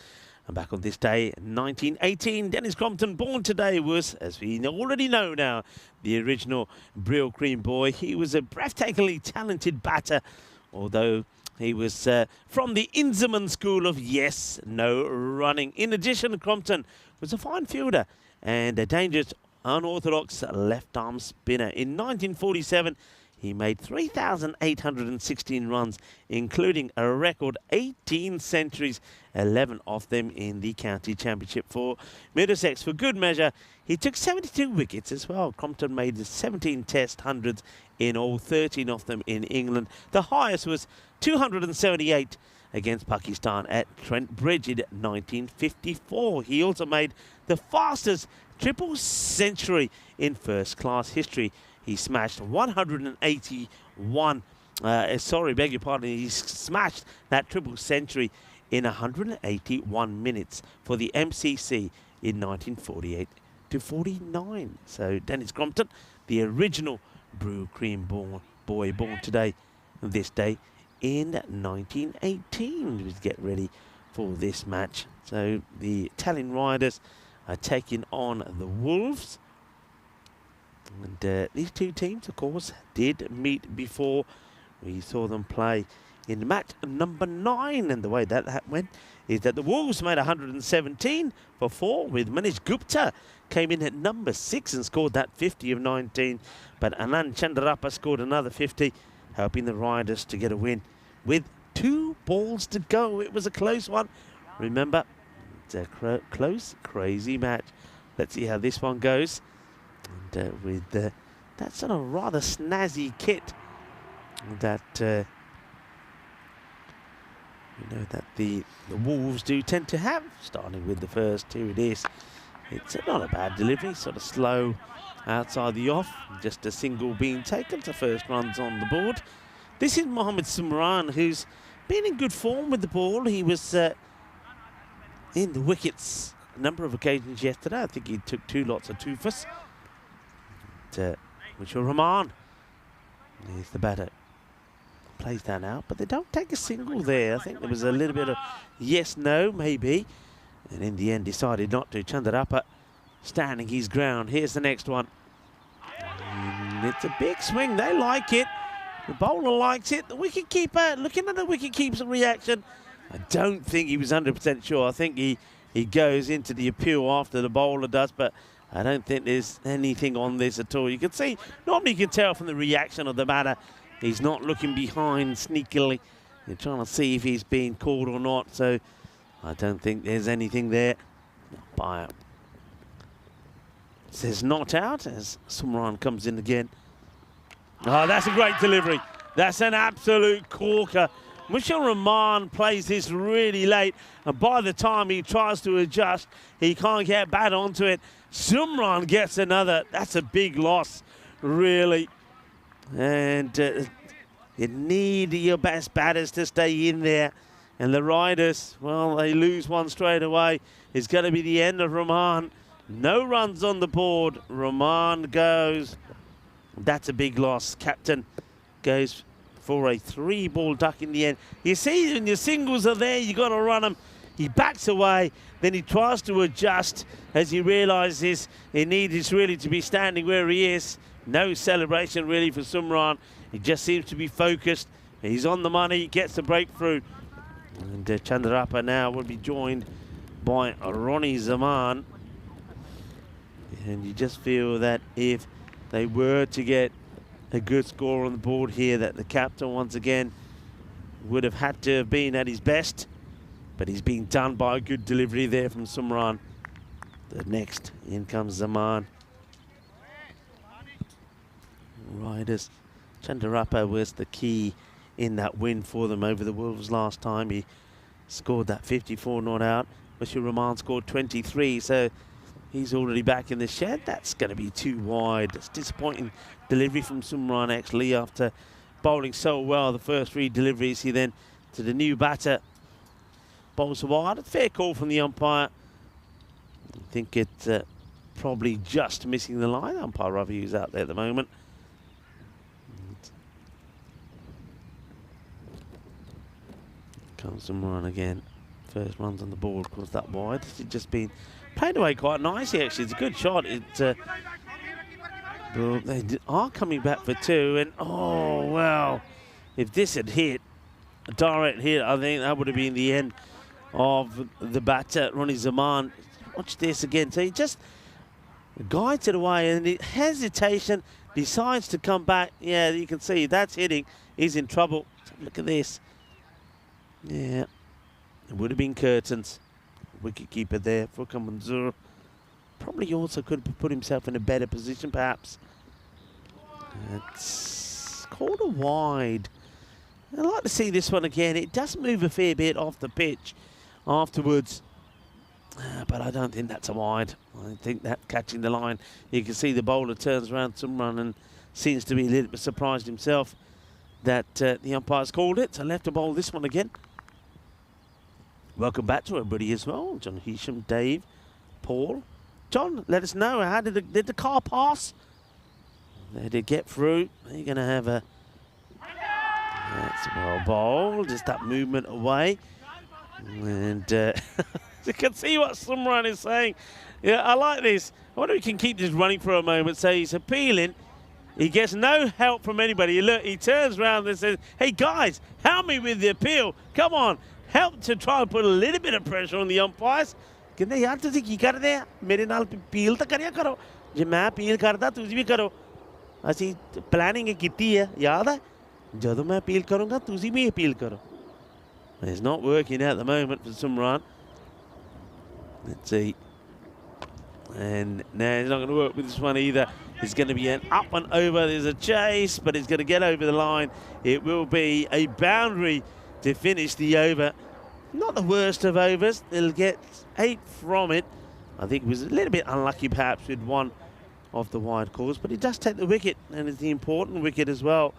And back on this day, 1918, Dennis Crompton, born today, was, as we already know now, the original Brill Cream boy. He was a breathtakingly talented batter, although he was from the Inzelman school of yes, no running. In addition, Crompton was a fine fielder and a dangerous, unorthodox left-arm spinner. In 1947, he made 3,816 runs, including a record 18 centuries, 11 of them in the county championship for Middlesex. For good measure, he took 72 wickets as well. Crompton made 17 test hundreds in all, 13 of them in England. The highest was 278 against Pakistan at Trent Bridge in 1954. He also made the fastest triple century in first-class history. He smashed 181, beg your pardon, he smashed that triple century in 181 minutes for the MCC in 1948 to 49. So Dennis Crompton, the original Brill Cream boy born today, this day, in 1918. Let's get ready for this match. So the Talon Riders are taking on the Wolves. And these 2 teams, of course, did meet before. We saw them play in match number 9. And the way that went is that the Wolves made 117 for 4, with Manish Gupta came in at number 6 and scored that 50 of 19. But Anand Chandrappa scored another 50, helping the Riders to get a win with 2 balls to go. It was a close one. Remember, it's a close, crazy match. Let's see how this one goes. And with that sort of rather snazzy kit that you know that the Wolves do tend to have. Starting with the first, here it is. It's not a bad delivery, sort of slow outside the off. Just a single being taken to first runs on the board. This is Mohamed Sumran, who's been in good form with the ball. He was in the wickets a number of occasions yesterday. I think he took 2 lots of two-fuss. Which will Rahman. He's the batter. Plays that out, but they don't take a single there. I think there was a little bit of yes, no, maybe. And in the end decided not to. Chandrappa standing his ground. Here's the next one. And it's a big swing. They like it. The bowler likes it. The wicketkeeper, looking at the wicketkeeper's reaction, I don't think he was 100% sure. I think he goes into the appeal after the bowler does, but I don't think there's anything on this at all. You can see, normally you can tell from the reaction of the batter, he's not looking behind sneakily. You're trying to see if he's being called or not, so I don't think there's anything there. Umpire says not out as Sumran comes in again. Oh, that's a great delivery. That's an absolute corker. Michel Rahman plays this really late, and by the time he tries to adjust, he can't get back onto it. Sumran gets another. That's a big loss, really. And you need your best batters to stay in there. And the Riders, well, they lose one straight away. It's going to be the end of Rahman. No runs on the board. Rahman goes. That's a big loss. Captain goes for a 3-ball duck in the end. You see, when your singles are there, you got to run them. He backs away, then he tries to adjust as he realises he needs really to be standing where he is. No celebration really for Sumran. He just seems to be focused. He's on the money, gets the breakthrough. And Chandrappa now will be joined by Ronnie Zaman. And you just feel that if they were to get a good score on the board here, that the captain once again would have had to have been at his best, but he's being done by a good delivery there from Sumran. The next, in comes Zaman. Riders. Chandrappa was the key in that win for them over the Wolves last time. He scored that 54 not out. Bashir Rahman scored 23, so he's already back in the shed. That's going to be too wide. It's disappointing delivery from Sumran, actually, after bowling so well the first 3 deliveries. He then, to the new batter, bowls wide. A fair call from the umpire. I think it's probably just missing the line. Umpire Ravi, who's out there at the moment. Comes Sumran again. First runs on the board, of course, that wide. It's just been played away quite nicely, actually. It's a good shot. Well, they are coming back for 2, and oh, well, if this had hit, a direct hit, I think that would have been the end of the batter, Ronnie Zaman. Watch this again. So he just guides it away, and the hesitation, decides to come back. Yeah, you can see that's hitting. He's in trouble. Look at this. Yeah, it would have been curtains. Wicket keeper there for Manzoor. Probably also could have put himself in a better position, perhaps. It's called a wide. I'd like to see this one again. It does move a fair bit off the pitch afterwards, but I don't think that's a wide. I think that catching the line, you can see the bowler turns around Sumran and seems to be a little bit surprised himself that the umpire's called it. So left to bowl this one again. Welcome back to everybody as well. John Hisham, Dave, Paul. John, let us know, how did the car pass? Did it get through? Are you going to have a... That's well bowled. Just that movement away. And you can see what Sumran is saying. Yeah, I like this. I wonder if we can keep this running for a moment. So he's appealing. He gets no help from anybody. Look, he turns around and says, hey, guys, help me with the appeal. Come on. Help to try and put a little bit of pressure on the umpires. कहते यार तुझे की कर दे मेरे नाल appeal तो करिया करो जे मैं अपील करदा तुझ भी करो ਅਸੀਂ प्लानिंग ਕੀਤੀ है याद है ਜਦੋਂ मैं अपील करूंगा तुझी भी अपील करो. It's not working at the moment for Sumran. Let's see. And no, it's not going to work with this one either. It's going to be an up and over. There's a chase, but it's going to get over the line. It will be a boundary to finish the over. Not the worst of overs. They'll get 8 from it. I think it was a little bit unlucky perhaps with one of the wide calls, but it does take the wicket, and it's the important wicket as well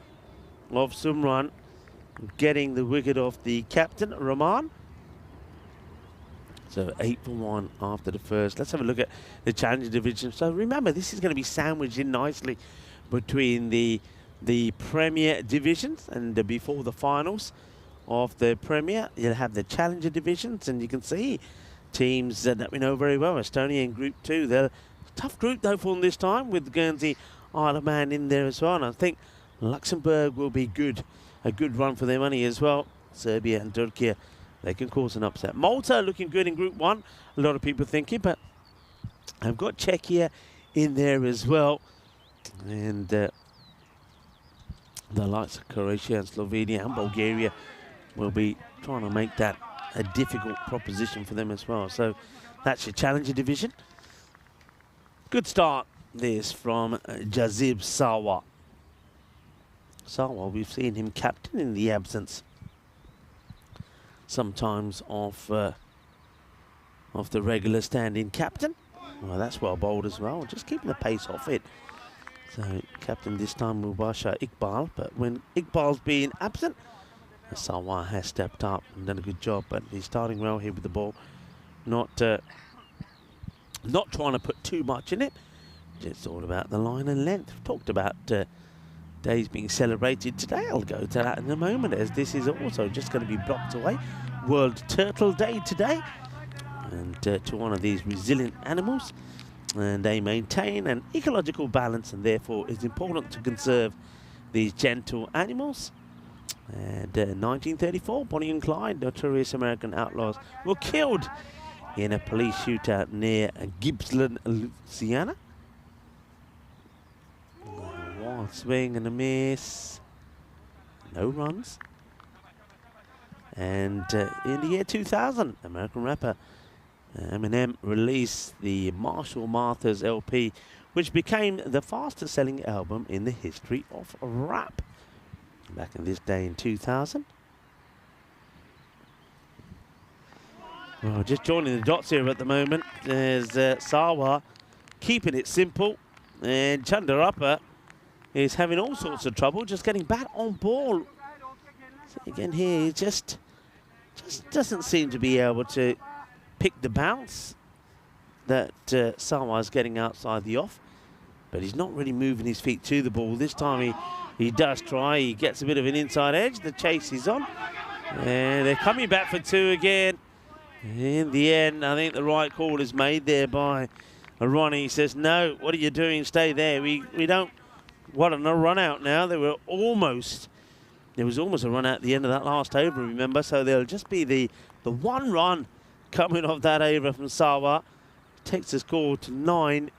of Sumran, getting the wicket off the captain, Rahman. So 8 for 1 after the first. Let's have a look at the Challenger division. So remember, this is going to be sandwiched in nicely between the Premier divisions, and before the finals of the Premier, you'll have the Challenger divisions, and you can see teams that we know very well. Estonia in Group 2. They're a tough group though for them this time, with Guernsey, Isle of Man in there as well. And I think Luxembourg will be good, a good run for their money as well. Serbia and Turkey, they can cause an upset. Malta looking good in Group 1, a lot of people thinking, but I've got Czechia in there as well. And the likes of Croatia and Slovenia and Bulgaria will be trying to make that a difficult proposition for them as well. So that's your Challenger division. Good start this from Jazib Sawa. Sarwar, we've seen him captain in the absence sometimes of the regular stand-in captain. Well, that's well bowled as well, just keeping the pace off it. So, captain this time Mubashir Iqbal, but when Iqbal's been absent, Sarwar has stepped up and done a good job, but he's starting well here with the ball. Not trying to put too much in it, just all about the line and length. We've talked about days being celebrated today. I'll go to that in a moment, as this is also just going to be blocked away. World Turtle Day today, and to one of these resilient animals, and they maintain an ecological balance, and therefore it's important to conserve these gentle animals. And 1934, Bonnie and Clyde, notorious American outlaws, were killed in a police shootout near Gippsland, Louisiana. Wild swing and a miss. No runs. And in the year 2000, American rapper Eminem released the Marshall Mathers LP, which became the fastest selling album in the history of rap. Back in this day in 2000. Well, just joining the dots here at the moment. There's Sarwar keeping it simple, and Chandarappa is having all sorts of trouble just getting back on ball. So again here, he just doesn't seem to be able to pick the bounce that Sarwar's getting outside the off, but he's not really moving his feet to the ball. This time he does try. He gets a bit of an inside edge. The chase is on, and they're coming back for two again. In the end, I think the right call is made there by Ronnie. He says, no, what are you doing? Stay there. We don't want a run out now. There was almost a run out at the end of that last over, remember? So there'll just be the one run coming off that over from Sarwar. Takes the score to 9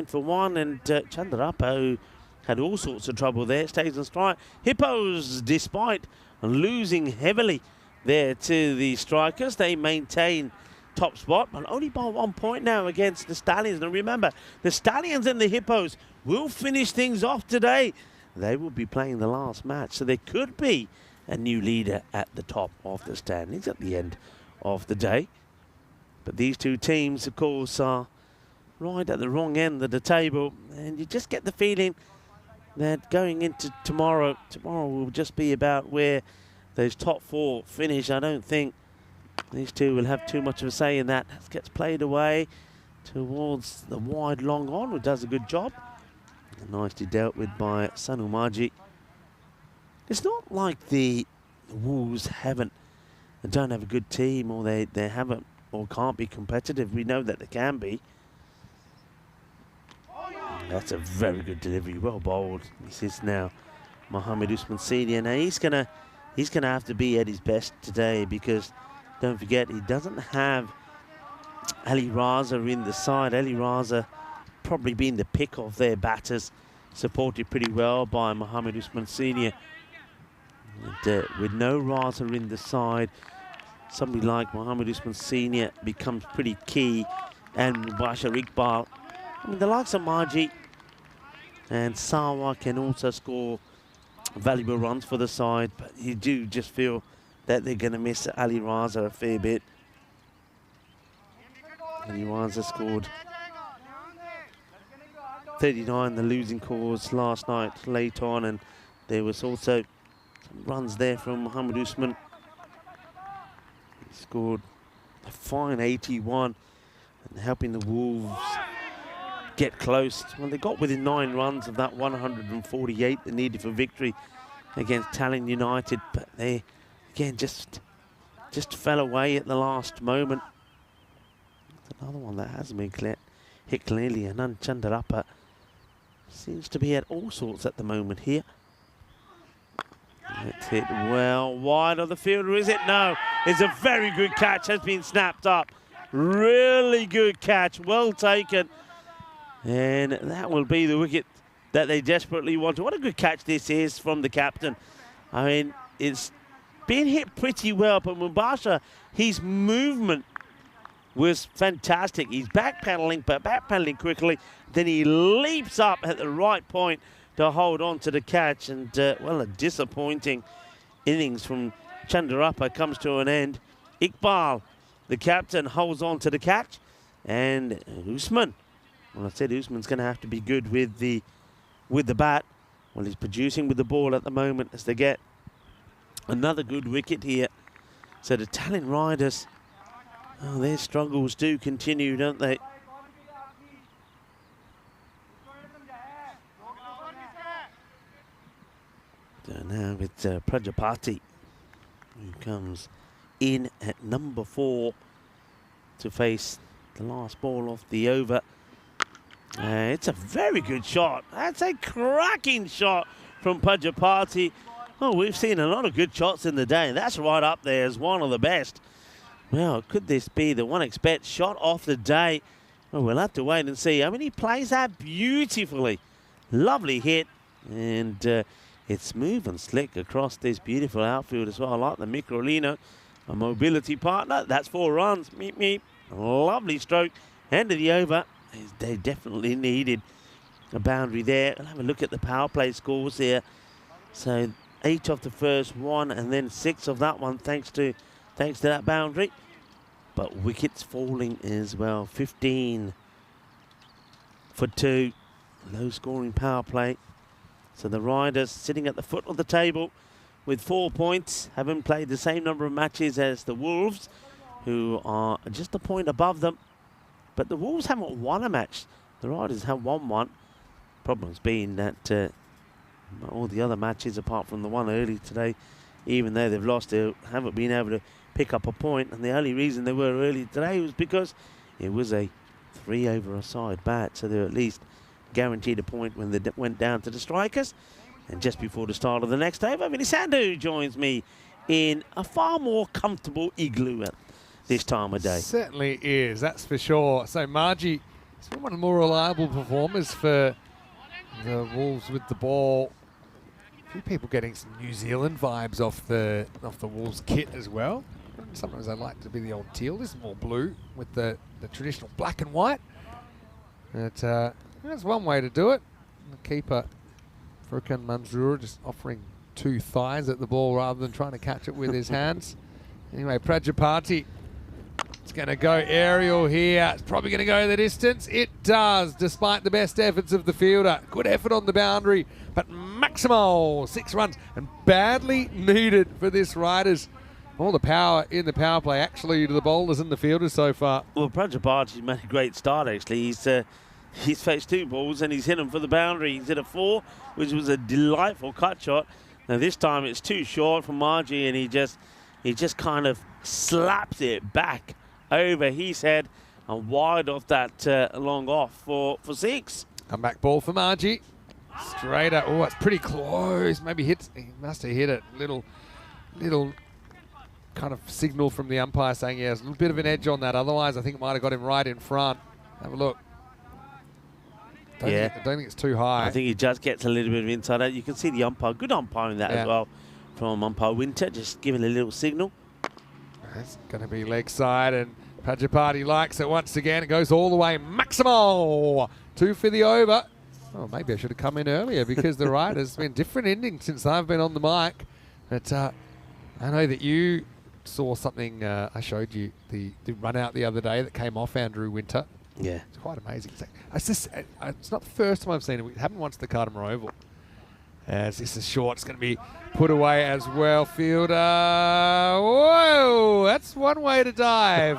for 1, and Chandarappa, who had all sorts of trouble there, stays on strike. Hippos, despite losing heavily there to the strikers, they maintain top spot, but only by 1 point now against the Stallions. And remember, the Stallions and the Hippos will finish things off today. They will be playing the last match, so there could be a new leader at the top of the standings at the end of the day. But these two teams, of course, are right at the wrong end of the table, and you just get the feeling that going into tomorrow will just be about where those top four finish. I don't think these two will have too much of a say in that. That gets played away towards the wide long on, who does a good job. Nicely dealt with by Sanu Maji. It's not like the Wolves don't have a good team, or they haven't or can't be competitive. We know that they can be. That's a very good delivery, well bowled. This is now Mohammed Usman Senior. Now he's gonna have to be at his best today, because don't forget, he doesn't have Ali Raza in the side. Ali Raza probably been the pick of their batters, supported pretty well by Mohammed Usman Senior. And, with no Raza in the side, somebody like Mohammed Usman Senior becomes pretty key, and Mubashir Iqbal. I mean, the likes of Maji and Sarwar can also score valuable runs for the side, but you do just feel that they're going to miss Ali Raza a fair bit. Ali Raza scored 39, the losing cause last night late on, and there was also some runs there from Mohammed Usman. He scored a fine 81 and helping the Wolves get close. Well, they got within 9 runs of that 148 they needed for victory against Tallinn United, but they again just fell away at the last moment. Another one that hasn't been hit clearly, and Chandarappa seems to be at all sorts at the moment here. It's hit well wide of the fielder, is it? No, it's a very good catch, has been snapped up. Really good catch, well taken. And that will be the wicket that they desperately wanted. What a good catch this is from the captain. I mean, it's been hit pretty well, but Mubashir, his movement was fantastic. He's backpedaling, but backpedaling quickly. Then he leaps up at the right point to hold on to the catch. And, well, a disappointing innings from Chandarapa comes to an end. Iqbal, the captain, holds on to the catch. And Usman, well, I said Usman's going to have to be good with the bat. Well, he's producing with the ball at the moment as they get another good wicket here. So the Talent Riders, oh, their struggles do continue, don't they? So now it's Prajapati, who comes in at number 4 to face the last ball of the over. It's a very good shot. That's a cracking shot from Prajapati. Oh, we've seen a lot of good shots in the day. That's right up there as one of the best. Well, could this be the OneXBet shot of the day? Well, we'll have to wait and see. I mean, he plays that beautifully. Lovely hit. And it's smooth and slick across this beautiful outfield as well. I like the Microlino, a mobility partner. That's 4 runs. Meep, meep. Lovely stroke. End of the over. They definitely needed a boundary there. I'll have a look at the power play scores here. So 8 of the first one, and then 6 of that one, thanks to that boundary. But wickets falling as well. 15 for 2. Low scoring power play. So the Riders sitting at the foot of the table with 4 points. Haven't played the same number of matches as the Wolves, who are just a point above them. But the Wolves haven't won a match. The Riders have won one. Problem's been that all the other matches, apart from the one early today, even though they've lost, they haven't been able to pick up a point. And the only reason they were early today was because it was a 3-over-a-side bat. So they're at least guaranteed a point when they went down to the strikers. And just before the start of the next over, Vinny Sandhu joins me in a far more comfortable igloo at this time of day. Certainly is, that's for sure. So Margie is one of the more reliable performers for the Wolves with the ball. A few people getting some New Zealand vibes off the Wolves kit as well. Sometimes I like to be the old teal. This is more blue with the traditional black and white. But that's one way to do it. The keeper, Furkan Manzoor, just offering 2 thighs at the ball rather than trying to catch it with his hands. Anyway, Prajapati, it's going to go aerial here. It's probably going to go the distance. It does, despite the best efforts of the fielder. Good effort on the boundary, but maximal 6 runs and badly needed for this Riders. All the power in the power play actually to the bowlers and the fielders so far. Well, Prajapati's made a great start actually. He's faced 2 balls and he's hit them for the boundary. He's hit a 4, which was a delightful cut shot. Now this time it's too short for Margie, and he just kind of slaps it back over his head and wide off that long off for 6. Come back ball for Margie. Straight up. Oh, it's pretty close. Maybe he must have hit it. Little kind of signal from the umpire saying, yeah, there's a little bit of an edge on that. Otherwise, I think it might have got him right in front. Have a look. I don't think it's too high. I think he just gets a little bit of inside out. You can see the umpire, good umpiring that as well from umpire Winter, just giving a little signal. It's going to be leg side, and Prajapati likes it once again. It goes all the way. Maximal 2 for the over. Oh, maybe I should have come in earlier because the Riders been different endings since I've been on the mic. But I know that you saw something. I showed you the run out the other day that came off Andrew Winter. Yeah. It's quite amazing. It's not the first time I've seen it. We haven't once at the Cardimer Oval. As this is short, it's going to be put away as well. Fielder. Whoa, that's one way to dive.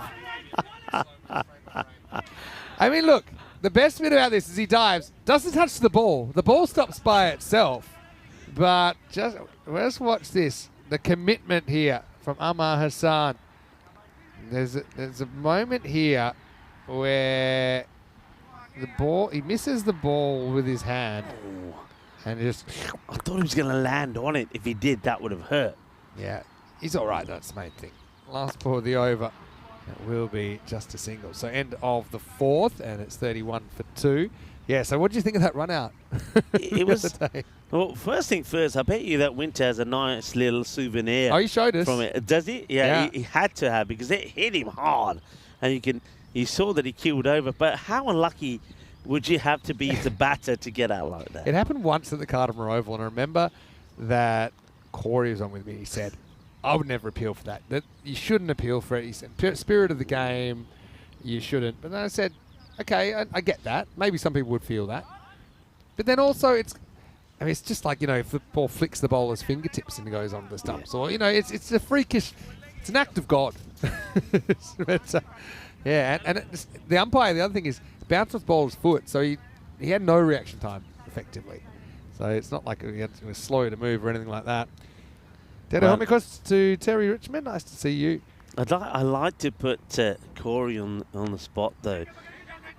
I mean, look, the best bit about this is he dives, doesn't touch the ball. The ball stops by itself. But let's watch this. The commitment here from Amar Hassan. There's a moment here where he misses the ball with his hand. And just, I thought he was going to land on it. If he did, that would have hurt. Yeah, he's all right. That's the main thing. Last ball of the over. It will be just a single. So end of the 4th, and it's 31 for 2. Yeah, so what do you think of that run out? It was, well, first thing first, I bet you that Winter has a nice little souvenir. Oh, he showed us. From it. Does he? Yeah. He had to have, because it hit him hard. And you saw that he keeled over. But how unlucky would you have to be the batter to get out like that? It happened once at the Cardamom Oval, and I remember that Corey was on with me. He said, I would never appeal for that. That you shouldn't appeal for it. He said, spirit of the game, you shouldn't. But then I said, okay, I get that. Maybe some people would feel that. But then also it's just like, if the ball flicks the bowler's fingertips and goes onto the stumps. Or, it's a freakish, it's an act of God. But, and the umpire, the other thing is, it bounced off the bowler's foot, so he had no reaction time, effectively. So it's not like it was slow to move or anything like that. Dedo Homikos to Terry Richmond. Nice to see you. I like to put Corey on the spot, though.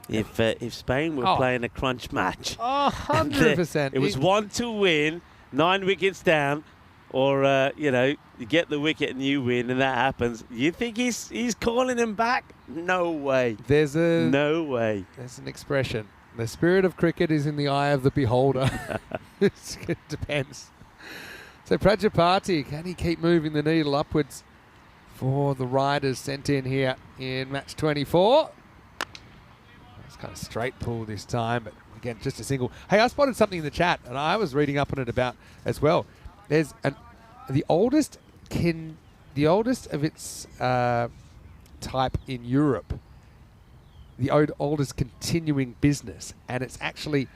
If Spain were playing a crunch match, 100%. It was 1 to win, 9 wickets down, or you get the wicket and you win, and that happens. You think he's calling him back? No way. No way. There's an expression. The spirit of cricket is in the eye of the beholder. It depends. So Prajapati, can he keep moving the needle upwards for the riders sent in here in match 24? It's kind of straight pull this time, but again, just a single. Hey, I spotted something in the chat, and I was reading up on it about as well. There's the oldest of its type in Europe, the oldest continuing business, and it's actually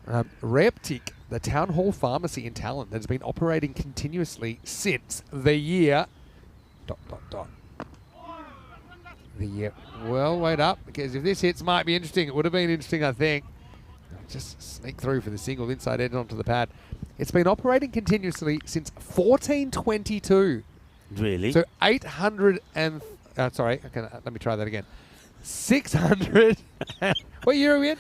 Reaptic, the town hall pharmacy in Talent, that has been operating continuously since the year ... The year. Well, wait up, because if this hits, might be interesting. It would have been interesting, I think. Just sneak through for the single inside edge onto the pad. It's been operating continuously since 1422. Really? So 800 and... sorry, okay, let me try that again. 600... what year are we in?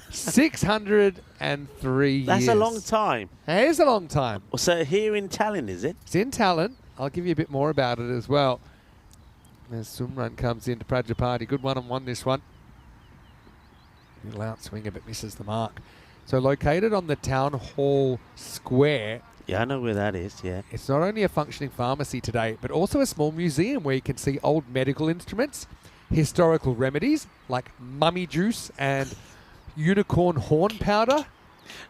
603 years. That's a long time. It is a long time. So here in Tallinn, is it? It's in Tallinn. I'll give you a bit more about it as well. As Sumran comes into Prajapati. Good one-on-one this one. Little outswinger, but misses the mark. So located on the Town Hall Square. Yeah, I know where that is, yeah. It's not only a functioning pharmacy today, but also a small museum where you can see old medical instruments, historical remedies like mummy juice and unicorn horn powder,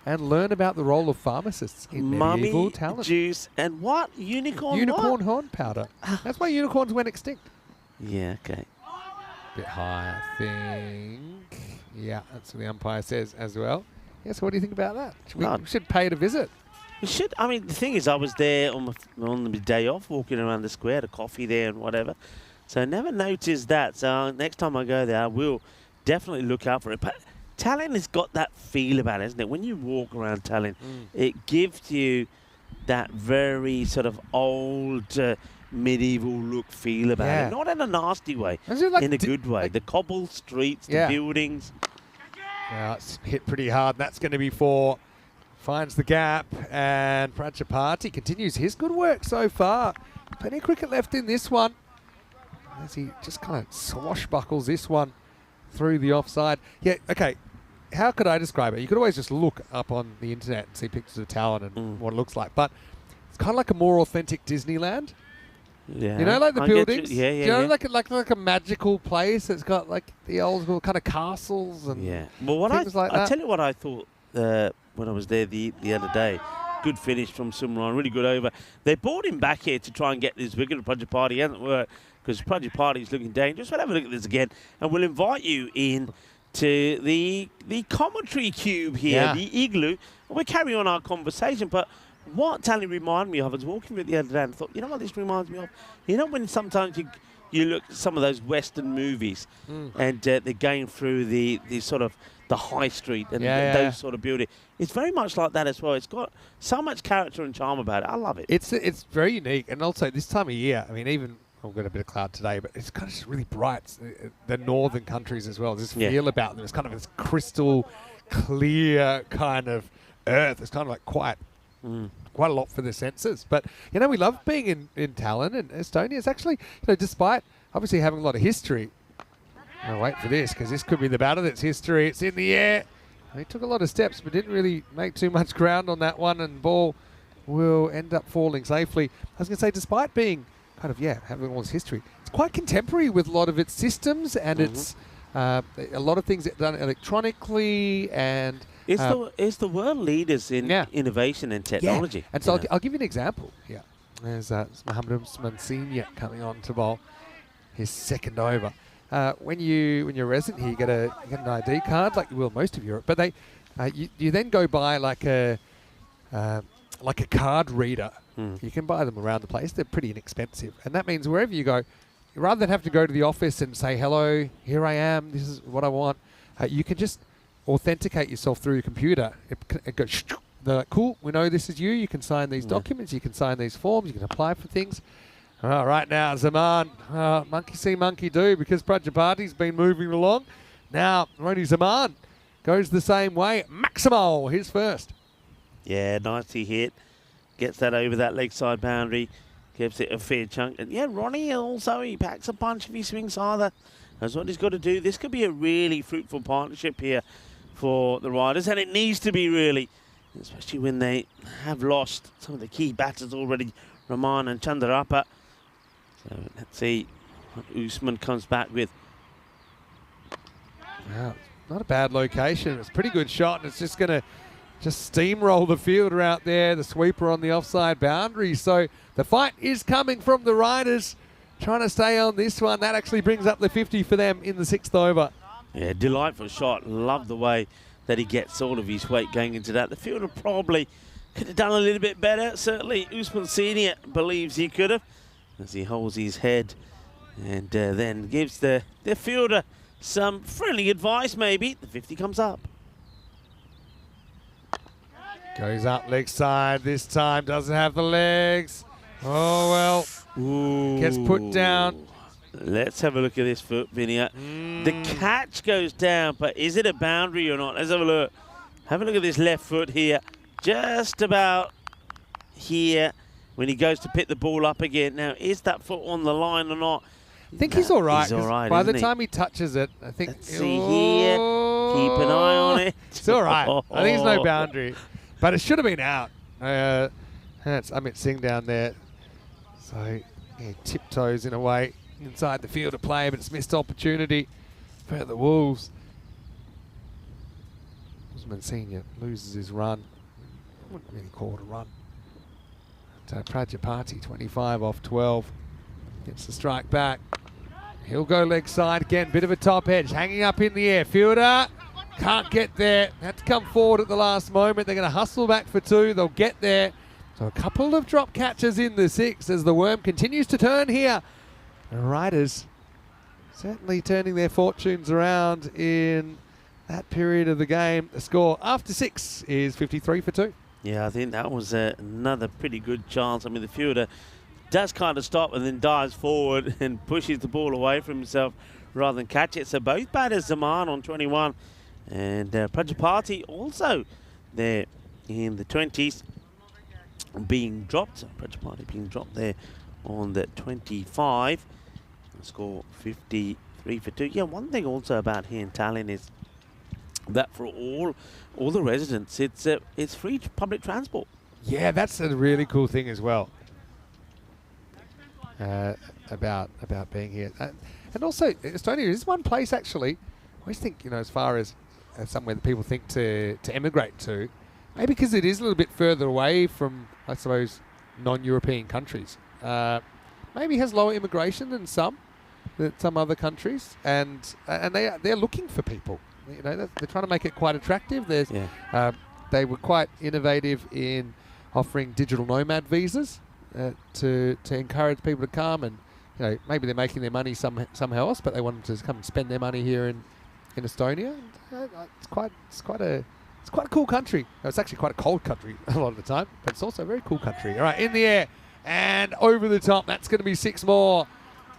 and learn about the role of pharmacists in medieval Talent. Mummy juice and what? Unicorn horn powder. That's why unicorns went extinct. Yeah, okay. Bit high, I think. Yeah, that's what the umpire says as well. Yeah, so what do you think about that? We should pay it a visit. We should. I mean, the thing is, I was there on the day off, walking around the square, had a coffee there and whatever. So I never noticed that. So next time I go there, I will definitely look out for it. But Tallinn has got that feel about it, isn't it? When you walk around Tallinn, it gives you that very sort of old, medieval look feel about it. Not in a nasty way, like in a good way. The cobbled streets, the buildings. Yeah, it's hit pretty hard. That's going to be 4. Finds the gap, and Prajapati continues his good work so far. Plenty of cricket left in this one, as he just kind of swashbuckles this one through the offside. Yeah, okay. How could I describe it? You could always just look up on the internet and see pictures of Talent and what it looks like. But it's kind of like a more authentic Disneyland. Yeah. You know, like the buildings? Yeah, you know, like a magical place that's got like the old school kind of castles and well, things like that. I'll tell you what I thought when I was there the other day. Good finish from Sumran, really good over. They brought him back here to try and get this wicket of Prajapati. It hasn't worked because Prajapati is looking dangerous. We'll have a look at this again, and we'll invite you in to the commentary cube here, the igloo. And we'll carry on our conversation. But what Tallinn reminded me of, I was walking with it the other day and thought, you know what this reminds me of? You know when sometimes you look at some of those Western movies and they're going through the sort of the high street and those sort of buildings. It's very much like that as well. It's got so much character and charm about it. I love it. It's very unique. And also this time of year, I mean, even I've got a bit of cloud today, but it's kind of just really bright. The northern countries as well. There's this feel about them. It's kind of this crystal clear kind of earth. It's kind of like quite a lot for the senses. But, you know, we love being in Tallinn and Estonia. It's actually, you know, despite obviously having a lot of history. I'll wait for this because this could be the batter that's history. It's in the air. He took a lot of steps but didn't really make too much ground on that one, and ball will end up falling safely. I was going to say, despite being kind of, having all this history, it's quite contemporary with a lot of its systems and its A lot of things done electronically, and It's the world leaders in innovation and technology. Yeah. And so I'll give you an example here. There's Mohammed Usman Senior coming on to bowl his second over. When you're resident here, you get an ID card like you will most of Europe, but you then go buy like a card reader. You can buy them around the place. They're pretty inexpensive, and that means wherever you go, rather than have to go to the office and say, hello, here I am, this is what I want, you can just authenticate yourself through your computer. It goes, they're like, cool, we know this is you. You can sign these documents, you can sign these forms, you can apply for things. Right now, Zaman, monkey see, monkey do, because Prajapati's been moving along. Now, Roni Zaman goes the same way. Maximo, his first. Yeah, nicely hit. Gets that over that leg side boundary. Gives it a fair chunk. And yeah, Ronnie also, he packs a punch if he swings either. That's what he's got to do. This could be a really fruitful partnership here for the Riders, and it needs to be really, especially when they have lost some of the key batters already, Rahman and Chandarapa. So let's see what Usman comes back with. Wow, not a bad location. It's a pretty good shot, and it's just going to steamroll the fielder out there, the sweeper on the offside boundary. So the fight is coming from the Riders, trying to stay on this one. That actually brings up the 50 for them in the 6th over. Yeah, delightful shot. Love the way that he gets all of his weight going into that. The fielder probably could have done a little bit better. Certainly Usman Senior believes he could have, as he holds his head and then gives the fielder some friendly advice maybe. The 50 comes up. Goes up leg side this time, doesn't have the legs. Oh well. Ooh. Gets put down. Let's have a look at this foot, Vinia. The catch goes down, but is it a boundary or not? Let's have a look. Have a look at this left foot here. Just about here when he goes to pick the ball up again. Now, is that foot on the line or not? I think he's all right. He's all right, by the time he touches it, I think... Let's see here. Keep an eye on it. It's all right. I think it's no boundary. But it should have been out. That's Amit Singh down there. So he tiptoes in a way inside the field of play, but it's missed opportunity for the Wolves. Usman Senior loses his run. I wouldn't really call it a run. Prajapati, 25 off 12. Gets the strike back. He'll go leg side again. Bit of a top edge. Hanging up in the air. Fielder can't get there. Had to come forward at the last moment. They're going to hustle back for 2. They'll get there. So a couple of drop catches in the 6 as the worm continues to turn here. The Riders certainly turning their fortunes around in that period of the game. The score after 6 is 53 for 2. Yeah, I think that was another pretty good chance. I mean, the fielder does kind of stop and then dives forward and pushes the ball away from himself rather than catch it. So both batters, Zaman on 21 and Prajapati also there in the 20s being dropped. Prajapati being dropped there on the 25. Score 53 for 2. Yeah, one thing also about here in Tallinn is that for all the residents, it's free public transport. Yeah, that's a really cool thing as well. About being here, and also Estonia is one place actually. I always think, as far as somewhere that people think to emigrate to, maybe because it is a little bit further away from, I suppose, non-European countries. Maybe has lower immigration than some other countries, and they're looking for people. They're trying to make it quite attractive. They were quite innovative in offering digital nomad visas to encourage people to come, and maybe they're making their money somehow else, but they want them to come and spend their money here in Estonia. It's quite a cool country. It's actually quite a cold country a lot of the time, but it's also a very cool country. All right, in the air and over the top. That's going to be 6 more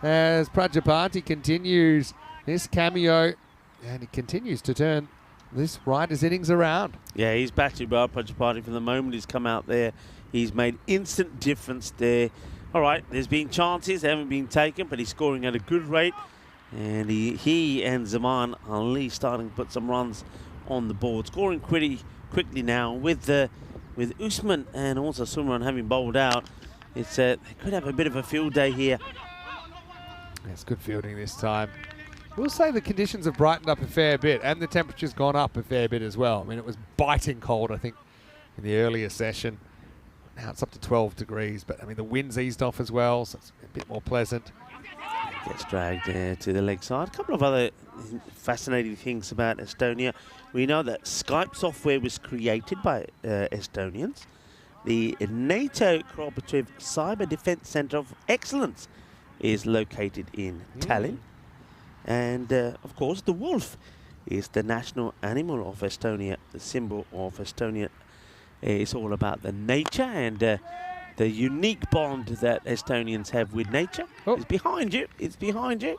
as Prajapati continues this cameo, and he continues to turn this Riders innings around. Yeah, he's batted well, Prajapati. From the moment he's come out there, he's made instant difference there. All right, there's been chances, they haven't been taken, but he's scoring at a good rate. And he and Zaman Ali starting to put some runs on the board. Scoring pretty quickly now with Usman and also Sumran having bowled out. They could have a bit of a field day here. It's good fielding this time. We'll say the conditions have brightened up a fair bit, and the temperature's gone up a fair bit as well. I mean, it was biting cold, I think, in the earlier session. Now it's up to 12 degrees, but I mean, the wind's eased off as well, so it's a bit more pleasant. Gets dragged to the leg side. A couple of other fascinating things about Estonia. We know that Skype software was created by Estonians. The NATO Cooperative Cyber Defence Centre of Excellence is located in Tallinn. And, of course, the wolf is the national animal of Estonia. The symbol of Estonia is all about the nature and the unique bond that Estonians have with nature. It's behind you. It's behind you.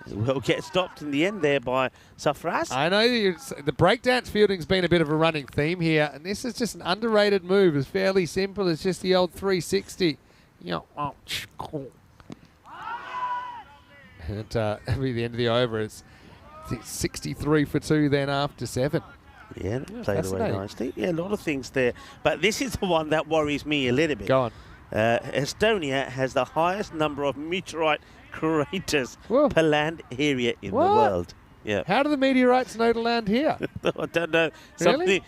It will get stopped in the end there by Safras. I know the breakdance fielding's been a bit of a running theme here, and this is just an underrated move. It's fairly simple. It's just the old 360. And at the end of the over, it's 63 for 2 then after 7. Yeah, played away nicely. Yeah, a lot of things there. But this is the one that worries me a little bit. Go on. Estonia has the highest number of meteorite craters Whoa. per land area in the world. Yeah. How do the meteorites know to land here? I don't know. Really?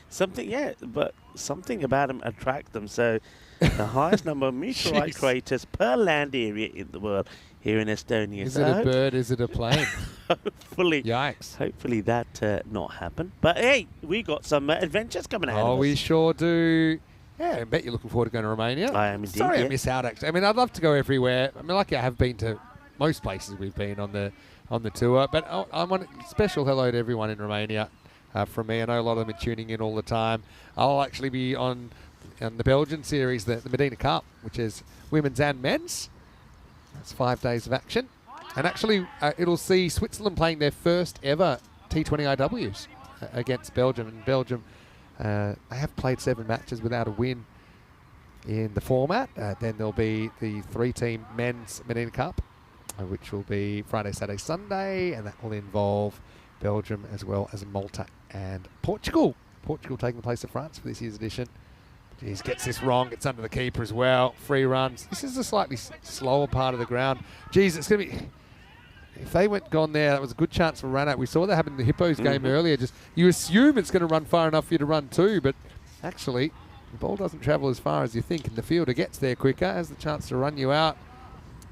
But something about them attract them. So the highest number of meteorite craters per land area in the world here in Estonia. Is it a bird? Is it a plane? Hopefully. Yikes. Hopefully that not happen. But hey, we got some adventures coming out of us. Oh, we sure do. Yeah, I bet you're looking forward to going to Romania. I am indeed. Sorry I miss out, actually. I mean, I'd love to go everywhere. I mean, like I have been to most places we've been on the tour. But I want a special hello to everyone in Romania from me. I know a lot of them are tuning in all the time. I'll actually be on the Belgian series, the Medina Cup, which is women's and men's. That's 5 days of action. And actually, it'll see Switzerland playing their first ever T20 IWs against Belgium. And Belgium, they have played 7 matches without a win in the format. Then there'll be the 3-team men's Medina Cup, which will be Friday, Saturday, Sunday. And that will involve Belgium as well as Malta and Portugal. Portugal taking the place of France for this year's edition. Jeez, gets this wrong. It's under the keeper as well. Free runs. This is a slightly slower part of the ground. Jeez, it's going to be... If they gone there, that was a good chance for a run out. We saw that happen in the Hippos game earlier. Just you assume it's going to run far enough for you to run 2, but actually the ball doesn't travel as far as you think, and the fielder gets there quicker, has the chance to run you out.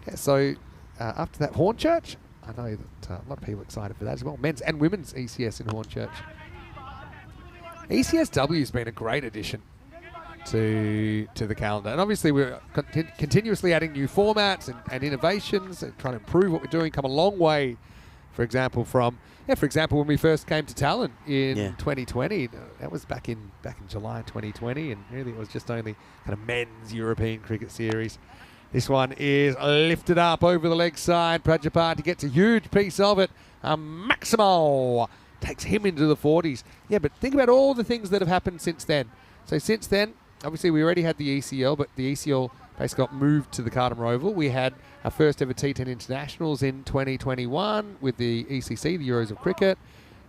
Yeah, so after that, Hornchurch, I know that a lot of people are excited for that as well. Men's and women's ECS in Hornchurch. ECSW has been a great addition to the calendar, and obviously we're continuously adding new formats and innovations and trying to improve what we're doing. Come a long way, for example, when we first came to Tallinn in 2020. That was back in July 2020, and really it was just only kind of men's European cricket series. This one is lifted up over the leg side. Prajapati gets a huge piece of it. Maximo takes him into the 40s. Yeah, but think about all the things that have happened since then. So since then, obviously, we already had the ECL, but the ECL basically got moved to the Cardamom Oval. We had our first ever T10 internationals in 2021 with the ECC, the Euros of Cricket.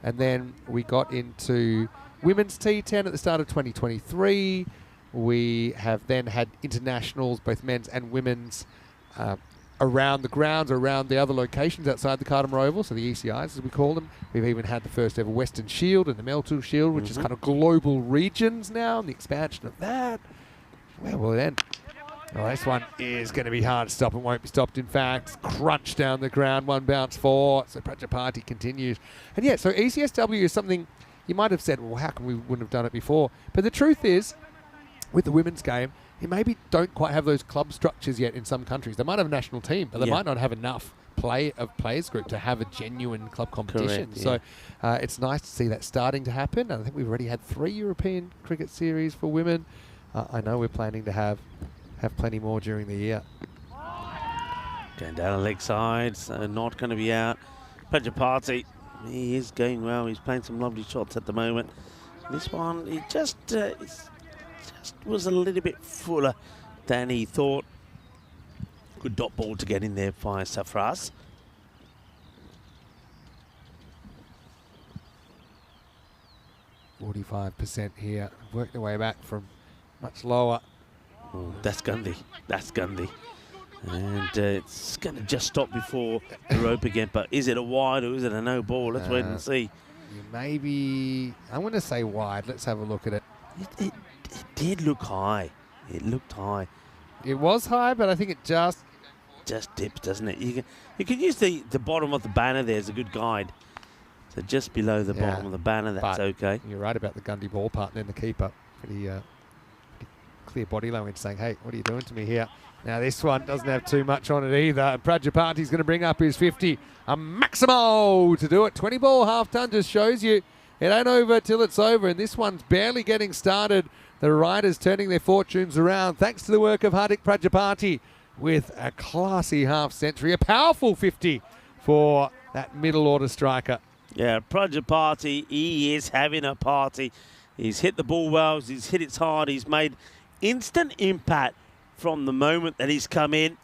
And then we got into women's T10 at the start of 2023. We have then had internationals, both men's and women's, around the grounds, around the other locations outside the Cardamom Oval, so the ECIs as we call them. We've even had the first ever Western Shield and the Meltu Shield, which is kind of global regions now, and the expansion of that. Where will it end? Well, this one is going to be hard to stop. It won't be stopped, in fact. Crunch down the ground, 1 bounce 4. So Prajapati continues. And yeah, so ECSW is something you might have said, well, how come we wouldn't have done it before? But the truth is, with the women's game, you maybe don't quite have those club structures yet in some countries. They might have a national team, but they might not have enough players group to have a genuine club competition. Correct, so it's nice to see that starting to happen. And I think we've already had 3 European cricket series for women. I know we're planning to have plenty more during the year. Going down the leg side, so not going to be out. Prajapati, he is going well. He's playing some lovely shots at the moment. This one, it just was a little bit fuller than he thought. Good dot ball to get in there by Safras. %45 here. Worked their way back from much lower. Oh, that's Gandhi. That's Gandhi. And it's going to just stop before the rope again. But is it a wide or is it a no ball? Let's wait and see. Maybe, I'm going to say wide. Let's have a look at it. It did look high. It looked high. It was high, but I think it just dips, doesn't it? You can use the bottom of the banner there as a good guide. So just below the bottom of the banner, that's but okay. You're right about the Gundy ball part, and then the keeper. Pretty clear body language saying, hey, what are you doing to me here? Now this one doesn't have too much on it either. Prajapati's going to bring up his 50. A Maximo to do it. 20 ball half ton just shows you it ain't over till it's over, and this one's barely getting started. The riders turning their fortunes around thanks to the work of Hardik Prajapati with a classy half century. A powerful 50 for that middle order striker. Yeah, Prajapati, he is having a party. He's hit the ball well, he's hit it hard, he's made instant impact from the moment that he's come in.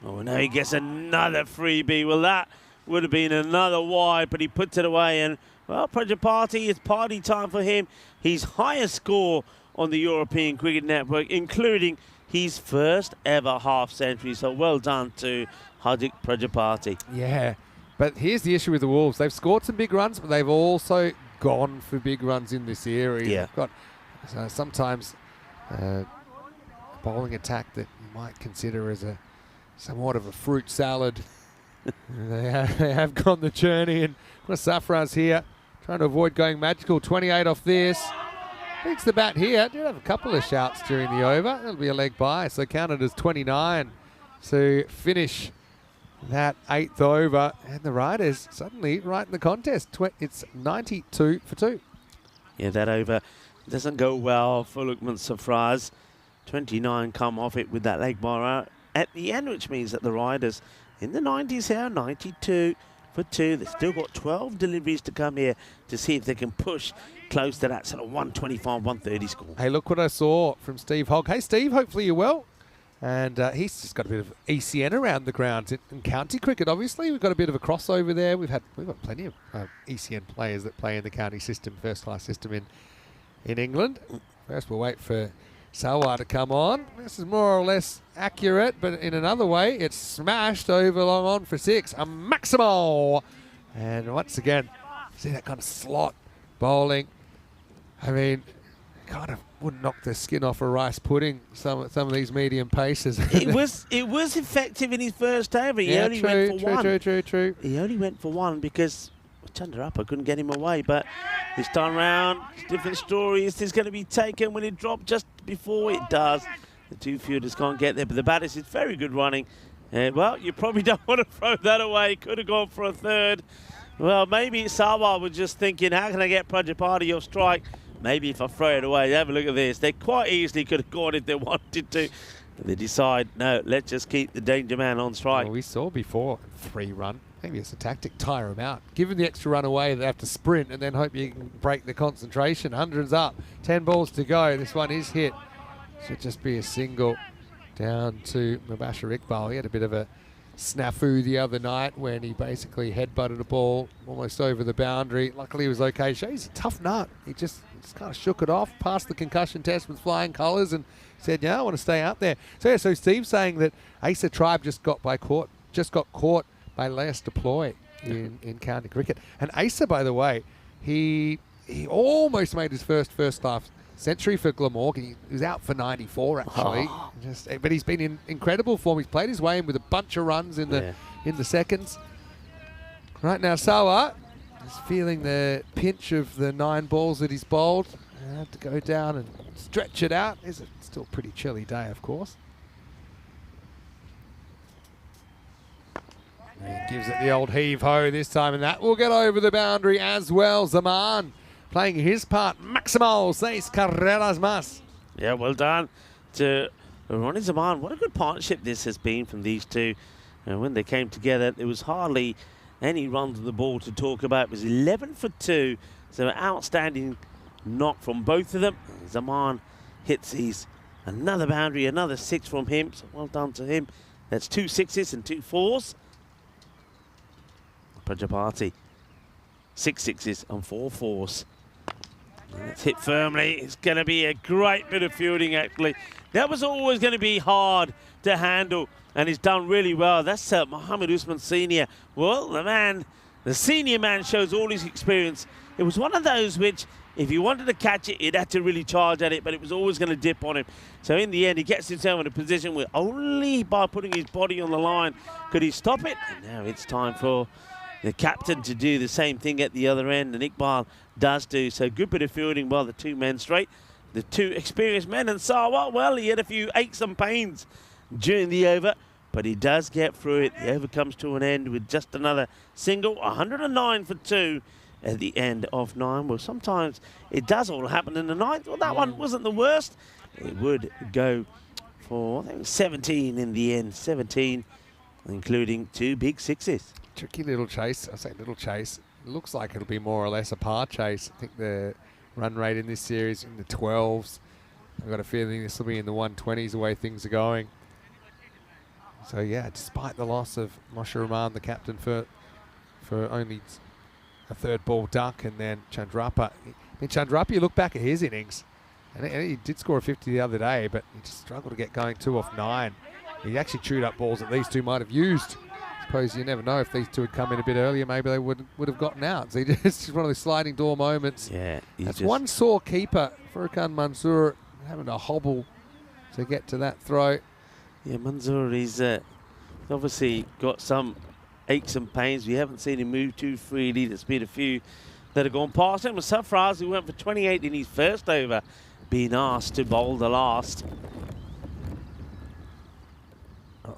Oh, now he gets another freebie. Well, that would have been another wide, but he puts it away. And, well, Prajapati, it's party time for him. His highest score on the European Cricket Network, including his first ever half century. So well done to Hardik Prajapati. Yeah, but here's the issue with the Wolves. They've scored some big runs, but they've also gone for big runs in this area. Yeah. They've got sometimes a bowling attack that you might consider as somewhat of a fruit salad. They have gone the journey, and Safraz here trying to avoid going magical. 28 off this. Beats the bat here. Did have a couple of shouts during the over. That'll be a leg by, so counted as 29 to finish that 8th over. And the Riders suddenly right in the contest. It's 92 for 2. Yeah, that over doesn't go well for Lukman Safraz. 29 come off it with that leg bar at the end, which means that the Riders in the 90s here, 92 for 2. They've still got 12 deliveries to come here to see if they can push close to that sort of 125, 130 score. Hey, look what I saw from Steve Hogg. Hey, Steve, hopefully you're well. And he's just got a bit of ECN around the grounds in county cricket. Obviously, we've got a bit of a crossover there. We've got plenty of ECN players that play in the county system, first class system in England. First, we'll wait for Sawa to come on. This is more or less accurate, but in another way, it's smashed over long on for 6. A Maximo! And once again, see that kind of slot bowling. I mean, kind of wouldn't knock the skin off a rice pudding, some of these medium paces. It was effective in his first over. He only went for one. True. He only went for one because Chunder up, I couldn't get him away, but this time round, different story. Is this going to be taken when it dropped just before it does? The two fielders can't get there, but the batters is very good running. And, well, you probably don't want to throw that away. Could have gone for a third. Well, maybe Sawa was just thinking, how can I get Prajapati off strike? Maybe if I throw it away, have a look at this. They quite easily could have gone if they wanted to. But they decide, no, let's just keep the danger man on strike. Well, we saw before 3 run. Maybe it's a tactic, tire them out. Give them the extra run away, they have to sprint and then hope you can break the concentration. 100's up, 10 balls to go. This one is hit. Should just be a single down to Mubashir Iqbal. He had a bit of a snafu the other night when he basically headbutted a ball almost over the boundary. Luckily he was okay. He's a tough nut. He just kind of shook it off, passed the concussion test with flying colours and said, yeah, I want to stay out there. So Steve's saying that Asa Tribe just got caught by last deploy in county cricket. And Asa, by the way, he almost made his first half century for Glamorgan. He was out for 94 actually. But he's been in incredible form. He's played his way in with a bunch of runs in the seconds. Right now, Sawa is feeling the pinch of the 9 balls that he's bowled. I have to go down and stretch it out. It's still a pretty chilly day, of course. And gives it the old heave-ho this time, and that will get over the boundary as well. Zaman playing his part. Maximo, 6 carreras más. Yeah, well done to Ronnie Zaman. What a good partnership this has been from these two. And when they came together, there was hardly any runs on the ball to talk about. It was 11 for 2, so an outstanding knock from both of them. Zaman hits his another boundary, another 6 from him, so well done to him. That's 2 6s and 2 4s. Prajapati, 6 6s and 4 4s. It's hit firmly. It's going to be a great bit of fielding, actually. That was always going to be hard to handle, and he's done really well. That's Mohammed Usman Sr. Well, the senior man shows all his experience. It was one of those which, if he wanted to catch it, he'd had to really charge at it, but it was always going to dip on him. So in the end, he gets himself in a position where only by putting his body on the line could he stop it. And now it's time for the captain to do the same thing at the other end, and Iqbal does do. So good bit of fielding by the two men straight. The two experienced men, and Sawa, well, he had a few aches and pains during the over, but he does get through it. The over comes to an end with just another single, 109 for 2 at the end of 9. Well, sometimes it does all happen in the 9th. Well, that one wasn't the worst. It would go for, I think, 17 in the end. 17, including 2 big sixes. Tricky little chase. I say little chase. It looks like it'll be more or less a par chase. I think the run rate in this series in the 12s. I've got a feeling this will be in the 120s the way things are going. So yeah, despite the loss of Moshe Rahman, the captain, for only a third ball duck, and then Chandrapa. Chandrapa, you look back at his innings, and he did score a 50 the other day, but he just struggled to get going 2 off 9. He actually chewed up balls that these two might have used. I suppose you never know, if these two had come in a bit earlier, maybe they would have gotten out. So it's just one of those sliding door moments. Yeah, that's one sore keeper, Furqan Mansour, having to hobble to get to that throw. Yeah, Mansour, he's obviously got some aches and pains. We haven't seen him move too freely. There's been a few that have gone past him. Safraz, who went for 28 in his first over, being asked to bowl the last.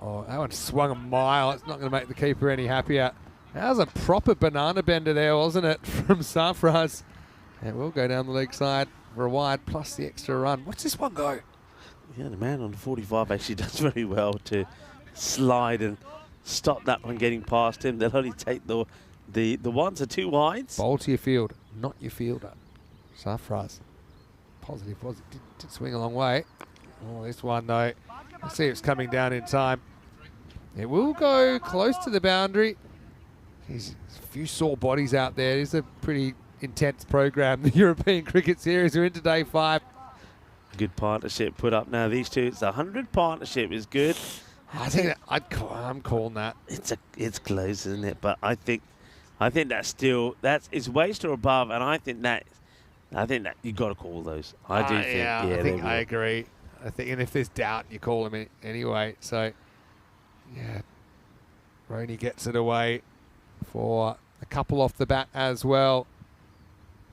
Oh, that one swung a mile. It's not going to make the keeper any happier. That was a proper banana bender there, wasn't it, from Safraz? And we'll go down the leg side for a wide, plus the extra run. Watch this one go. Yeah, the man on the 45 actually does very well to slide and stop that one getting past him. They'll only take the ones or 2 wides. Bowl to your field, not your fielder. Safraz. Positive was it? Did swing a long way. Oh, this one though. Let's see if it's coming down in time. It will go close to the boundary. There's a few sore bodies out there. It's a pretty intense program. The European Cricket Series are into day 5. Good partnership put up now. These two, it's the 100 partnership is good. I think I'm calling that. It's close, isn't it? But I think that's it's waist or above, and I think that you got to call those. I do think. Yeah, I think I agree. I think, and if there's doubt, you call him anyway. So, yeah, Roney gets it away for a couple off the bat as well.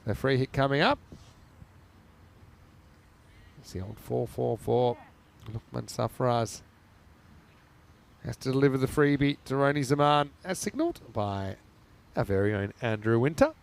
The free hit coming up. It's the old 4-4-4. Luqman Safraz has to deliver the freebie to Roney Zaman, as signalled by our very own Andrew Winter.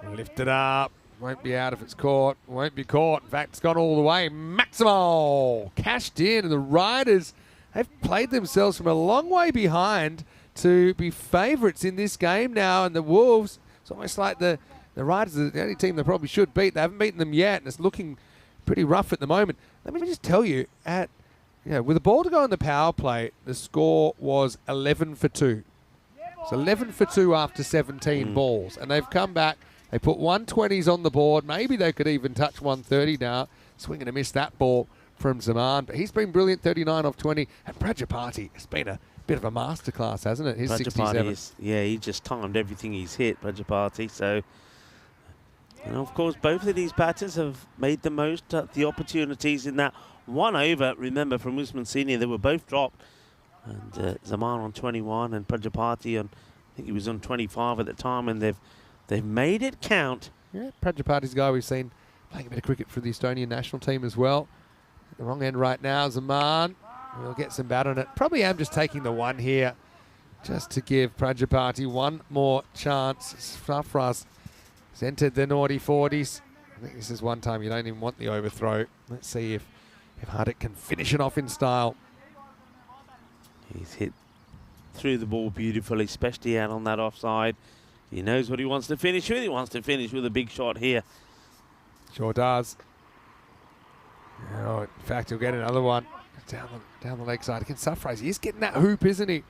Lift it up. Won't be out if it's caught. Won't be caught. In fact, it's gone all the way. Maximal cashed in, and the Riders have played themselves from a long way behind to be favourites in this game now. And the Wolves, it's almost like the Riders are the only team they probably should beat. They haven't beaten them yet, and it's looking pretty rough at the moment. Let me just tell you, with the ball to go on the power play, the score was 11 for 2. It's 11 for 2 after 17 balls, and they've come back. They put 120s on the board. Maybe they could even touch 130 now. Swing and a miss that ball from Zaman. But he's been brilliant, 39 off 20. And Prajapati has been a bit of a masterclass, hasn't it? His 67. He just timed everything he's hit, Prajapati. So, and of course, both of these batters have made the most of the opportunities in that one over. Remember, from Usman Senior, they were both dropped. And Zaman on 21 and Prajapati on, I think he was on 25 at the time, and they've made it count. Yeah, Prajapati's a guy we've seen playing a bit of cricket for the Estonian national team as well. At the wrong end right now, Zaman will get some bat on it. Probably am just taking the one here just to give Prajapati one more chance. Safraz has entered the naughty 40s. I think this is one time you don't even want the overthrow. Let's see if Hardik can finish it off in style. He's hit through the ball beautifully, especially out on that offside. He knows what he wants to finish with. He wants to finish with a big shot here. Sure does. Oh, in fact, he'll get another one down the leg side against Safraz. He is getting that hoop, isn't he?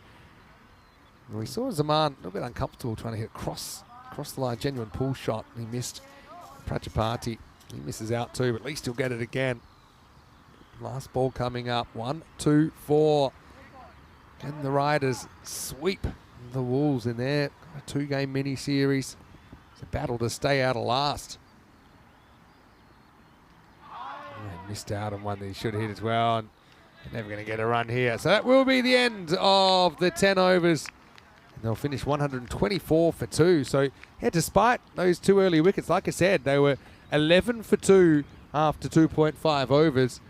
And we saw Zaman a little bit uncomfortable trying to hit cross Across the line, genuine pull shot. He missed. Prajapati, he misses out too, but at least he'll get it again. Last ball coming up. 1, 2, 4. Can the Riders sweep the Wolves in there? A 2-game mini series. It's a battle to stay out of last. And missed out on one that he should have hit as well. And never going to get a run here. So that will be the end of the 10 overs. And they'll finish 124 for 2. So, yeah, despite those 2 early wickets, like I said, they were 11 for 2 after 2.5 overs.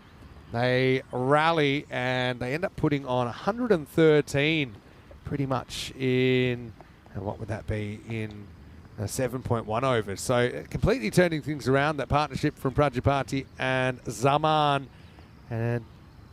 They rally and they end up putting on 113 pretty much in, what would that be, in 7.1 overs. So completely turning things around, that partnership from Prajapati and Zaman. And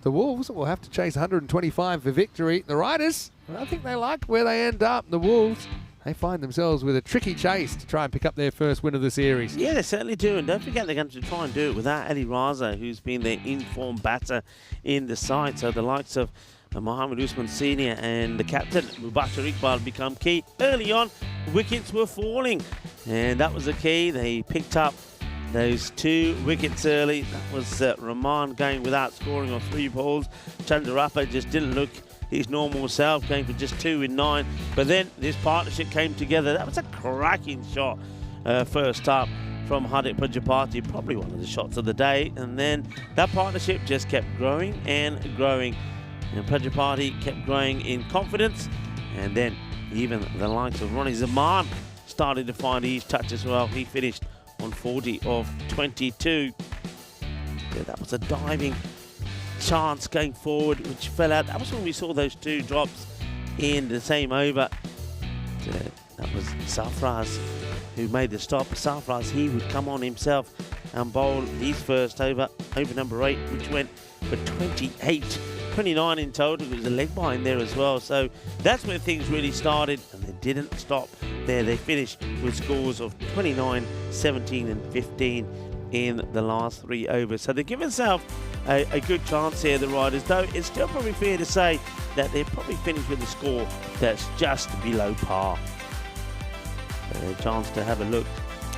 the Wolves will have to chase 125 for victory. The Riders, I think they like where they end up. The Wolves, they find themselves with a tricky chase to try and pick up their first win of the series. Yeah, they certainly do. And don't forget they're going to try and do it without Ali Raza, who's been their informed batter in the side. So the likes of Mohammed Usman Senior and the captain, Mubashir Iqbal, become key. Early on, wickets were falling. And that was the key. They picked up those 2 wickets early. That was Rahman going without scoring on 3 balls. Chandrappa just didn't look his normal self, going for just 2 in 9. But then this partnership came together. That was a cracking shot first up from Hardik Prajapati, probably one of the shots of the day. And then that partnership just kept growing and growing. And Prajapati kept growing in confidence. And then even the likes of Ronnie Zaman started to find his touch as well. He finished on 40 of 22. Yeah, that was a diving chance going forward, which fell out. That was when we saw those 2 drops in the same over. That was Sarfraz who made the stop. Sarfraz, he would come on himself and bowl his first over number 8, which went for 28. 29 in total. It was a leg by in there as well. So that's where things really started, and they didn't stop there. They finished with scores of 29, 17 and 15 in the last 3 overs. So they give themselves a good chance here, the Riders, though it's still probably fair to say that they're probably finished with a score that's just below par. So a chance to have a look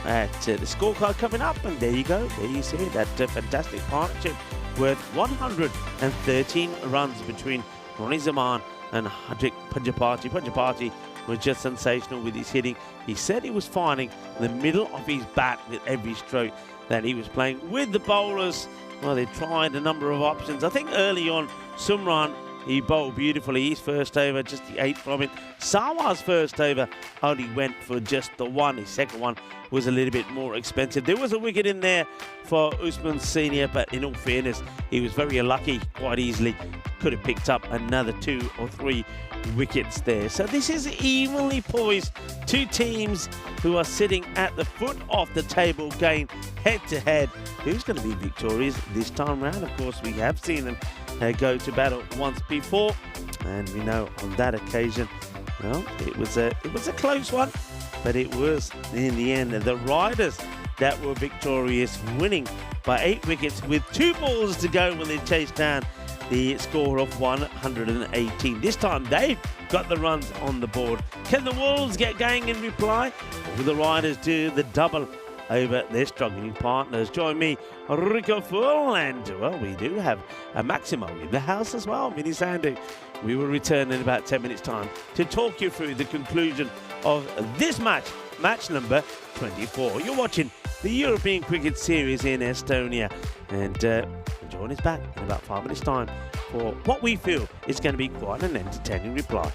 at the scorecard coming up, and there you go. There you see it, that fantastic partnership worth 113 runs between Ronnie Zaman and Hardik Prajapati. Prajapati was just sensational with his hitting. He said he was finding the middle of his bat with every stroke that he was playing with the bowlers. Well, they tried a number of options. I think early on, Sumran, he bowled beautifully. His first over, just the 8 from it. Sawa's first over only went for just the 1. His second one was a little bit more expensive. There was a wicket in there for Usman Senior, but in all fairness, he was very unlucky quite easily. Could have picked up another 2 or 3 wickets there. So this is evenly poised. 2 teams who are sitting at the foot of the table going head to head. Who's going to be victorious this time round? Of course, we have seen them go to battle once before, and we know on that occasion, well, it was a close one, but it was in the end the Riders that were victorious, winning by 8 wickets with 2 balls to go when they chased down the score of 118. This time they've got the runs on the board. Can the Wolves get going in reply, or will the Riders do the double over their struggling partners? Join me, Rico Full, and well, we do have a Maximo in the house as well, Mini Sandy. We will return in about 10 minutes time to talk you through the conclusion of this match, match number 24. You're watching the European Cricket Series in Estonia, and join us back in about 5 minutes time for what we feel is going to be quite an entertaining reply.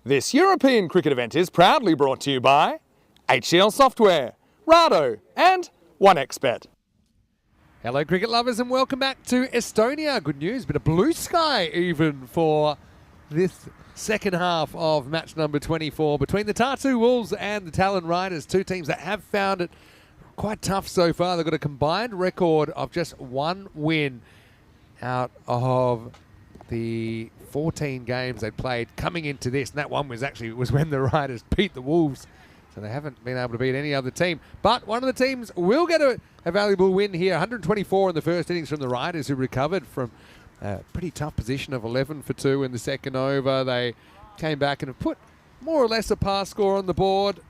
This European cricket event is proudly brought to you by HCL Software, Rado and 1xBet. Hello cricket lovers and welcome back to Estonia. Good news, bit of blue sky even for this second half of match number 24 between the Tartu Wolves and the Talon Riders, two teams that have found it quite tough so far. They've got a combined record of just one win out of the 14 games they played coming into this, and that one was when the Riders beat the Wolves, so they haven't been able to beat any other team. But one of the teams will get a valuable win here. 124 in the first innings from the Riders, who recovered from a pretty tough position of 11 for 2 in the second over. They came back and have put more or less a pass score on the board.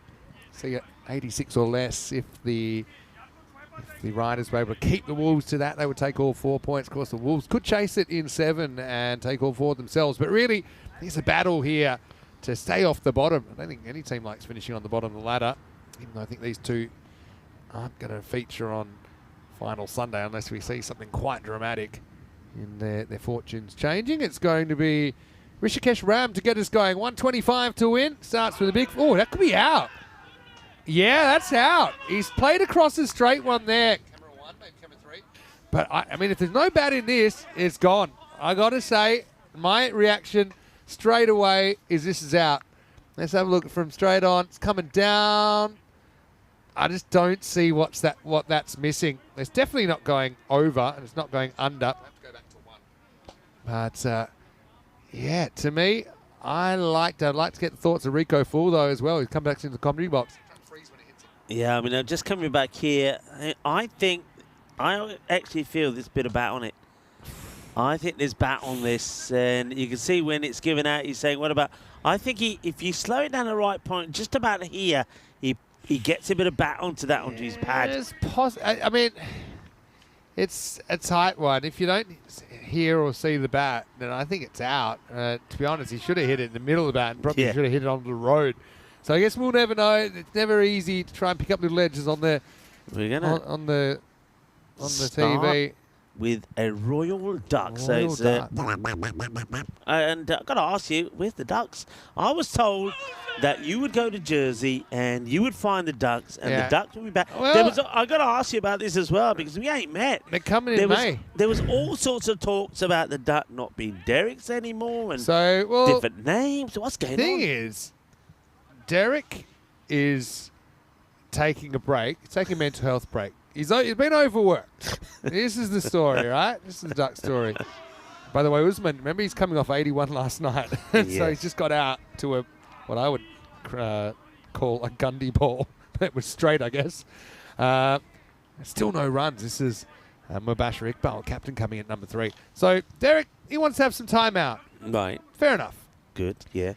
See 86 or less. If the Riders were able to keep the Wolves to that, they would take all 4 points. Of course, the Wolves could chase it in 7 and take all 4 themselves. But really, there's a battle here to stay off the bottom. I don't think any team likes finishing on the bottom of the ladder, even though I think these two aren't going to feature on final Sunday unless we see something quite dramatic in their fortunes changing. It's going to be Rishikesh Ram to get us going. 125 to win. Starts with a big... Oh, that could be out. Yeah, that's out. He's played across the straight one there. Camera 1, maybe camera 3. But, I mean, if there's no bat in this, it's gone. I got to say, my reaction straight away is this is out. Let's have a look from straight on. It's coming down. I just don't see what that's missing. It's definitely not going over, and it's not going under. I have to go back to 1. But, yeah, to me, I'd like to get the thoughts of Rico Full, though, as well. He's come back into the comedy box. Yeah, I mean, just coming back here, I actually feel there's a bit of bat on it. I think there's bat on this, and you can see when it's given out, he's saying, what about... I think if you slow it down the right point, just about here, he gets a bit of bat onto his pad. I mean, it's a tight one. If you don't hear or see the bat, then I think it's out. To be honest, he should have hit it in the middle of the bat and probably should have hit it onto the road. So I guess we'll never know. It's never easy to try and pick up little edges on the TV. With a royal duck. Royal duck. And I've got to ask you, where's the ducks? I was told that you would go to Jersey and you would find the ducks, and the ducks would be back. Well, I got to ask you about this as well, because we ain't met. They're coming in May. There was all sorts of talks about the duck not being Derek's anymore, and so, different names. What's going on? The thing is, Derek is taking a break. He's taking a mental health break. He's been overworked. This is the story, right? This is the duck story. By the way, Usman, remember he's coming off 81 last night. So he's just got out to what I would call a Gundy ball. It was straight, I guess. Still no runs. This is Mubashir Iqbal, captain, coming at number 3. So Derek, he wants to have some time out. Right. Fair enough. Good, yeah.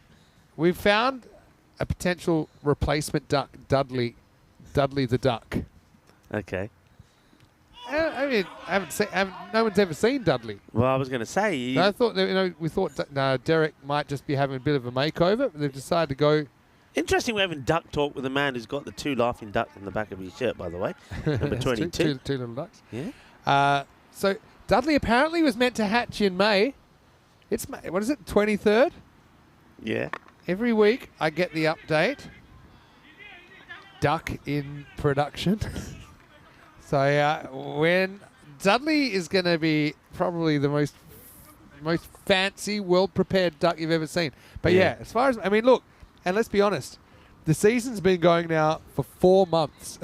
We've found a potential replacement duck, Dudley the duck. Okay. I mean, no one's ever seen Dudley. Well, I was going to say... I thought, we thought Derek might just be having a bit of a makeover, but they've decided to go... Interesting, we're having duck talk with a man who's got the 2 laughing ducks on the back of his shirt, by the way. Number 22. Two little ducks. Yeah. So Dudley apparently was meant to hatch in May. It's May, what is it, 23rd? Yeah. Every week I get the update. Duck in production. So when Dudley is going to be probably the most fancy, well-prepared duck you've ever seen. But yeah, as far as, I mean, look, and let's be honest, the season's been going now for 4 months.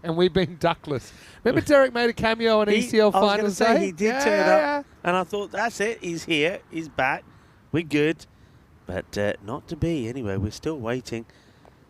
And we've been duckless. Remember Derek made a cameo on ECL Finals Day? He did turn up. And I thought, that's it. He's here. He's back. We're good. But not to be. Anyway, we're still waiting.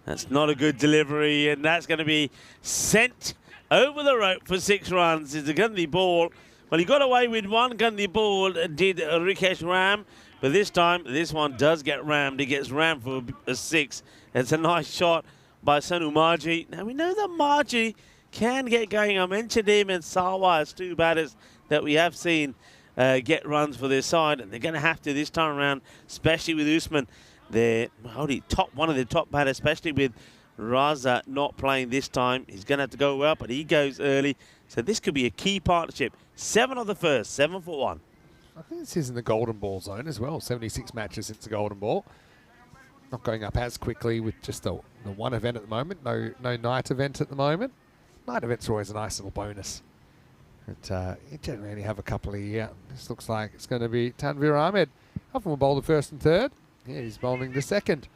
That's not a good delivery. And that's going to be sent over the rope for 6 runs. It's a Gundy ball. Well, he got away with 1 Gundy ball, did Rikesh Ram. But this time, this one does get rammed. He gets rammed for a 6. It's a nice shot by Sonu Marji. Now, we know that Marji can get going. I mentioned him and Sawa as 2 batters that we have seen get runs for their side. And they're going to have to this time around, especially with Usman. They're one of the top batters, especially with Raza not playing this time. He's going to have to go well, but he goes early. So this could be a key partnership. 7 of the first, 7 for 1. I think this is in the golden ball zone as well. 76 matches since the golden ball. not going up as quickly with just the one event at the moment. No night event at the moment. Night events are always a nice little bonus. But you generally have a couple a year. This looks like it's going to be Tanvir Ahmed. Often will bowl the first and third. Yeah, he's bowling the second.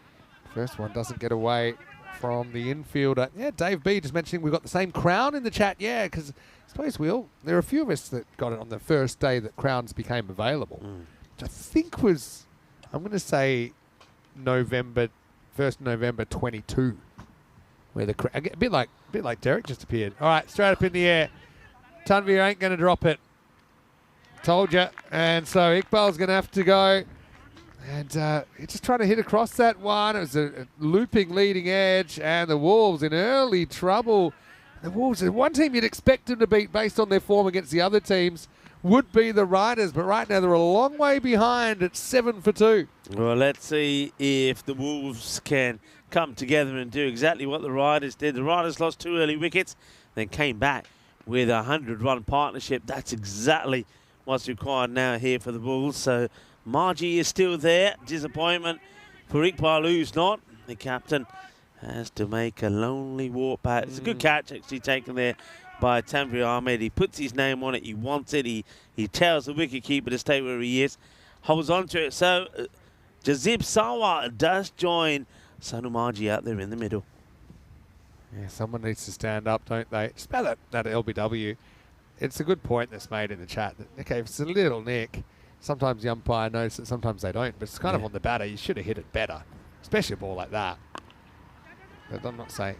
First one doesn't get away from the infielder. Yeah, Dave B just mentioning we've got the same crown in the chat. Yeah, because I suppose there are a few of us that got it on the first day that crowns became available. Which I think was, I'm going to say November 22. Where a bit like Derek just appeared. All right, straight up in the air. Tanvir ain't going to drop it. Told you. And so Iqbal's going to have to go. And he's just trying to hit across that one. It was a looping leading edge. And the Wolves in early trouble. The Wolves are one team you'd expect them to beat based on their form against the other teams would be the Riders. But right now they're a long way behind at 7 for 2. Well, let's see if the Wolves can come together and do exactly what the Riders did. The Riders lost 2 early wickets, then came back with a 100-run partnership. That's exactly what's required now here for the Bulls. So Margie is still there. Disappointment for Iqbal, who's not. The captain has to make a lonely walk back. It's a good catch actually taken there by Tanvir Ahmed. He puts his name on it. He wants it. He tells the wicketkeeper to stay where he is. Holds on to it. So Jazib Sawa does join Sanu Margie out there in the middle. Yeah, someone needs to stand up, don't they? Just about that LBW. It's a good point that's made in the chat. That, okay, if it's a little nick, sometimes the umpire knows it, sometimes they don't. But it's kind of on the batter. You should have hit it better, especially a ball like that. But I'm not saying.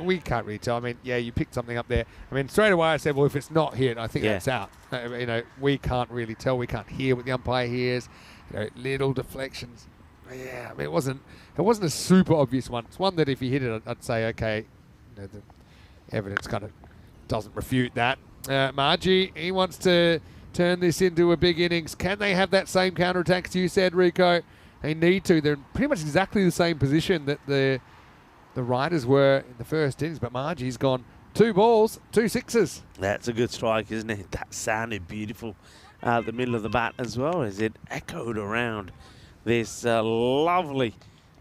We can't really tell. I mean, yeah, you picked something up there. I mean, straight away I said, well, if it's not hit, I think that's out. You know, we can't really tell. We can't hear what the umpire hears. You know, little deflections. Yeah, I mean, it wasn't a super obvious one. It's one that if you hit it, I'd say, okay, you know, the evidence kind of doesn't refute that. Margie, he wants to turn this into a big innings. Can they have that same counter-attack as you said, Rico? They need to. They're in pretty much exactly the same position that the Riders were in the first innings, but Margie's gone 2 balls, 2 sixes. That's a good strike, isn't it? That sounded beautiful out the middle of the bat as well as it echoed around this lovely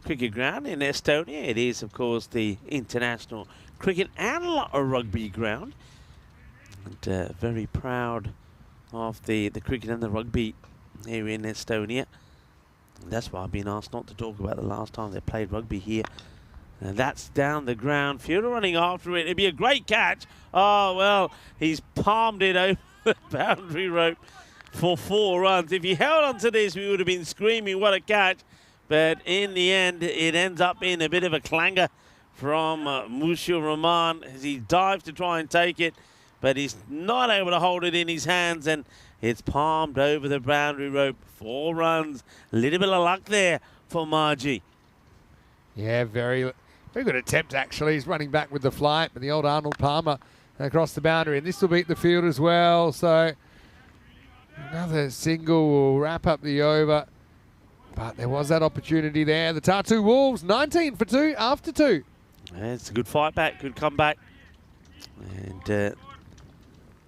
cricket ground in Estonia. It is, of course, the international cricket and rugby ground. And very proud of the cricket and the rugby here in Estonia. And that's why I've been asked not to talk about the last time they played rugby here. And that's down the ground. Fielder running after it. It'd be a great catch. Oh, well, he's palmed it over the boundary rope for 4 runs. If he held on to this, we would have been screaming, what a catch. But in the end, it ends up being a bit of a clanger from Mushir Rahman as he dives to try and take it. But he's not able to hold it in his hands, and it's palmed over the boundary rope. 4 runs. A little bit of luck there for Margie. Yeah, very good attempt, actually. He's running back with the flight, but the old Arnold Palmer across the boundary. And this will beat the field as well. So another single will wrap up the over. But there was that opportunity there. The Tartu Wolves, 19 for 2 after 2. Yeah, it's a good fight back, good comeback. And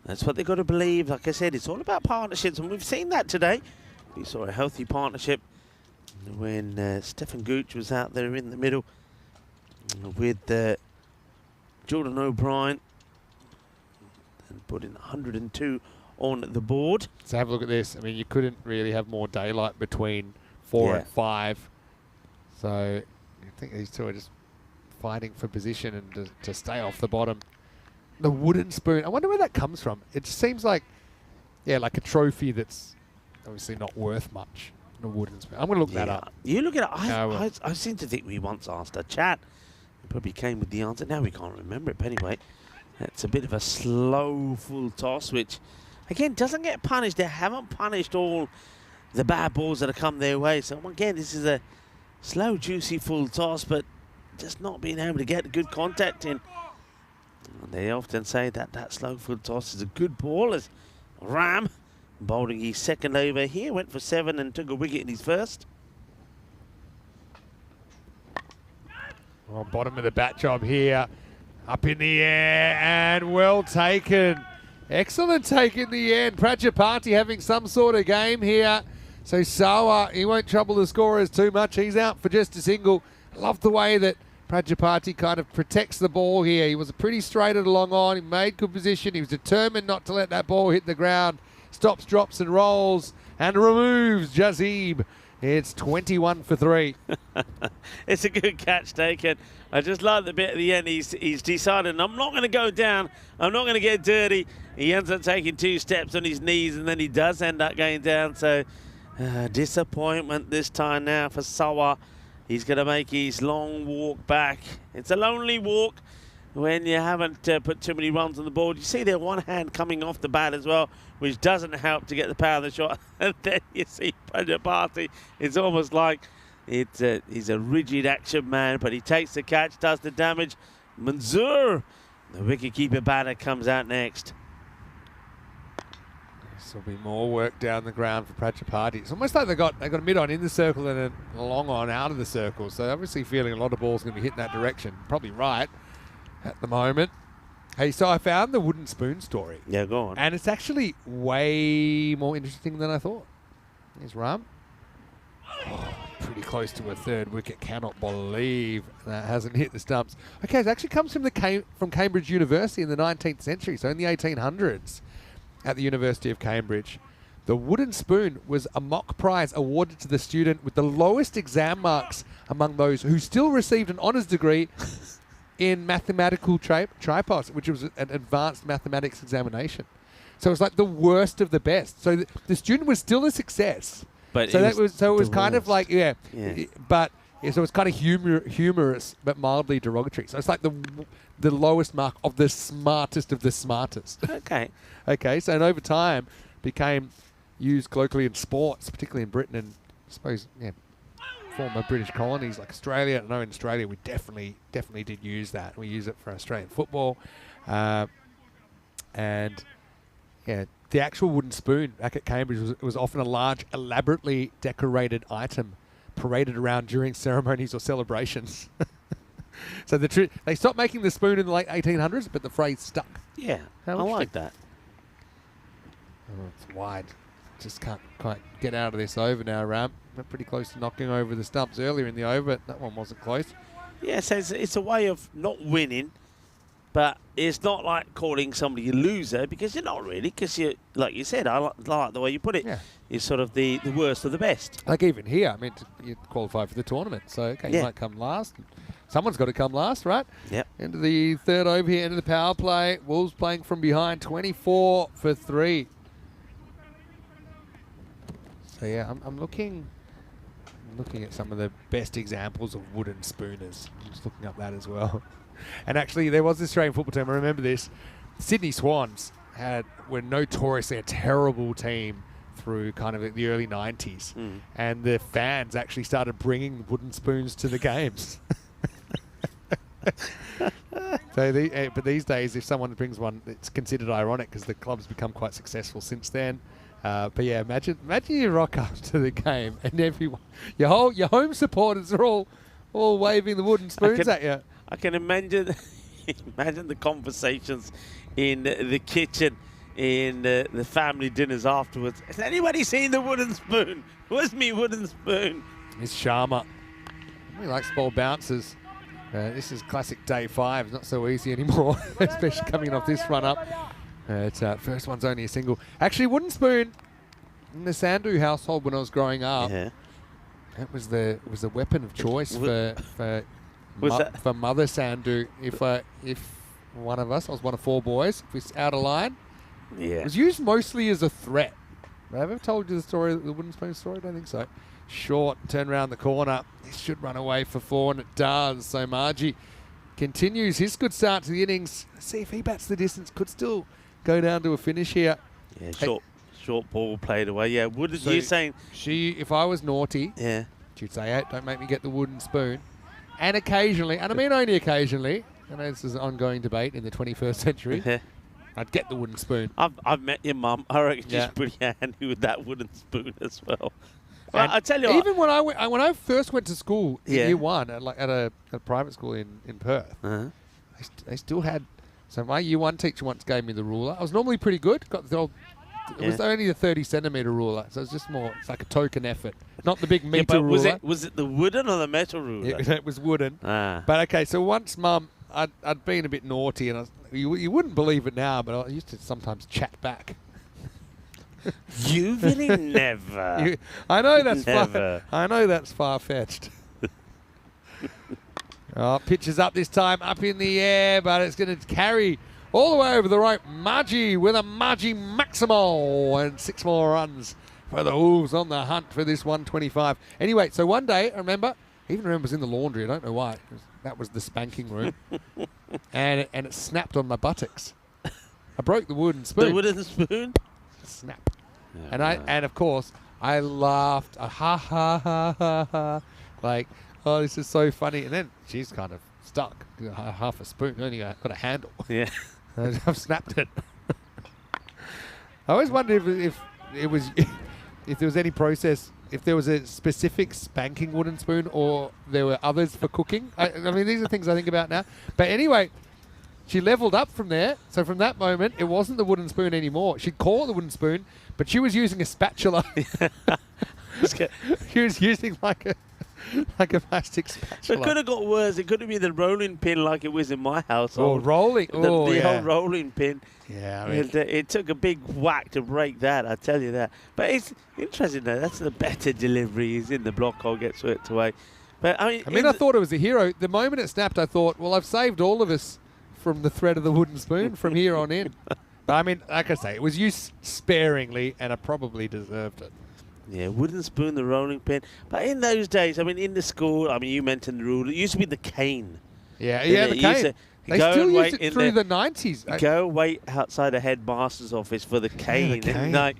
that's what they've got to believe. Like I said, it's all about partnerships. And we've seen that today. We saw a healthy partnership when Stephen Gooch was out there in the middle with Jordan O'Brien and put in 102 on the board. So have a look at this. I mean, you couldn't really have more daylight between 4 and 5. So I think these two are just fighting for position and to stay off the bottom. The wooden spoon. I wonder where that comes from. It seems like, yeah, like a trophy that's obviously not worth much. A wooden spoon. I'm going to look that up. You look at it. I seem to think we once asked a chat. We probably came with the answer. Now we can't remember it. But anyway, it's a bit of a slow full toss, which, again, doesn't get punished. They haven't punished all the bad balls that have come their way. So, again, this is a slow, juicy full toss, but just not being able to get good contact in. And they often say that that slow full toss is a good ball, as Ram bowling his second over here, went for 7 and took a wicket in his first. Well, bottom of the bat job here. Up in the air and well taken. Excellent take in the end. Prajapati having some sort of game here. So Sawa, he won't trouble the scorers too much. He's out for just a single. Love the way that Prajapati kind of protects the ball here. He was pretty straight and long on. He made good position. He was determined not to let that ball hit the ground. Stops, drops and rolls and removes Jazib. It's 21 for 3. It's a good catch taken. I just like the bit at the end. He's decided, I'm not going to go down. I'm not going to get dirty. He ends up taking 2 steps on his knees, and then he does end up going down. So disappointment this time now for Sawa. He's going to make his long walk back. It's a lonely walk when you haven't put too many runs on the board. You see there one hand coming off the bat as well, which doesn't help to get the power of the shot. And then you see Prajapati. It's almost like he's a rigid action man, but he takes the catch, does the damage. Manzoor, the wicketkeeper batter, comes out next. This will be more work down the ground for Prajapati. It's almost like they got a mid on in the circle and a long on out of the circle. So obviously feeling a lot of balls going to be hitting that direction. Probably right at the moment. Hey, so I found the wooden spoon story. Yeah, go on. And it's actually way more interesting than I thought. Here's Ram. Oh, pretty close to a 3rd wicket. Cannot believe that hasn't hit the stumps. Okay, it actually comes from Cambridge University in the 19th century, so in the 1800s at the University of Cambridge. The wooden spoon was a mock prize awarded to the student with the lowest exam marks among those who still received an honours degree in mathematical tripos, which was an advanced mathematics examination. So it was like the worst of the best. So the student was still a success. But so it was kind of like, so it's kind of humorous but mildly derogatory. So it's like the lowest mark of the smartest of the smartest. Okay. Okay, so and over time became used colloquially in sports, particularly in Britain and I suppose former British colonies like Australia. I know in Australia we definitely did use that. We use it for Australian football. And the actual wooden spoon back at Cambridge was often a large, elaborately decorated item paraded around during ceremonies or celebrations. So they stopped making the spoon in the late 1800s, but the phrase stuck. Yeah, I How like that. Oh, it's wide. Just can't quite get out of this over now, Ram. We're pretty close to knocking over the stumps earlier in the over. That one wasn't close. Yeah, so it's a way of not winning, but it's not like calling somebody a loser because you're not really, because you, like you said, I like the way you put it. Yeah. You're sort of the worst of the best. Like even here, I mean, you qualify for the tournament. So, okay, you might come last. Someone's got to come last, right? Yep. Into the 3rd over here, into the power play. Wolves playing from behind, 24 for 3. So, yeah, I'm looking at some of the best examples of wooden spooners. I'm just looking up that as well. And actually, there was this Australian football team, I remember this. Sydney Swans were notoriously a terrible team through kind of the early 90s. And the fans actually started bringing wooden spoons to the games. But these days, if someone brings one, it's considered ironic because the club's become quite successful since then. But yeah, imagine you rock up to the game and everyone, your home supporters are all waving the wooden spoons at you. I can imagine the conversations in the kitchen, in the family dinners afterwards. Has anybody seen the wooden spoon? Where's me wooden spoon? It's Sharma. He likes ball bounces. This is classic day 5. It's not so easy anymore, especially coming off this run up. First one's only a single. Actually, wooden spoon in the Sandhu household when I was growing up. Yeah. That was the weapon of choice for Mother Sandhu. If one of us, I was one of 4 boys, if it's out of line, it was used mostly as a threat. Have I ever told you the story, the wooden spoon story? I don't think so. Short, turn around the corner. This should run away for 4, and it does. So Margie continues his good start to the innings. See if he bats the distance. Could still go down to a finish here. Yeah, short ball played away. Yeah, you saying? If I was naughty, she'd say, hey, don't make me get the wooden spoon. And occasionally, and I mean only occasionally, I know this is an ongoing debate in the 21st century, I'd get the wooden spoon. I've met your mum. I reckon she's pretty handy with that wooden spoon as well. Well, I tell you even when I first went to school in year 1, at a private school in Perth, they still had. So my year 1 teacher once gave me the ruler. I was normally pretty good. Got the old It was only the 30-centimetre ruler, so it's just more. It's like a token effort, not the big Yeah, metre but ruler. was it the wooden or the metal ruler? It was wooden. Ah. But okay, so once Mum, I'd been a bit naughty, and you wouldn't believe it now, but I used to sometimes chat back. You really never. I know that's Never. I know that's far-fetched. Pitches up this time, up in the air, but it's going to carry all the way over the rope. Margie with a Margie Maximal, and 6 more runs for the Wolves on the hunt for this 125. Anyway, so one day, I remember it was in the laundry. I don't know why. That was the spanking room. and it snapped on my buttocks. I broke the wooden spoon. The wooden spoon? Snap. And of course, I laughed. Ha ha ha ha ha. Like, oh, this is so funny. And then she's kind of stuck. Half a spoon. Only got a handle. Yeah. I've snapped it. I always wondered if it was if there was any process, if there was a specific spanking wooden spoon or there were others for cooking. I mean, these are things I think about now. But anyway, she leveled up from there. So from that moment, it wasn't the wooden spoon anymore. She'd call it the wooden spoon, but she was using a spatula. She was using like a plastic spatula. It could have got worse. It could have been the rolling pin like it was in my house. Oh, rolling. The yeah. old rolling pin. Yeah, I mean, It took a big whack to break that, I tell you that. But it's interesting, though. That's the better delivery. He's in the block hole, gets swept away. But I I thought it was a hero. The moment it snapped, I thought, well, I've saved all of us from the threat of the wooden spoon from here on in. But I mean, like I say, it was used sparingly, and I probably deserved it. Yeah, wooden spoon, the rolling pin. But in those days, I mean, in the school, I mean, you mentioned the rule. It used to be the cane. Yeah, Didn't the it? cane. They go still and used wait it in through the 90s. Go wait outside the headmaster's office for the cane. cane. And like,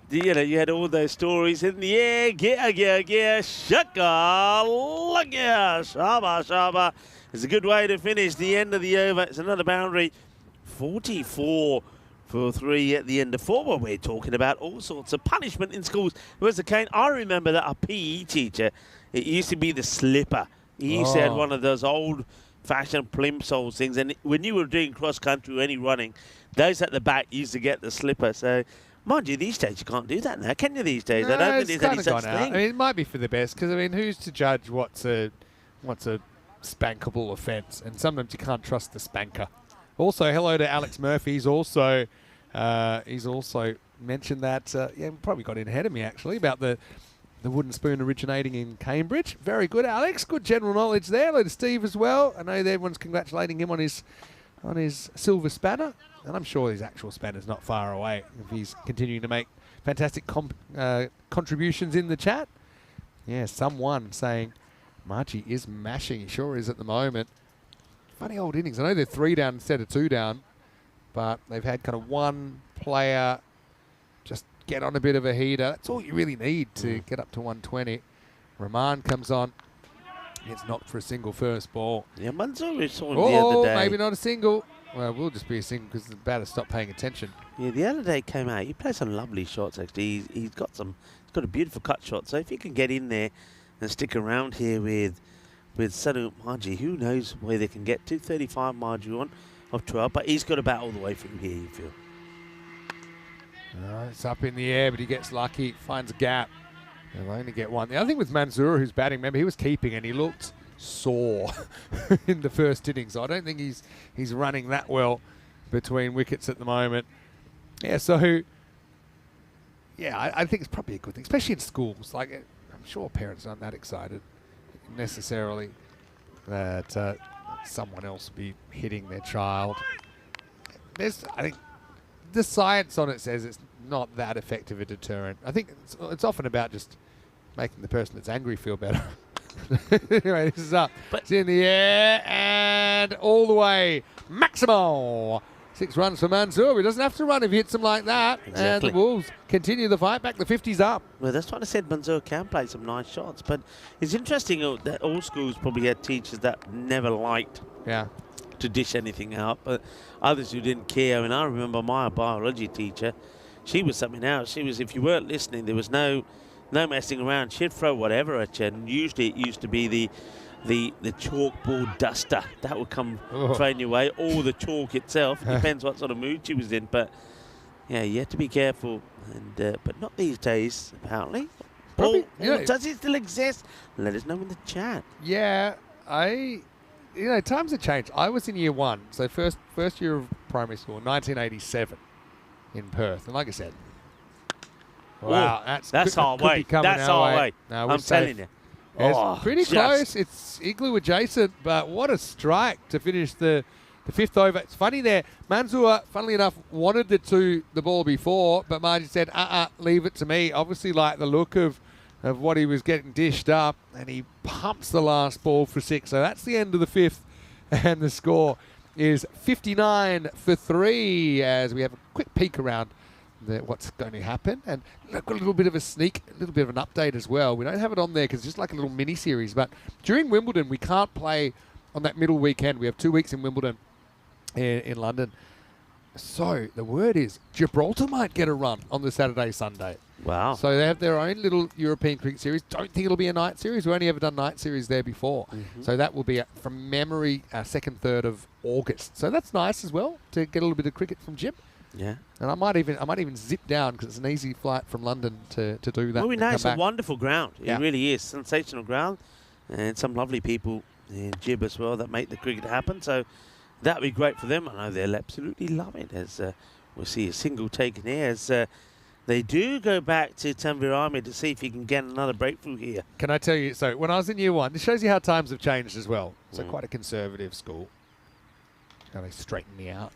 you know, you had all those stories in the air. Gear, shaka, look yeah, shaba, shaba. It's a good way to finish the end of the over. It's another boundary. 44 for 3 at the end of 4. Well, we're talking about all sorts of punishment in schools. Where's the cane? I remember that our PE teacher, it used to be the slipper. He used to have one of those old-fashioned plimsoll things. And when you were doing cross-country or any running, those at the back used to get the slipper. So, mind you, these days you can't do that now, can you, these days? I don't think there's any such thing. I mean, it might be for the best, because, I mean, who's to judge what's a spankable offence? And sometimes you can't trust the spanker. Also, hello to Alex Murphy. He's also mentioned that, probably got in ahead of me, actually, about the wooden spoon originating in Cambridge. Very good, Alex. Good general knowledge there. Hello to Steve as well. I know everyone's congratulating him on his silver spanner, and I'm sure his actual spanner's not far away if he's continuing to make fantastic contributions in the chat. Yeah, someone saying Margie is mashing. He sure is at the moment. Funny old innings. I know they're 3 down instead of 2 down, but they've had kind of one player just get on a bit of a heater. That's all you really need to get up to 120. Rahman comes on. Gets knocked for a single first ball. Yeah, Mansour saw him the other day. Maybe not a single. Well, it will just be a single because the batter stopped paying attention. Yeah, the other day came out. He played some lovely shots, actually. He's got a beautiful cut shot. So if he can get in there and stick around here with Sanu Margie, who knows where they can get to. 35 Margie on of 12, but he's got to bat all the way from here, you feel. It's up in the air, but he gets lucky, finds a gap. They'll only get one. The other thing with Mansour, who's batting, remember, he was keeping and he looked sore in the first innings. So I don't think he's running that well between wickets at the moment. Yeah, so, yeah, I think it's probably a good thing, especially in schools. Like, I'm sure parents aren't that excited necessarily that someone else be hitting their child. I think the science on it says it's not that effective a deterrent. I think it's often about just making the person that's angry feel better. Anyway, this is up. It's in the air and all the way. Maximal. 6 runs for Mansour. He doesn't have to run if he hits them like that. Exactly. And the Wolves continue the fight back. The 50's up. Well, that's what I said. Mansour can play some nice shots. But it's interesting that all schools probably had teachers that never liked to dish anything out, but others who didn't care. I mean, I remember my biology teacher. She was something else. She was, if you weren't listening, there was no messing around. She'd throw whatever at you, and usually it used to be the chalkboard duster that would come thrown your way, or the chalk itself. Depends what sort of mood she was in. But yeah, you have to be careful and but not these days, apparently. Probably, Paul, yeah. does it still exist? Let us know in the chat. Yeah, times have changed. I was in year 1, so first year of primary school, 1987, in Perth. And like I said, wow, that's our could way. be coming That's our our way. No, we're I'm safe. telling you. It's pretty just- close. It's igloo adjacent, but what a strike to finish the 5th over. It's funny there. Mansour, funnily enough, wanted the ball before, but Margie said, leave it to me. Obviously like the look of what he was getting dished up, and he pumps the last ball for 6. So that's the end of the 5th, and the score is 59-3 as we have a quick peek around what's going to happen. And look, a little bit of a sneak, a little bit of an update as well. We don't have it on there because it's just like a little mini series. But during Wimbledon, we can't play on that middle weekend. We have 2 weeks in Wimbledon in London. So the word is Gibraltar might get a run on the Saturday, Sunday. Wow. So they have their own little European cricket series. Don't think it'll be a night series. We've only ever done night series there before. So that will be, from memory, 2nd, 3rd of August. So that's nice as well to get a little bit of cricket from Jim. Yeah. And I might even zip down because it's an easy flight from London to do that. Well, we and know come it's back. a wonderful ground. Yeah. It really is. Sensational ground. And some lovely people in Jib as well that make the cricket happen. So that would be great for them. I know they'll absolutely love it. As we'll see a single taken here as they do go back to Tanvir Ahmed to see if he can get another breakthrough here. Can I tell you, so when I was in year 1, this shows you how times have changed as well. So quite a conservative school. Now they straighten me out.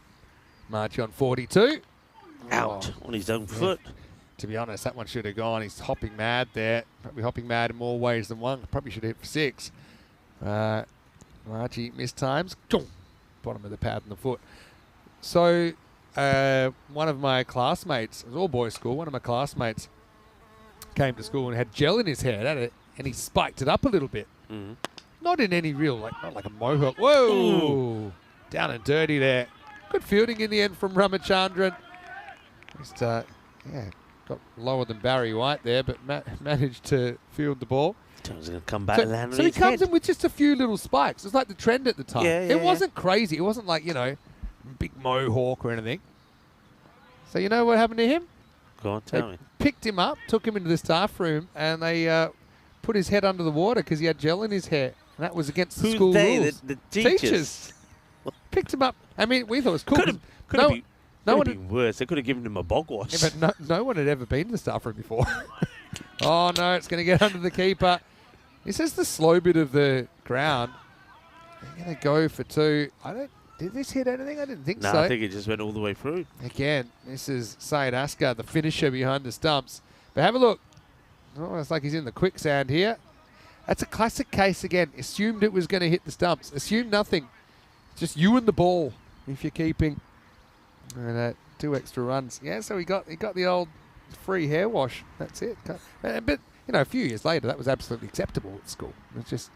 March on 42. Out on his own foot. To be honest, that one should have gone. He's hopping mad there. Probably hopping mad in more ways than one. Probably should have hit for 6. Margie missed times. Bottom of the pad and the foot. So one of my classmates, it was all boys school, one of my classmates came to school and had gel in his hair, and he spiked it up a little bit. Not in any real, not like a mohawk. Whoa! Ooh. Down and dirty there. Good fielding in the end from Ramachandran. Just, got lower than Barry White there, but managed to field the ball. He's going to come back and land on So he his comes head. in with just a few little spikes. It's like the trend at the time. Yeah, It wasn't crazy. It wasn't like, big mohawk or anything. So you know what happened to him? Go on, They tell me. picked him up, took him into the staff room, and they put his head under the water because he had gel in his hair. And that was against the Who's school they? rules. The teachers. Picked him up. I mean, we thought it was cool. Could have no one been worse. They could have given him a bog wash. Yeah, but no one had ever been in the staff room before. Oh, no, it's going to get under the keeper. This is the slow bit of the ground. They're going to go for 2. Did this hit anything? I didn't think No, so. I think it just went all the way through. Again, this is Syed Askar, the finisher behind the stumps. But have a look. Oh, it's like he's in the quicksand here. That's a classic case again. Assumed it was going to hit the stumps. Assumed nothing. Just you and the ball if you're keeping. And 2 extra runs. Yeah, so he got the old free hair wash. That's it. But a few years later, that was absolutely acceptable at school. It's just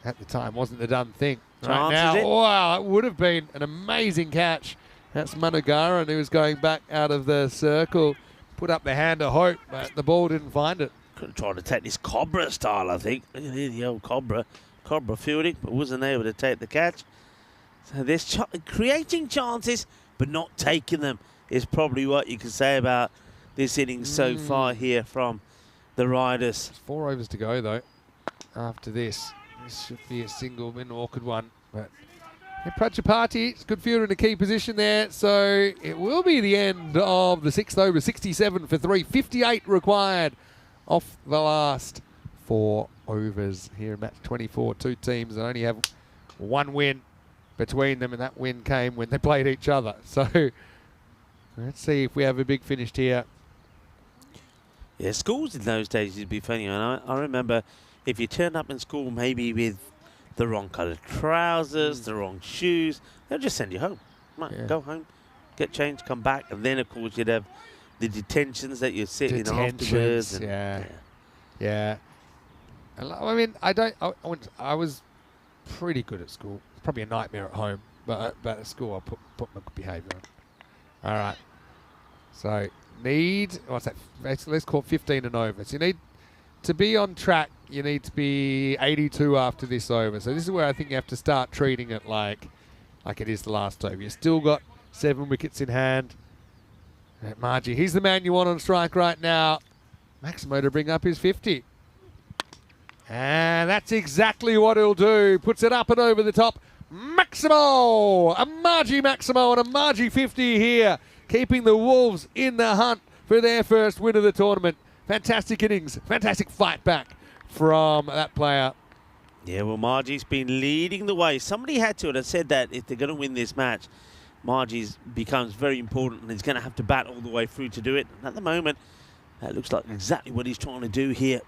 at the time wasn't the done thing. Right now, wow, it would have been an amazing catch. That's Managaran who was going back out of the circle. Put up the hand of hope, but the ball didn't find it. Could have tried to take this Cobra style, I think. Look at the old Cobra fielding, but wasn't able to take the catch. So there's creating chances, but not taking them is probably what you can say about this inning so far here from the Riders. 4 overs to go, though, after this. This should be a single, an awkward one. But Prajapati, it's good fielder in a key position there. So it will be the end of the 6th over, 67 for 3. 58 required off the last 4 overs here in match 24. 2 teams that only have 1 win between them, and that win came when they played each other. So let's see if we have a big finish here. Yeah, schools in those days would be funny. And I remember if you turn up in school maybe with the wrong coloured trousers, the wrong shoes, they'll just send you home. Right, go home, get changed, come back, and then of course you'd have the detentions that you're sitting afterwards. And yeah. I mean, I was pretty good at school. Probably a nightmare at home, but at school I put my good behaviour on. All right. So let's call it 15 and over. So you need to be on track. You need to be 82 after this over. So this is where I think you have to start treating it like it is the last over. You still got 7 wickets in hand. Margie, he's the man you want on strike right now. Maximo to bring up his 50. And that's exactly what he'll do. Puts it up and over the top. Maximo! A Margie Maximo and a Margie 50 here, keeping the Wolves in the hunt for their first win of the tournament. Fantastic innings, fantastic fight back from that player. Yeah, well, Margie's been leading the way. Somebody had to have said that if they're going to win this match, Margie's becomes very important and he's going to have to bat all the way through to do it. And at the moment, that looks like exactly what he's trying to do here.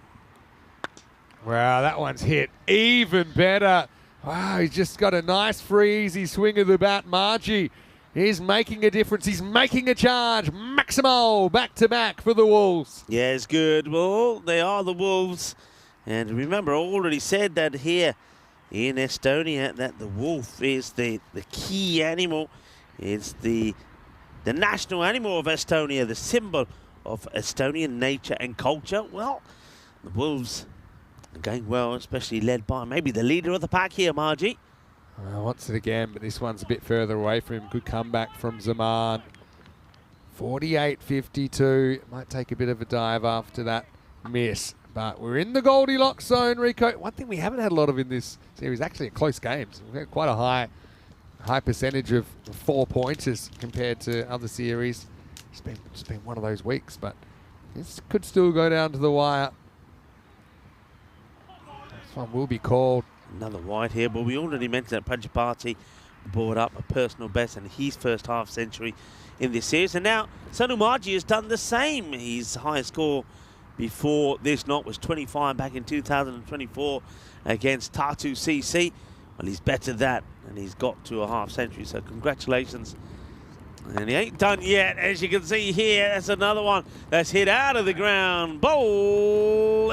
Wow, that one's hit even better. Wow, he's just got a nice, free, easy swing of the bat. Margie, he's making a difference. He's making a charge. Maximo, back-to-back for the Wolves. Yeah, it's good. Well, they are the Wolves. And remember, I already said that here in Estonia, that the wolf is the key animal. It's the national animal of Estonia, the symbol of Estonian nature and culture. Well, the Wolves are going well, especially led by maybe the leader of the pack here, Margie. Well, wants it again, but this one's a bit further away from him. Good comeback from Zaman. 48-52. Might take a bit of a dive after that miss. But we're in the Goldilocks zone, Rico. One thing we haven't had a lot of in this series, actually, are close games. We've had quite a high percentage of 4-pointers compared to other series. It's been one of those weeks, but this could still go down to the wire. This one will be called. Another wide here, but we already mentioned that Prajapati brought up a personal best in his first half century in this series. And now Sonu Margie has done the same. His highest score before this knot was 25 back in 2024 against Tartu CC. Well, he's bettered that, and he's got to a half century, so congratulations. And he ain't done yet, as you can see here. That's another one that's hit out of the ground. Bolle.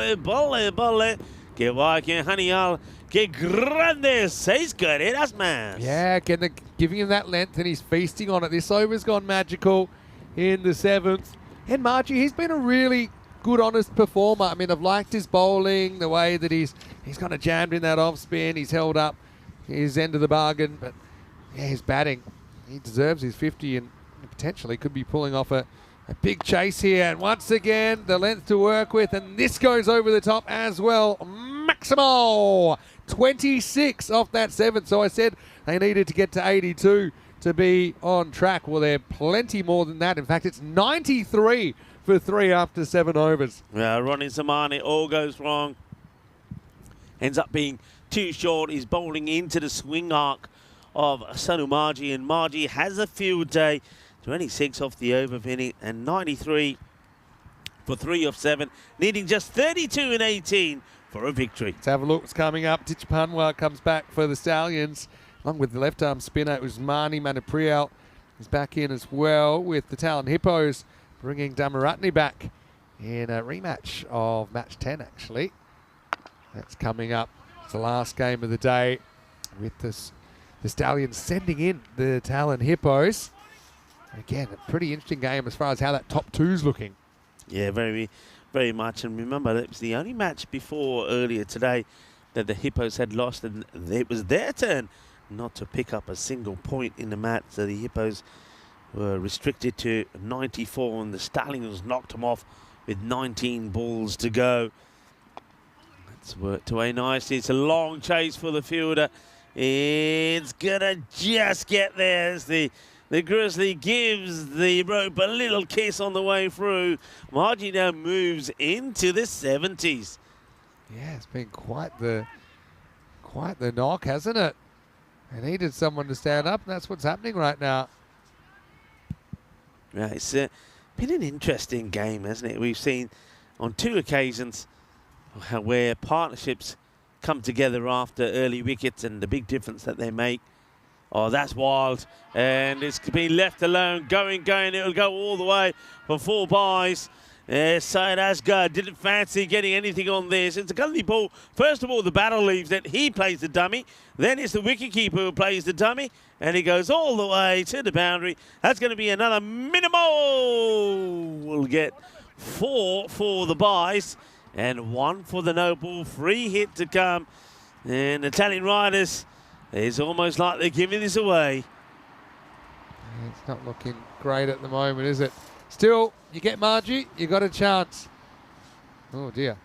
Que va, que genial, que grande. He's good, that's man. Yeah, again, giving him that length, and he's feasting on it. This over's gone magical in the 7th. And Margie, he's been a really good, honest performer. I mean, I've liked his bowling, the way that he's kind of jammed in that off spin. He's held up his end of the bargain, but yeah, his batting, he deserves his 50 and potentially could be pulling off a big chase here. And once again, the length to work with, and this goes over the top as well. Maximo, 26 off that 7th. So I said they needed to get to 82 to be on track. Well, they're plenty more than that. In fact, it's 93 for 3 after 7 overs. Yeah, Ronnie Zamani, all goes wrong. Ends up being too short. He's bowling into the swing arc of Sonu Margie, and Margie has a field day. 26 off the over finish and 93 for 3 off 7, needing just 32 and 18 for a victory. Let's have a look what's coming up. Tichapanwa comes back for the Stallions, along with the left-arm spinner. It was Mani Manapriyal. He's back in as well with the Talon Hippos, bringing Damaratne back in a rematch of match 10, actually. That's coming up. It's the last game of the day with the Stallions sending in the Talon Hippos. Again, a pretty interesting game as far as how that top two's looking. Yeah, very, very much. And remember, it was the only match before earlier today that the Hippos had lost, and it was their turn not to pick up a single point in the match. So the Hippos were restricted to 94, and the Stallions knocked them off with 19 balls to go. That's worked away nicely. It's a long chase for the fielder. It's gonna just get there as the Grizzly gives the rope a little kiss on the way through. Margie now moves into the 70s. Yeah, it's been quite the knock, hasn't it? They needed someone to stand up, and that's what's happening right now. Right, it's been an interesting game, hasn't it? We've seen on 2 occasions where partnerships come together after early wickets and the big difference that they make. Oh, that's wild. And it's been left alone, going. It'll go all the way for 4 buys. Syed Asghar didn't fancy getting anything on this. It's a gully ball. First of all, the batter leaves it. He plays the dummy. Then it's the wicketkeeper who plays the dummy. And he goes all the way to the boundary. That's going to be another minimal. We'll get 4 for the buys and 1 for the no ball. Free hit to come. And Italian Riders, it's almost like they're giving this away. It's not looking great at the moment, is it? Still, you get Margie, you got a chance. Oh dear.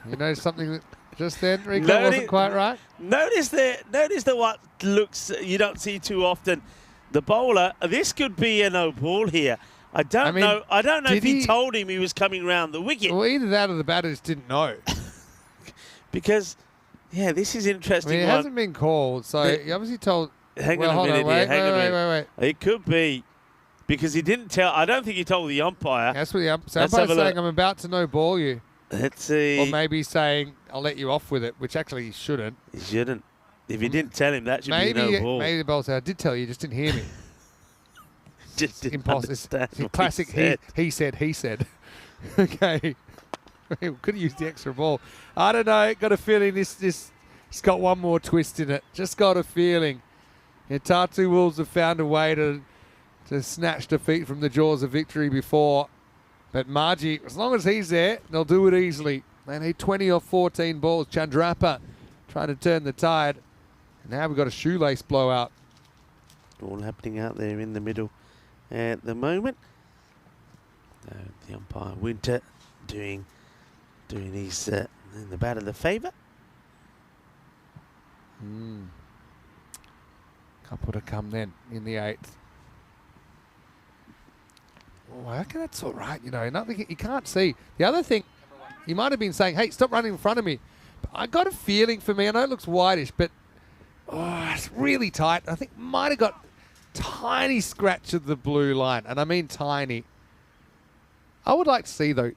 You noticed something that just then, Rico, wasn't quite right? Notice that what looks you don't see too often. The bowler, this could be a no ball here. I don't know if he told him he was coming round the wicket. Well, either that or the batters didn't know. Because, yeah, this is interesting. I mean, it hasn't been called, so he obviously told. Hang on a minute here. Hang on a minute. Wait. It could be because he didn't tell. I don't think he told the umpire. That's what the umpire's saying. I'm about to no ball you. Let's see. Or maybe saying, I'll let you off with it, which actually he shouldn't. He shouldn't. If he didn't tell him, that should be no ball. Maybe the bowler said, I did tell you, just didn't hear me. Just didn't impossible. understand Classic he said. Okay. Could have used the extra ball. I don't know. Got a feeling this it's got one more twist in it. Just got a feeling. Tartu Wolves have found a way to snatch defeat from the jaws of victory before. But Margie, as long as he's there, they'll do it easily. They need 20 or 14 balls. Chandrappa trying to turn the tide. And now we've got a shoelace blowout. All happening out there in the middle at the moment. The umpire Winter doing his in the bat of the favour. Couple to come then in the 8th. Oh, I reckon that's all right, nothing you can't see. The other thing, he might have been saying, hey, stop running in front of me. But I got a feeling for me, I know it looks whitish, but it's really tight. I think might have got tiny scratch of the blue line, and I mean tiny. I would like to see, though,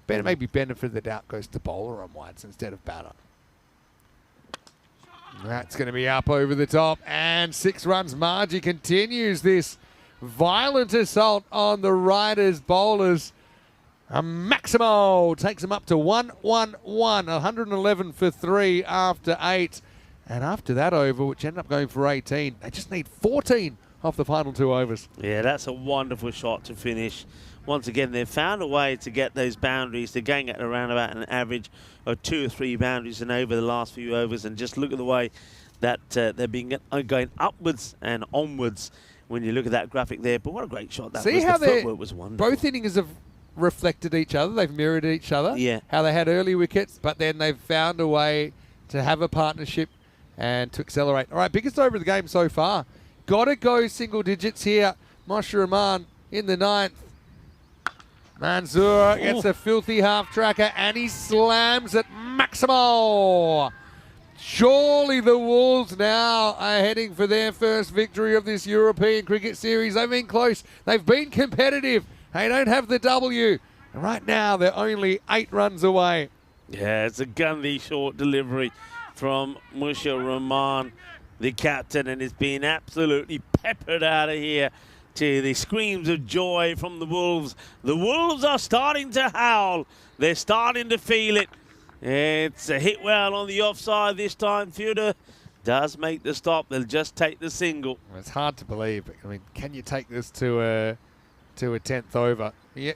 maybe benefit of the doubt goes to bowler on whites instead of batter. That's going to be up over the top, and 6 runs. Margie continues this violent assault on the Riders bowlers. Maximo takes them up to 1-1-1, 111 for 3 after 8. And after that over, which ended up going for 18, they just need 14 off the final 2 overs. Yeah, that's a wonderful shot to finish. Once again, they've found a way to get those boundaries. They're going at around about an average of 2 or 3 boundaries and over the last few overs. And just look at the way that they're going upwards and onwards when you look at that graphic there. But what a great shot that was. See how the footwork was wonderful. Both innings have reflected each other. They've mirrored each other. Yeah. How they had early wickets, but then they've found a way to have a partnership and to accelerate. All right, biggest over of the game so far. Got to go single digits here. Moshe Rahman in the 9th. Mansour gets a filthy half tracker and he slams at Maximo. Surely the Wolves now are heading for their first victory of this European Cricket Series. They've been close. They've been competitive. They don't have the W. And right now they're only 8 runs away. Yeah, it's a gunly short delivery from Moshe Rahman, the captain, and it's been absolutely peppered out of here to the screams of joy from the Wolves. The Wolves are starting to howl. They're starting to feel it. It's a hit well on the offside this time. Fielder does make the stop. They'll just take the single. Well, it's hard to believe. I mean, can you take this to a 10th over? Yeah.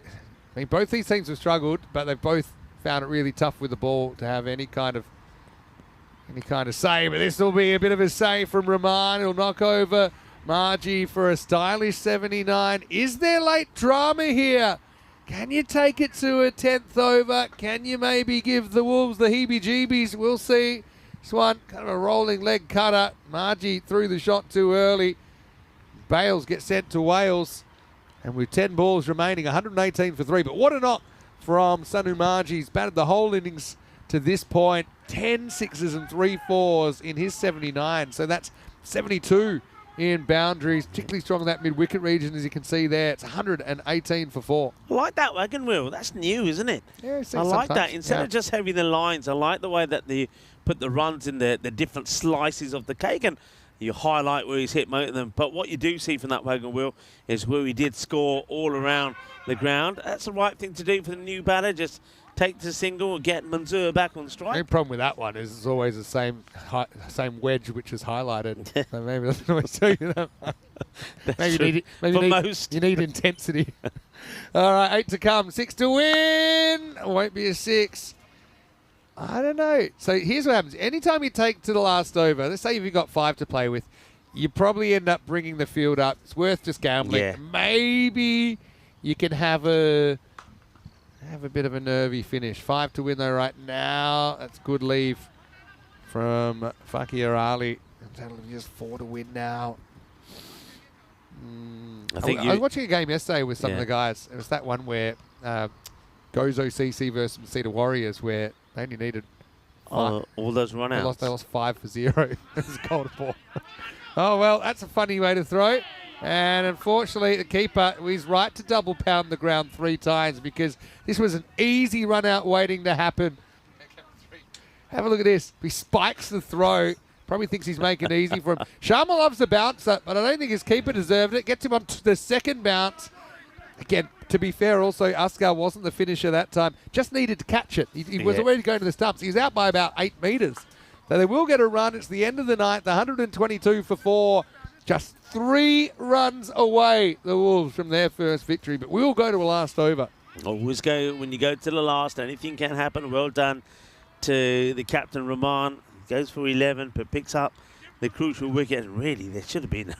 I mean, both these teams have struggled, but they've both found it really tough with the ball to have any kind of save. But this will be a bit of a save from Rahman. He'll knock over Margie for a stylish 79. Is there late drama here? Can you take it to a 10th over? Can you maybe give the Wolves the heebie-jeebies? We'll see. This one, kind of a rolling leg cutter. Margie threw the shot too early. Bales gets sent to Wales. And with 10 balls remaining, 118 for 3. But what a knock from Sanu Margie. He's batted the whole innings to this point. 10 sixes and 3 fours in his 79. So that's 72 in boundaries. Particularly strong in that mid-wicket region, as you can see there. It's 118 for 4. I like that wagon wheel. That's new, isn't it? Yeah, I like that. Instead of just having the lines, I like the way that they put the runs in the different slices of the cake. And you highlight where he's hit most of them. But what you do see from that wagon wheel is where he did score all around the ground. That's the right thing to do for the new batter. Just take the single and get Mansour back on strike. The only problem with that one is it's always the same wedge which is highlighted. So maybe that's always tell you that one. You need intensity. All right, 8 to come. 6 to win. Won't be a 6. I don't know. So here's what happens. Anytime you take to the last over, let's say you've got 5 to play with, you probably end up bringing the field up. It's worth just gambling. Yeah. Maybe you can have a bit of a nervy finish. 5 to win though right now. That's good leave from Fakir Ali. That'll be just 4 to win now. I was watching a game yesterday with some of the guys. It was that one where Gozo CC versus Cedar Warriors where they only needed all those run-outs. They lost 5 for 0. It was a goal ball. Oh, well, that's a funny way to throw. And unfortunately, the keeper was right to double pound the ground 3 times because this was an easy run-out waiting to happen. Have a look at this. He spikes the throw. Probably thinks he's making it easy for him. Sharma loves the bouncer, but I don't think his keeper deserved it. Gets him on the second bounce. Again, to be fair, also, Askar wasn't the finisher that time. Just needed to catch it. He was already going to the stumps. He was out by about 8 metres. So they will get a run. It's the end of the ninth, 122 for 4. Just 3 runs away, the Wolves, from their first victory. But we'll go to a last over. Always go, when you go to the last, anything can happen. Well done to the captain, Rahman. Goes for 11, but picks up the crucial wicket. And really, there should have been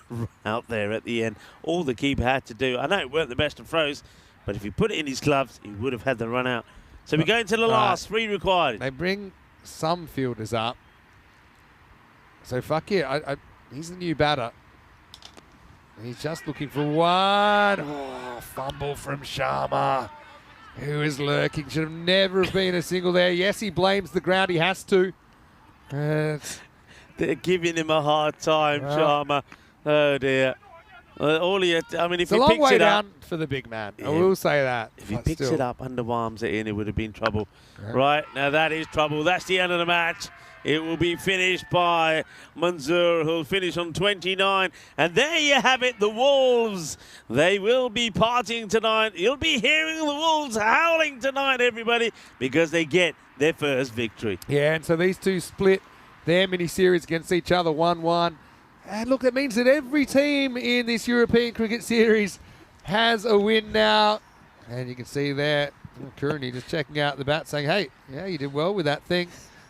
out there at the end. All the keeper had to do. I know it weren't the best of throws, but if he put it in his gloves, he would have had the run out. So we go into the last, 3 required. They bring some fielders up. So Fakir, he's the new batter. He's just looking for one. Oh, fumble from Sharma, who is lurking. Should have never been a single there. Yes, he blames the ground. He has to. They're giving him a hard time, Sharma. Oh, dear. If it's a long way down for the big man. I will say that. If he picks it up, underarms it in, it would have been trouble. Right, now that is trouble. That's the end of the match. It will be finished by Manzoor, who'll finish on 29. And there you have it, the Wolves. They will be partying tonight. You'll be hearing the Wolves howling tonight, everybody, because they get their first victory. Yeah, and so these two split their mini-series against each other, 1-1. And look, that means that every team in this European Cricket Series has a win now. And you can see there, Cooney just checking out the bat, saying, hey, yeah, you did well with that thing.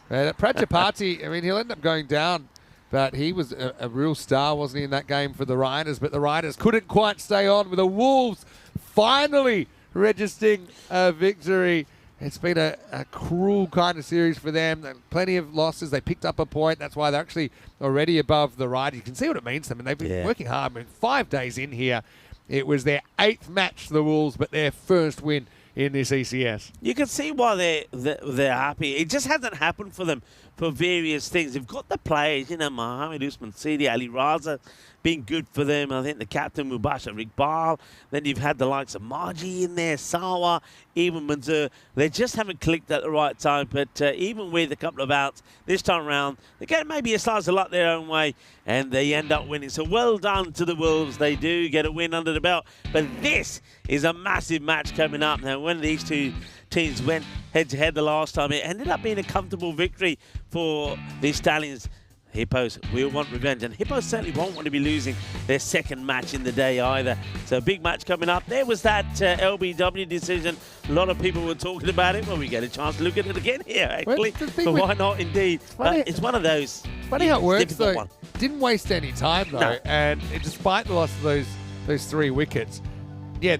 Prajapati, I mean, he'll end up going down, but he was a real star, wasn't he, in that game for the Riders? But the Riders couldn't quite stay on, with the Wolves finally registering a victory. It's been a cruel kind of series for them. Plenty of losses. They picked up a point. That's why they're actually already above the Riders. You can see what it means to them. And they've been working hard. I mean, 5 days in here. It was their 8th match, the Wolves, but their first win in this ECS. You can see why they're happy. It just hasn't happened for them for various things. They've got the players, Mohamed Usman Sidi, Ali Raza, been good for them. I think the captain, Mubashir Iqbal. Then you've had the likes of Marji in there, Sawa, even Manzoor. They just haven't clicked at the right time. But even with a couple of outs this time around, they get maybe a slice of luck their own way, and they end up winning. So well done to the Wolves. They do get a win under the belt. But this is a massive match coming up. Now, when these two teams went head-to-head the last time, it ended up being a comfortable victory for the Stallions. Hippos will want revenge, and Hippos certainly won't want to be losing their second match in the day either. So a big match coming up. There was that LBW decision. A lot of people were talking about it. Well, we get a chance to look at it again here, actually. So why not, indeed? It's one of those. Funny how it works, though. Didn't waste any time, though. No. And despite the loss of those 3 wickets, yeah,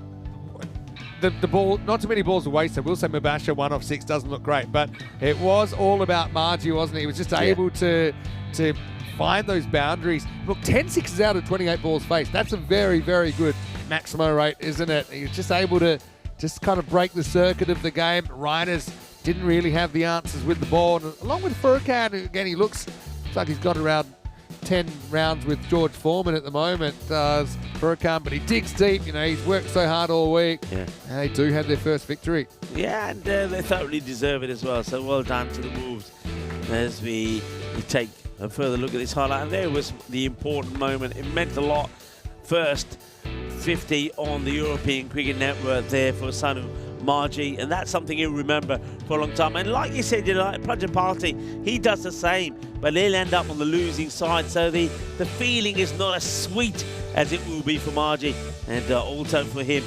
the ball, not too many balls were wasted. We'll say Mubashir 1 off 6 doesn't look great, but it was all about Margie, wasn't it? He was just able to find those boundaries. Look, 10 sixes out of 28 balls faced. That's a very, very good maximo rate, isn't it? He was just able to just kind of break the circuit of the game. Riders didn't really have the answers with the ball. And along with Furkan, who, again, he looks like he's got around 10 rounds with George Foreman at the moment, does Furkan, but he digs deep. He's worked so hard all week. Yeah. And they do have their first victory. Yeah, and they thoroughly deserve it as well. So well done to the Wolves as we take a further look at this highlight. And there was the important moment. It meant a lot. First 50 on the European Cricket Network there for Sanu Margie, and that's something he'll remember for a long time. And like you said, Prajapati, he does the same, but he'll end up on the losing side, so the feeling is not as sweet as it will be for Margie. And also for him,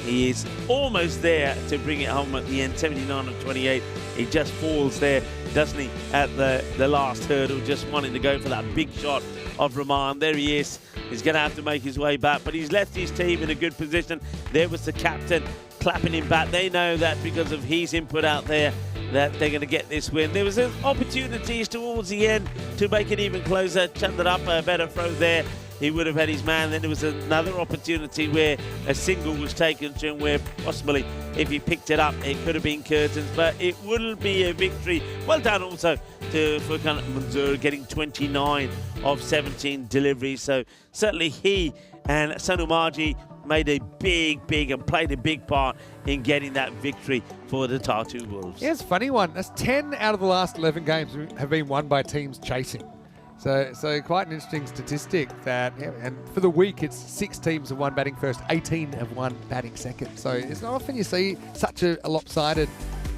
he is almost there to bring it home at the end, 79 of 28. He just falls there doesn't he, at the last hurdle, just wanting to go for that big shot of Rahman. There he is. He's going to have to make his way back, but he's left his team in a good position. There was the captain clapping him back. They know that because of his input out there, that they're going to get this win. There was opportunities towards the end to make it even closer. Chandarapa, a better throw there. He would have had his man. Then there was another opportunity where a single was taken to him, where possibly if he picked it up, it could have been curtains, but it wouldn't be a victory. Well done also to Furkan Manzoor, getting 29 of 17 deliveries. So certainly he and Sanu Marji made a big and played a big part in getting that victory for the Tartu Wolves. Yeah, it's a funny one. That's 10 out of the last 11 games have been won by teams chasing. So quite an interesting statistic that, yeah, and for the week, it's 6 teams have won batting first, 18 have won batting second. So it's not often you see such a lopsided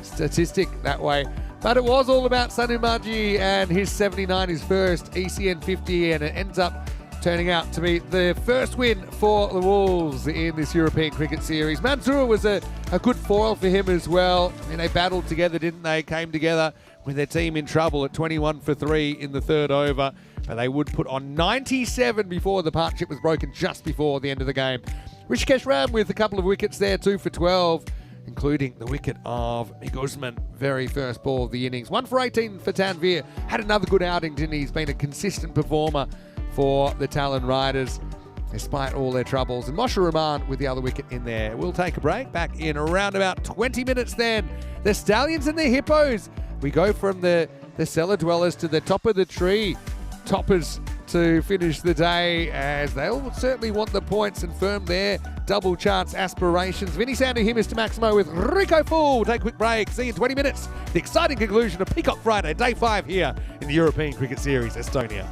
statistic that way. But it was all about Sanu Marji and his 79, his first ECN 50, and it ends up turning out to be the first win for the Wolves in this European Cricket Series. Mansour was a good foil for him as well. I mean, they battled together, didn't they? Came together with their team in trouble at 21 for 3 in the third over. But they would put on 97 before the partnership was broken just before the end of the game. Rishikesh Ram with a couple of wickets there, 2 for 12, including the wicket of Guzman, very first ball of the innings. 1 for 18 for Tanvir. Had another good outing, didn't he? He's been a consistent performer for the Talon Riders, despite all their troubles. And Moshe Rahman with the other wicket in there. We'll take a break. Back in around about 20 minutes then. The Stallions and the Hippos. We go from the cellar dwellers to the top of the tree toppers to finish the day, as they'll certainly want the points and firm their double chance aspirations. Vinny Sandu here, Mr. Maximo with Rico Full. Take a quick break. See you in 20 minutes. The exciting conclusion of Peacock Friday, day 5 here in the European Cricket Series, Estonia.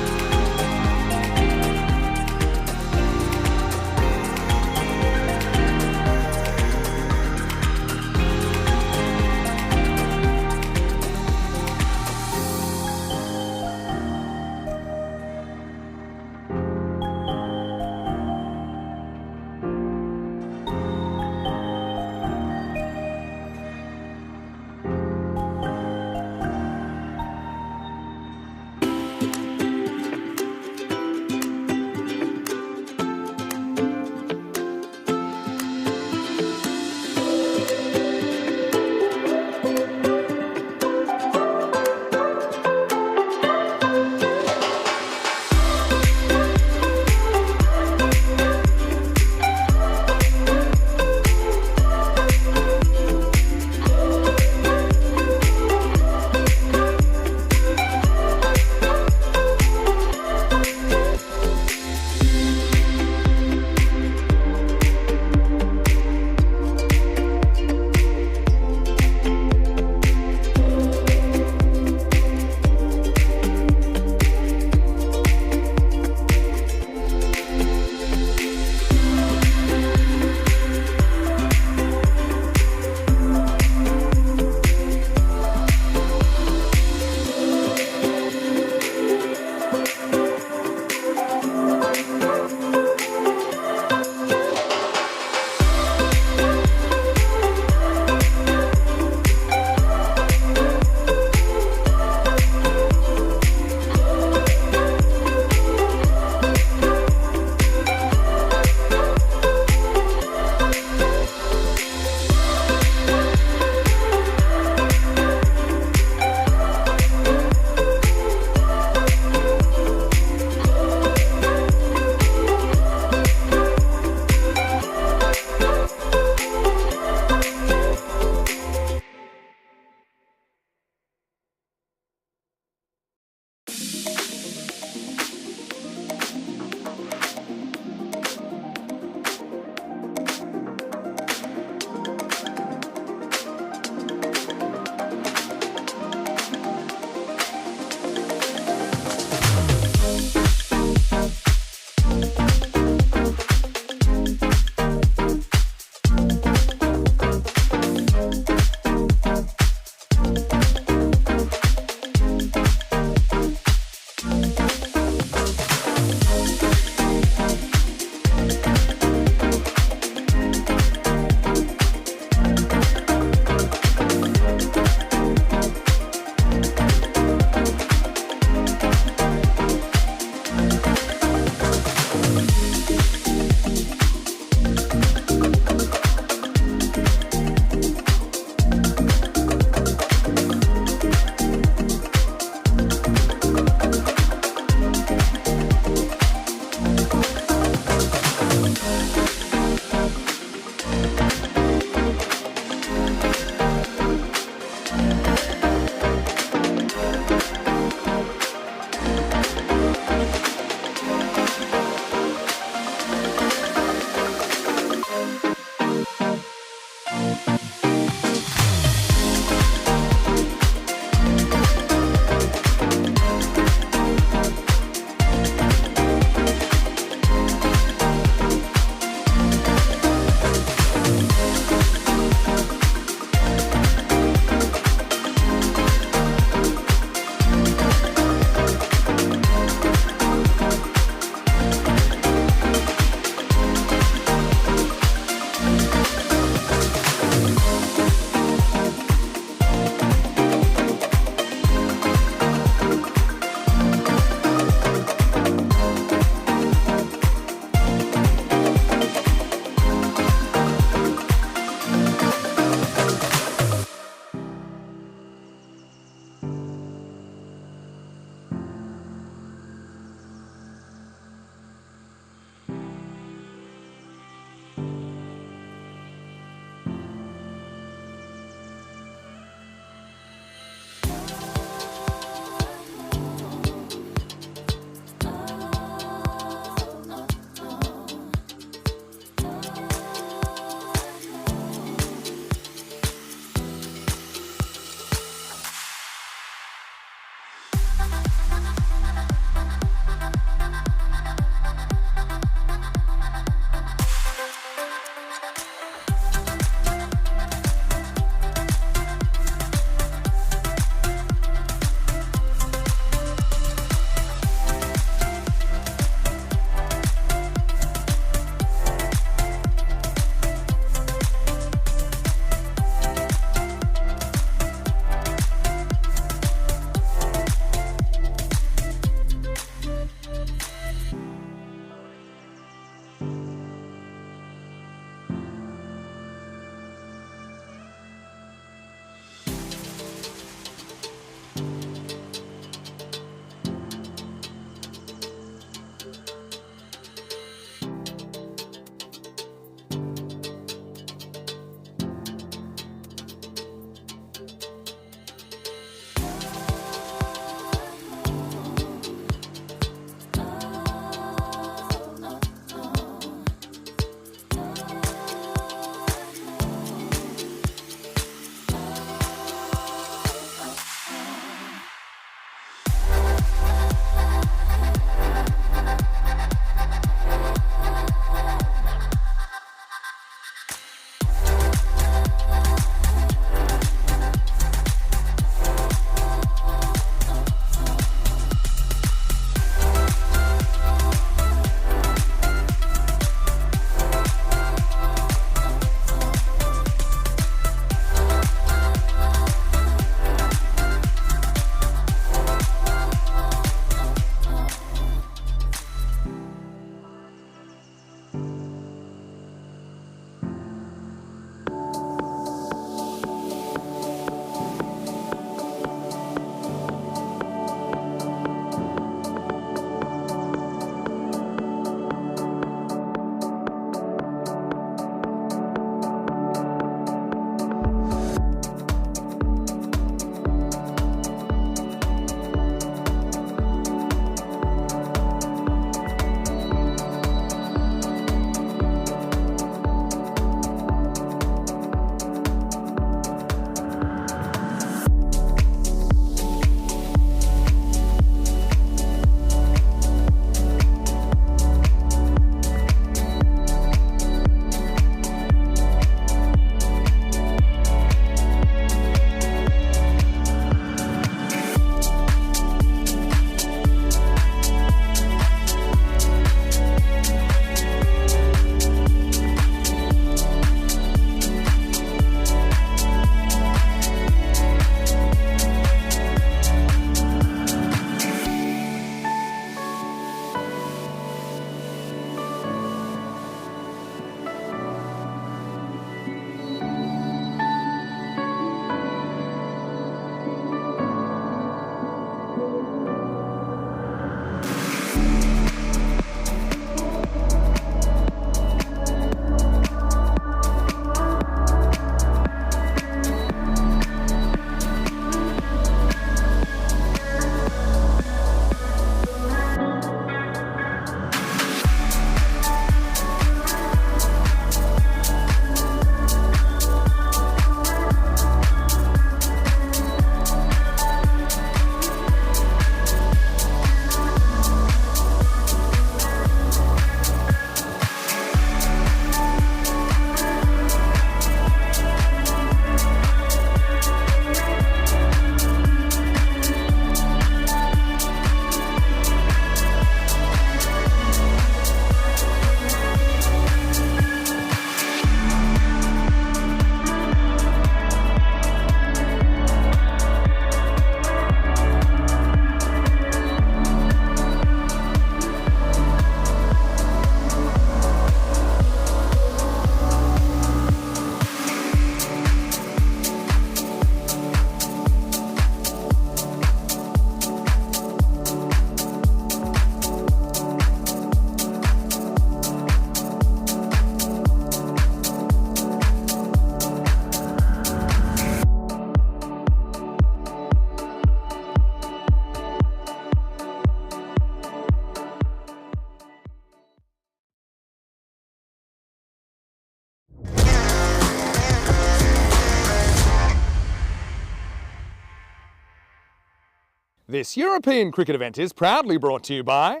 This European cricket event is proudly brought to you by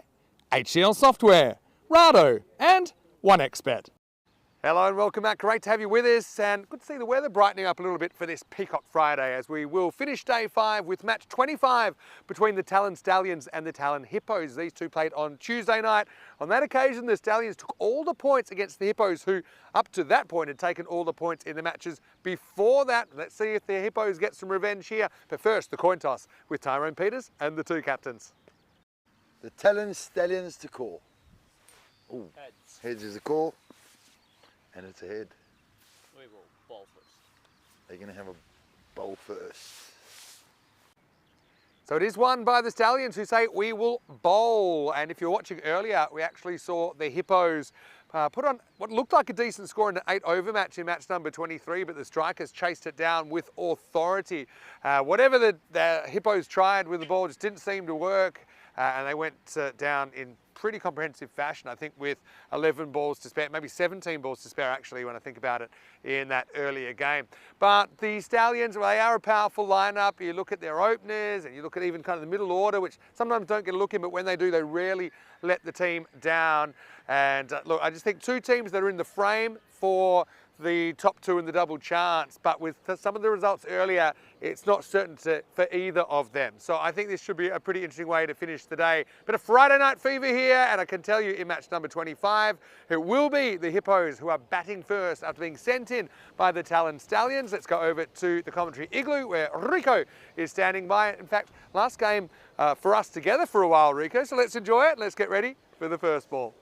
HCL Software, Rado and 1xBet. Hello and welcome back. Great to have you with us, and good to see the weather brightening up a little bit for this Peacock Friday, as we will finish day 5 with match 25 between the Talon Stallions and the Talon Hippos. These two played on Tuesday night. On that occasion, the Stallions took all the points against the Hippos, who up to that point had taken all the points in the matches before that. Let's see if the Hippos get some revenge here. But first, the coin toss with Tyrone Peters and the two captains. The Talon Stallions to call. Ooh. Heads is a call. And it's a head. We will bowl first. They're going to have a bowl first. So it is won by the Stallions, who say we will bowl. And if you're watching earlier, we actually saw the Hippos put on what looked like a decent score in an 8-over match in match number 23, but the Strikers chased it down with authority. Whatever the Hippos tried with the ball just didn't seem to work, and they went down in pretty comprehensive fashion, I think, with 11 balls to spare, maybe 17 balls to spare actually, when I think about it, in that earlier game. But the Stallions, well, they are a powerful lineup. You look at their openers and you look at even kind of the middle order, which sometimes don't get a look in, but when they do, they rarely let the team down. And look, I just think two teams that are in the frame for the top two in the double chance, but with some of the results earlier, it's not certain for either of them. So I think this should be a pretty interesting way to finish the day. But a Friday night fever here, and I can tell you in match number 25, it will be the Hippos who are batting first after being sent in by the Talon Stallions. Let's go over to the commentary igloo where Rico is standing by. In fact, last game for us together for a while, Rico, so let's enjoy it. Let's get ready for the first ball.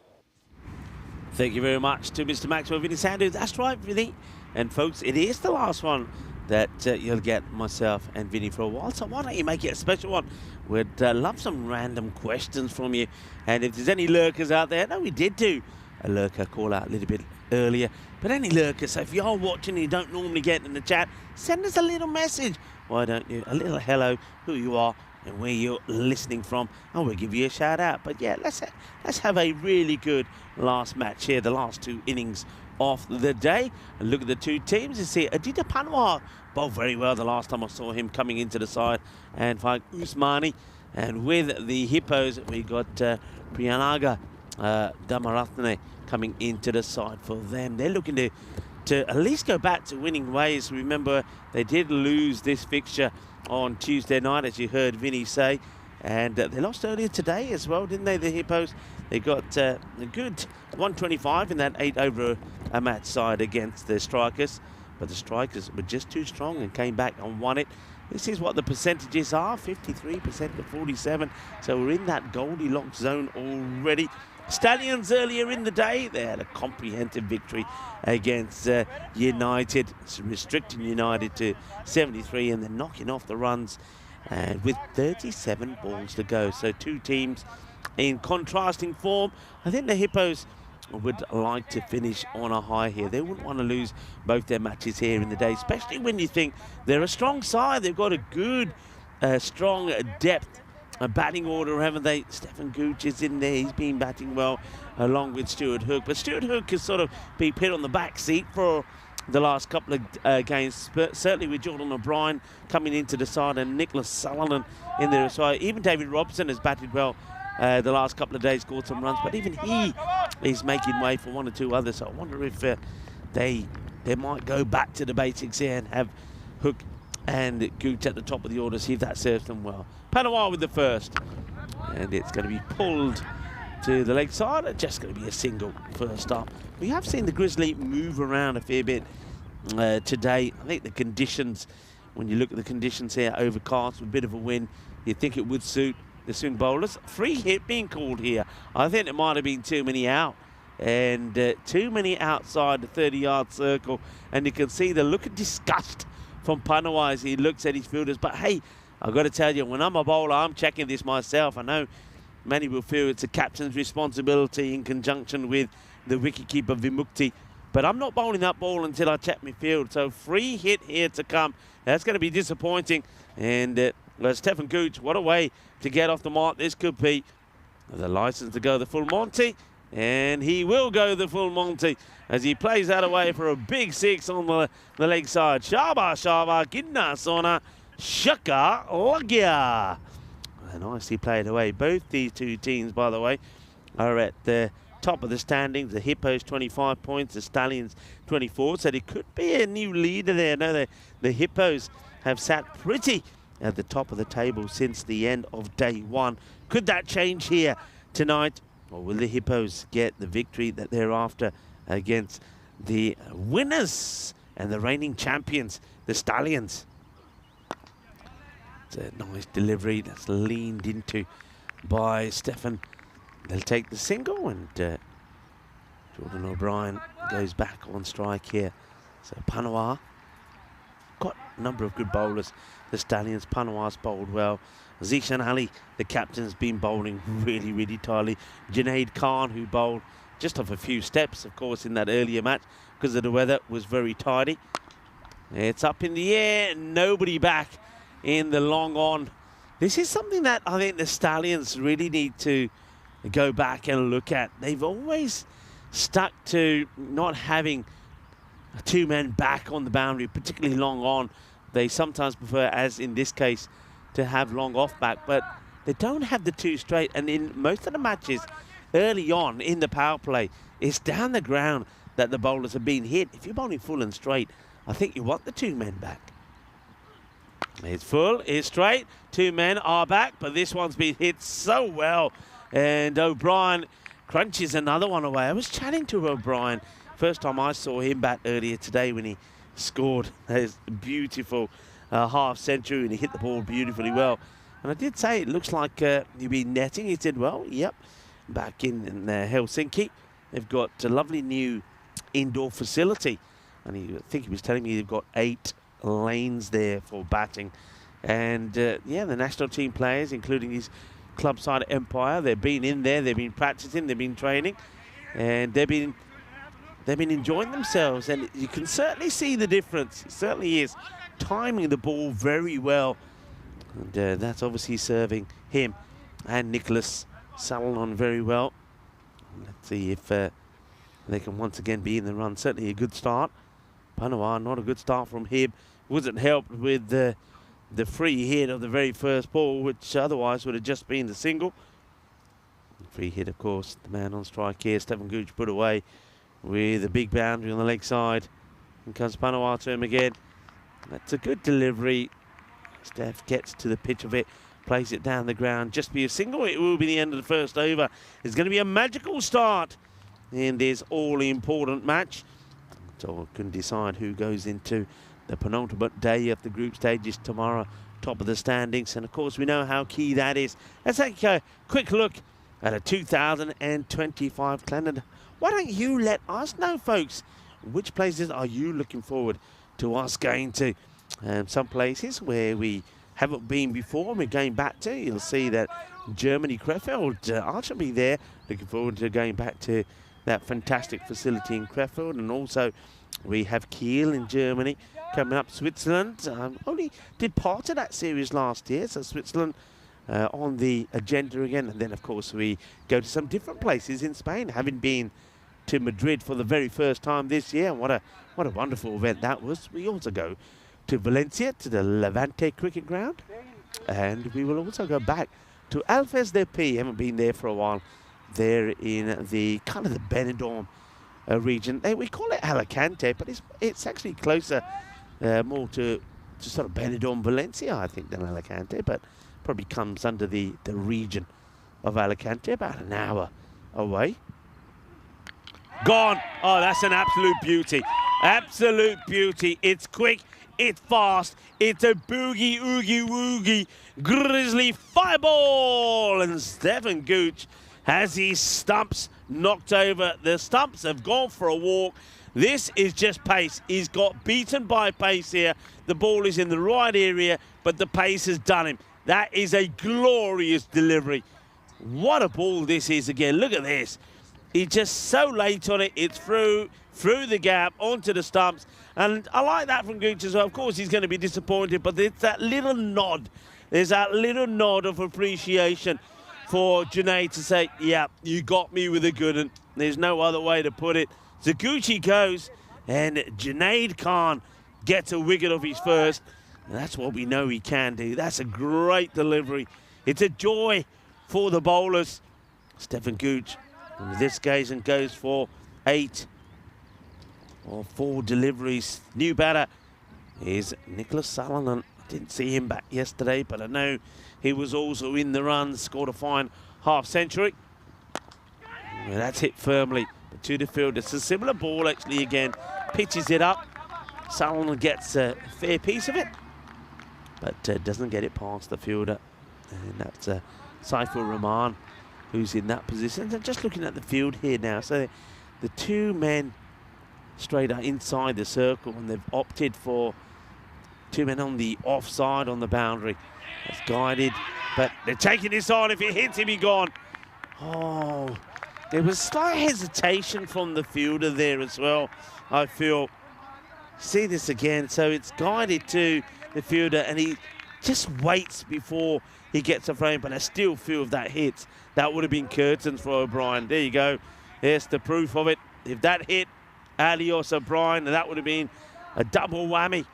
Thank you very much to Mr. Maxwell, Vinny Sandu. That's right, Vinny. And folks, it is the last one that you'll get myself and Vinny for a while. So why don't you make it a special one? We'd love some random questions from you. And if there's any lurkers out there, no, we did do a lurker call out a little bit earlier. But any lurkers, so if you're watching and you don't normally get in the chat, send us a little message. Why don't you? A little hello, who you are, and where you're listening from, and we'll give you a shout out. But yeah, let's have a really good last match here, the last two innings of the day. And look at the two teams. You see Aditya Panwar bowled very well the last time I saw him coming into the side, and Faik Usmani. And with the Hippos, we got Priyanaga Damaratne coming into the side for them. They're looking to at least go back to winning ways. Remember, they did lose this fixture on Tuesday night, as you heard Vinny say, and they lost earlier today as well, didn't they, the Hippos? They got a good 125 in that 8-over match side against the Strikers, but the Strikers were just too strong and came back and won it. This is what the percentages are, 53% to 47, so we're in that Goldilocks zone already. Stallions earlier in the day, they had a comprehensive victory against United, restricting United to 73 and then knocking off the runs, and with 37 balls to go. So two teams in contrasting form. I think the Hippos would like to finish on a high here. They wouldn't want to lose both their matches here in the day, especially when you think they're a strong side. They've got a good, strong depth. A batting order, haven't they? Stephen Gooch is in there. He's been batting well along with Stuart Hook. But Stuart Hook has sort of been put on the back seat for the last couple of games. But certainly with Jordan O'Brien coming into the side and Nicholas Sutherland in there as well. Even David Robson has batted well the last couple of days, scored some runs. But even he is making way for one or two others. So I wonder if they might go back to the basics here and have Hook and Gooch at the top of the order, see if that serves them well. Panawar with the first, and it's going to be pulled to the leg side. Just going to be a single first up. We have seen the Grizzly move around a fair bit today. I think the conditions, when you look at the conditions here, overcast with a bit of a wind, you'd think it would suit the swing bowlers. Free hit being called here. I think it might have been too many out, and too many outside the 30-yard circle, and you can see the look of disgust from Panawar as he looks at his fielders. But hey, I've got to tell you, when I'm a bowler, I'm checking this myself. I know many will feel it's a captain's responsibility in conjunction with the wicketkeeper Vimukti, but I'm not bowling that ball until I check my field. So free hit here to come. That's going to be disappointing. And Stephen Gooch, what a way to get off the mark this could be. The license to go the full Monty, and he will go the full Monty as he plays that away for a big six on the leg side. Shaba, Shaba, Gidna, Sona, Shaka, Lagya. nicely played away. Both these two teams, by the way, are at the top of the standings. The Hippos 25 points, the Stallions 24. So there could be a new leader there. No, the Hippos have sat pretty at the top of the table since the end of day one. Could that change here tonight? Or will the Hippos get the victory that they're after against the winners and the reigning champions, the Stallions? It's a nice delivery that's leaned into by Stefan. They'll take the single, and Jordan O'Brien goes back on strike here. So Panawa got a number of good bowlers. The Stallions, Panawa's bowled well. Zishan Ali, the captain's been bowling really, really tightly. Junaid Khan, who bowled just off a few steps, of course, in that earlier match because of the weather, was very tidy. It's up in the air, nobody back in the long on. This is something that I think the Stallions really need to go back and look at. They've always stuck to not having two men back on the boundary, particularly long on. They sometimes prefer, as in this case, to have long off back, but they don't have the two straight. And in most of the matches early on in the power play, it's down the ground that the bowlers have been hit. If you're bowling full and straight, I think you want the two men back. It's full, it's straight, two men are back, but this one's been hit so well. And O'Brien crunches another one away. I was chatting to O'Brien first time I saw him bat earlier today when he scored his beautiful half century, and he hit the ball beautifully well. And I did say it looks like you've been netting. He said, well, yep, back in Helsinki. They've got a lovely new indoor facility. And I think he was telling me they've got 8 lanes there for batting. And yeah, the national team players, including his club side Empire, they've been in there, they've been practicing, they've been training, and they've been enjoying themselves. And you can certainly see the difference. It certainly is. Timing the ball very well. And that's obviously serving him and Nicholas Salonon very well. Let's see if they can once again be in the run. Certainly a good start. Panawa, not a good start from him. Wasn't helped with the free hit of the very first ball, which otherwise would have just been the single. Free hit, of course, the man on strike here, Stefan Gooch, put away with a big boundary on the leg side. And comes Panawa to him again. That's a good delivery. Steph gets to the pitch of it, plays it down the ground. Just be a single. It will be the end of the first over. It's going to be a magical start in this all-important match. So we can decide who goes into the penultimate day of the group stages tomorrow, top of the standings. And, of course, we know how key that is. Let's take a quick look at a 2025 calendar. Why don't you let us know, folks, which places are you looking forward to us going to? Some places where we haven't been before and we're going back to. You'll see that Germany, Krefeld, I shall be there. Looking forward to going back to that fantastic facility in Krefeld. And also we have Kiel in Germany. Coming up, Switzerland. Only did part of that series last year, so Switzerland on the agenda again. And then, of course, we go to some different places in Spain, having been to Madrid for the very first time this year. What a wonderful event that was. We also go to Valencia, to the Levante cricket ground. And we will also go back to Alfez de Pi. Haven't been there for a while. There in the kind of the Benidorm region. We call it Alicante, but it's actually closer more to sort of Benidorm, Valencia, I think, than Alicante, but probably comes under the region of Alicante, about an hour away. Gone. Oh, that's an absolute beauty. Absolute beauty. It's quick, it's fast, it's a boogie, oogie, woogie, grizzly fireball. And Stefan Gooch has his stumps knocked over. The stumps have gone for a walk. This is just pace. He's got beaten by pace here. The ball is in the right area, but the pace has done him. That is a glorious delivery. What a ball this is again. Look at this. He's just so late on it. It's through the gap, onto the stumps. And I like that from Gooch as well. Of course, he's going to be disappointed, but it's that little nod. There's that little nod of appreciation for Junaid to say, yeah, you got me with a good one. There's no other way to put it. So Gucci goes, and Junaid Khan gets a wicket of his first. And that's what we know he can do. That's a great delivery It's a joy for the bowlers. Stefan Gooch on this occasion goes for 8 or 4 deliveries. New batter is Nicholas Salonen. Didn't see him back yesterday, but I know he was also in the run, scored a fine half century. Well, that's hit firmly to the field. It's a similar ball actually again. Pitches it up. Salonen gets a fair piece of it, but doesn't get it past the fielder. And that's Saifur Rahman who's in that position. And just looking at the field here now, so the 2 men straight out inside the circle, and they've opted for 2 men on the offside on the boundary. That's guided, but they're taking this on. If it hits him, he's gone. Oh, there was slight hesitation from the fielder there as well, I feel. See this again, so it's guided to the fielder, and he just waits before he gets a frame, but I still feel if that hits, that would have been curtains for O'Brien. There you go. There's the proof of it. If that hit Adios O'Brien, that would have been a double whammy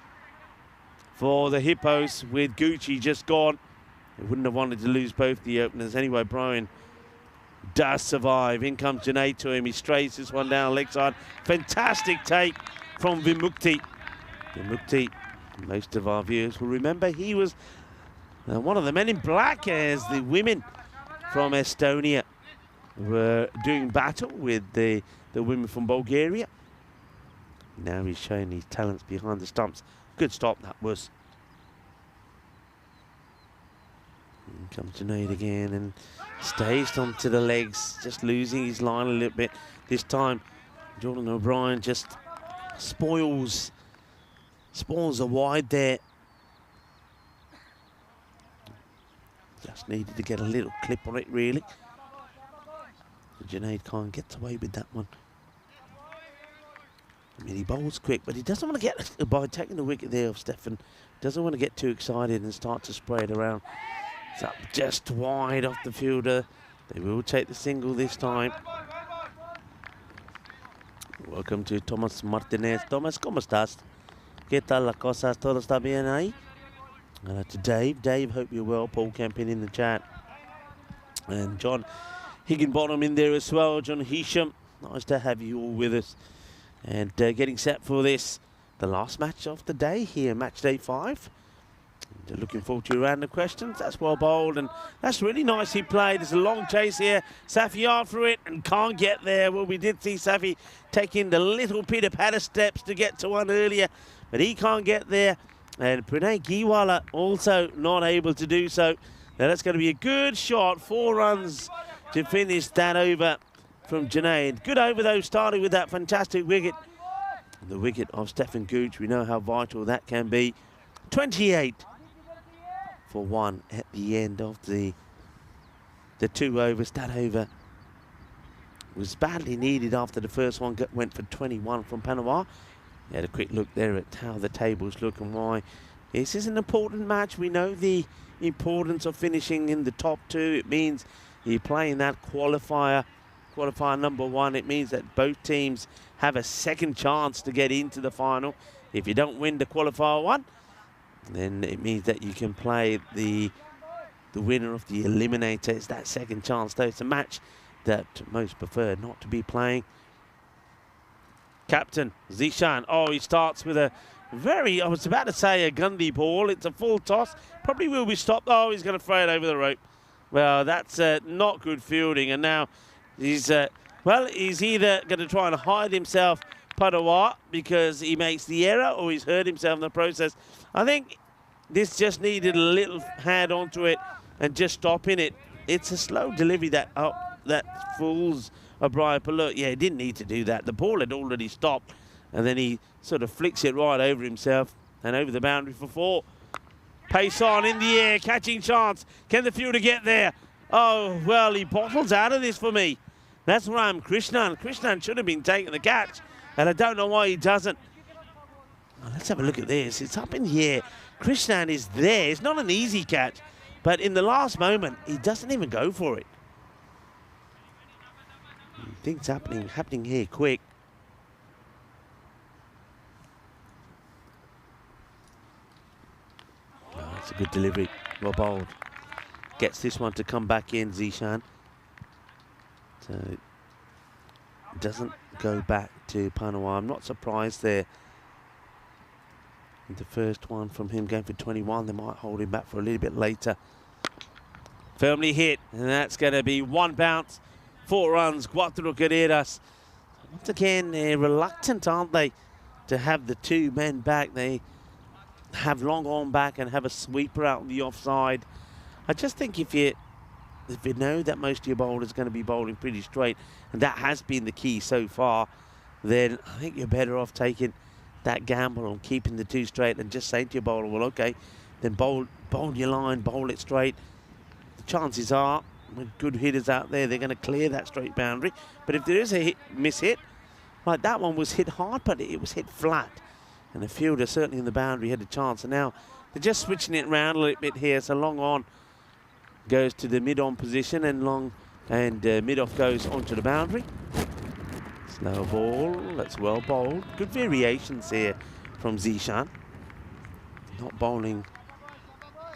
for the Hippos with Gucci just gone. They wouldn't have wanted to lose both the openers. Anyway, O'Brien does survive. In comes Junaid to him. He strays this one down leg side. Fantastic take from Vimukti. Vimukti, most of our viewers will remember, he was one of the men in black as the women from Estonia were doing battle with the women from Bulgaria. Now he's showing his talents behind the stumps. Good stop that was. In comes Junaid again and stays onto the legs, just losing his line a little bit. This time, Jordan O'Brien just spoils a wide there. Just needed to get a little clip on it, really. Junaid Khan gets away with that one. I mean, he bowls quick, but he doesn't want to get, by taking the wicket there of Stefan, doesn't want to get too excited and start to spray it around. It's up just wide off the fielder. They will take the single this time. Welcome to Thomas Martinez. Thomas, ¿cómo estás? ¿Qué tal las cosas? ¿Todo está bien ahí? To Dave. Dave, hope you're well. Paul Campin in the chat. And John Higginbottom in there as well. John Hisham, nice to have you all with us. And getting set for this, the last match of the day here, match day 5. And looking forward to your round of questions. That's well bowled, and that's really nicely played. There's a long chase here. Safi after it and can't get there. Well, we did see Safi taking the little pitter-patter steps to get to one earlier, but he can't get there. And Pranay Giwala also not able to do so. Now that's going to be a good shot. 4 runs to finish that over from Junaid. Good over though, starting with that fantastic wicket. The wicket of Stefan Gooch. We know how vital that can be. 28 for 1 at the end of the 2 overs. That over was badly needed after the first one went for 21 from Panawar. We had a quick look there at how the tables look and why. This is an important match. We know the importance of finishing in the top 2. It means you're playing that qualifier number 1. It means that both teams have a second chance to get into the final. If you don't win the qualifier 1, then it means that you can play the winner of the eliminator. It's that second chance, though. It's a match that most prefer not to be playing. Captain Zishan, oh, he starts with a very, I was about to say a Gundy ball. It's a full toss. Probably will be stopped. Oh, he's going to throw it over the rope. Well, that's not good fielding. And now he's, he's either going to try and hide himself, Padawar, because he makes the error, or he's hurt himself in the process. I think this just needed a little hand onto it and just stopping it. It's a slow delivery that fools O'Brien. But look, yeah, he didn't need to do that. The ball had already stopped, and then he sort of flicks it right over himself and over the boundary for 4. Pace on in the air, catching chance. Can the fielder get there? Oh, well, he bottles out of this for me. That's Ram Krishnan. Krishnan should have been taking the catch, and I don't know why he doesn't. Oh, let's have a look at this. It's up in the air. Krishnan is there. It's not an easy catch, but in the last moment, he doesn't even go for it. Things happening here quick. Oh, that's a good delivery. Well bowled. gets this one to come back in, Zishan. So it doesn't go back to Panawa. I'm not surprised there. The first one from him going for 21, they might hold him back for a little bit later. Firmly hit, and that's going to be one bounce, 4 runs, 4 carreras. Once again, they're reluctant, aren't they, to have the 2 men back. They have long on back and have a sweeper out on the offside. I just think if you know that most of your bowlers are going to be bowling pretty straight, and that has been the key so far, then I think you're better off taking that gamble on keeping the 2 straight and just saying to your bowler, well, okay, then bowl your line, bowl it straight. The chances are, with good hitters out there, they're going to clear that straight boundary. But if there is a miss hit, like that one was hit hard, but it was hit flat. And the fielder, certainly in the boundary, had a chance. And now they're just switching it around a little bit here. So long on goes to the mid-on position, and mid-off goes onto the boundary. Slow ball, that's well bowled. Good variations here from Zishan. Not bowling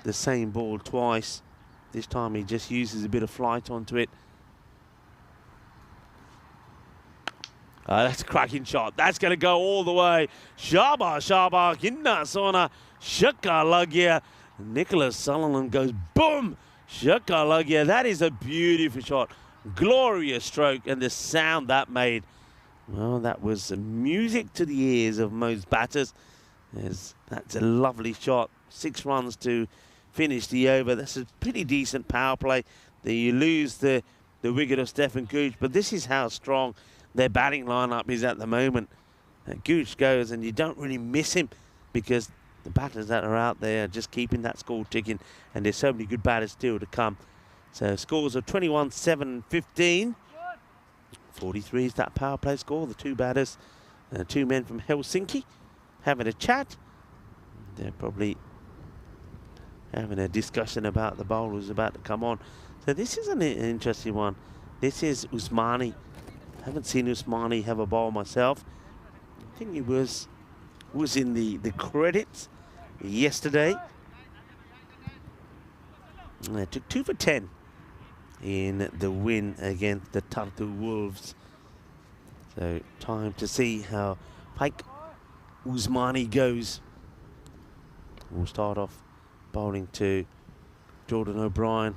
the same ball twice. This time he just uses a bit of flight onto it. That's a cracking shot. That's going to go all the way. Shaba, Hinna, Sona, Shaka Lagya. Nicholas Sutherland goes boom. Shaka Lagya. That is a beautiful shot. Glorious stroke, and the sound that made. Well, that was music to the ears of most batters. That's a lovely shot. 6 runs to finish the over. That's a pretty decent power play. You lose the wicket of Stefan Gooch, but this is how strong their batting lineup is at the moment. Gooch goes, and you don't really miss him because the batters that are out there are just keeping that score ticking, and there's so many good batters still to come. So scores of 21, 7, 15. 43 is that power play score. The 2 batters, 2 men from Helsinki, having a chat. They're probably having a discussion about the bowlers about to come on. So this is an interesting one. This is Usmani. I haven't seen Usmani have a bowl myself. I think he was in the credits yesterday. And they took 2 for 10 in the win against the Tartu Wolves. So time to see how Pike Usmani goes. We'll start off bowling to Jordan O'Brien.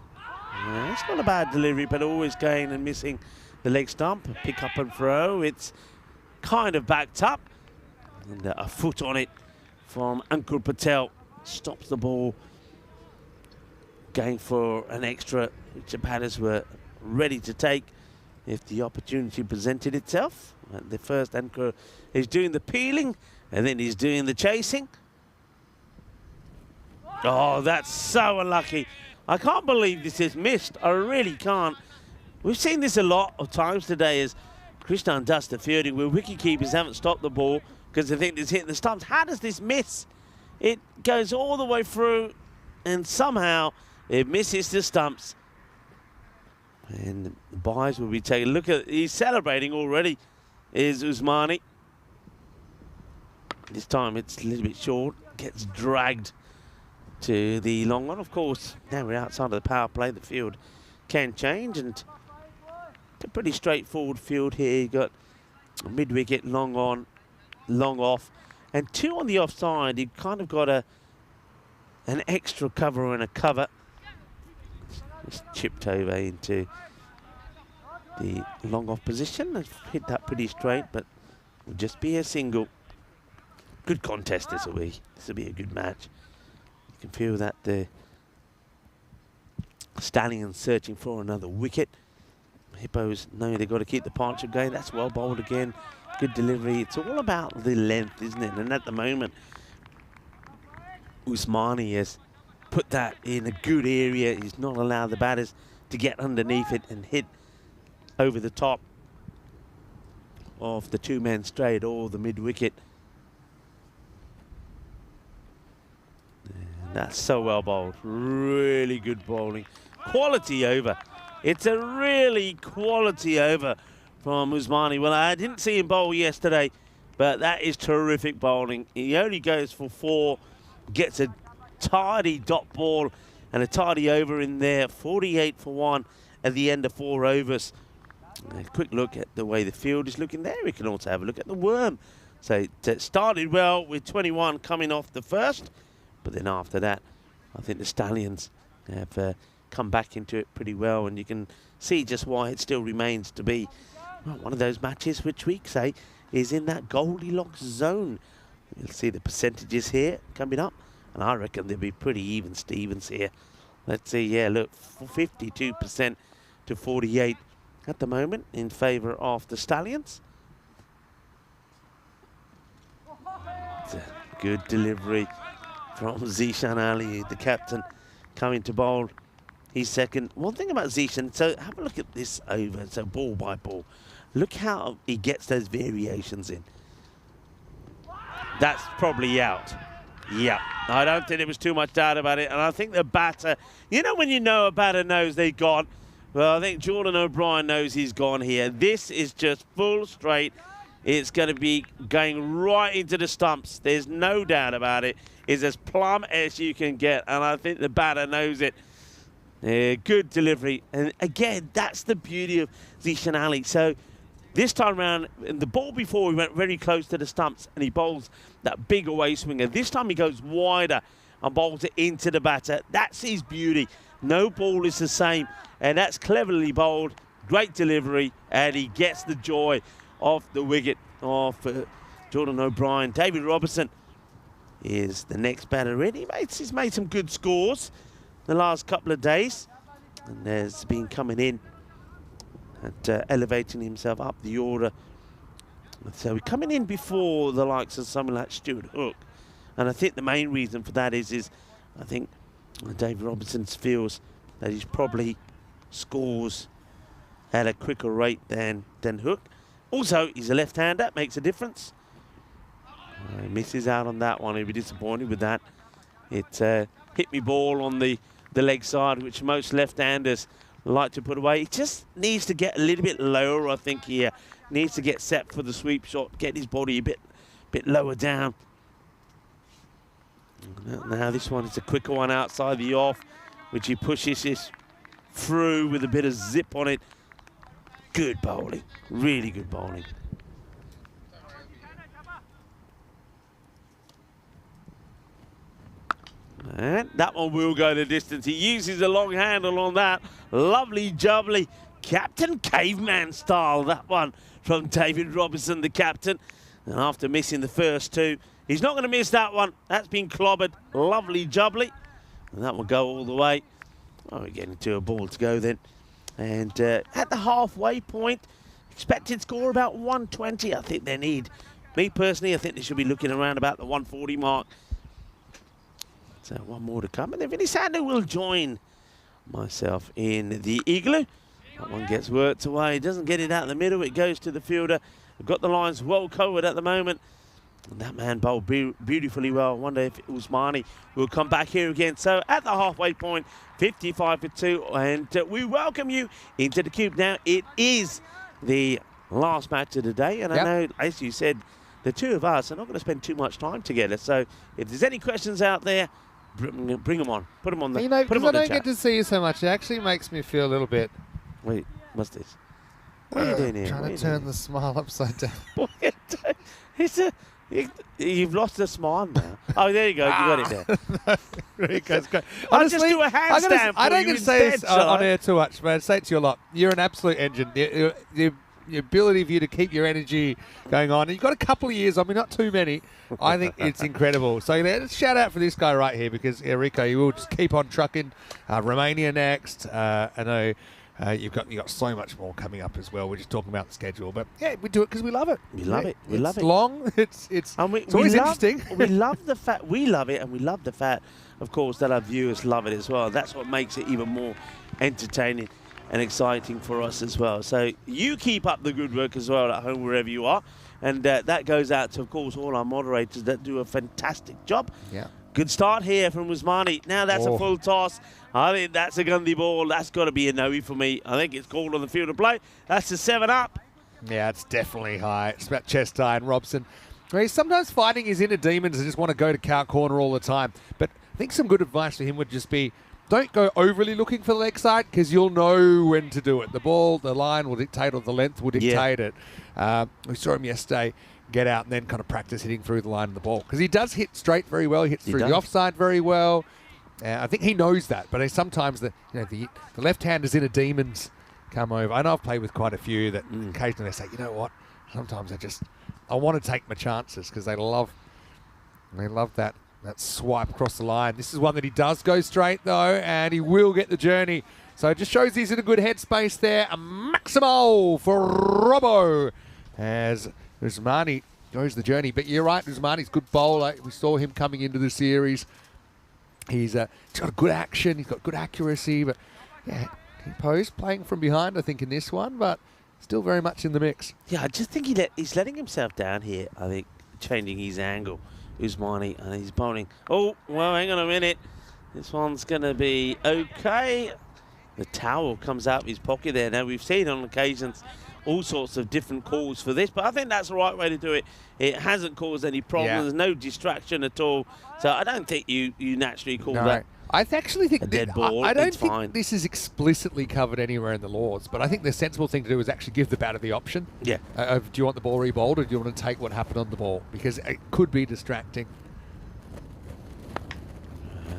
Yeah, it's not a bad delivery, but always going and missing the leg stump. Pick up and throw. It's kind of backed up. And a foot on it from Ankur Patel. Stops the ball. Going for an extra, which the batters were ready to take if the opportunity presented itself. The first Ankur is doing the peeling, and then he's doing the chasing. Oh, that's so unlucky. I can't believe this is missed. I really can't. We've seen this a lot of times today as Krishnan does the fielding where wicketkeepers haven't stopped the ball because they think it's hitting the stumps. How does this miss? It goes all the way through and somehow it misses the stumps. And the buys will be taking a look at, he's celebrating already, is Usmani. This time it's a little bit short, gets dragged to the long one. Of course, now we're outside of the power play, the field can change, and it's a pretty straightforward field here. You've got a mid-wicket, long on, long off, and 2 on the offside. You've kind of got an extra cover and a cover. Just chipped over into the long off position. They've hit that pretty straight, but will just be a single. Good contest this will be. This will be a good match. You can feel that the Stallions searching for another wicket. Hippos know they've got to keep the partnership going. That's well bowled again. Good delivery. It's all about the length, isn't it? And at the moment, Usmani has put that in a good area. He's not allowed the batters to get underneath it and hit over the top of the 2-man straight or the mid-wicket. That's so well bowled. Really good bowling. Quality over. It's a really quality over from Usmani. Well, I didn't see him bowl yesterday, but that is terrific bowling. He only goes for 4, gets a tidy dot ball and a tidy over in there, 48 for 1 at the end of 4 overs. A quick look at the way the field is looking there. We can also have a look at the worm. So it started well with 21 coming off the first, but then after that, I think the Stallions have come back into it pretty well, and you can see just why it still remains to be one of those matches which we say is in that Goldilocks zone. You'll see the percentages here coming up, and I reckon they'll be pretty even Stevens here. Let's see, yeah, look, 52% to 48 at the moment in favour of the Stallions. It's a good delivery from Zishan Ali, the captain, coming to bowl. He's second. One thing about Zishan, so have a look at this over, so ball by ball. Look how he gets those variations in. That's probably out. Yeah, I don't think there was too much doubt about it. And I think the batter, you know when you know a batter knows they've gone? Well, I think Jordan O'Brien knows he's gone here. This is just full straight. It's going to be going right into the stumps. There's no doubt about it. It's as plumb as you can get. And I think the batter knows it. Good delivery. And again, that's the beauty of Zishan Ali. So this time around, the ball before he went very close to the stumps and he bowls that big away swinger. This time he goes wider and bowls it into the batter. That's his beauty. No ball is the same. And that's cleverly bowled. Great delivery. And he gets the joy of the wicket of Jordan O'Brien. David Robertson is the next batter in. He's made some good scores the last couple of days. And has been coming in and elevating himself up the order. So we're coming in before the likes of someone like Stuart Hook. And I think the main reason for that is I think David Robertson feels that he's probably scores at a quicker rate than Hook. Also, he's a left-hander, makes a difference. He misses out on that one. He'll be disappointed with that. It hit me ball on the leg side, which most left-handers like to put away. He just needs to get a little bit lower, I think, here. Needs to get set for the sweep shot, get his body a bit lower down. Now this one is a quicker one outside the off, which he pushes this through with a bit of zip on it. Good bowling, really good bowling. And that one will go the distance. He uses a long handle on that. Lovely jubbly. Captain Caveman style, that one from David Robertson, the captain. And after missing the first two, he's not going to miss that one. That's been clobbered. Lovely jubbly. And that will go all the way. Oh, we're getting to a ball to go then. And at the halfway point, expected score about 120. I think they need. Me personally, I think they should be looking around about the 140 mark. So one more to come. And then Vinny Sander will join myself in the igloo. That one gets worked away. Doesn't get it out in the middle. It goes to the fielder. We've got the lines well covered at the moment. And that man bowled beautifully well. I wonder if Usmani will come back here again. So at the halfway point, 55 for 2. And we welcome you into the cube now. It is the last match of the day. And I know, as you said, the two of us are not going to spend too much time together. So if there's any questions out there, bring them on. Put them on the chat. Because I don't get to see you so much, it actually makes me feel a little bit... Wait, what's this? What are you doing here? Trying to turn the smile upside down. You've lost the smile now. Oh, there you go. You got it there. Rico's great. I'll just do a handstand I don't for you get to say this instead, on air too much, man. I say it to you a lot. You're an absolute engine. The ability for you to keep your energy going on. And you've got a couple of years, I mean, not too many. I think it's incredible. So let's shout out for this guy right here because, Rico, you will just keep on trucking. Romania next. I know you've got so much more coming up as well. We're just talking about the schedule. But, yeah, we do it because we love it. We love it. We love it. It's long. It's always interesting. We love the fact. We love it, and we love the fact, of course, that our viewers love it as well. That's what makes it even more entertaining and exciting for us as well. So you keep up the good work as well at home, wherever you are. And that goes out to, of course, all our moderators that do a fantastic job. Yeah. Good start here from Usmani. Now that's a full toss. I think that's a Gundy ball. That's got to be a no for me. I think it's called on the field of play. That's a 7 up. Yeah, it's definitely high. It's about chest high. And Robson, he's sometimes fighting his inner demons and just want to go to cow corner all the time. But I think some good advice for him would just be, don't go overly looking for the leg side because you'll know when to do it. The line will dictate, or the length will dictate it. We saw him yesterday get out and then kind of practice hitting through the line of the ball because he does hit straight very well. He hits through the offside very well. I think he knows that, but sometimes the left-handers in a Demons come over. I know I've played with quite a few that occasionally they say, you know what, sometimes I want to take my chances because they love that swipe across the line. This is one that he does go straight though, and he will get the journey. So it just shows he's in a good headspace there. A maximal for Robbo as Usmani goes the journey. But you're right, Usmani's a good bowler. We saw him coming into the series. He's got a good action. He's got good accuracy. But yeah, he posed playing from behind, I think, in this one, but still very much in the mix. Yeah, I just think he's letting himself down here. I think changing his angle. Usmani, and he's bowling. Oh, well, hang on a minute. This one's going to be okay. The towel comes out of his pocket there. Now, we've seen on occasions all sorts of different calls for this, but I think that's the right way to do it. It hasn't caused any problems, no distraction at all. So I don't think you naturally call that. I actually think a dead ball. I don't think this is explicitly covered anywhere in the laws, but I think the sensible thing to do is actually give the batter the option. Yeah. Do you want the ball re-bowled or do you want to take what happened on the ball? Because it could be distracting.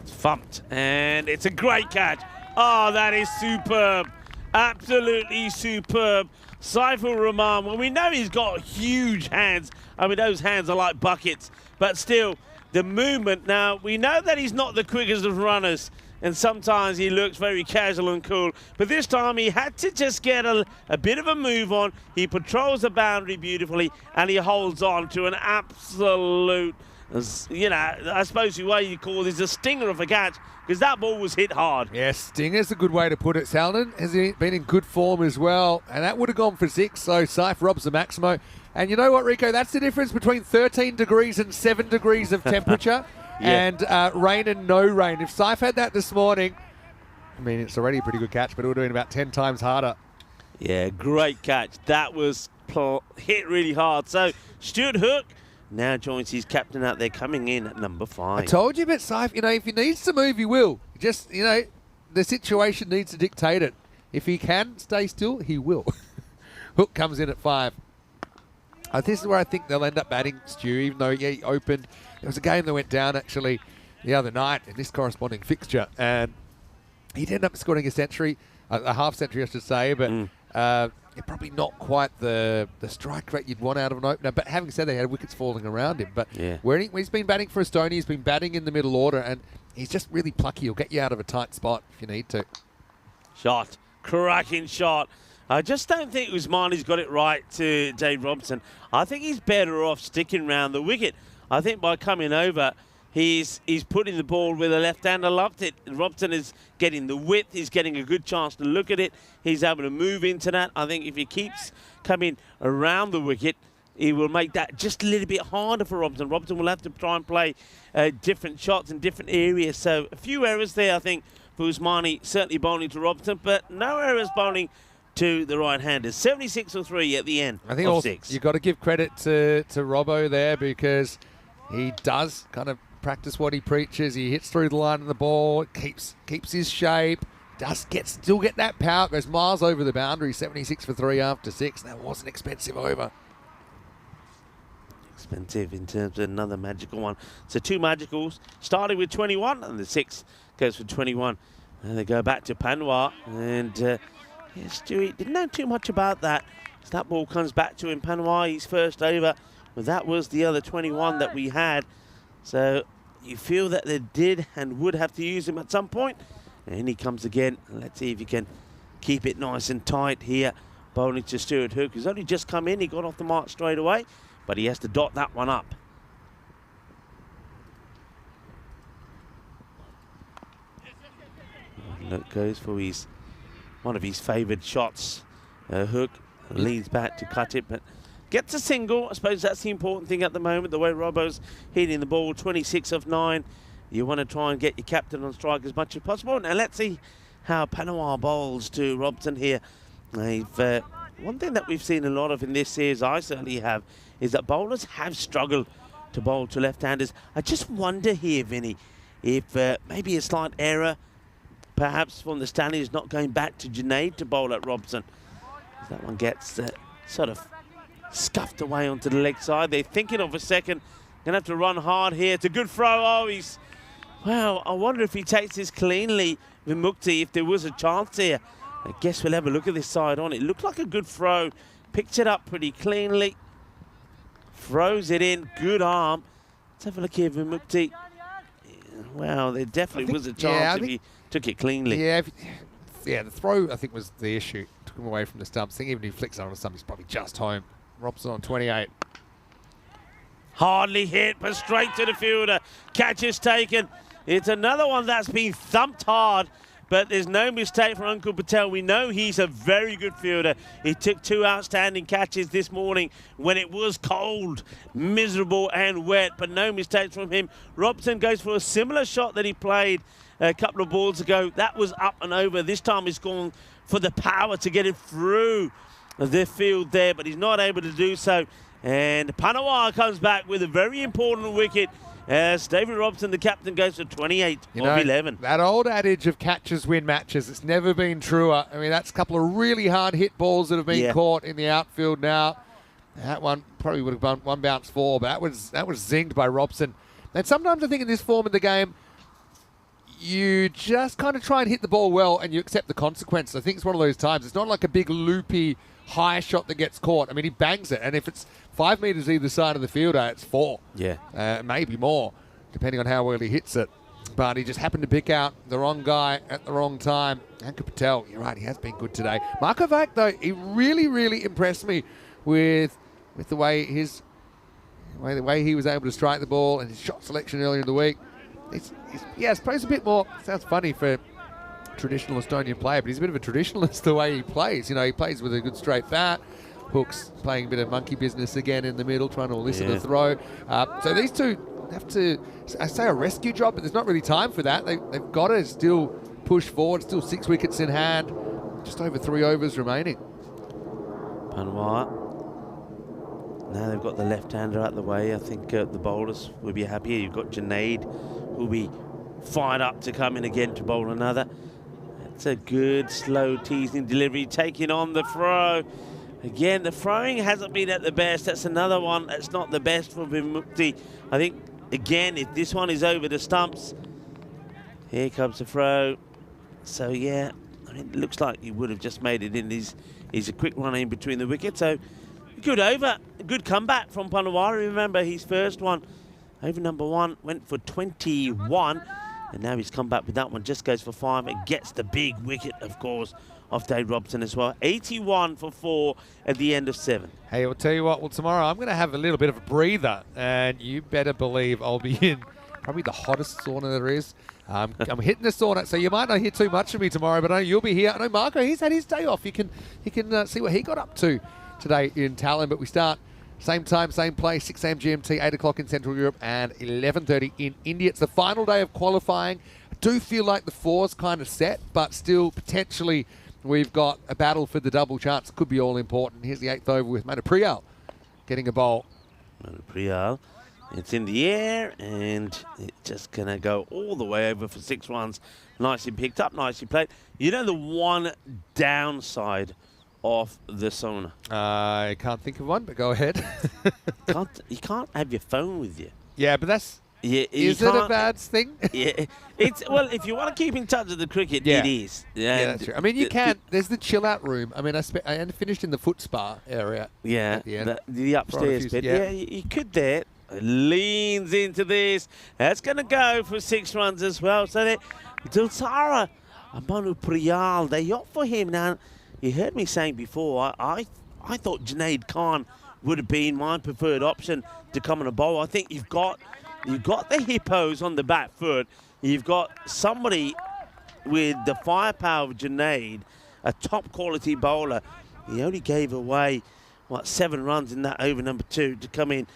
It's thumped, and it's a great catch. Oh, that is superb. Absolutely superb. Saiful Rahman, well, we know he's got huge hands. I mean, those hands are like buckets, but still, the movement. Now, we know that he's not the quickest of runners, and sometimes he looks very casual and cool, but this time he had to just get a bit of a move on. He patrols the boundary beautifully, and he holds on to an absolute, you know, I suppose the way you call this a stinger of a catch, because that ball was hit hard. Yes, stinger's a good way to put it. Saldon has been in good form as well, and that would have gone for 6, so Saif robs the Maximo. And you know what, Rico? That's the difference between 13 degrees and 7 degrees of temperature and rain and no rain. If Saif had that this morning, I mean, it's already a pretty good catch, but it would have been about 10 times harder. Yeah, great catch. That was hit really hard. So Stuart Hook now joins his captain out there, coming in at number 5. I told you about Saif. You know, if he needs to move, he will. Just, you know, the situation needs to dictate it. If he can stay still, he will. Hook comes in at 5. This is where I think they'll end up batting, Stu, even though he opened. There was a game that went down, actually, the other night in this corresponding fixture, and he'd end up scoring a century, a half century, I should say, but probably not quite the strike rate you'd want out of an opener. But having said that, he had wickets falling around him. But when he's been batting for Estonia, he's been batting in the middle order, and he's just really plucky. He'll get you out of a tight spot if you need to. Shot. Cracking shot. I just don't think Usmani's got it right to Dave Robson. I think he's better off sticking round the wicket. I think by coming over, he's putting the ball with a left-hander. Loved it. Robson is getting the width. He's getting a good chance to look at it. He's able to move into that. I think if he keeps coming around the wicket, he will make that just a little bit harder for Robson. Robson will have to try and play different shots in different areas. So a few errors there, I think, for Usmani, certainly bowling to Robson, but no errors bowling to the right-handers. 76 for 3 at the end. I think of also 6. You've got to give credit to Robbo there because he does kind of practice what he preaches. He hits through the line of the ball, keeps his shape, still get that power, goes miles over the boundary. 76 for 3 after 6. That was an expensive over. Expensive in terms of another magical one. So 2 magicals, starting with 21, and the 6 goes for 21. And they go back to Panwar, and Stewie didn't know too much about that. As that ball comes back to him, Panwar, his first over, but that was the other 21 that we had. So you feel that they did and would have to use him at some point. And he comes again. Let's see if he can keep it nice and tight here. Bowling to Stuart Hook, who's only just come in. He got off the mark straight away, but he has to dot that one up. Look, goes for one of his favoured shots. Hook leans back to cut it, but gets a single. I suppose that's the important thing at the moment, the way Robbo's hitting the ball. 26 of 9. You want to try and get your captain on strike as much as possible. Now let's see how Panwar bowls to Robson here. One thing that we've seen a lot of in this series, I certainly have, is that bowlers have struggled to bowl to left-handers. I just wonder here, Vinny, if maybe a slight error perhaps from the Stanleys not going back to Junaid to bowl at Robson. That one gets sort of scuffed away onto the leg side. They're thinking of a second. Going to have to run hard here. It's a good throw. Oh, he's... Well, I wonder if he takes this cleanly with Mukti, if there was a chance here. I guess we'll have a look at this side on. It looked like a good throw. Picked it up pretty cleanly. Throws it in. Good arm. Let's have a look here with Mukti. Well, there definitely was a chance if he took it cleanly. Yeah, the throw, I think, was the issue. Took him away from the stumps. I think even if he flicks it on the stump, he's probably just home. Robson on 28. Hardly hit, but straight to the fielder. Catch is taken. It's another one that's been thumped hard, but there's no mistake from Uncle Patel. We know he's a very good fielder. He took 2 outstanding catches this morning when it was cold, miserable and wet, but no mistakes from him. Robson goes for a similar shot that he played a couple of balls ago. That was up and over. This time he's gone for the power to get it through the field there, but he's not able to do so. And Panawar comes back with a very important wicket as David Robson, the captain, goes to 28 of 11. That old adage of catches win matches, it's never been truer. I mean, that's a couple of really hard hit balls that have been caught in the outfield now. That one probably would have gone one bounce 4, but that was zinged by Robson. And sometimes I think in this form of the game, you just kind of try and hit the ball well and you accept the consequences. I think it's one of those times. It's not like a big loopy high shot that gets caught. I mean, he bangs it, and if it's 5 metres either side of the fielder, it's 4. Yeah. Maybe more, depending on how well he hits it. But he just happened to pick out the wrong guy at the wrong time. Ankur Patel, you're right, he has been good today. Marco Vac, though, he really, really impressed me with the way the way he was able to strike the ball and his shot selection earlier in the week. I suppose a bit more, sounds funny for traditional Estonian player, but he's a bit of a traditionalist the way he plays. You know, he plays with a good straight bat. Hooks playing a bit of monkey business again in the middle, trying to elicit a throw. So these two have to, I say a rescue job, but there's not really time for that. They've got to still push forward, still 6 wickets in hand, just over 3 overs remaining. Panawar. Now they've got the left-hander out the way. I think the bowlers will be happier. You've got Junaid, who'll be fired up to come in again to bowl another. It's a good, slow, teasing delivery, taking on the throw. Again, the throwing hasn't been at the best. That's another one that's not the best for Vimukti. I think, again, if this one is over the stumps, here comes the throw. So, yeah, I mean, it looks like he would have just made it in. He's a quick run in between the wickets. So, good over, good comeback from Panawari. Remember, his first one, over number 1, went for 21. And now he's come back with that one, just goes for 5 and gets the big wicket, of course, off Dave Robson as well. 81 for 4 at the end of 7. Hey, I'll tell you what, well, tomorrow I'm going to have a little bit of a breather, and you better believe I'll be in probably the hottest sauna there is. I'm hitting the sauna, so you might not hear too much of me tomorrow, but I know you'll be here. I know Marco, he's had his day off. You can see what he got up to today in Tallinn, but we start same time, same place, 6 a.m. GMT, 8 o'clock in Central Europe, and 11:30 in India. It's the final day of qualifying. I do feel like the four's kind of set, but still potentially we've got a battle for the double chance. It could be all important. Here's the 8th over with Manu Priyal getting a bowl. Manu Priyal, it's in the air, and it's just going to go all the way over for 6 runs. Nicely picked up, nicely played. You know the one downside of the sauna? I can't think of one, but go ahead. You can't have your phone with you. Yeah, but that's... Yeah, is it a bad thing? Yeah, well, if you want to keep in touch with the cricket, it is. Yeah, that's true. I mean, you can. There's the chill-out room. I mean, I finished in the foot spa area. Yeah, at the end. the upstairs bit. Yeah, you could there. Leans into this. That's going to go for 6 runs as well. So that Dulsara, Manu Priyal, they opt for him now. You heard me saying before, I thought Junaid Khan would have been my preferred option to come on a bowl. I think you've got the hippos on the back foot. You've got somebody with the firepower of Junaid, a top quality bowler. He only gave away, 7 runs in that over number 2 to come in.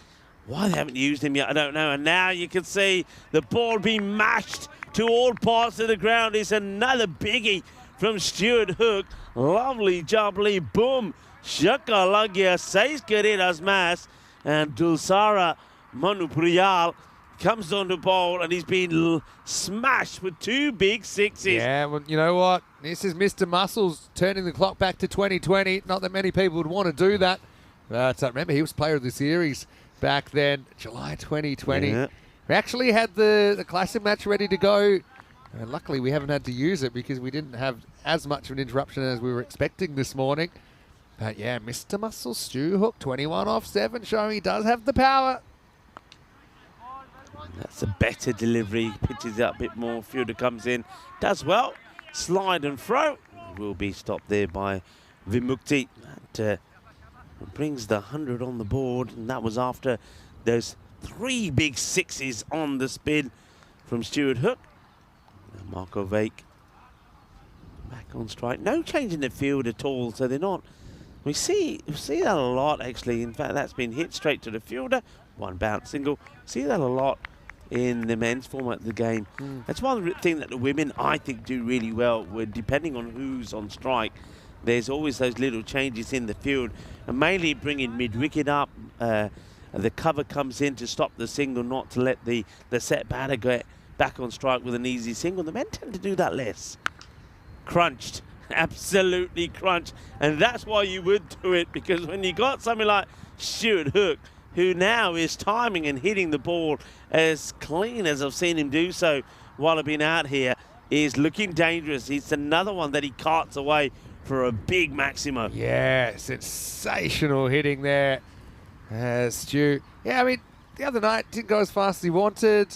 Why they haven't used him yet, I don't know. And now you can see the ball being mashed to all parts of the ground. It's another biggie from Stuart Hook. Lovely jubbly, boom. Shaka lagya, 6 kariras mas. And Dulsara Manu Priyal comes on the bowl and he's been smashed with 2 big sixes. Yeah, well, you know what? This is Mr. Muscles turning the clock back to 2020. Not that many people would want to do that. But remember, he was player of the series back then, July 2020. Yeah. We actually had the classic match ready to go. And luckily, we haven't had to use it because we didn't have as much of an interruption as we were expecting this morning. But yeah, Mr. Muscles, Stu Hook, 21 off 7, showing he does have the power. That's a better delivery. Pitches it up a bit more. Fielder comes in, does well. Slide and throw. Will be stopped there by Vimukti. That brings the 100 on the board. And that was after those 3 big sixes on the spin from Stuart Hook. And Marco Vake back on strike. No change in the field at all. So they're not. We see that a lot, actually. In fact, that's been hit straight to the fielder. 1 bounce single. See that a lot in the men's format of the game. That's one thing that the women, I think, do really well. Where depending on who's on strike, there's always those little changes in the field. And mainly bringing mid-wicket up. The cover comes in to stop the single, not to let the set batter get back on strike with an easy single. The men tend to do that less. Crunched. Absolutely crunched. And that's why you would do it, because when you got something like Stuart Hook, who now is timing and hitting the ball as clean as I've seen him do so while I've been out here, is looking dangerous. It's another one that he carts away for a big maximum. Yeah, sensational hitting there, Stu. Yeah, I mean, the other night didn't go as fast as he wanted.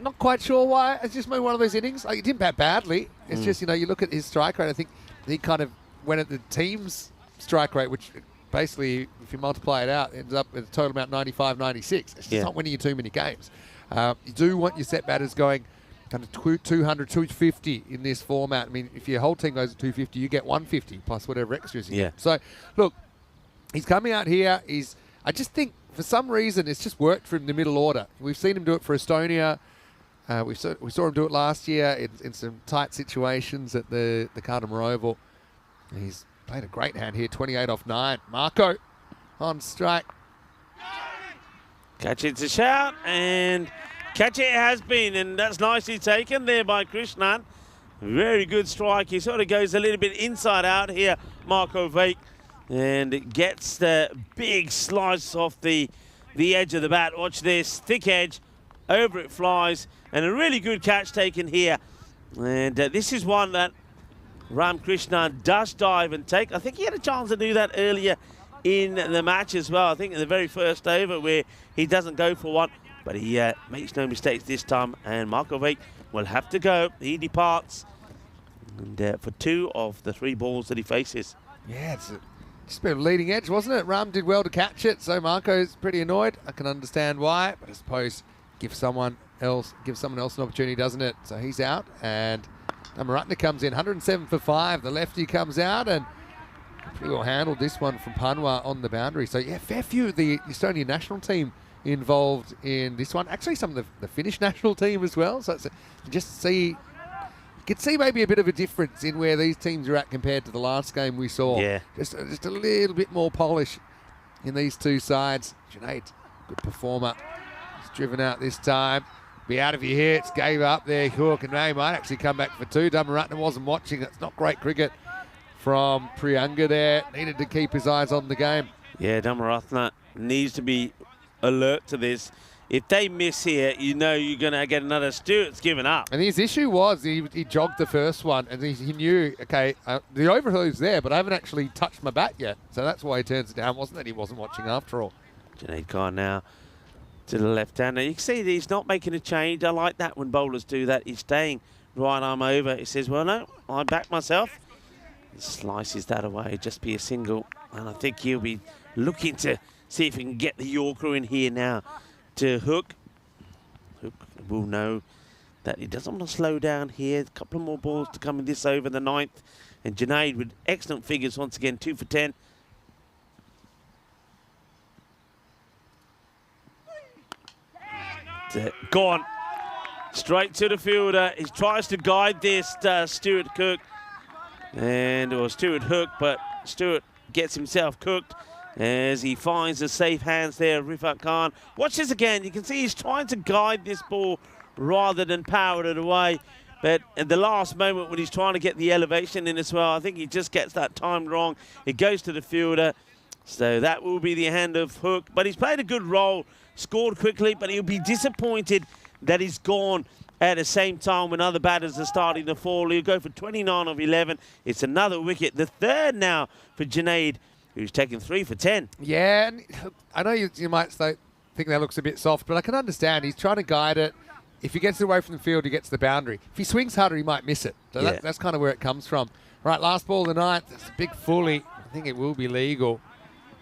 Not quite sure why. It's just maybe one of those innings. Like, he didn't bat badly. It's just, you know, you look at his strike rate, I think he kind of went at the team's strike rate, which basically, if you multiply it out, ends up with a total amount 95, 96. It's just not winning you too many games. You do want your set batters going kind of 200, 250 in this format. I mean, if your whole team goes at 250, you get 150 plus whatever extras you get. So, look, he's coming out here. I just think, for some reason, it's just worked for him in the middle order. We've seen him do it for Estonia. We saw him do it last year in some tight situations at the Cardamom Oval. He's played a great hand here, 28 off 9. Marco on strike. Catch it's a shout, and catch it has been, and that's nicely taken there by Krishnan. Very good strike. He sort of goes a little bit inside out here, Marco Vake, and it gets the big slice off the edge of the bat. Watch this, thick edge, over it flies, and a really good catch taken here. And this is one that Ram Krishnan does dive and take. I think he had a chance to do that earlier in the match as well. I think in the very first over where he doesn't go for one, but he makes no mistakes this time, and Marco Vake will have to go. He departs, and for 2 of the 3 balls that he faces. Yeah, it's just a bit of a leading edge, wasn't it? Ram did well to catch it, so Marco's pretty annoyed. I can understand why, but I suppose give someone else an opportunity, doesn't it? So he's out, and Amaratna comes in, 107 for 5. The lefty comes out and pretty well handled this one from Panwa on the boundary. So yeah, fair few of the Estonian national team involved in this one. Actually, some of the Finnish national team as well. So it's you could see maybe a bit of a difference in where these teams are at compared to the last game we saw. Yeah. Just a little bit more polish in these two sides. Junaid, good performer. He's driven out this time. Be out of your hits, gave up there, Hook, and they might actually come back for 2. Dhammaratne wasn't watching. That's not great cricket from Priyanga there. Needed to keep his eyes on the game. Yeah, Dhammaratne needs to be alert to this. If they miss here, you know you're going to get another. Stewart's given up. And his issue was he jogged the first one, and he knew, okay, the overthrow there, but I haven't actually touched my bat yet. So that's why he turns it down. Wasn't that he wasn't watching after all? Junaid Khan now to the left-hander. You can see that he's not making a change. I like that when bowlers do that. He's staying right arm over. He says, well, no, I back myself. He slices that away, just be a single. And I think he'll be looking to see if he can get the Yorker in here now to Hook. Hook will know that he doesn't want to slow down here. A couple of more balls to come in this over, the 9th. And Junaid with excellent figures once again, 2 for 10. Gone straight to the fielder. He tries to guide this Stuart Hook, but Stuart gets himself cooked, as he finds the safe hands there of Rifat Khan. Watch this again. You can see he's trying to guide this ball rather than power it away. But at the last moment when he's trying to get the elevation in as well, I think he just gets that time wrong. It goes to the fielder. So that will be the hand of Hook. But he's played a good role, scored quickly, but he'll be disappointed that he's gone at the same time when other batters are starting to fall. He'll go for 29 of 11. It's another wicket. The third now for Junaid, who's taken 3 for 10. Yeah, and I know you might think that looks a bit soft, but I can understand. He's trying to guide it. If he gets it away from the field, he gets the boundary. If he swings harder, he might miss it. So Yeah. that's kind of where it comes from. Right, last ball of the ninth. It's a big fully. I think it will be legal.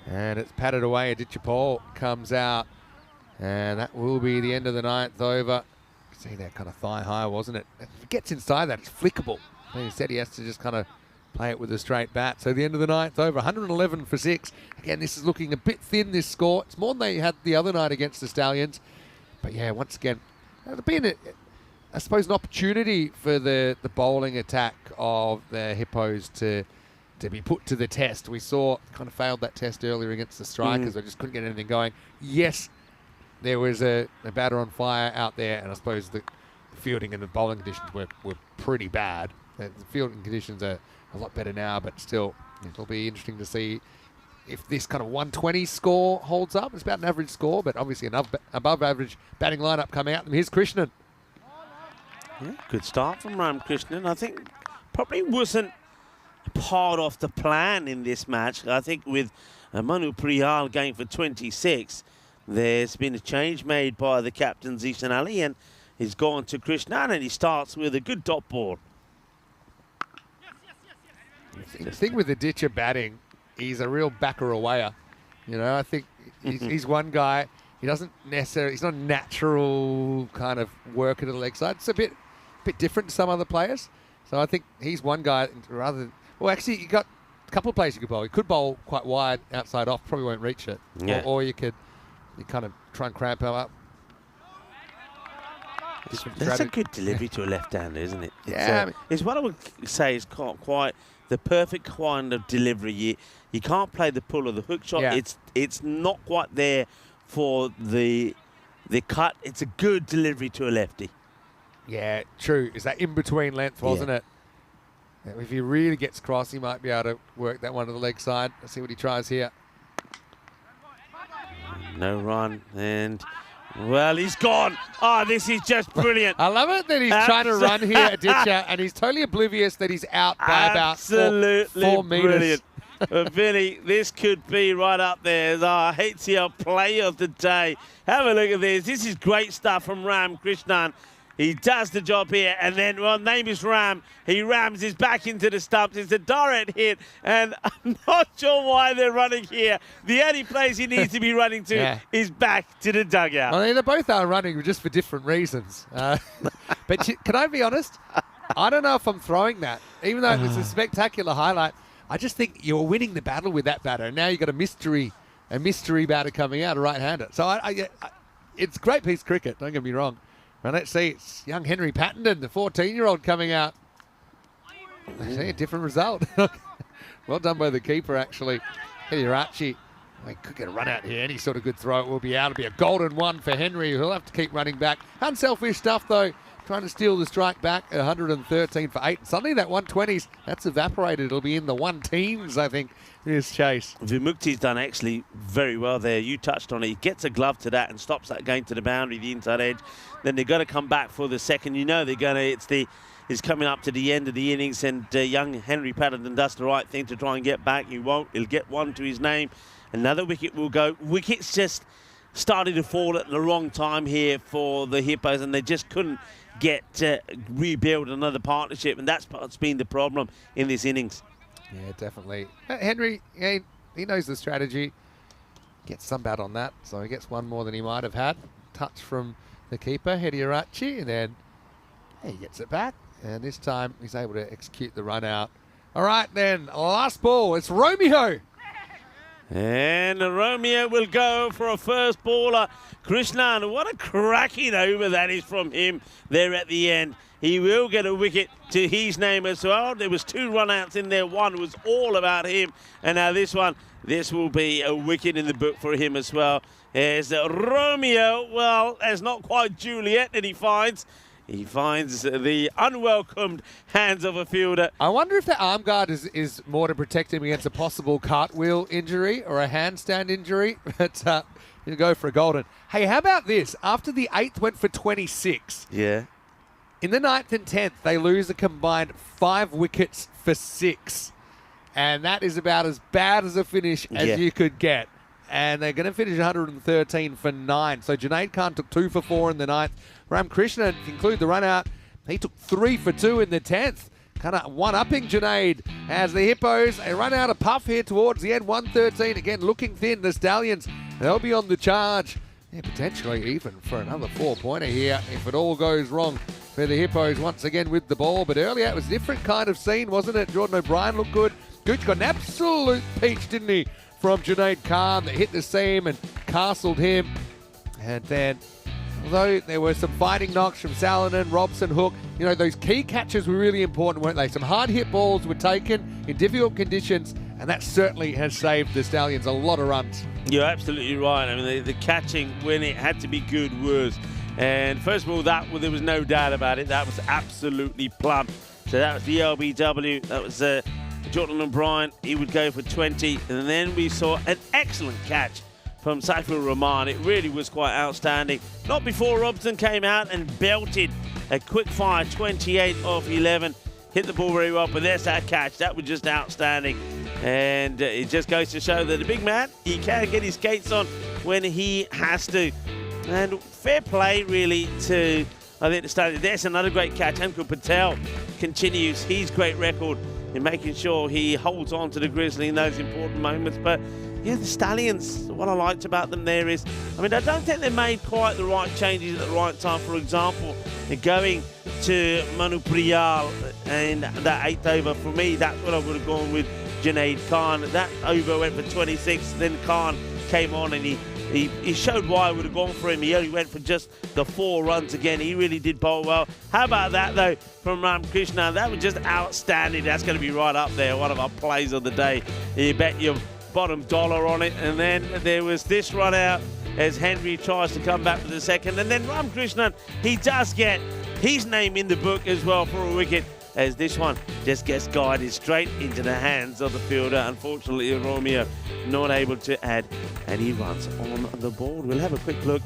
And it's patted away. Aditya comes out. And that will be the end of the ninth over. See that kind of thigh high, wasn't it? If it gets inside that, it's flickable. And he said he has to just kind of play it with a straight bat. So the end of the ninth over, 111 for 6. Again, this is looking a bit thin, this score. It's more than they had the other night against the Stallions. But yeah, once again, it'll be, I suppose, an opportunity for the bowling attack of the Hippos to be put to the test. We saw, kind of failed that test earlier against the Strikers. They just couldn't get anything going. Yes, there was a batter on fire out there, and I suppose the fielding and the bowling conditions were pretty bad. The fielding conditions are a lot better now, but still, it'll be interesting to see if this kind of 120 score holds up. It's about an average score, but obviously an above average batting lineup coming out. And here's Krishnan. Yeah, good start from Ram Krishnan. I think probably wasn't part of the plan in this match. I think with Manu Priyal going for 26, there's been a change made by the captain Zishan Ali, and he's gone to Krishnan, and he starts with a good dot ball. The thing with Aditya batting, he's a real backer-awayer. You know, I think he's one guy. He doesn't necessarily, he's not a natural kind of worker to the leg side. It's a bit different to some other players. So I think he's one guy rather than, well, actually, you got a couple of players you could bowl. You could bowl quite wide, outside off, probably won't reach it. Yeah. Or you kind of try and cramp him up. That's a good delivery to a left-hander, isn't it? Yeah. It's what I would say is quite the perfect kind of delivery. You can't play the pull or the hook shot. Yeah. It's not quite there for the cut. It's a good delivery to a lefty. Yeah, true. It's that in-between length, wasn't it? If he really gets cross, he might be able to work that one to the leg side. Let's see what he tries here. No run, and, well, he's gone. Oh, this is just brilliant. I love it that he's trying to run here, Aditya, and he's totally oblivious that he's out by about 4 meters. But Vinny, this could be right up there as our HCL play of the day. Have a look at this. This is great stuff from Ram Krishnan. He does the job here, and then, well, name is Ram. He rams his back into the stumps. It's a direct hit, and I'm not sure why they're running here. The only place he needs to be running to is back to the dugout. Well, they both are running just for different reasons. But can I be honest? I don't know if I'm throwing that. Even though it's a spectacular highlight, I just think you're winning the battle with that batter. And now you've got a mystery batter coming out, a right-hander. So it's a great piece of cricket, don't get me wrong. Well, let's see, it's young Henry Pattenden, the 14-year-old coming out. See, a different result. Well done by the keeper, actually. Hidirachi. He could get a run out here. Any sort of good throw it will be out. It'll be a golden one for Henry. He'll have to keep running back. Unselfish stuff, though. Trying to steal the strike back, 113 for 8. Suddenly that 120s, that's evaporated. It'll be in the 1-teens, I think, this chase. Vimukti's done actually very well there. You touched on it. He gets a glove to that and stops that going to the boundary, the inside edge. Then they've got to come back for the second. You know they're going to, it's coming up to the end of the innings, and young Henry Pattenden does the right thing to try and get back. He won't. He'll get one to his name. Another wicket will go. Wickets just started to fall at the wrong time here for the Hippos, and they just couldn't rebuild another partnership, and that's what's been the problem in this innings. Yeah, definitely. Henry, he knows the strategy. Gets some bat on that, so he gets one more than he might have had. Touch from the keeper, Hidirachi, and then he gets it back. And this time he's able to execute the run out. All right, then, last ball. It's Romeo. And Romeo will go for a first baller. Krishnan, what a cracking over that is from him there at the end. He will get a wicket to his name as well. There was 2 run-outs in there. One was all about him. And now this one, this will be a wicket in the book for him as well. As Romeo, well, as not quite Juliet that he finds. He finds the unwelcomed hands of a fielder. I wonder if the arm guard is more to protect him against a possible cartwheel injury or a handstand injury. But he'll go for a golden. Hey, how about this? After the 8th went for 26. Yeah. In the 9th and 10th, they lose a combined 5 wickets for 6. And that is about as bad as a finish as you could get. And they're going to finish 113 for 9. So Junaid Khan took 2 for 4 in the 9th. Ram Krishnan, to include the run out, he took 3 for 2 in the 10th. Kind of one-upping Junaid as the Hippos, they run out a puff here towards the end, 113. Again, looking thin, the Stallions, they'll be on the charge. Yeah, potentially even for another 4-pointer here if it all goes wrong for the Hippos once again with the ball. But earlier it was a different kind of scene, wasn't it? Jordan O'Brien looked good. Gooch got an absolute peach, didn't he, from Junaid Khan that hit the seam and castled him. And then, although there were some fighting knocks from Salonen, Robson, Hook, you know, those key catches were really important, weren't they? Some hard hit balls were taken in difficult conditions, and that certainly has saved the Stallions a lot of runs. You're absolutely right. I mean, the catching when it had to be good was. And first of all, there was no doubt about it. That was absolutely plumb. So that was the LBW. That was Jordan O'Brien. He would go for 20. And then we saw an excellent catch from Saifur Rahman. It really was quite outstanding. Not before Robson came out and belted a quick fire 28 off 11. Hit the ball very well, but there's that catch. That was just outstanding. And it just goes to show that the big man, he can get his skates on when he has to. And fair play, really, to, I think, the Stallions. There's another great catch. Ankur Patel continues his great record in making sure he holds on to the Grizzly in those important moments. But yeah, the Stallions, what I liked about them there is, I mean, I don't think they made quite the right changes at the right time. For example, they're going to Manu Priyal and that 8th over. For me, that's what I would have gone with Junaid Khan. That over went for 26. Then Khan came on and he showed why I would have gone for him. He only went for just the 4 runs again. He really did bowl well. How about that, though, from Ram Krishnan? That was just outstanding. That's going to be right up there, one of our plays of the day. You bet your bottom dollar on it. And then there was this run out as Henry tries to come back for the second. And then Ram Krishnan, he does get his name in the book as well for a wicket, as this one just gets guided straight into the hands of the fielder. Unfortunately, Romeo not able to add any runs on the board. We'll have a quick look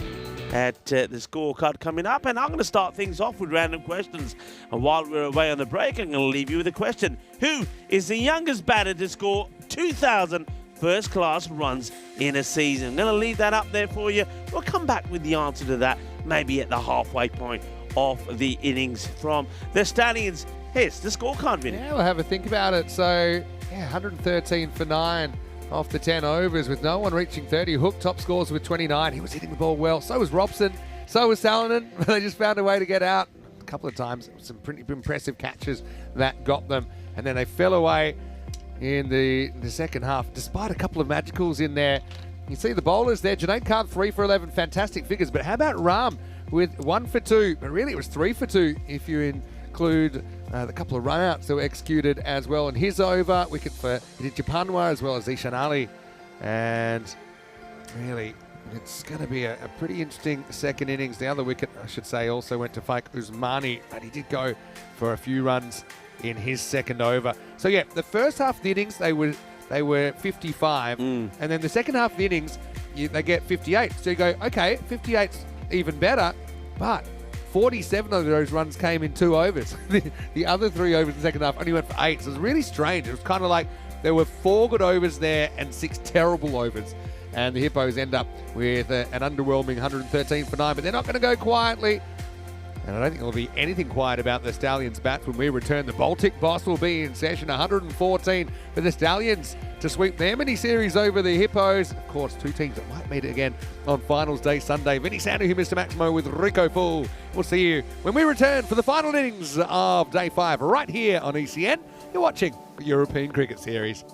at the scorecard coming up, and I'm going to start things off with random questions. And while we're away on the break, I'm going to leave you with a question. Who is the youngest batter to score 2,000 first-class runs in a season? I'm going to leave that up there for you. We'll come back with the answer to that maybe at the halfway point of the innings from the Stallions. Here's the scorecard, Vinny. Yeah, we'll have a think about it. So, yeah, 113 for 9 off the 10 overs with no one reaching 30. Hook top scores with 29. He was hitting the ball well. So was Robson. So was Salonen. They just found a way to get out a couple of times. Some pretty impressive catches that got them. And then they fell away in the second half, despite a couple of magicals in there. You see the bowlers there. Junaid Khan, 3 for 11. Fantastic figures. But how about Ram with 1 for 2? But really, it was 3 for 2 if you include the couple of run-outs that were executed as well. And his over, wicket for Japanwa as well as Ishan Ali. And really, it's going to be a pretty interesting second innings. The other wicket, I should say, also went to Faik Usmani, but he did go for a few runs in his second over. So yeah, the first half of the innings, they were 55. And then the second half of the innings, they get 58. So you go, okay, 58's even better, but 47 of those runs came in 2 overs. The other 3 overs in the second half only went for 8. So it was really strange. It was kind of like there were 4 good overs there and 6 terrible overs. And the Hippos end up with an underwhelming 113 for 9. But they're not going to go quietly. And I don't think there'll be anything quiet about the Stallions' bats when we return. The Baltic Boss will be in session. 114 for the Stallions to sweep their mini-series over the Hippos. Of course, 2 teams that might meet again on Finals Day Sunday. Vinny Sandu, Mr. Maximo with Rico Full. We'll see you when we return for the final innings of Day 5 right here on ECN. You're watching the European Cricket Series.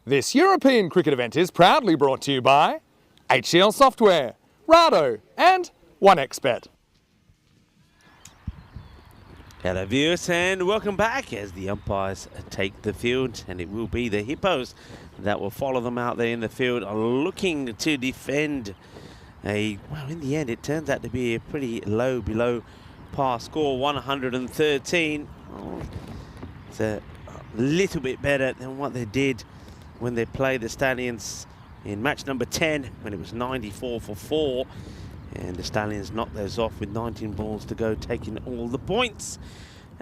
This European cricket event is proudly brought to you by HCL Software, Rado and 1xBet. Hello viewers and welcome back as the umpires take the field, and it will be the Hippos that will follow them out there in the field looking to defend well, in the end it turns out to be a pretty low below par score, 113. It's a little bit better than what they did when they played the Stallions in match number 10 when it was 94 for 4, and the Stallions knocked those off with 19 balls to go, taking all the points.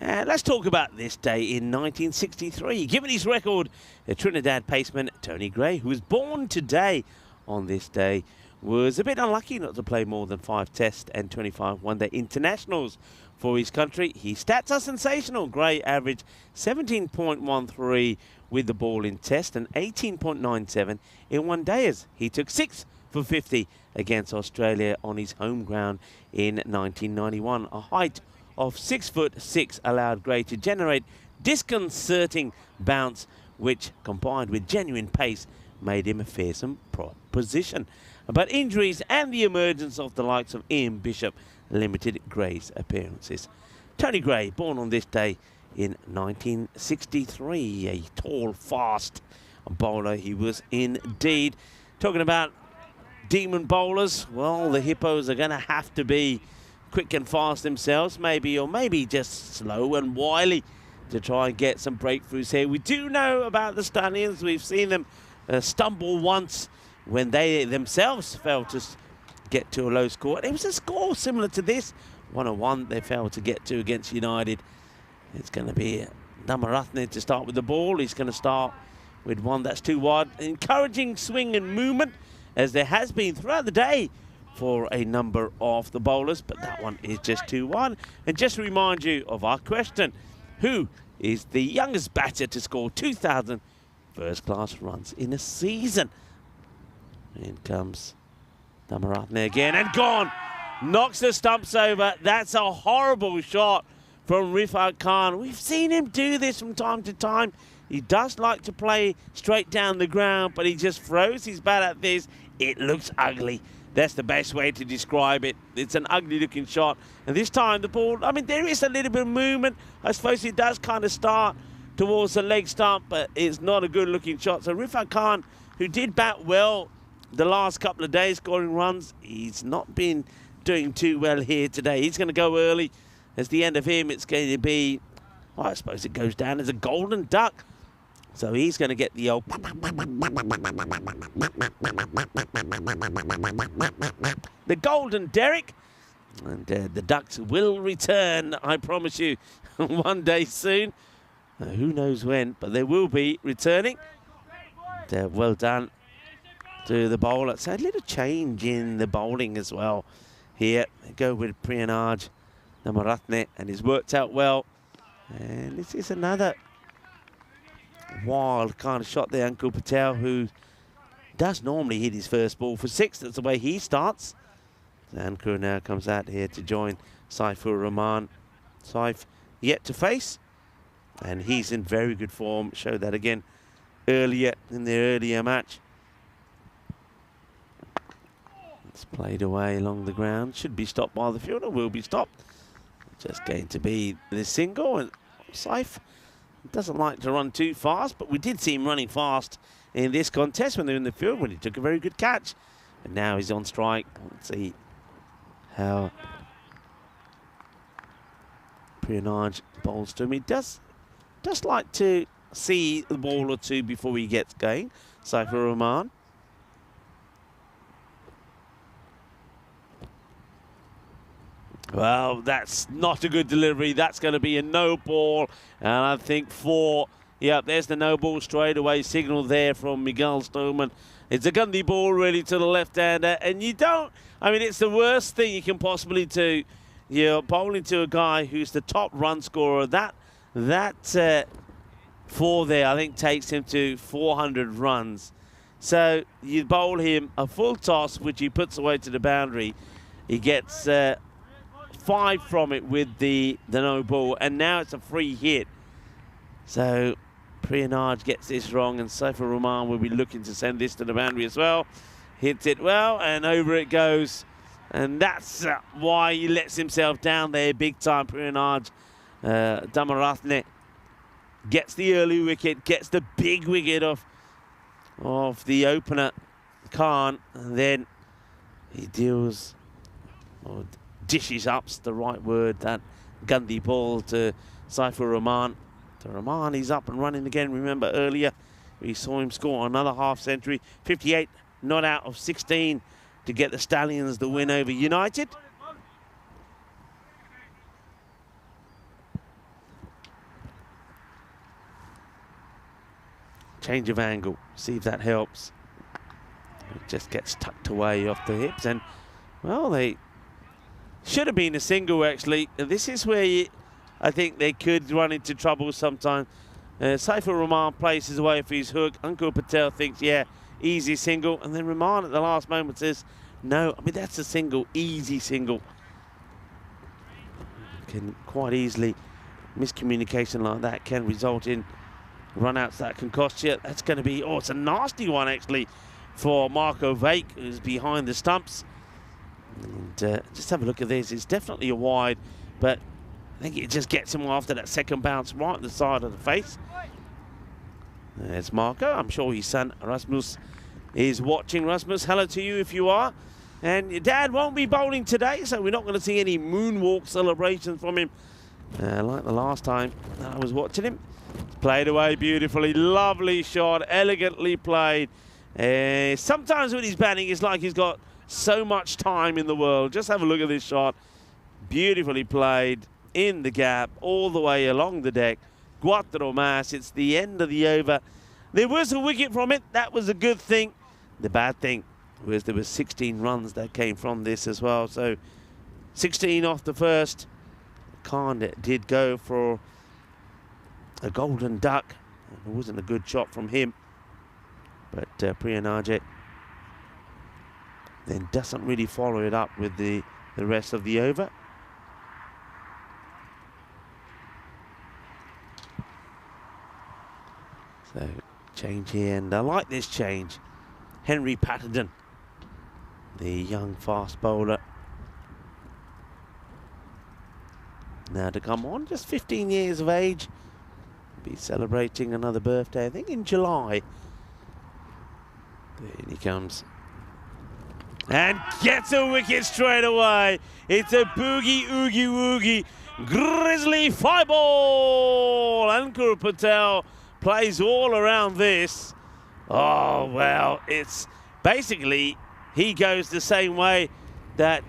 Let's talk about this day in 1963. Given his record, a Trinidad paceman, Tony Gray, who was born today on this day, was a bit unlucky not to play more than 5 Test and 25 one-day internationals for his country. His stats are sensational. Gray averaged 17.13 with the ball in Test and 18.97 in one-dayers. He took 6 for 50 against Australia on his home ground in 1991. A height of 6'6" allowed Gray to generate disconcerting bounce, which combined with genuine pace made him a fearsome proposition. But injuries and the emergence of the likes of Ian Bishop limited Gray's appearances. Tony Gray, born on this day in 1963, a tall, fast bowler he was indeed. Talking about demon bowlers, well, the Hippos are going to have to be quick and fast themselves, maybe, or maybe just slow and wily to try and get some breakthroughs here. We do know about the Stallions. We've seen them stumble once when they themselves failed to get to a low score. It was a score similar to this, 101 they failed to get to against United. It's going to be Damaratne to start with the ball. He's going to start with one that's too wide. Encouraging swing and movement, as there has been throughout the day for a number of the bowlers, but that one is just too wide. And just to remind you of our question, who is the youngest batter to score 2,000 first-class runs in a season? In comes Damaratne again, and gone. Knocks the stumps over. That's a horrible shot from Rifat Khan. We've seen him do this from time to time. He does like to play straight down the ground, but he just throws his bat at this. It looks ugly. That's the best way to describe it. It's an ugly-looking shot. And this time the ball, I mean, there is a little bit of movement. I suppose it does kind of start towards the leg stump, but it's not a good-looking shot. So Rifat Khan, who did bat well the last couple of days scoring runs, he's not been doing too well here today. He's going to go early. As the end of him, it's going to be, well, I suppose it goes down as a golden duck. So he's going to get the old... the golden Derek. And the Ducks will return, I promise you, one day soon. Who knows when, but they will be returning. Well done to the bowler. So a little change in the bowling as well here. They go with Priyanaj Damaratne, and it's worked out well. And this is another wild kind of shot there, Ankur Patel, who does normally hit his first ball for 6. That's the way he starts. So Ankur now comes out here to join Saifur Rahman. Saif yet to face, and he's in very good form. Showed that again earlier in the earlier match. It's played away along the ground. Should be stopped by the fielder. Will be stopped. Just going to be the single, and Saif doesn't like to run too fast, but we did see him running fast in this contest when they're in the field, when he took a very good catch. And now he's on strike. Let's see how Priyanaj bowls to him. He does like to see the ball or two before he gets going. Saifur Rahman. Well, that's not a good delivery. That's going to be a no ball. And I think there's the no ball straight away signal there from Miguel Stoneman. It's a Gandhi ball really to the left-hander. And it's the worst thing you can possibly do. You're bowling to a guy who's the top run scorer. That 4 there, I think, takes him to 400 runs. So you bowl him a full toss, which he puts away to the boundary. He gets 5 from it with the no ball, and now it's a free hit. So Priyanaj gets this wrong, and Saifur Rahman will be looking to send this to the boundary as well. Hits it well, and over it goes. And that's why he lets himself down there big time. Priyanaj Damaratne gets the early wicket, gets the big wicket of the opener, Khan, and then he deals, or dishes up's the right word, that Gandhi ball to Saifur Rahman. To Rahman, he's up and running again. Remember earlier, we saw him score another half century. 58 not out of 16 to get the Stallions the win over United. Change of angle, see if that helps. It just gets tucked away off the hips, and well, they should have been a single actually. This is where I think they could run into trouble sometimes. Saifur Rahman places away for his hook. Ankur Patel thinks, yeah, easy single, and then Rahman at the last moment says, no, that's a single, easy single. Can quite easily, miscommunication like that can result in run-outs that can cost you. That's going to be, it's a nasty one actually for Marco Vake, who's behind the stumps. And just have a look at this. It's definitely a wide, but I think it just gets him after that second bounce right at the side of the face. There's Marco. I'm sure his son Rasmus is watching. Rasmus, hello to you if you are. And your dad won't be bowling today, so we're not going to see any moonwalk celebrations from him like the last time that I was watching him. Played away beautifully. Lovely shot. Elegantly played. Sometimes when he's batting, it's like he's got so much time in the world. Just have a look at this shot. Beautifully played in the gap all the way along the deck. Quattro mas. It's the end of the over. There was a wicket from it. That was a good thing. The bad thing was there was 16 runs that came from this as well. So 16 off the first. Khan did go for a golden duck. It wasn't a good shot from him. But Priyanaj then doesn't really follow it up with the rest of the over. So change here, and I like this change. Henry Patterson, the young fast bowler, now to come on, just 15 years of age. Be celebrating another birthday, I think in July. There he comes. And gets a wicket straight away. It's a boogie, oogie, woogie. Grizzly 5-ball. Ankur Patel plays all around this. Oh, well, it's basically, he goes the same way that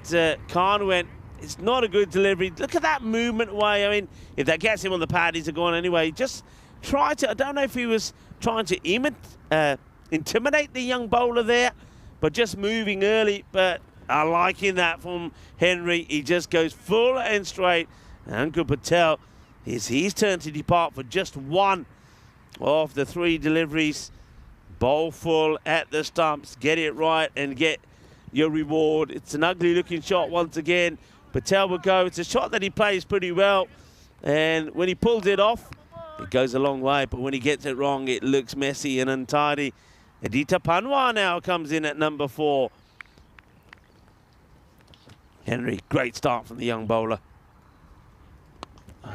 Khan went. It's not a good delivery. Look at that movement away. I mean, if that gets him on the pad, he's gone anyway. Just try to, I don't know if he was trying to intimidate the young bowler there, but just moving early. But I liking that from Henry. He just goes full and straight. Ankur Patel, it's his turn to depart for just one of the 3 deliveries. Bowl full at the stumps. Get it right and get your reward. It's an ugly looking shot once again. Patel will go. It's a shot that he plays pretty well. And when he pulls it off, it goes a long way. But when he gets it wrong, it looks messy and untidy. Aditya Panwar now comes in at number 4. Henry, great start from the young bowler.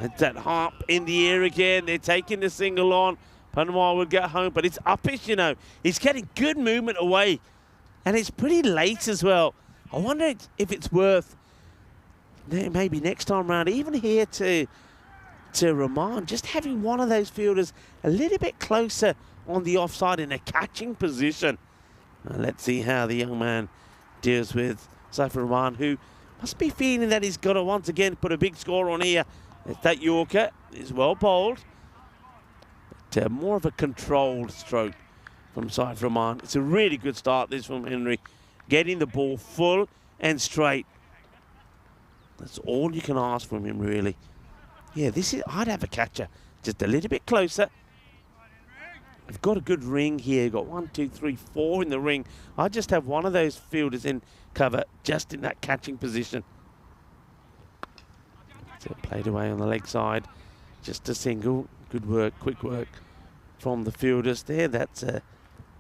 It's that harp in the air again. They're taking the single on. Panwar will get home, but it's uppish, you know. He's getting good movement away, and it's pretty late as well. I wonder if it's worth maybe next time round, even here to Rahman, just having one of those fielders a little bit closer on the offside in a catching position. Let's see how the young man deals with Saifur Rahman, who must be feeling that he's got to once again put a big score on here. If that Yorker is well bowled, but more of a controlled stroke from Saifur Rahman. It's a really good start, this from Henry, getting the ball full and straight. That's all you can ask from him, really. Yeah, I'd have a catcher just a little bit closer. We've got a good ring here. Got 1, 2, 3, 4 in the ring. I just have one of those fielders in cover, just in that catching position. So played away on the leg side. Just a single. Good work, quick work from the fielders there. That's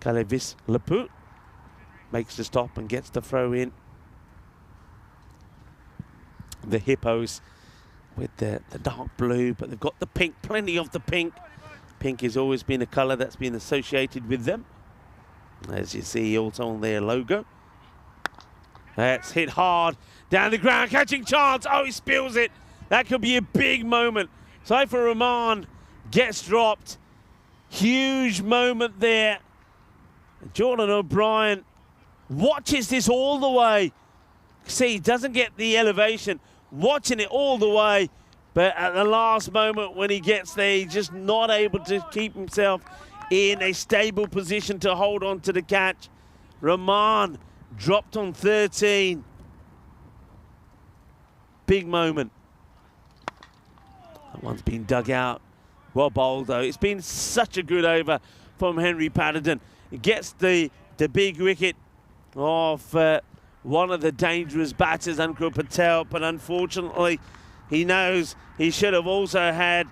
Kalevis Lapu. Makes the stop and gets the throw in. The Hippos with the dark blue, but they've got the pink, plenty of the pink. Pink has always been a colour that's been associated with them, as you see also on their logo. That's hit hard down the ground, catching chance. Oh, he spills it. That could be a big moment. Saifur Rahman gets dropped. Huge moment there. Jordan O'Brien watches this all the way. See, he doesn't get the elevation, watching it all the way, but at the last moment when he gets there, he's just not able to keep himself in a stable position to hold on to the catch. Rahman dropped on 13. Big moment. That one's been dug out. Well bowled, though. It's been such a good over from Henry Patterson. He gets the big wicket of one of the dangerous batters, Ankur Patel, but unfortunately, he knows he should have also had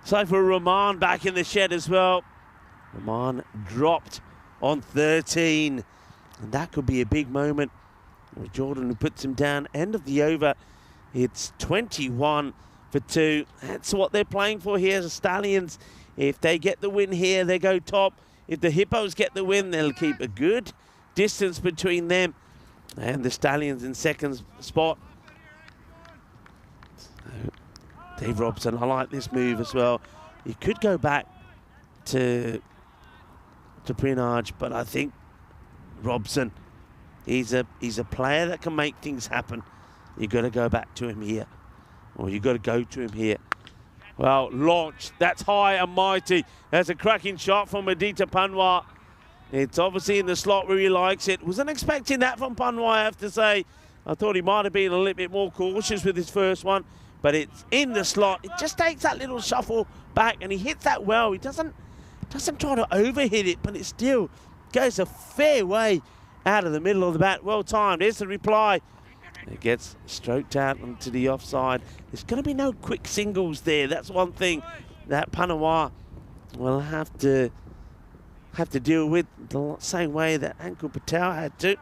Saifur Rahman back in the shed as well. Rahman dropped on 13, and that could be a big moment. With Jordan, who puts him down. End of the over. It's 21 for 2. That's what they're playing for here, the Stallions. If they get the win here, they go top. If the Hippos get the win, they'll keep a good distance between them and the Stallions in second spot. So, Dave Robson, I like this move as well. You could go back to Prinaj, but I think Robson, he's a player that can make things happen. You've got to go back to him here, or you've got to go to him here. Well, launched. That's high and mighty. That's a cracking shot from Aditya Panwar. It's obviously in the slot where he likes it. Wasn't expecting that from Panwar, I have to say. I thought he might have been a little bit more cautious with his first one, but it's in the slot. It just takes that little shuffle back, and he hits that well. He doesn't try to overhit it, but it still goes a fair way out of the middle of the bat. Well timed. Here's the reply. It gets stroked out onto the offside. There's going to be no quick singles there. That's one thing that Panwar will have to deal with the same way that Ankur Patel had to.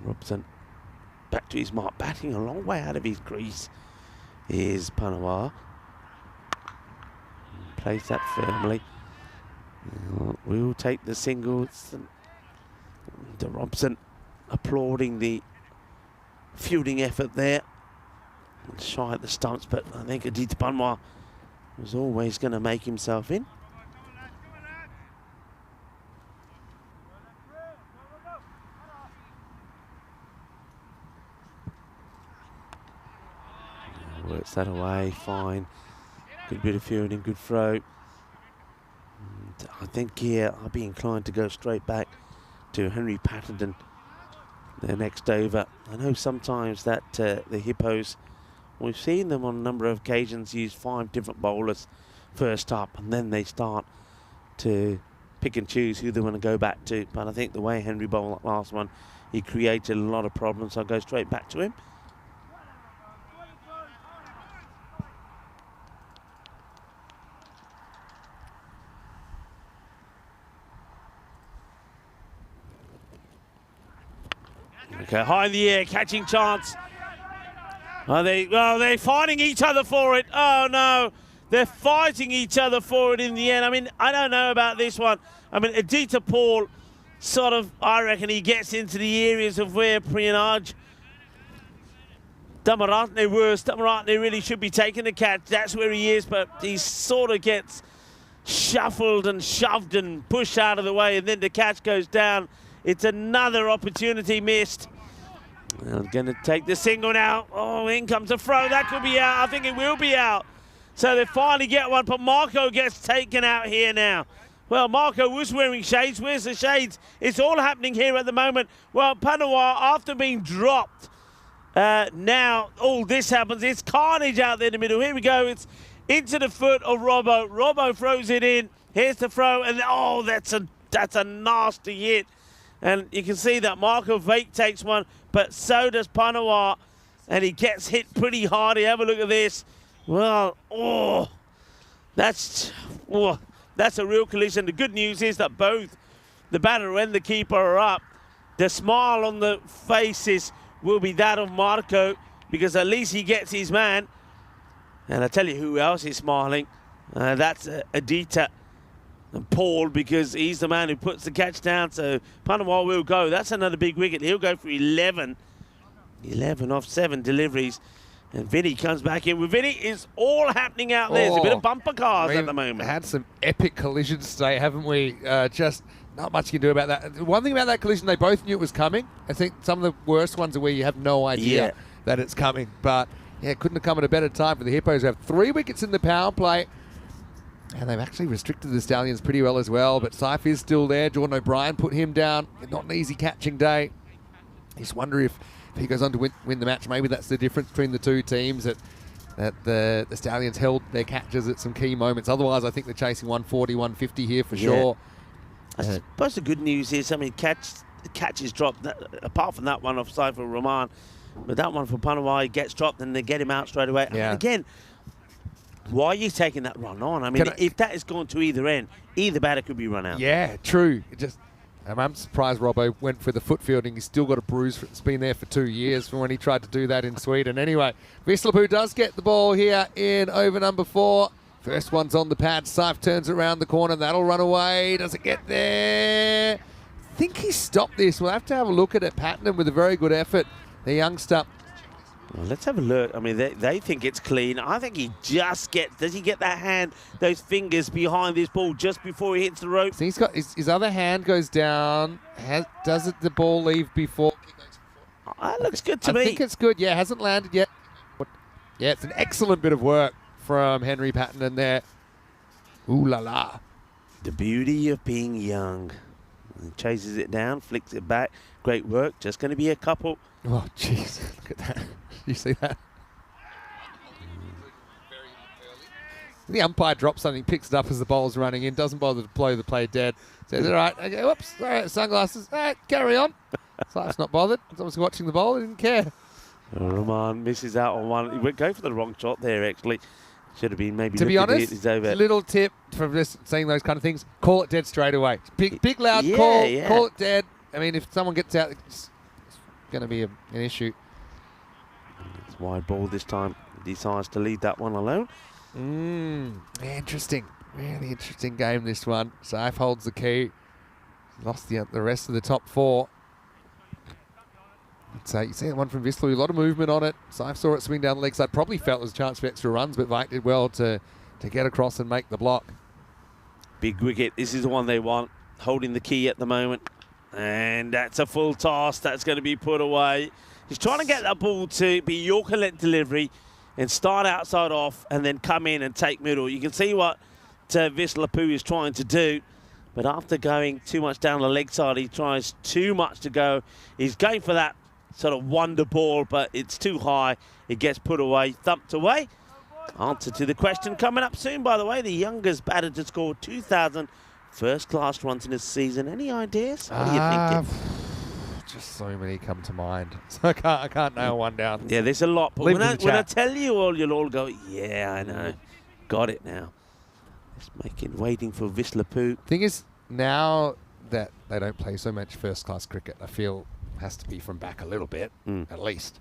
Robson back to his mark, batting a long way out of his crease. Here's Panwar. Plays that firmly. We'll take the singles. De Robson applauding the fielding effort there. Shy at the stumps, but I think Aditya Panwar was always going to make himself in. Works that away, fine. Good bit of fielding, good throw. And I think here I'll be inclined to go straight back to Henry Patterson, their next over. I know sometimes that the Hippos, we've seen them on a number of occasions use 5 different bowlers first up, and then they start to pick and choose who they want to go back to. But I think the way Henry bowled that last one, he created a lot of problems. I'll go straight back to him. Okay, high in the air, catching chance. Are they? Oh, they're fighting each other for it. Oh no, they're fighting each other for it in the end. I mean, I don't know about this one. I mean, Adita Paul, sort of, I reckon he gets into the areas of where Priyanaj Damarantne worse. Damarantne really should be taking the catch. That's where he is, but he sort of gets shuffled and shoved and pushed out of the way, and then the catch goes down. It's another opportunity missed. I'm going to take the single now. Oh, in comes a throw. That could be out. I think it will be out. So they finally get one, but Marco gets taken out here now. Well, Marco was wearing shades. Where's the shades? It's all happening here at the moment. Well, Panawa, after being dropped, now all this happens. It's carnage out there in the middle. Here we go. It's into the foot of Robbo. Robbo throws it in. Here's the throw, and oh, that's a nasty hit. And you can see that Marco Vake takes one, but so does Panawa, and he gets hit pretty hard. Have a look at this. Well, that's a real collision. The good news is that both the batter and the keeper are up. The smile on the faces will be that of Marco, because at least he gets his man. And I tell you who else is smiling. That's Adita and Paul, because he's the man who puts the catch down. So Panawa will go. That's another big wicket. He'll go for 11 off 7 deliveries. And Vinny comes back in. With Vinny, it's all happening out there. There's a bit of bumper cars at the moment. Had some epic collisions today, haven't we? Just not much you can do about that. One thing about that collision, they both knew it was coming. I think some of the worst ones are where you have no idea that it's coming. But yeah, couldn't have come at a better time for the Hippos. They have 3 wickets in the power play. And they've actually restricted the Stallions pretty well as well. But Saif is still there. Jordan O'Brien put him down. Not an easy catching day. I just wonder if he goes on to win the match. Maybe that's the difference between the two teams, that the Stallions held their catches at some key moments. Otherwise, I think they're chasing 140, 150 here for sure. I suppose the good news is, I mean, catches dropped, apart from that one off Saif Rahman. But that one for Panawa, he gets dropped and they get him out straight away. I mean, again, why are you taking that run on? I mean, if that is going to either end, either batter could be run out. Yeah, true. I'm surprised Robbo went for the foot fielding. He's still got a bruise. It's been there for 2 years from when he tried to do that in Sweden. Anyway, Vislapu does get the ball here in over number 4. First one's on the pad. Saif turns around the corner. That'll run away. Does it get there? I think he stopped this. We'll have to have a look at it. Patton with a very good effort. The youngster. Well, let's have a look. I mean, they think it's clean. I think he just gets... Does he get that hand, those fingers behind this ball just before he hits the rope? So he's got his other hand goes down. Does the ball leave before? That looks good to me. I think it's good. Yeah, hasn't landed yet. Yeah, it's an excellent bit of work from Henry Patton in there. Ooh la la. The beauty of being young. He chases it down, flicks it back. Great work. Just going to be a couple. Oh, jeez. Look at that. You see that? The umpire drops something, picks it up as the bowl's running in, doesn't bother to blow the play dead. Says, all right, okay, whoops, all right, sunglasses, all right, carry on. Saif's not bothered. He's obviously watching the bowl, he didn't care. Rahman misses out on one. He went go for the wrong shot there, actually. Should have been maybe. To be honest, little tip for just saying those kind of things, call it dead straight away. Big loud call, call it dead. I mean, if someone gets out, it's going to be an issue. It's wide ball this time. He decides to leave that one alone. Interesting. Really interesting game, this one. Saif holds the key. Lost the rest of the top 4. So you see that one from Visslu, a lot of movement on it. Saif saw it swing down the leg side. Probably felt it was a chance for extra runs, but Vike did well to get across and make the block. Big wicket. This is the one they want. Holding the key at the moment. And that's a full toss. That's going to be put away. He's trying to get that ball to be Yorker-led delivery and start outside off and then come in and take middle. You can see what Vislapu is trying to do. But after going too much down the leg side, he tries too much to go. He's going for that sort of wonder ball, but it's too high. It gets put away, thumped away. Answer to the question coming up soon, by the way. The youngest batter to score 2,000 first-class runs in a season. Any ideas? What are you thinking? Just so many come to mind. So I can't nail one down. Yeah, there's a lot. But when I tell you all, you'll all go, yeah, I know. Got it now. Just waiting for Vislapu. Thing is, now that they don't play so much first-class cricket, I feel Has to be from back a little bit, at least.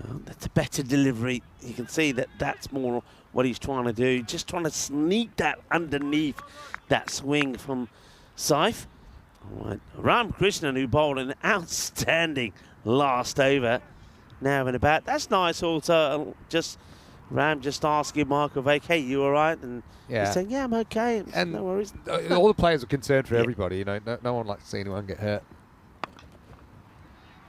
Well, that's a better delivery. You can see that that's more what he's trying to do. Just trying to sneak that underneath that swing from Saif. All right. Ram Krishnan, who bowled an outstanding last over. Now in the bat. That's nice also. Ram just asking Marco Vake, hey, you all right? And he's saying, yeah, I'm okay. And no worries. all the players are concerned for everybody. You know, no one likes to see anyone get hurt.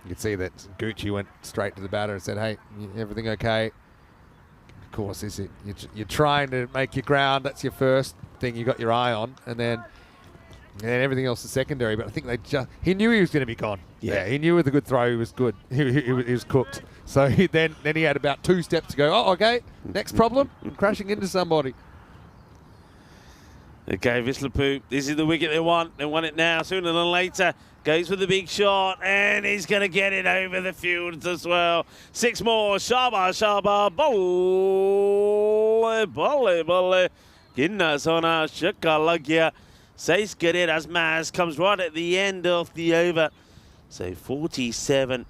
You can see that Gucci went straight to the batter and said, hey, everything okay? Of course, you're trying to make your ground. That's your first thing you got your eye on. And then everything else is secondary. But I think he knew he was going to be gone. Yeah, he knew with a good throw he was good. He was cooked. So then he had about 2 steps to go. Oh, okay, next problem, crashing into somebody. Okay, Vislapu, this is the wicket they want. They want it now, sooner than later. Goes for the big shot, and he's going to get it over the fields as well. 6 more. Shaba, bolle. Ginna sona shakalagya. Seis Gerir as Maz comes right at the end of the over. So 47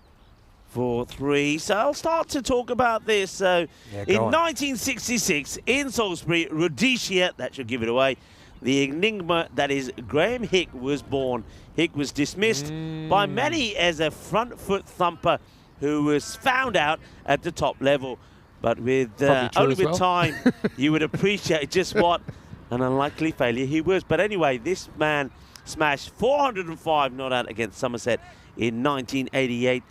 for 3. So I'll start to talk about this. So in 1966, in Salisbury, Rhodesia, that should give it away, the enigma that is Graham Hick was born. Hick was dismissed by many as a front foot thumper who was found out at the top level. But with only with time, you would appreciate just what an unlikely failure he was. But anyway, this man smashed 405 not out against Somerset in 1988,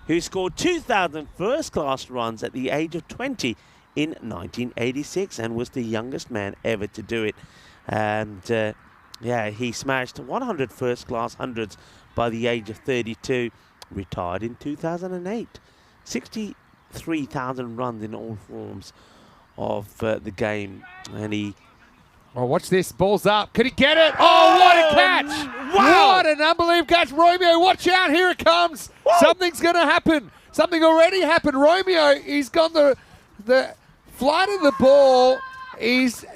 who scored 2,000 first-class runs at the age of 20 in 1986 and was the youngest man ever to do it. And he smashed 100 first-class hundreds by the age of 32, retired in 2008. 63,000 runs in all forms of the game. And he... Oh, watch this. Ball's up. Could he get it? Oh, what a catch! Wow! What an unbelievable catch. Romeo, watch out. Here it comes. Whoa. Something's going to happen. Something already happened. Romeo, he's got the flight of the ball. He's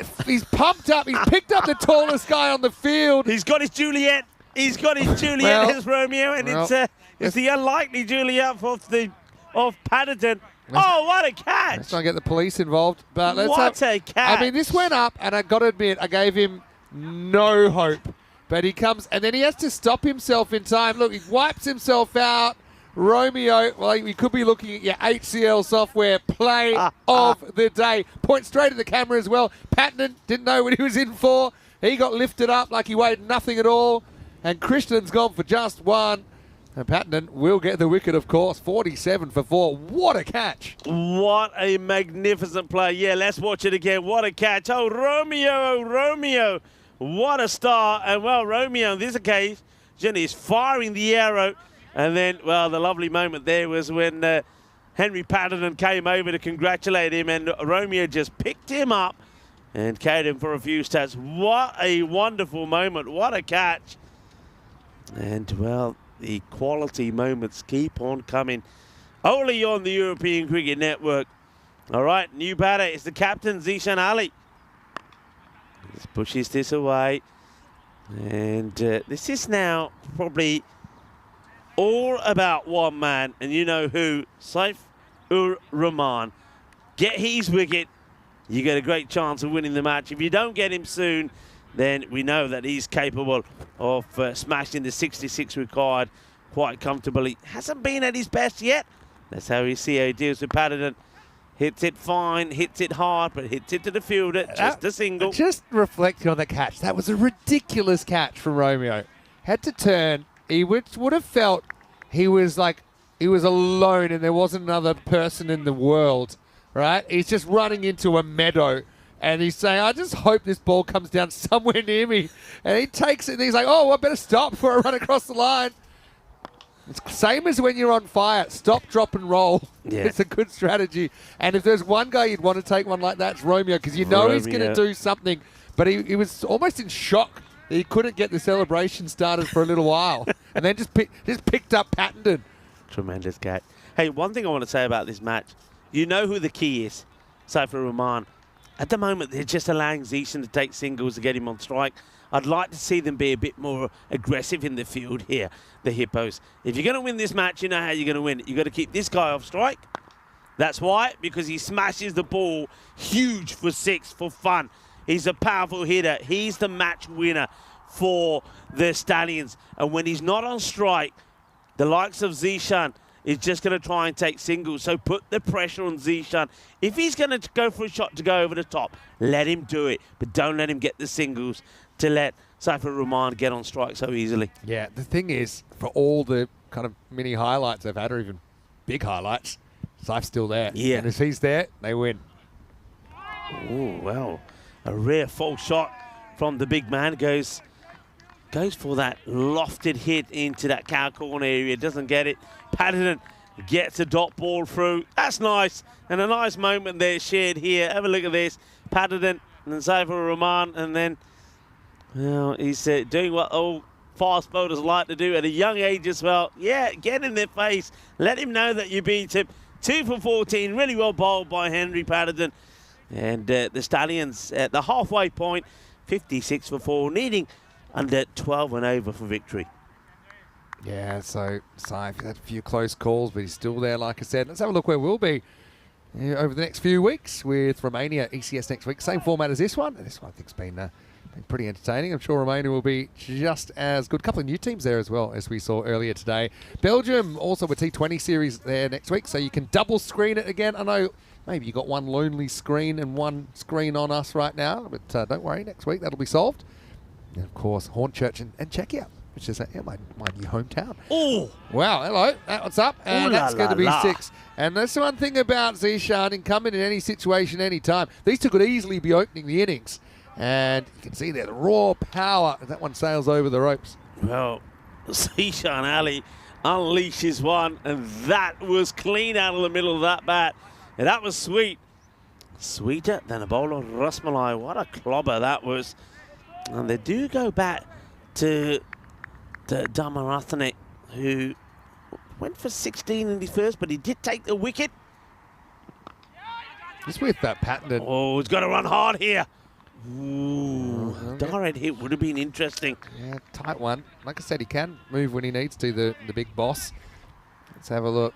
pumped up. He's picked up the tallest guy on the field. He's got his Juliet. He's got his Juliet as Romeo, and it's the unlikely Juliet of Paddington. Oh, what a catch! Let's not get the police involved. But what a catch! I mean, this went up, and I got to admit, I gave him no hope. But he comes, and then he has to stop himself in time. Look, he wipes himself out. Romeo, well, we could be looking at your HCL software play of the day. Point straight at the camera as well. Patton didn't know what he was in for. He got lifted up like he weighed nothing at all. And Christian's gone for just 1. And Patton will get the wicket, of course. 47 for 4. What a catch. What a magnificent play. Yeah, let's watch it again. What a catch. Oh, Romeo. What a star. And, well, Romeo, on this occasion, is firing the arrow. And then, well, the lovely moment there was when Henry Patterson came over to congratulate him, and Romeo just picked him up and carried him for a few stats. What a wonderful moment. What a catch. And, well, the quality moments keep on coming. Only on the European Cricket Network. All right, new batter is the captain, Zishan Ali. He pushes this away. And this is now probably all about one man, and you know who? Saif-ur-Rahman. Get his wicket, you get a great chance of winning the match. If you don't get him soon, then we know that he's capable of smashing the 66 required quite comfortably. Hasn't been at his best yet. That's how we see how he deals with Paddington. Hits it fine, hits it hard, but hits it to the fielder, just a single. Just reflecting on the catch, that was a ridiculous catch from Romeo. Had to turn. He would have felt he was alone and there wasn't another person in the world, right? He's just running into a meadow and he's saying, I just hope this ball comes down somewhere near me. And he takes it and he's like, oh, I better stop before I run across the line. It's the same as when you're on fire. Stop, drop and roll. Yeah. It's a good strategy. And if there's one guy you'd want to take one like that, it's Romeo, because you know he's going to do something. But he was almost in shock. He couldn't get the celebration started for a little while. And then just picked up Pattenden. Tremendous catch. Hey, one thing I want to say about this match. You know who the key is, Saif-ur-Rahman. At the moment, they're just allowing Zishan to take singles to get him on strike. I'd like to see them be a bit more aggressive in the field here, the Hippos. If you're going to win this match, you know how you're going to win it. You've got to keep this guy off strike. That's why, because he smashes the ball huge for 6 for fun. He's a powerful hitter. He's the match winner for the Stallions. And when he's not on strike, the likes of Zishan is just going to try and take singles. So put the pressure on Zishan. If he's going to go for a shot to go over the top, let him do it. But don't let him get the singles to let Saifur Rahman get on strike so easily. Yeah, the thing is, for all the kind of mini highlights they've had, or even big highlights, Saif's still there. Yeah. And if he's there, they win. Oh, well, a rare false shot from the big man. Goes for that lofted hit into that cow corner area. Doesn't get it. Patterson gets a dot ball through. That's nice. And a nice moment there shared here. Have a look at this. Patterson and then Saifur Rahman. And then, well, he's doing what old fast bowlers like to do at a young age as well. Yeah, get in their face. Let him know that you beat him. 2 for 14. Really well bowled by Henry Patterson. And the Stallions at the halfway point, 56 for 4, needing under 12 and over for victory. Yeah, so Saif had a few close calls, but he's still there, like I said. Let's have a look where we'll be over the next few weeks with Romania, ECS next week. Same format as this one. And this one I think's been pretty entertaining. I'm sure Romania will be just as good. A couple of new teams there as well, as we saw earlier today. Belgium also with T20 series there next week, so you can double screen it again. I know maybe you got one lonely screen and one screen on us right now, but don't worry, next week that'll be solved. And of course, Hornchurch and Czechia, which is my new hometown. Oh! Wow, hello, what's up? And Ooh, that's la, going to be la. 6. And that's the one thing about Zishan, in coming in any situation, any time. These two could easily be opening the innings. And you can see there the raw power. That one sails over the ropes. Well, Zishan Ali unleashes one, and that was clean out of the middle of that bat. And that was sweet. Sweeter than a bowl of rasmalai. What a clobber that was. And they do go back to Damarathanek, who went for 16 in his first, but he did take the wicket. Just with that patented. Oh, he's got to run hard here. Ooh, direct hit would have been interesting. Yeah, tight one. Like I said, he can move when he needs to, the big boss. Let's have a look.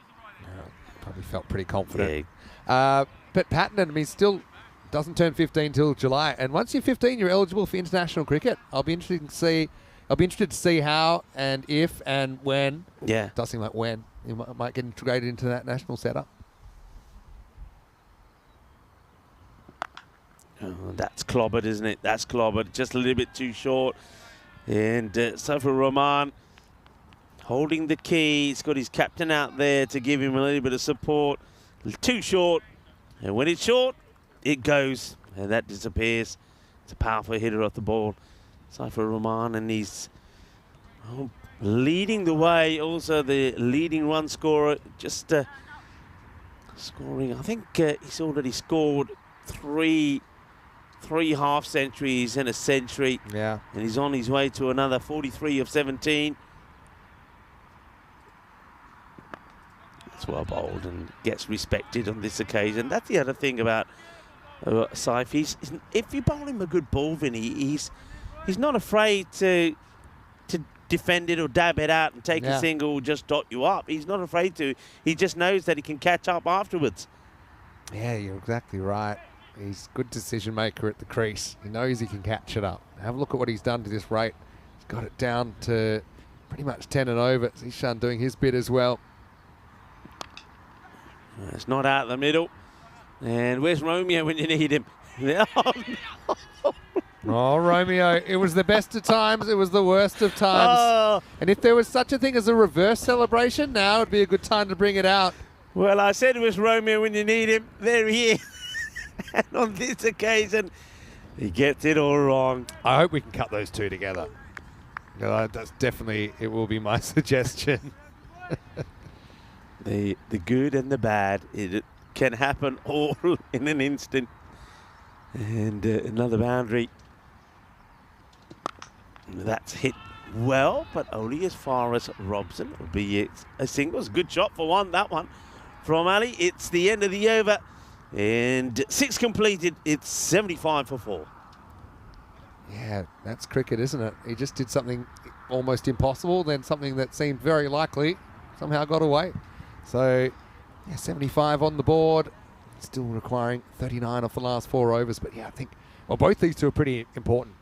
Probably felt pretty confident. Yeah. But Patton, I mean, still doesn't turn 15 till July. And once you're 15, you're eligible for international cricket. I'll be interested to see how and if and when. Yeah. It does seem like when he might get integrated into that national setup. Oh, that's clobbered, isn't it? That's clobbered. Just a little bit too short. And Saifur Rahman holding the key. He's got his captain out there to give him a little bit of support. Too short. And when it's short, it goes. And that disappears. It's a powerful hitter off the ball. Saifur Rahman, and he's leading the way. Also the leading run scorer. Just scoring. I think he's already scored three half centuries and a century. Yeah. And he's on his way to another 43 of 17. It's well bowled and gets respected on this occasion. That's the other thing about Saif. If you bowl him a good ball, Vinny, he's not afraid to defend it or dab it out and take a single or just dot you up. He's not afraid to. He just knows that he can catch up afterwards. Yeah, you're exactly right. He's a good decision maker at the crease. He knows he can catch it up. Have a look at what he's done to this rate. He's got it down to pretty much 10 and over. Zishan doing his bit as well. It's not out the middle. And where's Romeo when you need him? Oh, Romeo, it was the best of times. It was the worst of times. Oh. And if there was such a thing as a reverse celebration, now would be a good time to bring it out. Well, I said it was Romeo when you need him. There he is. And on this occasion, he gets it all wrong. I hope we can cut those two together. That's definitely, it will be my suggestion. The good and the bad, it can happen all in an instant. And another boundary. That's hit well, but only as far as Robson, albeit a single. It's a good shot for one, that one from Ali. It's the end of the over. And 6 completed. It's 75 for 4. Yeah, that's cricket, isn't it? He just did something almost impossible, then something that seemed very likely somehow got away. So, yeah, 75 on the board. Still requiring 39 off the last 4 overs. But, yeah, I think, well, both these two are pretty important.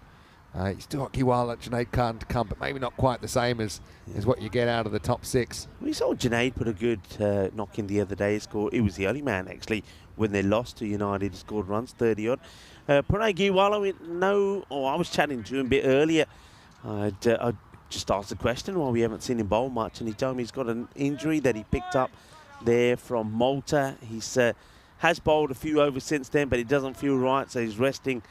You still got Kiwala, Junaid Khan to come, but maybe not quite the same as what you get out of the top 6. We saw Junaid put a good knock in the other day. He was the only man, actually, when they lost to United. He scored runs, 30-odd. Pranay Giwala, I was chatting to him a bit earlier. I just asked the question why we haven't seen him bowl much, and he told me he's got an injury that he picked up there from Malta. He's has bowled a few overs since then, but he doesn't feel right, so he's resting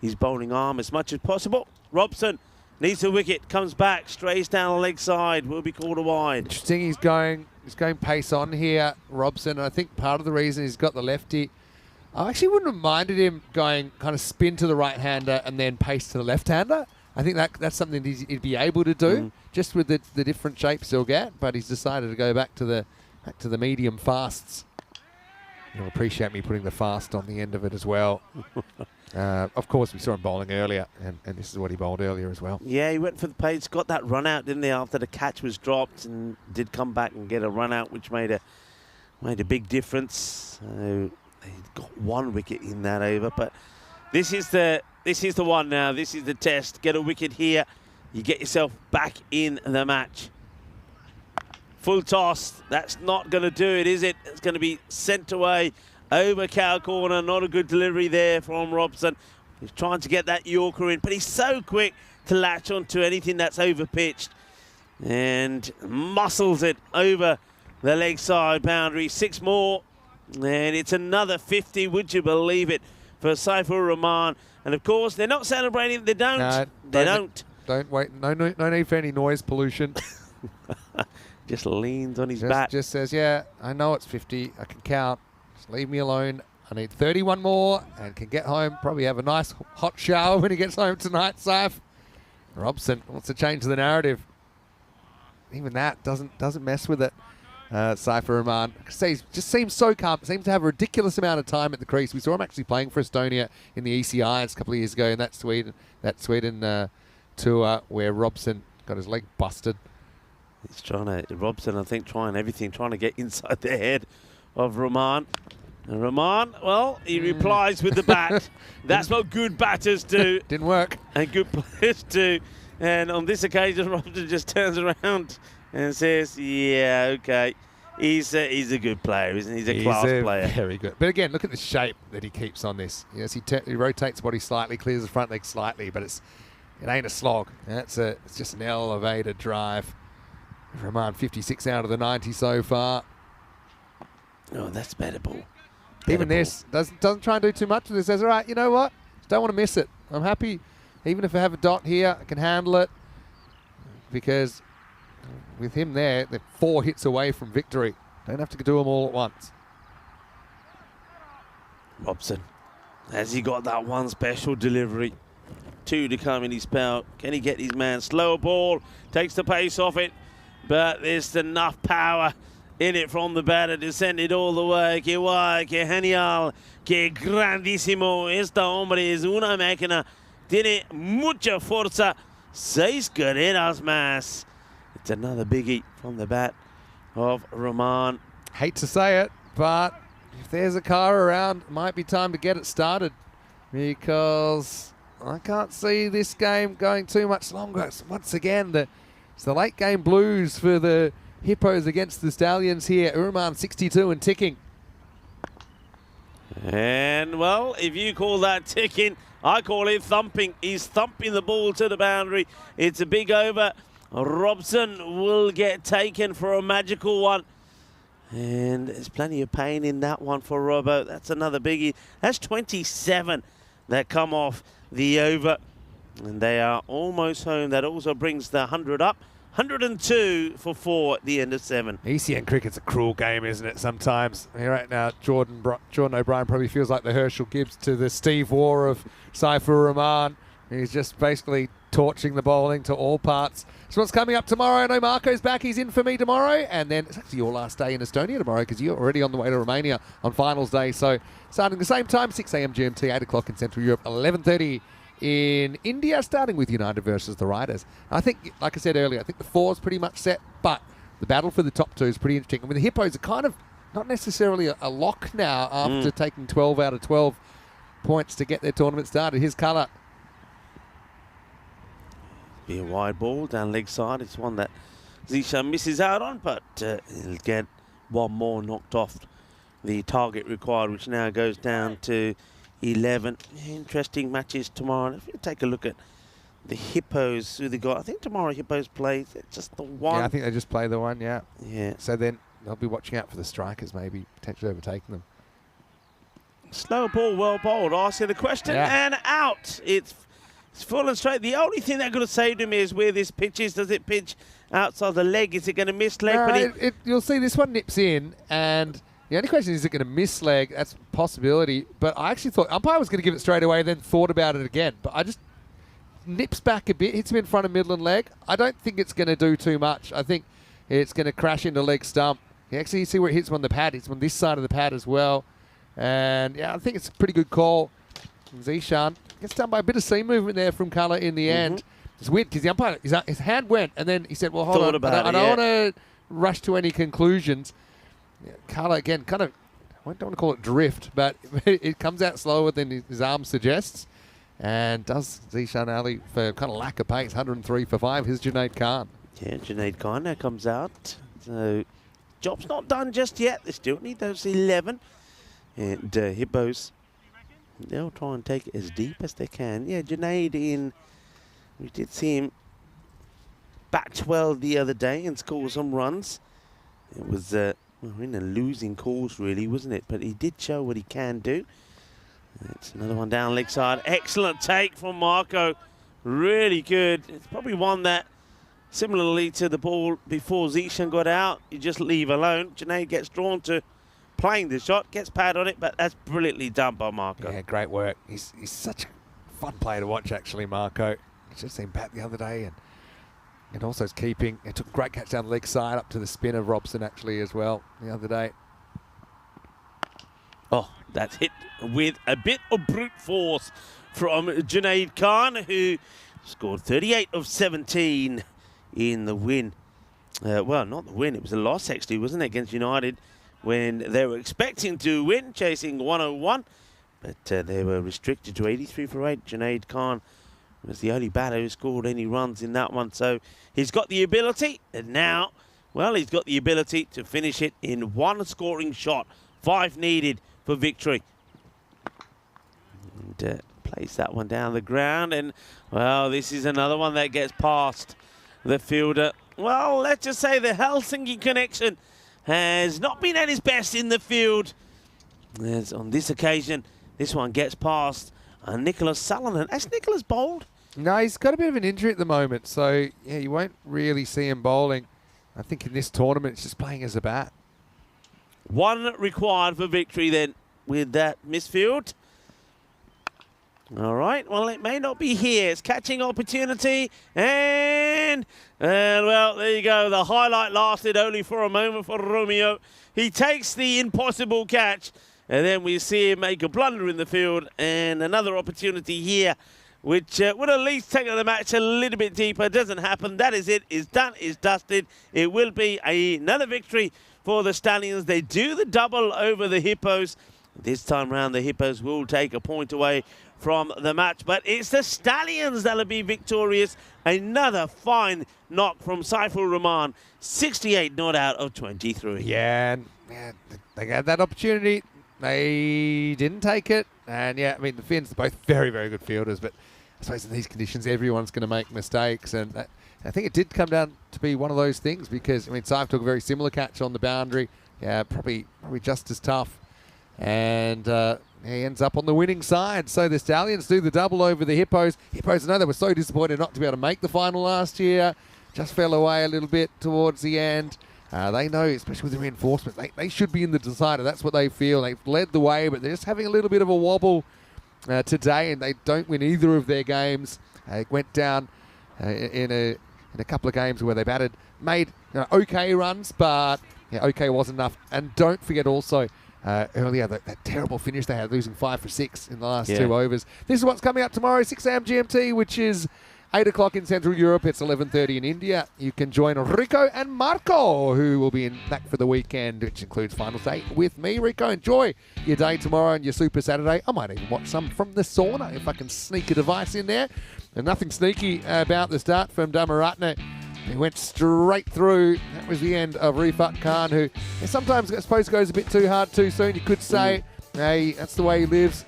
his bowling arm as much as possible. Robson needs a wicket, comes back, strays down the leg side, will be called a wide. Interesting, he's going pace on here, Robson. I think part of the reason he's got the lefty, I actually wouldn't have minded him going kind of spin to the right-hander and then pace to the left-hander. I think that's something he'd be able to do, just with the different shapes he'll get, but he's decided to go back to the medium fasts. You'll appreciate me putting the fast on the end of it as well. Of course, we saw him bowling earlier, and this is what he bowled earlier as well. Yeah, he went for the pace, got that run out, didn't he, after the catch was dropped, and did come back and get a run out, which made a big difference. So he got 1 wicket in that over, but this is the one now. This is the test. Get a wicket here, you get yourself back in the match. Full toss. That's not going to do it, is it? It's going to be sent away over cow corner. Not a good delivery there from Robson. He's trying to get that Yorker in, but he's so quick to latch onto anything that's over pitched and muscles it over the leg side boundary. 6 more, and it's another 50. Would you believe it, for Saifur Rahman? And of course, they're not celebrating. They don't. No, they don't. Don't wait. No need for any noise pollution. Just leans on his bat. Just says, yeah, I know it's 50. I can count. Just leave me alone. I need 31 more and can get home. Probably have a nice hot shower when he gets home tonight, Saif. Robson wants to change the narrative. Even that doesn't mess with it. Saifur Rahman just seems so calm. Seems to have a ridiculous amount of time at the crease. We saw him actually playing for Estonia in the ECS a couple of years ago in that Sweden tour where Robson got his leg busted. He's Robson, I think, trying everything, trying to get inside the head of Rahman. And Rahman, well, he replies with the bat. That's what good batters do. Didn't work. And good players do. And on this occasion, Robson just turns around and says, yeah, okay. He's a good player, isn't he? He's a class player. Very good. But again, look at the shape that he keeps on this. Yes, he rotates body slightly, clears the front leg slightly, but it ain't a slog. It's just an elevated drive. Rahman 56 out of the 90 so far. Oh, that's better ball. Even this doesn't try and do too much with this. Says, all right, you know what? Just don't want to miss it. I'm happy. Even if I have a dot here, I can handle it. Because with him there, they're 4 hits away from victory. Don't have to do them all at once. Robson, has he got that one special delivery? 2 to come in his spell. Can he get his man? Slow ball, takes the pace off it. But there's enough power in it from the batter to send it all the way. Que guay, que genial, que grandísimo. Este hombre es una máquina. Tiene mucha fuerza. 6 carreras más. It's another biggie from the bat of Rahman. Hate to say it, but if there's a car around, it might be time to get it started, because I can't see this game going too much longer. Once again, it's the late game blues for the Hippos against the Stallions here. Rahman 62 and ticking. And, well, if you call that ticking, I call it thumping. He's thumping the ball to the boundary. It's a big over. Robson will get taken for a magical one. And there's plenty of pain in that one for Robbo. That's another biggie. That's 27 that come off the over. And they are almost home. That also brings the 100 up. 102 for 4 at the end of 7. ECN cricket's a cruel game, isn't it, sometimes? I mean, right now, Jordan O'Brien probably feels like the Herschel Gibbs to the Steve Waugh of Saifur Rahman. He's just basically torching the bowling to all parts. So what's coming up tomorrow? I know Marco's back. He's in for me tomorrow. And then it's actually your last day in Estonia tomorrow because you're already on the way to Romania on finals day. So starting the same time, 6 a.m. GMT, 8 o'clock in Central Europe, 11:30 in India, starting with United versus the Riders. I think, like I said earlier, I think the 4's pretty much set, but the battle for the top 2 is pretty interesting. I mean, the Hippos are kind of not necessarily a lock now after taking 12 out of 12 points to get their tournament started. Here's Colour. Be a wide ball down leg side. It's one that Zishan misses out on, but he'll get one more knocked off the target required, which now goes down to 11. Interesting matches tomorrow. If you take a look at the Hippos, who they got, I think tomorrow Hippos play just the one. Yeah, I think they just play the one, yeah. Yeah. So then they'll be watching out for the strikers, maybe potentially overtaking them. Slow ball, well bowled. Asking the question and out. It's full and straight. The only thing they're going to say to me is where this pitch is. Does it pitch outside the leg? Is it going to miss leg? No, you'll see this one nips in, and the only question is it going to miss leg? That's a possibility. But I actually thought umpire was going to give it straight away, then thought about it again. But I just nips back a bit, hits him in front of middle and leg. I don't think it's going to do too much. I think it's going to crash into leg stump. You actually see where it hits him on the pad. It's on this side of the pad as well. And yeah, I think it's a pretty good call. Zishan gets done by a bit of seam movement there from Colour in the end. It's weird because the umpire, his hand went, and then he said, well, hold on, I don't want to rush to any conclusions. Yeah, Colour, again, kind of, I don't want to call it drift, but it comes out slower than his arm suggests. And does Zishan Ali for kind of lack of pace, 103 for 5. Here's Junaid Khan. Yeah, Junaid Khan now comes out. So, job's not done just yet. They still need those 11. And Hippos, they'll try and take it as deep as they can. Yeah, Junaid we did see him bat 12 the other day and score some runs. It was in a losing course, really, wasn't it? But he did show what he can do. It's another one down leg side. Excellent take from Marco. Really good. It's probably one that, similarly to the ball before Zishan got out, you just leave alone. Junaid gets drawn to playing the shot, gets pad on it, but that's brilliantly done by Marco. Yeah, great work. He's such a fun player to watch, actually, Marco. I just seen bat the other day, and also is keeping. It took a great catch down the leg side up to the spin of Robson, actually, as well, the other day. Oh, that's hit with a bit of brute force from Junaid Khan, who scored 38 of 17 in the win. Well, not the win, it was a loss, actually, wasn't it, against United, when they were expecting to win, chasing 101, but they were restricted to 83 for 8. Junaid Khan was the only batter who scored any runs in that one, so he's got the ability, and now, well, he's got the ability to finish it in one scoring shot. 5 needed for victory. And place that one down the ground, and, well, this is another one that gets past the fielder. Well, let's just say the Helsinki connection has not been at his best in the field. As on this occasion, this one gets past Nicholas Salonen. Has Nicholas bowled? No, he's got a bit of an injury at the moment, so yeah, you won't really see him bowling. I think in this tournament, it's just playing as a bat. 1 required for victory then with that misfield. All right, well, it may not be here. It's catching opportunity, and well, there you go. The highlight lasted only for a moment for Romeo. He takes the impossible catch, and then we see him make a blunder in the field, and another opportunity here, which would at least take the match a little bit deeper. Doesn't happen. That is it. It's done. It's dusted. It will be another victory for the Stallions. They do the double over the Hippos. This time round, the Hippos will take a point away from the match, but it's the Stallions that'll be victorious. Another fine knock from Saiful Rahman, 68 not out of 23. Yeah, and they had that opportunity. They didn't take it. And yeah, I mean, the Finns are both very, very good fielders, but I suppose in these conditions, everyone's going to make mistakes. And I think it did come down to be one of those things because, I mean, Saif took a very similar catch on the boundary. Yeah, probably just as tough. And he ends up on the winning side. So the Stallions do the double over the Hippos. Hippos, I know they were so disappointed not to be able to make the final last year. Just fell away a little bit towards the end. They know, especially with the reinforcement, they should be in the decider. That's what they feel. They've led the way, but they're just having a little bit of a wobble today, and they don't win either of their games. It went down in a couple of games where they made okay runs, but okay wasn't enough. And don't forget also earlier that terrible finish they had, losing 5 for 6 in the last 2 overs. This is what's coming up tomorrow, 6 a.m. GMT, which is 8 o'clock in Central Europe. It's 11:30 in India. You can join Rico and Marco, who will be back for the weekend, which includes final day with me. Rico, enjoy your day tomorrow and your Super Saturday. I might even watch some from the sauna if I can sneak a device in there. And nothing sneaky about the start from Dhammaratne. He went straight through. That was the end of Rifat Khan, who sometimes I suppose goes a bit too hard too soon. You could say, hey, that's the way he lives.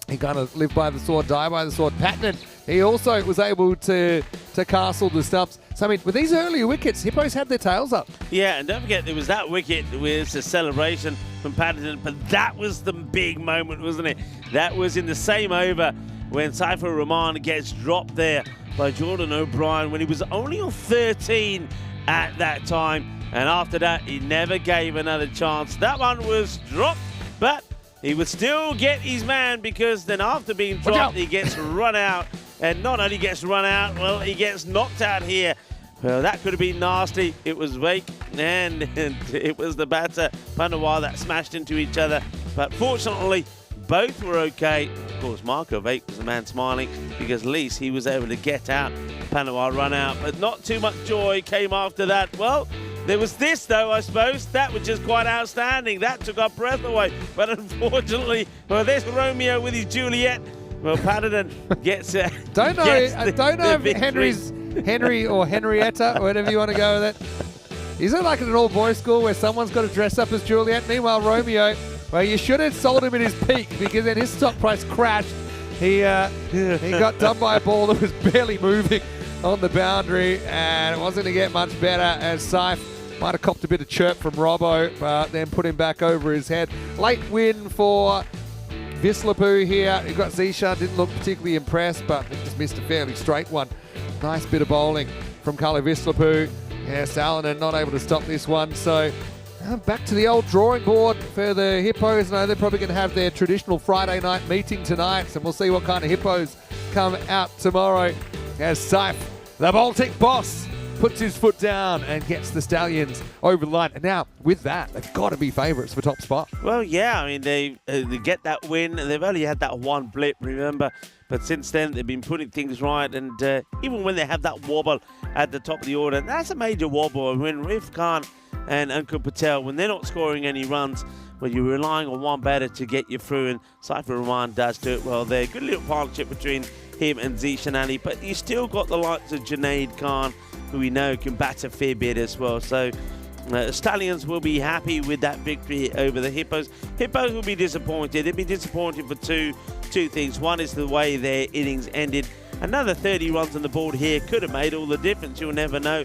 He kind of lived by the sword, die by the sword. Patton, he also was able to castle the stumps. So, I mean, with these earlier wickets, Hippos had their tails up. Yeah, and don't forget, there was that wicket with a celebration from Patterson, but that was the big moment, wasn't it? That was in the same over when Saifur Rahman gets dropped there by Jordan O'Brien when he was only on 13 at that time. And after that, he never gave another chance. That one was dropped, but he would still get his man, because then after being dropped, he gets run out. And not only gets run out, well, he gets knocked out here. Well, that could have been nasty. It was Wake and it was the batter, Pandawar, that smashed into each other. But fortunately, both were okay. Of course, Marco Wake was the man smiling, because at least he was able to get out. Pandawar run out, but not too much joy came after that. Well, there was this, though, I suppose. That was just quite outstanding. That took our breath away. But unfortunately, well, there's Romeo with his Juliet. Well, Patterson gets... I don't know if Henry or Henrietta, or whatever you want to go with it. Is it like in an all-boys school where someone's got to dress up as Juliet? Meanwhile, Romeo, well, you should have sold him at his peak, because then his stock price crashed. He got done by a ball that was barely moving on the boundary, and it wasn't going to get much better as Saif might have copped a bit of chirp from Robbo, but then put him back over his head. Late win for Vislapu here. He got Zishan, didn't look particularly impressed, but he just missed a fairly straight one. Nice bit of bowling from Kali Vislapu. Yeah, Salonen not able to stop this one, so back to the old drawing board for the Hippos. No, they're probably going to have their traditional Friday night meeting tonight, and we'll see what kind of Hippos come out tomorrow as Saif, the Baltic boss, puts his foot down and gets the Stallions over the line. And now, with that, they've got to be favourites for top spot. Well, yeah, I mean, they get that win, and they've only had that one blip, remember? But since then, they've been putting things right, and even when they have that wobble at the top of the order, that's a major wobble. When Rif Khan and Ankur Patel, when they're not scoring any runs, when you're relying on one batter to get you through, and Saifur Rahman does do it well there. Good little partnership between him and Zishan Ali, but you still got the likes of Junaid Khan, who we know can bat a fair bit as well. So Stallions will be happy with that victory over the Hippos. Hippos will be disappointed. They'll be disappointed for two things. One is the way their innings ended. Another 30 runs on the board here could have made all the difference. You'll never know.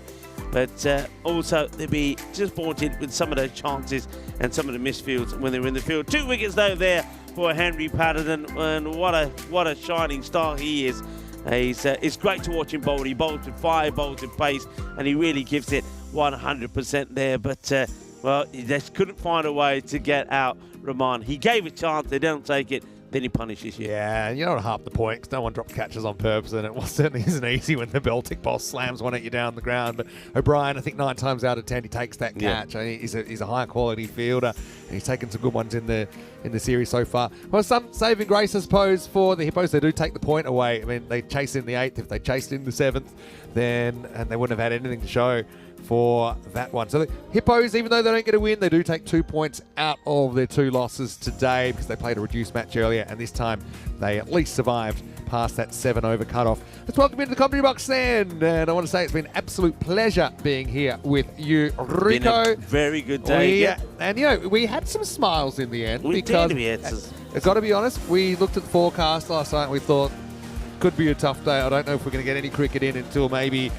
But also, they'll be disappointed with some of those chances and some of the misfields when they were in the field. 2 wickets, though, there for Henry Patterson. And what a shining star he is. It's great to watch him bowl. He bowls with fire, bowls with pace, and he really gives it 100% there. But, well, he just couldn't find a way to get out Rahman. He gave a chance. They don't take it. Then he punishes you. Yeah, and you don't half the point, because no one drops catches on purpose, and it certainly isn't easy when the Baltic boss slams one at you down the ground. But O'Brien, I think 9 times out of 10, he takes that catch. I mean, he's a high-quality fielder, and he's taken some good ones in the series so far. Well, some saving grace, I suppose, for the Hippos. They do take the point away. I mean, they chase in the 8th. If they chased in the 7th, then and they wouldn't have had anything to show for that one. So the Hippos, even though they don't get a win, they do take 2 points out of their 2 losses today, because they played a reduced match earlier, and this time they at least survived past that 7-over cutoff. Let's welcome into the commentary box then, and I want to say it's been an absolute pleasure being here with you, Rico. Been a very good day. And you know, we had some smiles in the end. We because did. I've got to be honest, we looked at the forecast last night and we thought, could be a tough day. I don't know if we're going to get any cricket in until maybe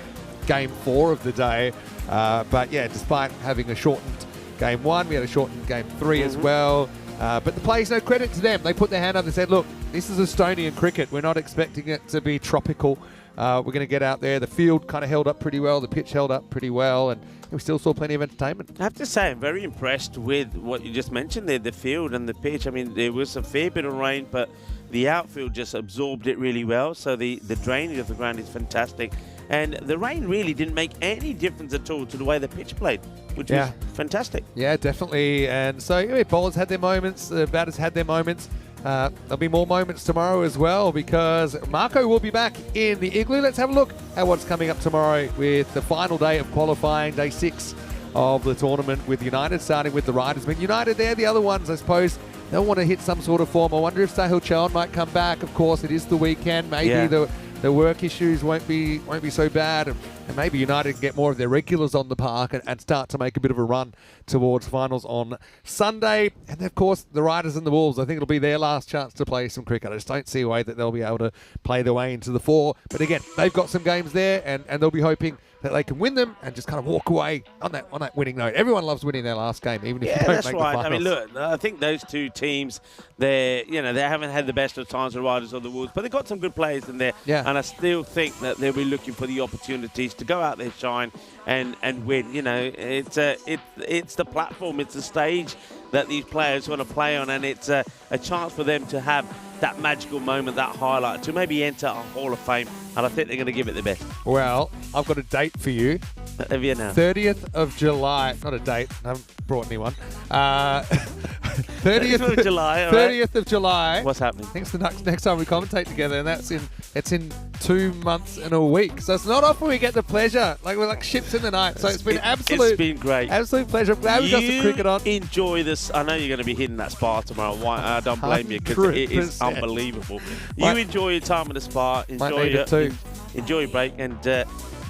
Game 4 of the day. But yeah, despite having a shortened Game 1, we had a shortened Game 3 as well. But the players, no credit to them. They put their hand up and said, look, this is Estonian cricket. We're not expecting it to be tropical. We're going to get out there. The field kind of held up pretty well. The pitch held up pretty well. And we still saw plenty of entertainment. I have to say, I'm very impressed with what you just mentioned there, the field and the pitch. I mean, there was a fair bit of rain, but the outfield just absorbed it really well. So the drainage of the ground is fantastic. and the rain really didn't make any difference at all to the way the pitch played, which was fantastic. Yeah, definitely. And so bowlers had their moments, the batters had their moments. There'll be more moments tomorrow as well because Marco will be back in the Igloo. Let's have a look at what's coming up tomorrow with the final day of qualifying, day 6 of the tournament with United starting with the Riders. I mean, United, they're the other ones, I suppose. They'll want to hit some sort of form. I wonder if Sahil Chand might come back. Of course, it is the weekend. Maybe the work issues won't be so bad, and maybe United can get more of their regulars on the park and start to make a bit of a run towards finals on Sunday. And of course, the Riders and the Wolves, I think it'll be their last chance to play some cricket. I just don't see a way that they'll be able to play their way into the 4. But again, they've got some games there, and they'll be hoping that they can win them and just kind of walk away on that winning note. Everyone loves winning their last game, even if you don't make the finals. I mean, look, I think those two teams, they haven't had the best of times, the Riders or the Wolves, but they've got some good players in there. Yeah. And I still think that they'll be looking for the opportunities to go out there, shine, and win. You know, it's the platform, it's the stage that these players want to play on, and it's a chance for them to have that magical moment, that highlight, to maybe enter a Hall of Fame, and I think they're going to give it the best. Well, I've got a date for you. Have you now? 30th of July. Not a date. I haven't brought anyone. 30th of July. 30th of July. What's happening? I think it's the next time we commentate together, and it's in 2 months and a week. So it's not often we get the pleasure. Like we're like ships in the night. So it's been It's been great. Absolute pleasure. I'm glad we got some cricket on. Enjoy this. I know you're going to be hitting that spa tomorrow. I don't blame you because it is 100%. Unbelievable. You enjoy your time in the spa. Enjoy your break, and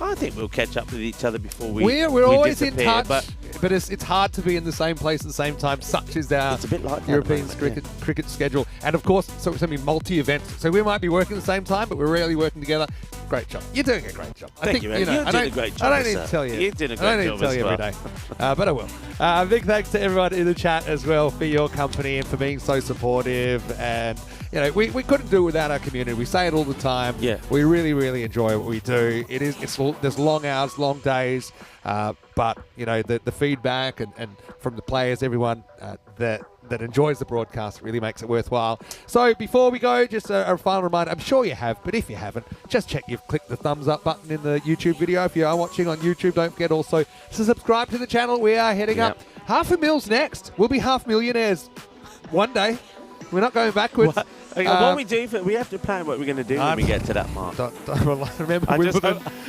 I think we'll catch up with each other before we We're always in disappear, touch, but it's hard to be in the same place at the same time, such as our It's a bit like that European at the moment, cricket schedule. And of course, so it's going to be multi-events. So we might be working at the same time, but we're rarely working together. Great job. You're doing a great job. Thank you, man. You're doing a great job. I don't need to tell you. You're doing a I don't great need job to tell as you well. every day, but I will. Big thanks to everyone in the chat as well for your company and for being so supportive. And we couldn't do it without our community. We say it all the time. Yeah. We really, really enjoy what we do. There's long hours, long days, but the feedback and from the players, everyone that enjoys the broadcast really makes it worthwhile. So before we go, just a final reminder. I'm sure you have, but if you haven't, just check you've clicked the thumbs up button in the YouTube video. If you are watching on YouTube, don't forget also to subscribe to the channel. We are heading up. 500,000 next. We'll be half millionaires one day. We're not going backwards. What we do, we have to plan what we're going to do when we get to that mark. Remember,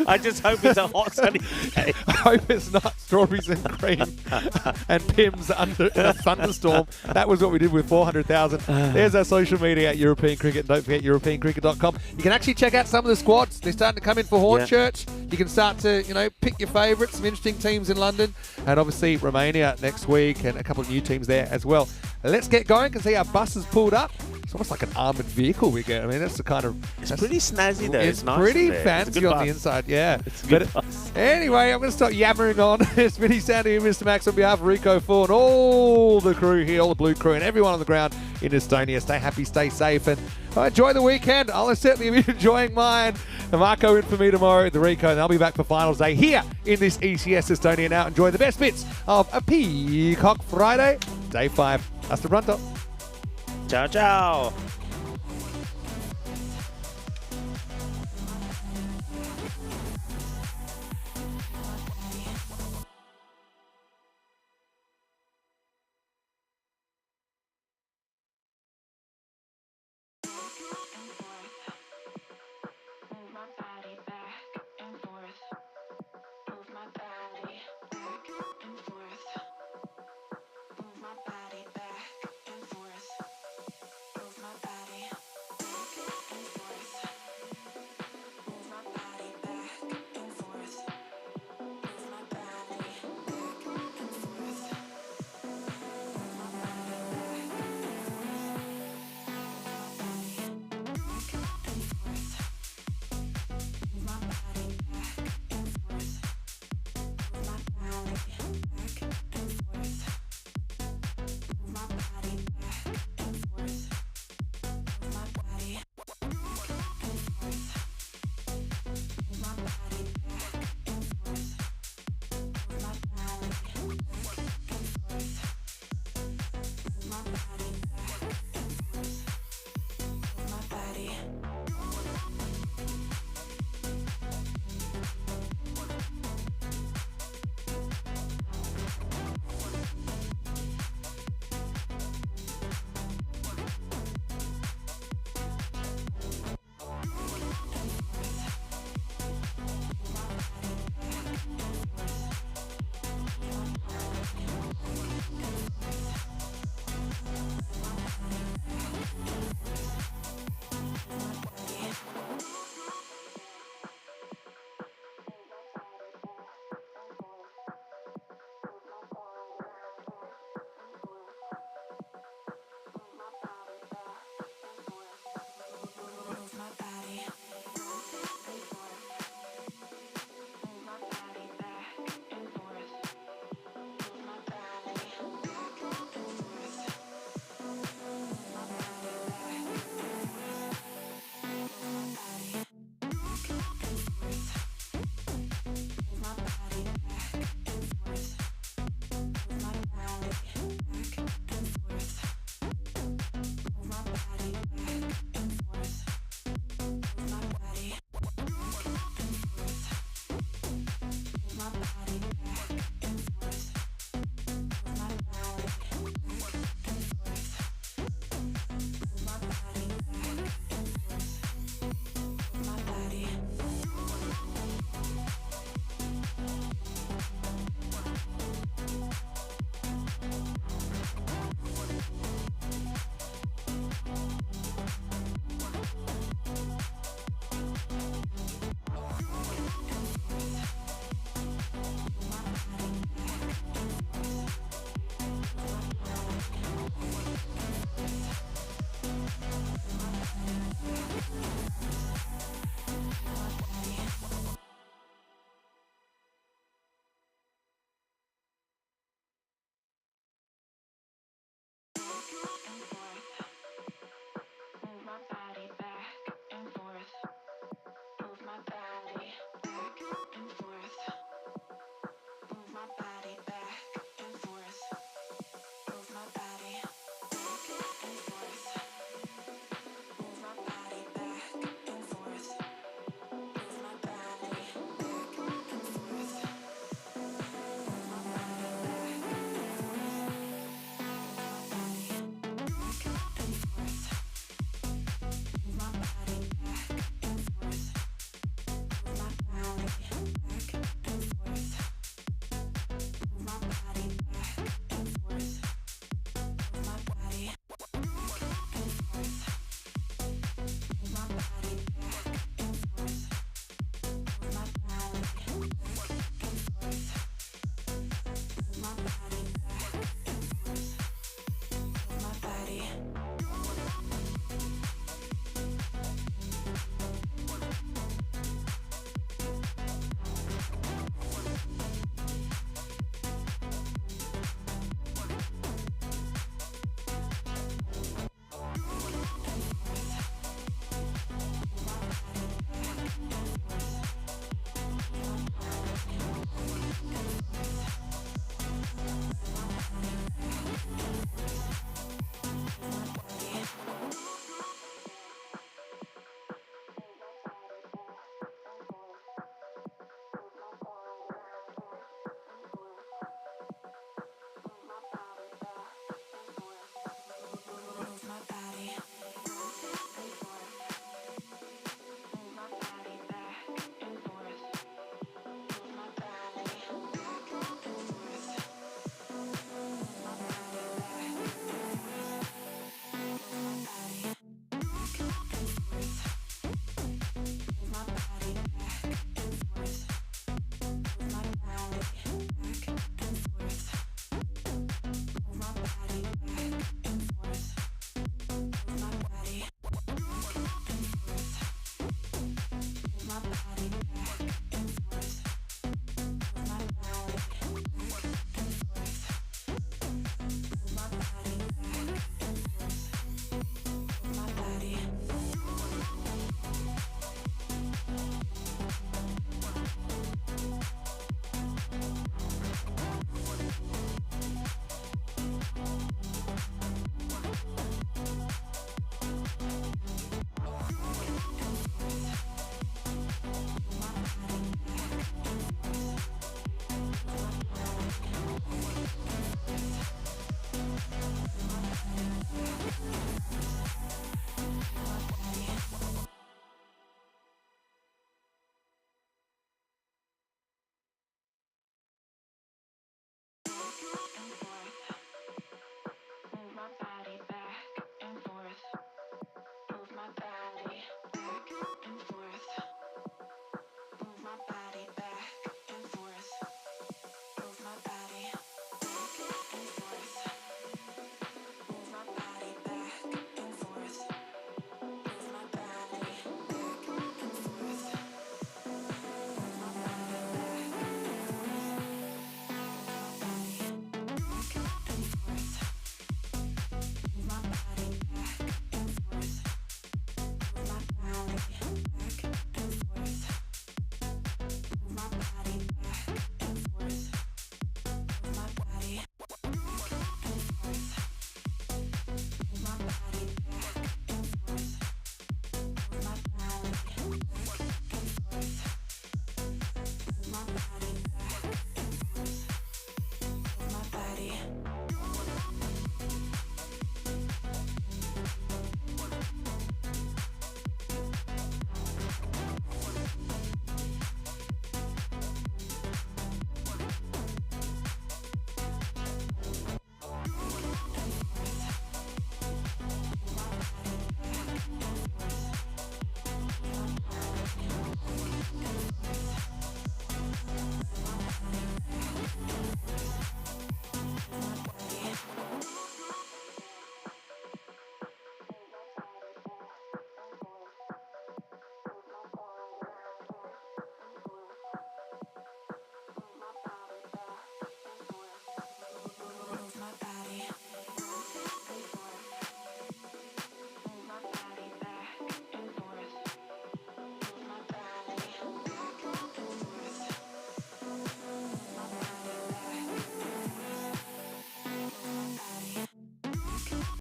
I just hope it's a hot sunny day. I hope it's not strawberries and cream and Pims under in a thunderstorm. That was what we did with 400,000. There's our social media at European Cricket. And don't forget EuropeanCricket.com. You can actually check out some of the squads. They're starting to come in for Hornchurch. You can start to pick your favourites. Some interesting teams in London, and obviously Romania next week, and a couple of new teams there as well. Let's get going. Can see our bus has pulled up. It's almost like an armoured vehicle we get. I mean, that's the kind of... It's pretty snazzy, though. It's nice pretty there. fancy on the inside, yeah. It's a good bus. Anyway, I'm going to stop yammering on. It's Vinny Sandy and Mr. Max on behalf of Rico Fawn, all the crew here, all the blue crew, and everyone on the ground in Estonia. Stay happy, stay safe, and enjoy the weekend. I'll certainly be enjoying mine. The Marco in for me tomorrow, the Rico, and I'll be back for finals day here in this ECS Estonia. Now enjoy the best bits of a Peacock Friday, day 5. Hasta pronto. Ciao, ciao.